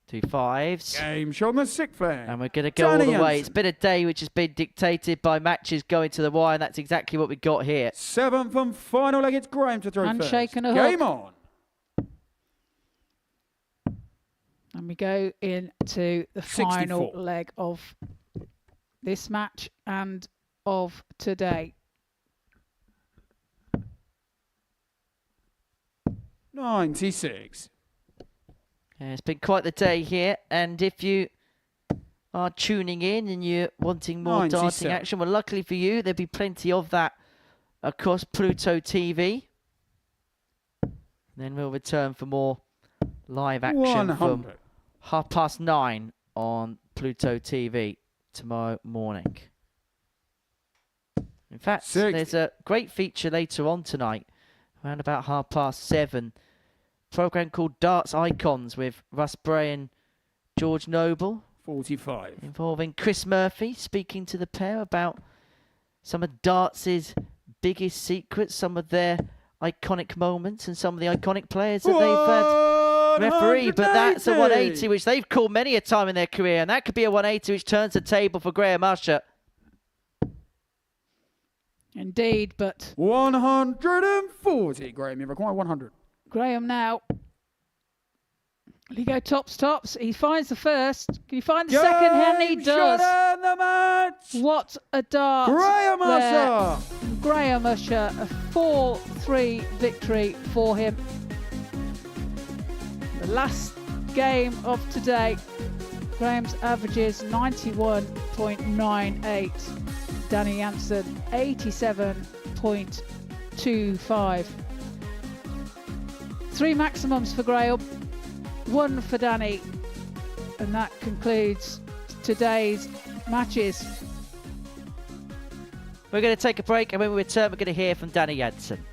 2 5s. Game shot on the 6th flag. And we're going to go all Danny the way. Jansen. It's been a day which has been dictated by matches going to the wire, and that's exactly what we got here. 7th and final leg. It's Graham to throw Handshake first. and a Game hook. on. And we go into the final 64. leg of this match and of today. 96. Yeah, it's been quite the day here, and if you are tuning in and you're wanting more 97. darting action, well, luckily for you, there'll be plenty of that across Pluto TV. Then we'll return for more live action 100. from 9:30 on Pluto TV tomorrow morning. In fact, 60. there's a great feature later on tonight, around about 7:30. Program called Darts Icons with Russ Bray and George Noble, 45. involving Chris Murphy speaking to the pair about some of Darts' biggest secrets, some of their iconic moments, and some of the iconic players that they've had referee. But that's a 180 which they've called many a time in their career, and that could be a 180 which turns the table for Graham Usher. Indeed, but 140. Graham, you require 100. Graham now Will he go tops? He finds the first. Can he find the second? And he does. Shot in the match. What a dart. Graham there. Usher. Graham Usher, a 4-3 victory for him. The last game of today. Graham's averages 91.98. Danny Jansen 87.25. 3 maximums for Graham, 1 for Danny, and that concludes today's matches. We're going to take a break, and when we return, we're going to hear from Danny Jansen.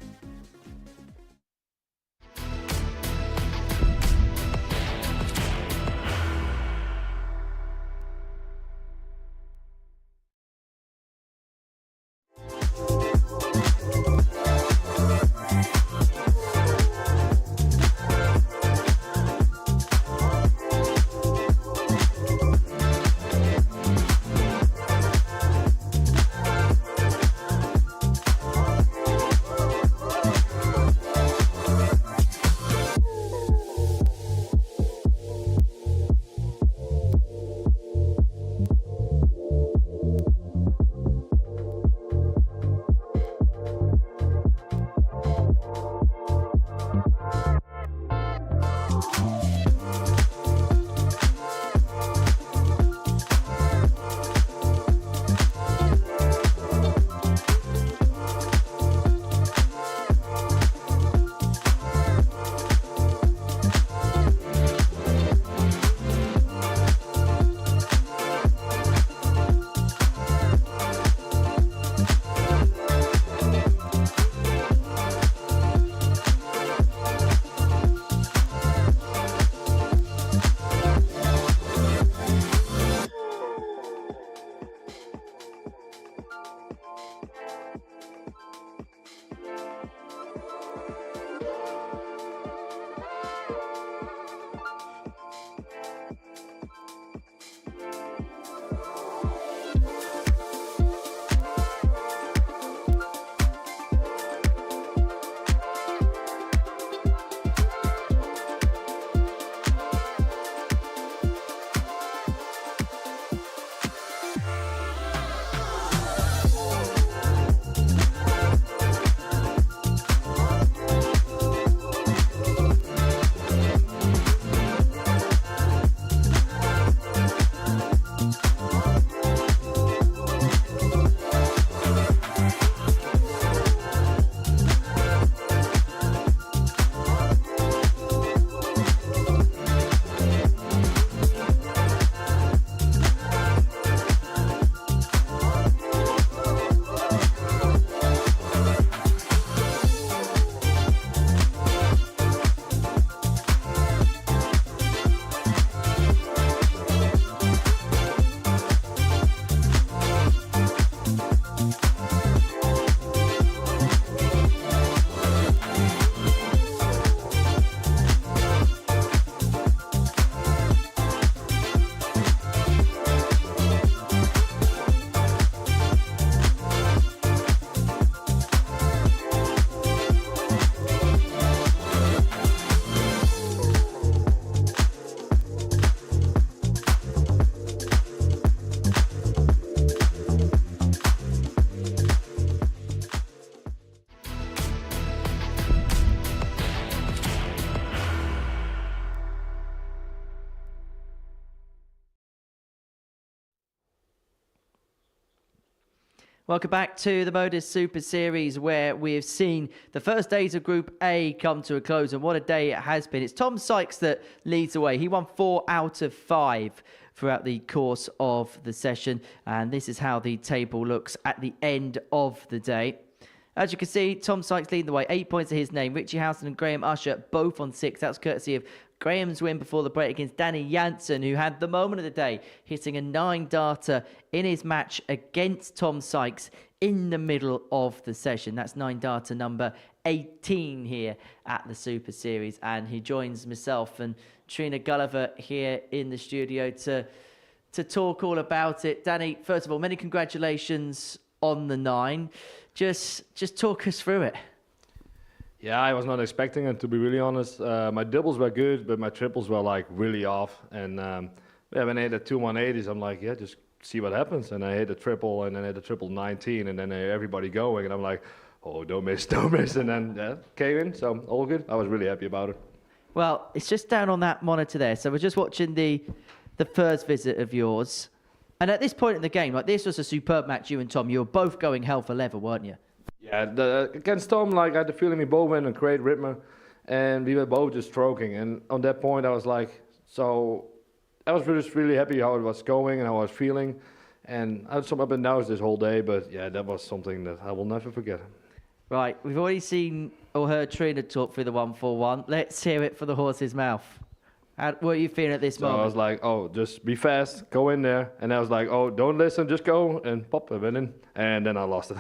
Welcome back to the Modus Super Series, where we have seen the first days of Group A come to a close, and what a day it has been. It's Tom Sykes that leads the way. He won 4 out of 5 throughout the course of the session, and this is how the table looks at the end of the day. As you can see, Tom Sykes leading the way, 8 points to his name. Richie, Howson and Graham Usher both on 6. That's courtesy of Graham's win before the break against Danny Jansen, who had the moment of the day, hitting a 9-darter in his match against Tom Sykes in the middle of the session. That's 9-darter number 18 here at the Super Series. And he joins myself and Trina Gulliver here in the studio to talk all about it. Danny, first of all, many congratulations on the 9. Just talk us through it. Yeah, I was not expecting it, to be really honest. My doubles were good, but my triples were like really off. And when I hit the 2 180s, I'm like, yeah, just see what happens. And I hit a triple, and then I hit a triple 19, and then everybody going, and I'm like, oh, don't miss, don't miss. And then came in, so all good. I was really happy about it. Well, it's just down on that monitor there. So we're just watching the first visit of yours. And at this point in the game, like, this was a superb match, you and Tom. You were both going hell for leather, weren't you? Yeah, against Tom, like, I had the feeling we both went a great rhythm, and we were both just stroking. And on that point, I was like, so I was just really happy how it was going and how I was feeling. And I had some up and downs this whole day, but yeah, that was something that I will never forget. Right, we've already seen or heard Trina talk through the 141. Let's hear it for the horse's mouth. What are you feeling at this moment? I was like, oh, just be fast, go in there. And I was like, oh, don't listen, just go. And pop, I went in. And then I lost it.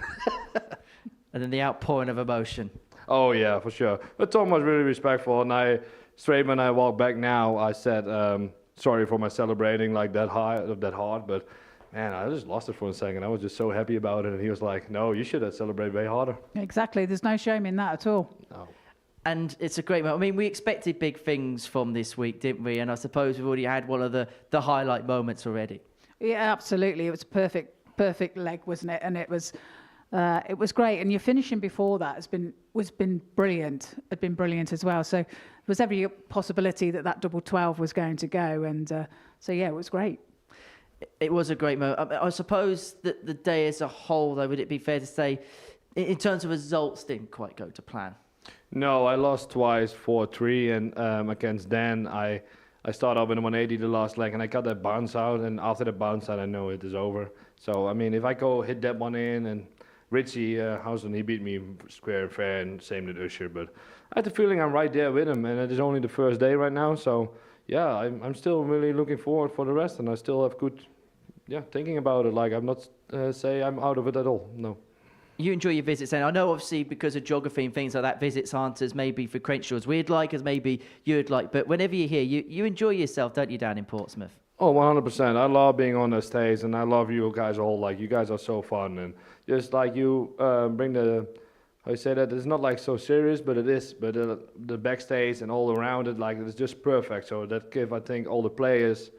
And then the outpouring of emotion. Oh, yeah, for sure. But Tom was really respectful. And straight when I walked back now, I said, sorry for my celebrating like that hard. But, man, I just lost it for a second. I was just so happy about it. And he was like, no, you should have celebrated way harder. Exactly. There's no shame in that at all. No. And it's a great moment. I mean, we expected big things from this week, didn't we? And I suppose we've already had one of the highlight moments already. Yeah, absolutely. It was a perfect leg, wasn't it? And it was great. And your finishing before that was been brilliant. Had been brilliant as well. So there was every possibility that double 12 was going to go. And so yeah, it was great. It was a great moment. I suppose that the day as a whole, though, would it be fair to say, in terms of results, didn't quite go to plan? No, I lost twice, 4-3, and against Dan, I started up in 180 the last leg, and I got that bounce out, and after the bounce out, I know it is over. So, I mean, if I go hit that one in, and Richie, Howson, he beat me square and fair, and same with Usher, but I had the feeling I'm right there with him, and it is only the first day right now, so, yeah, I'm still really looking forward for the rest, and I still have good, thinking about it, like, I'm not say I'm out of it at all, no. You enjoy your visits, and I know obviously because of geography and things like that, visits aren't as maybe frequential as we'd like, as maybe you'd like, but whenever you're here, you enjoy yourself, don't you, down in Portsmouth? Oh, 100%. I love being on the stage, and I love you guys all. Like, you guys are so fun, and just like you bring the, how you say that, it's not like so serious, but it is, but the backstage and all around it, like, it's just perfect. So that give, I think, all the players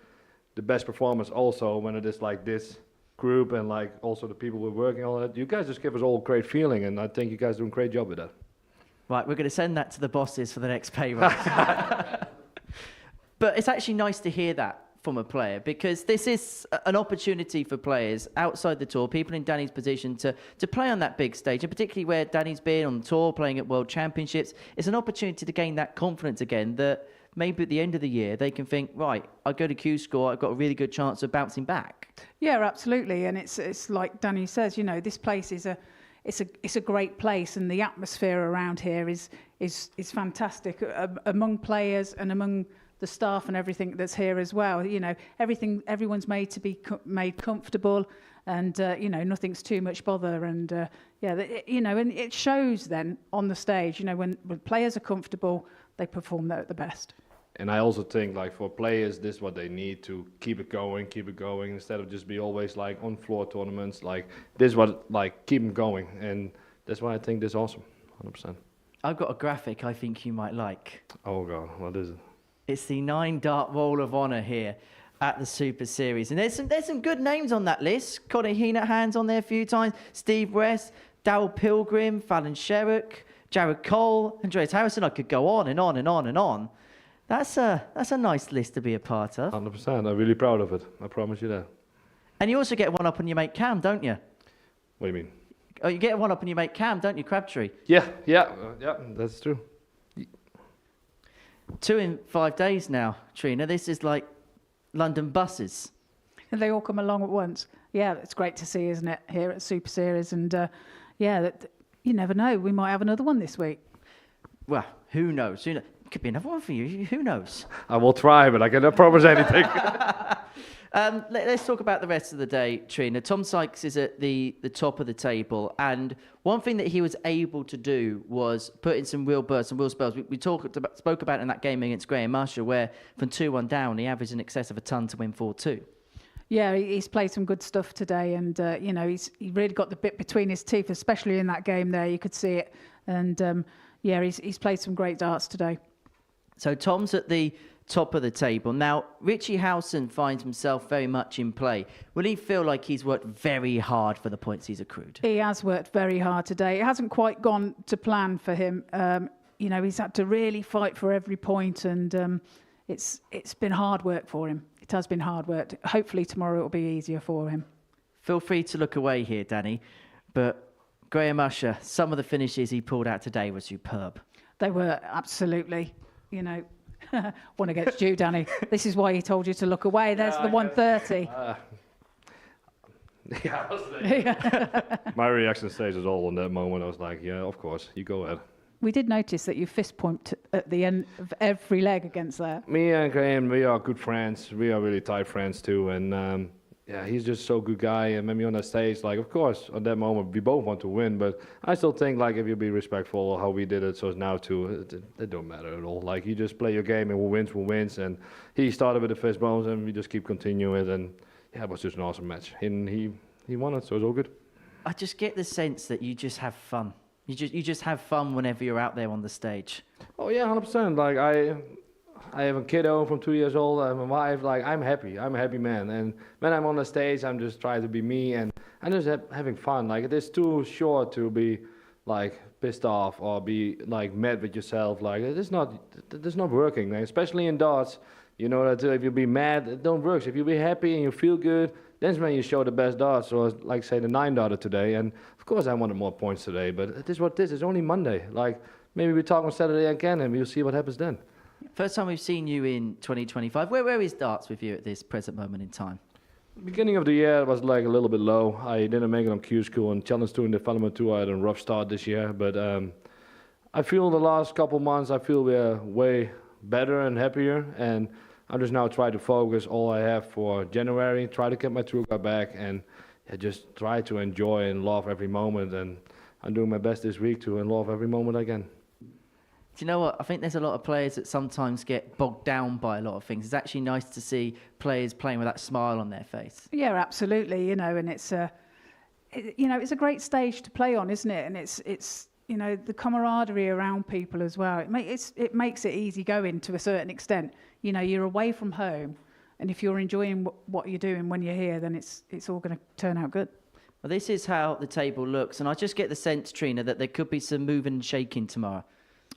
the best performance also when it is like this group and like also the people we're working on it. You guys just give us all a great feeling, and I think you guys do a great job with that. Right, we're going to send that to the bosses for the next pay rise. But it's actually nice to hear that from a player, because this is an opportunity for players outside the tour, people in Danny's position to play on that big stage, and particularly where Danny's been on tour, playing at World Championships. It's an opportunity to gain that confidence again, that maybe at the end of the year they can think, right, I go to Q-Score, I've got a really good chance of bouncing back. Yeah, absolutely. And it's like Danny says, you know, this place is a great place, and the atmosphere around here is fantastic among players and among the staff and everything that's here as well. You know, everyone's made to be made comfortable, and you know, nothing's too much bother. And and it shows then on the stage. You know, when players are comfortable, they perform at the best. And I also think, like, for players, this is what they need to keep it going, instead of just be always like on floor tournaments. Like, this is what, like, keep them going, and that's why I think this is awesome, 100%. I've got a graphic I think you might like. Oh God, what is it? It's the 9-dart Roll of Honour here at the Super Series, and there's some good names on that list. Conor Heenahan's on there a few times. Steve West, Darryl Pilgrim, Fallon Sherrock, Jared Cole, Andreas Howson. I could go on and on and on and on. That's a nice list to be a part of. 100%. I'm really proud of it. I promise you that. And you also get one up on your mate Cam, don't you? What do you mean? Oh, you get one up on your mate Cam, don't you, Crabtree? Yeah, that's true. 2 in 5 days now, Trina. This is like London buses. And they all come along at once. Yeah, it's great to see, isn't it, here at Super Series? And you never know. We might have another one this week. Well, who knows? Could be another one for you. Who knows? I will try, but I cannot promise anything. Let's talk about the rest of the day, Trina. Tom Sykes is at the top of the table, and one thing that he was able to do was put in some real bursts and real spells. We spoke about it in that game against Graham Usher, where from 2-1 down, he averaged in excess of a ton to win 4-2. Yeah, he's played some good stuff today, and he really got the bit between his teeth, especially in that game there. You could see it, and yeah, he's played some great darts today. So Tom's at the top of the table. Now, Richie Howson finds himself very much in play. Will he feel like he's worked very hard for the points he's accrued? He has worked very hard today. It hasn't quite gone to plan for him. You know, he's had to really fight for every point, and it's been hard work for him. It has been hard work. Hopefully tomorrow it will be easier for him. Feel free to look away here, Danny, but Graham Usher, some of the finishes he pulled out today were superb. They were absolutely, you know, one against you, Danny. This is why he told you to look away. There's the 130. Yeah, I was there. My reaction stage was all on that moment. I was like, yeah, of course, you go ahead. We did notice that you fist pumped at the end of every leg against that. Me and Graham, we are good friends. We are really tight friends too. And yeah, he's just so good guy. And when we on that stage, like, of course, at that moment, we both want to win. But I still think, like, if you be respectful how we did it, so it's now too, it don't matter at all. Like, you just play your game and who wins. And he started with the fist bumps and we just keep continuing it. And yeah, it was just an awesome match. And he won it, so it's all good. I just get the sense that you just have fun. You just have fun whenever you're out there on the stage. Oh yeah, 100%. Like I have a kiddo from 2 years old. I have a wife. Like I'm happy. I'm a happy man. And when I'm on the stage, I'm just trying to be me and I'm just having fun. Like it is too short to be like pissed off or be like mad with yourself. Like it's not working. Like, especially in darts, you know that if you be mad, it don't work. So if you be happy and you feel good, that's when you show the best darts. Or like say the 9 darter today. And of course I wanted more points today, but it is what it is. It's only Monday. Like maybe we talk on Saturday again and we'll see what happens then. First time we've seen you in 2025. Where is darts with you at this present moment in time? Beginning of the year it was like a little bit low. I didn't make it on Q School and Challenge Tour and Development Tour. I had a rough start this year, but I feel the last couple months I feel we're way better and happier, and I'm just now trying to focus all I have for January, try to get my tour guard back, and just try to enjoy and love every moment. And I'm doing my best this week to love every moment I can. Do you know what? I think there's a lot of players that sometimes get bogged down by a lot of things. It's actually nice to see players playing with that smile on their face. Yeah, absolutely. You know, and it's it's a great stage to play on, isn't it? And it's you know, the camaraderie around people as well. It makes it easy going to a certain extent. You know, you're away from home, and if you're enjoying what you're doing when you're here, then it's all going to turn out good. Well, this is how the table looks, and I just get the sense, Trina, that there could be some moving and shaking tomorrow.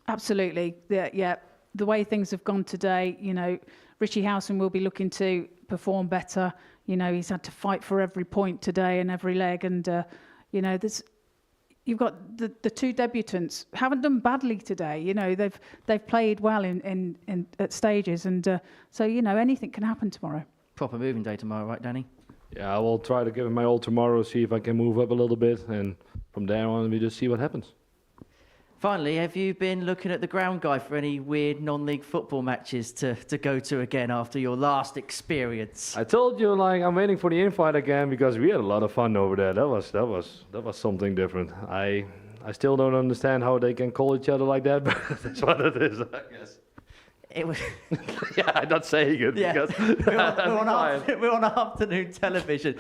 Absolutely. Yeah. The way things have gone today, you know, Richie Howson will be looking to perform better. You know, he's had to fight for every point today and every leg. And, you know, you've got the two debutants haven't done badly today. You know, they've played well in at stages. And so, you know, anything can happen tomorrow. Proper moving day tomorrow, right, Danny? Yeah, I will try to give it my all tomorrow, see if I can move up a little bit. And from there on, we just see what happens. Finally, have you been looking at the ground guy for any weird non-league football matches to go to again after your last experience? I told you, like, I'm waiting for the invite again because we had a lot of fun over there. That was something different. I still don't understand how they can call each other like that, but that's what it is, I guess. It was yeah, I'm not saying it because we're on afternoon television.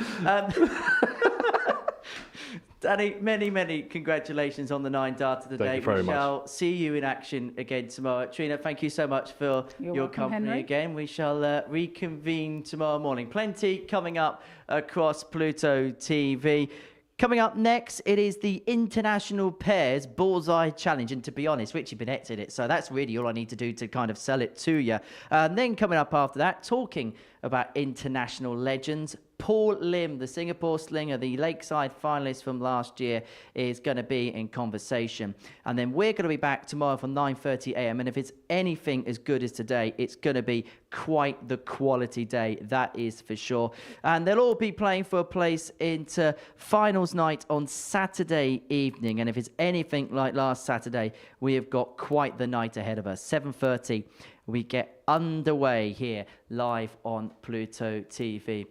Danny, many congratulations on the 9 darter today. Thank you very much. We shall see you in action again tomorrow. Trina, thank you so much for your welcome, company Henry. again. We shall reconvene tomorrow morning. Plenty coming up across Pluto TV. Coming up next, it is the International Pairs Bullseye Challenge. And to be honest, Richie Burnett did it, so that's really all I need to do to kind of sell it to you. And then coming up after that, talking about international legends, Paul Lim, the Singapore slinger, the Lakeside finalist from last year, is going to be in conversation. And then we're going to be back tomorrow from 9:30 a.m. And if it's anything as good as today, it's going to be quite the quality day, that is for sure. And they'll all be playing for a place into finals night on Saturday evening. And if it's anything like last Saturday, we have got quite the night ahead of us. 7:30, we get underway here live on Pluto TV.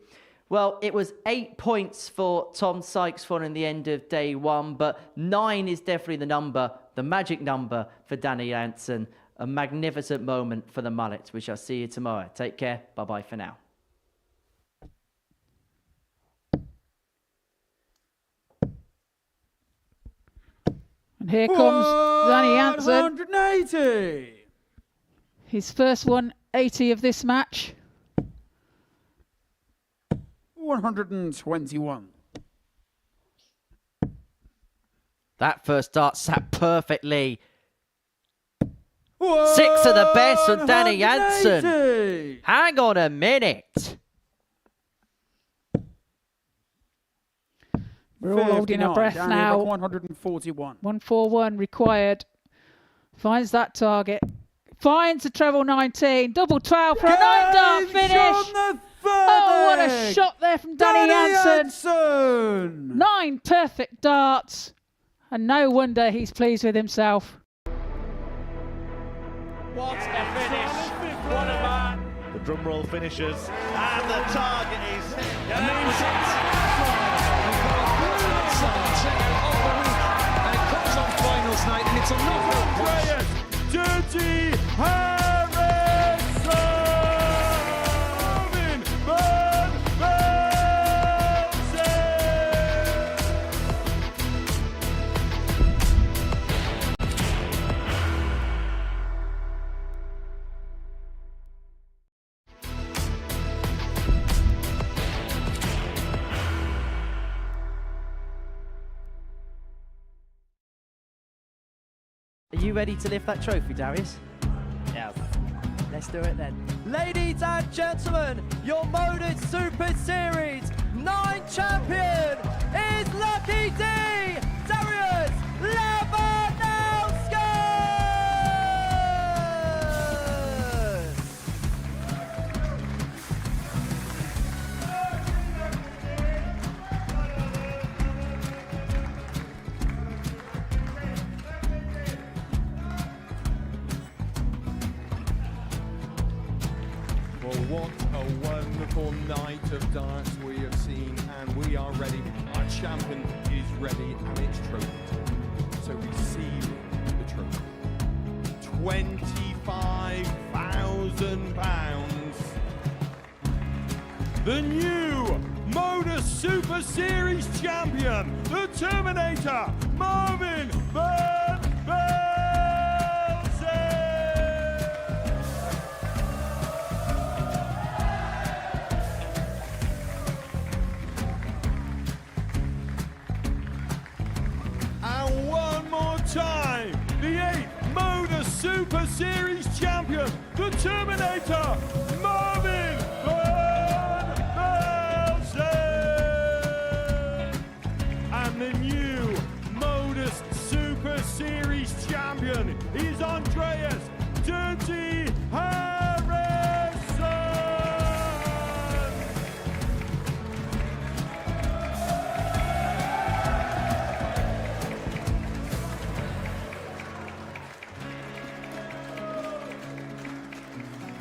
Well, it was 8 points for Tom Sykes following the end of day 1, but 9 is definitely the number, the magic number for Danny Jansen. A magnificent moment for the mullet. We shall see you tomorrow. Take care. Bye-bye for now. And here comes Danny Jansen. 180. His first 180 of this match. 121. That first dart sat perfectly. 6 of the best from Danny Jansen. 180. Hang on a minute. We're all holding our 59. breath Danny now. 141. 141 required. Finds that target. Finds the treble 19. Double 12 for a 9-dart finish. Oh, what a shot there from Danny Jansen. 9 perfect darts. And no wonder he's pleased with himself. What a finish! What a man! The drum roll finishes, and the target is hit. And that was it. And it comes on finals night, and it's a knockout Andreas Dirty Harrison! Van Velzen! Are you ready to lift that trophy, Darius? Yes. Let's do it then. Ladies and gentlemen, your Modus Super Series 9 champion is Lucky D, Darius Lewandowski! Well, what a wonderful night of darts we have seen, and we are ready. Our champion is ready, and it's trophy time. So receive the trophy. £25,000. The new Modus Super Series champion, the Terminator, Marvin Van Velzen. And one more time, the 8th Modus Super Series champion, the Terminator, Marvin Van Velzen. And the new Modus Super Series champion is Andreas Dirty Harrison.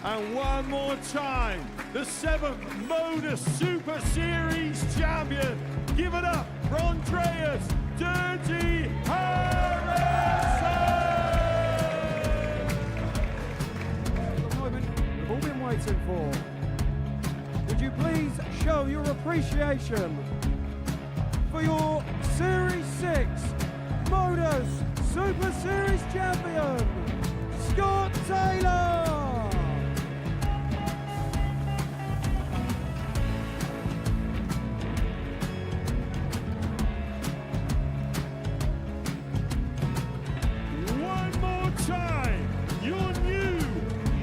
And one more time, the 7th Modus Super Series champion. Give it up for Andreas Dirty Harrison. The moment we've all been waiting for. Would you please show your appreciation for your Series 6 Modus Super Series champion, Scott Taylor? One more time, your new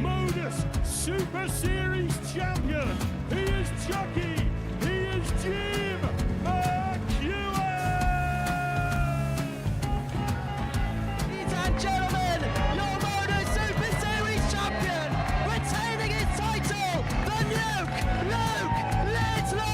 Modus Super Series champion. He is Chucky. He is Jim McEwen. Ladies and gentlemen, your Modus Super Series champion, retaining his title, the Nuke, Luke Littler!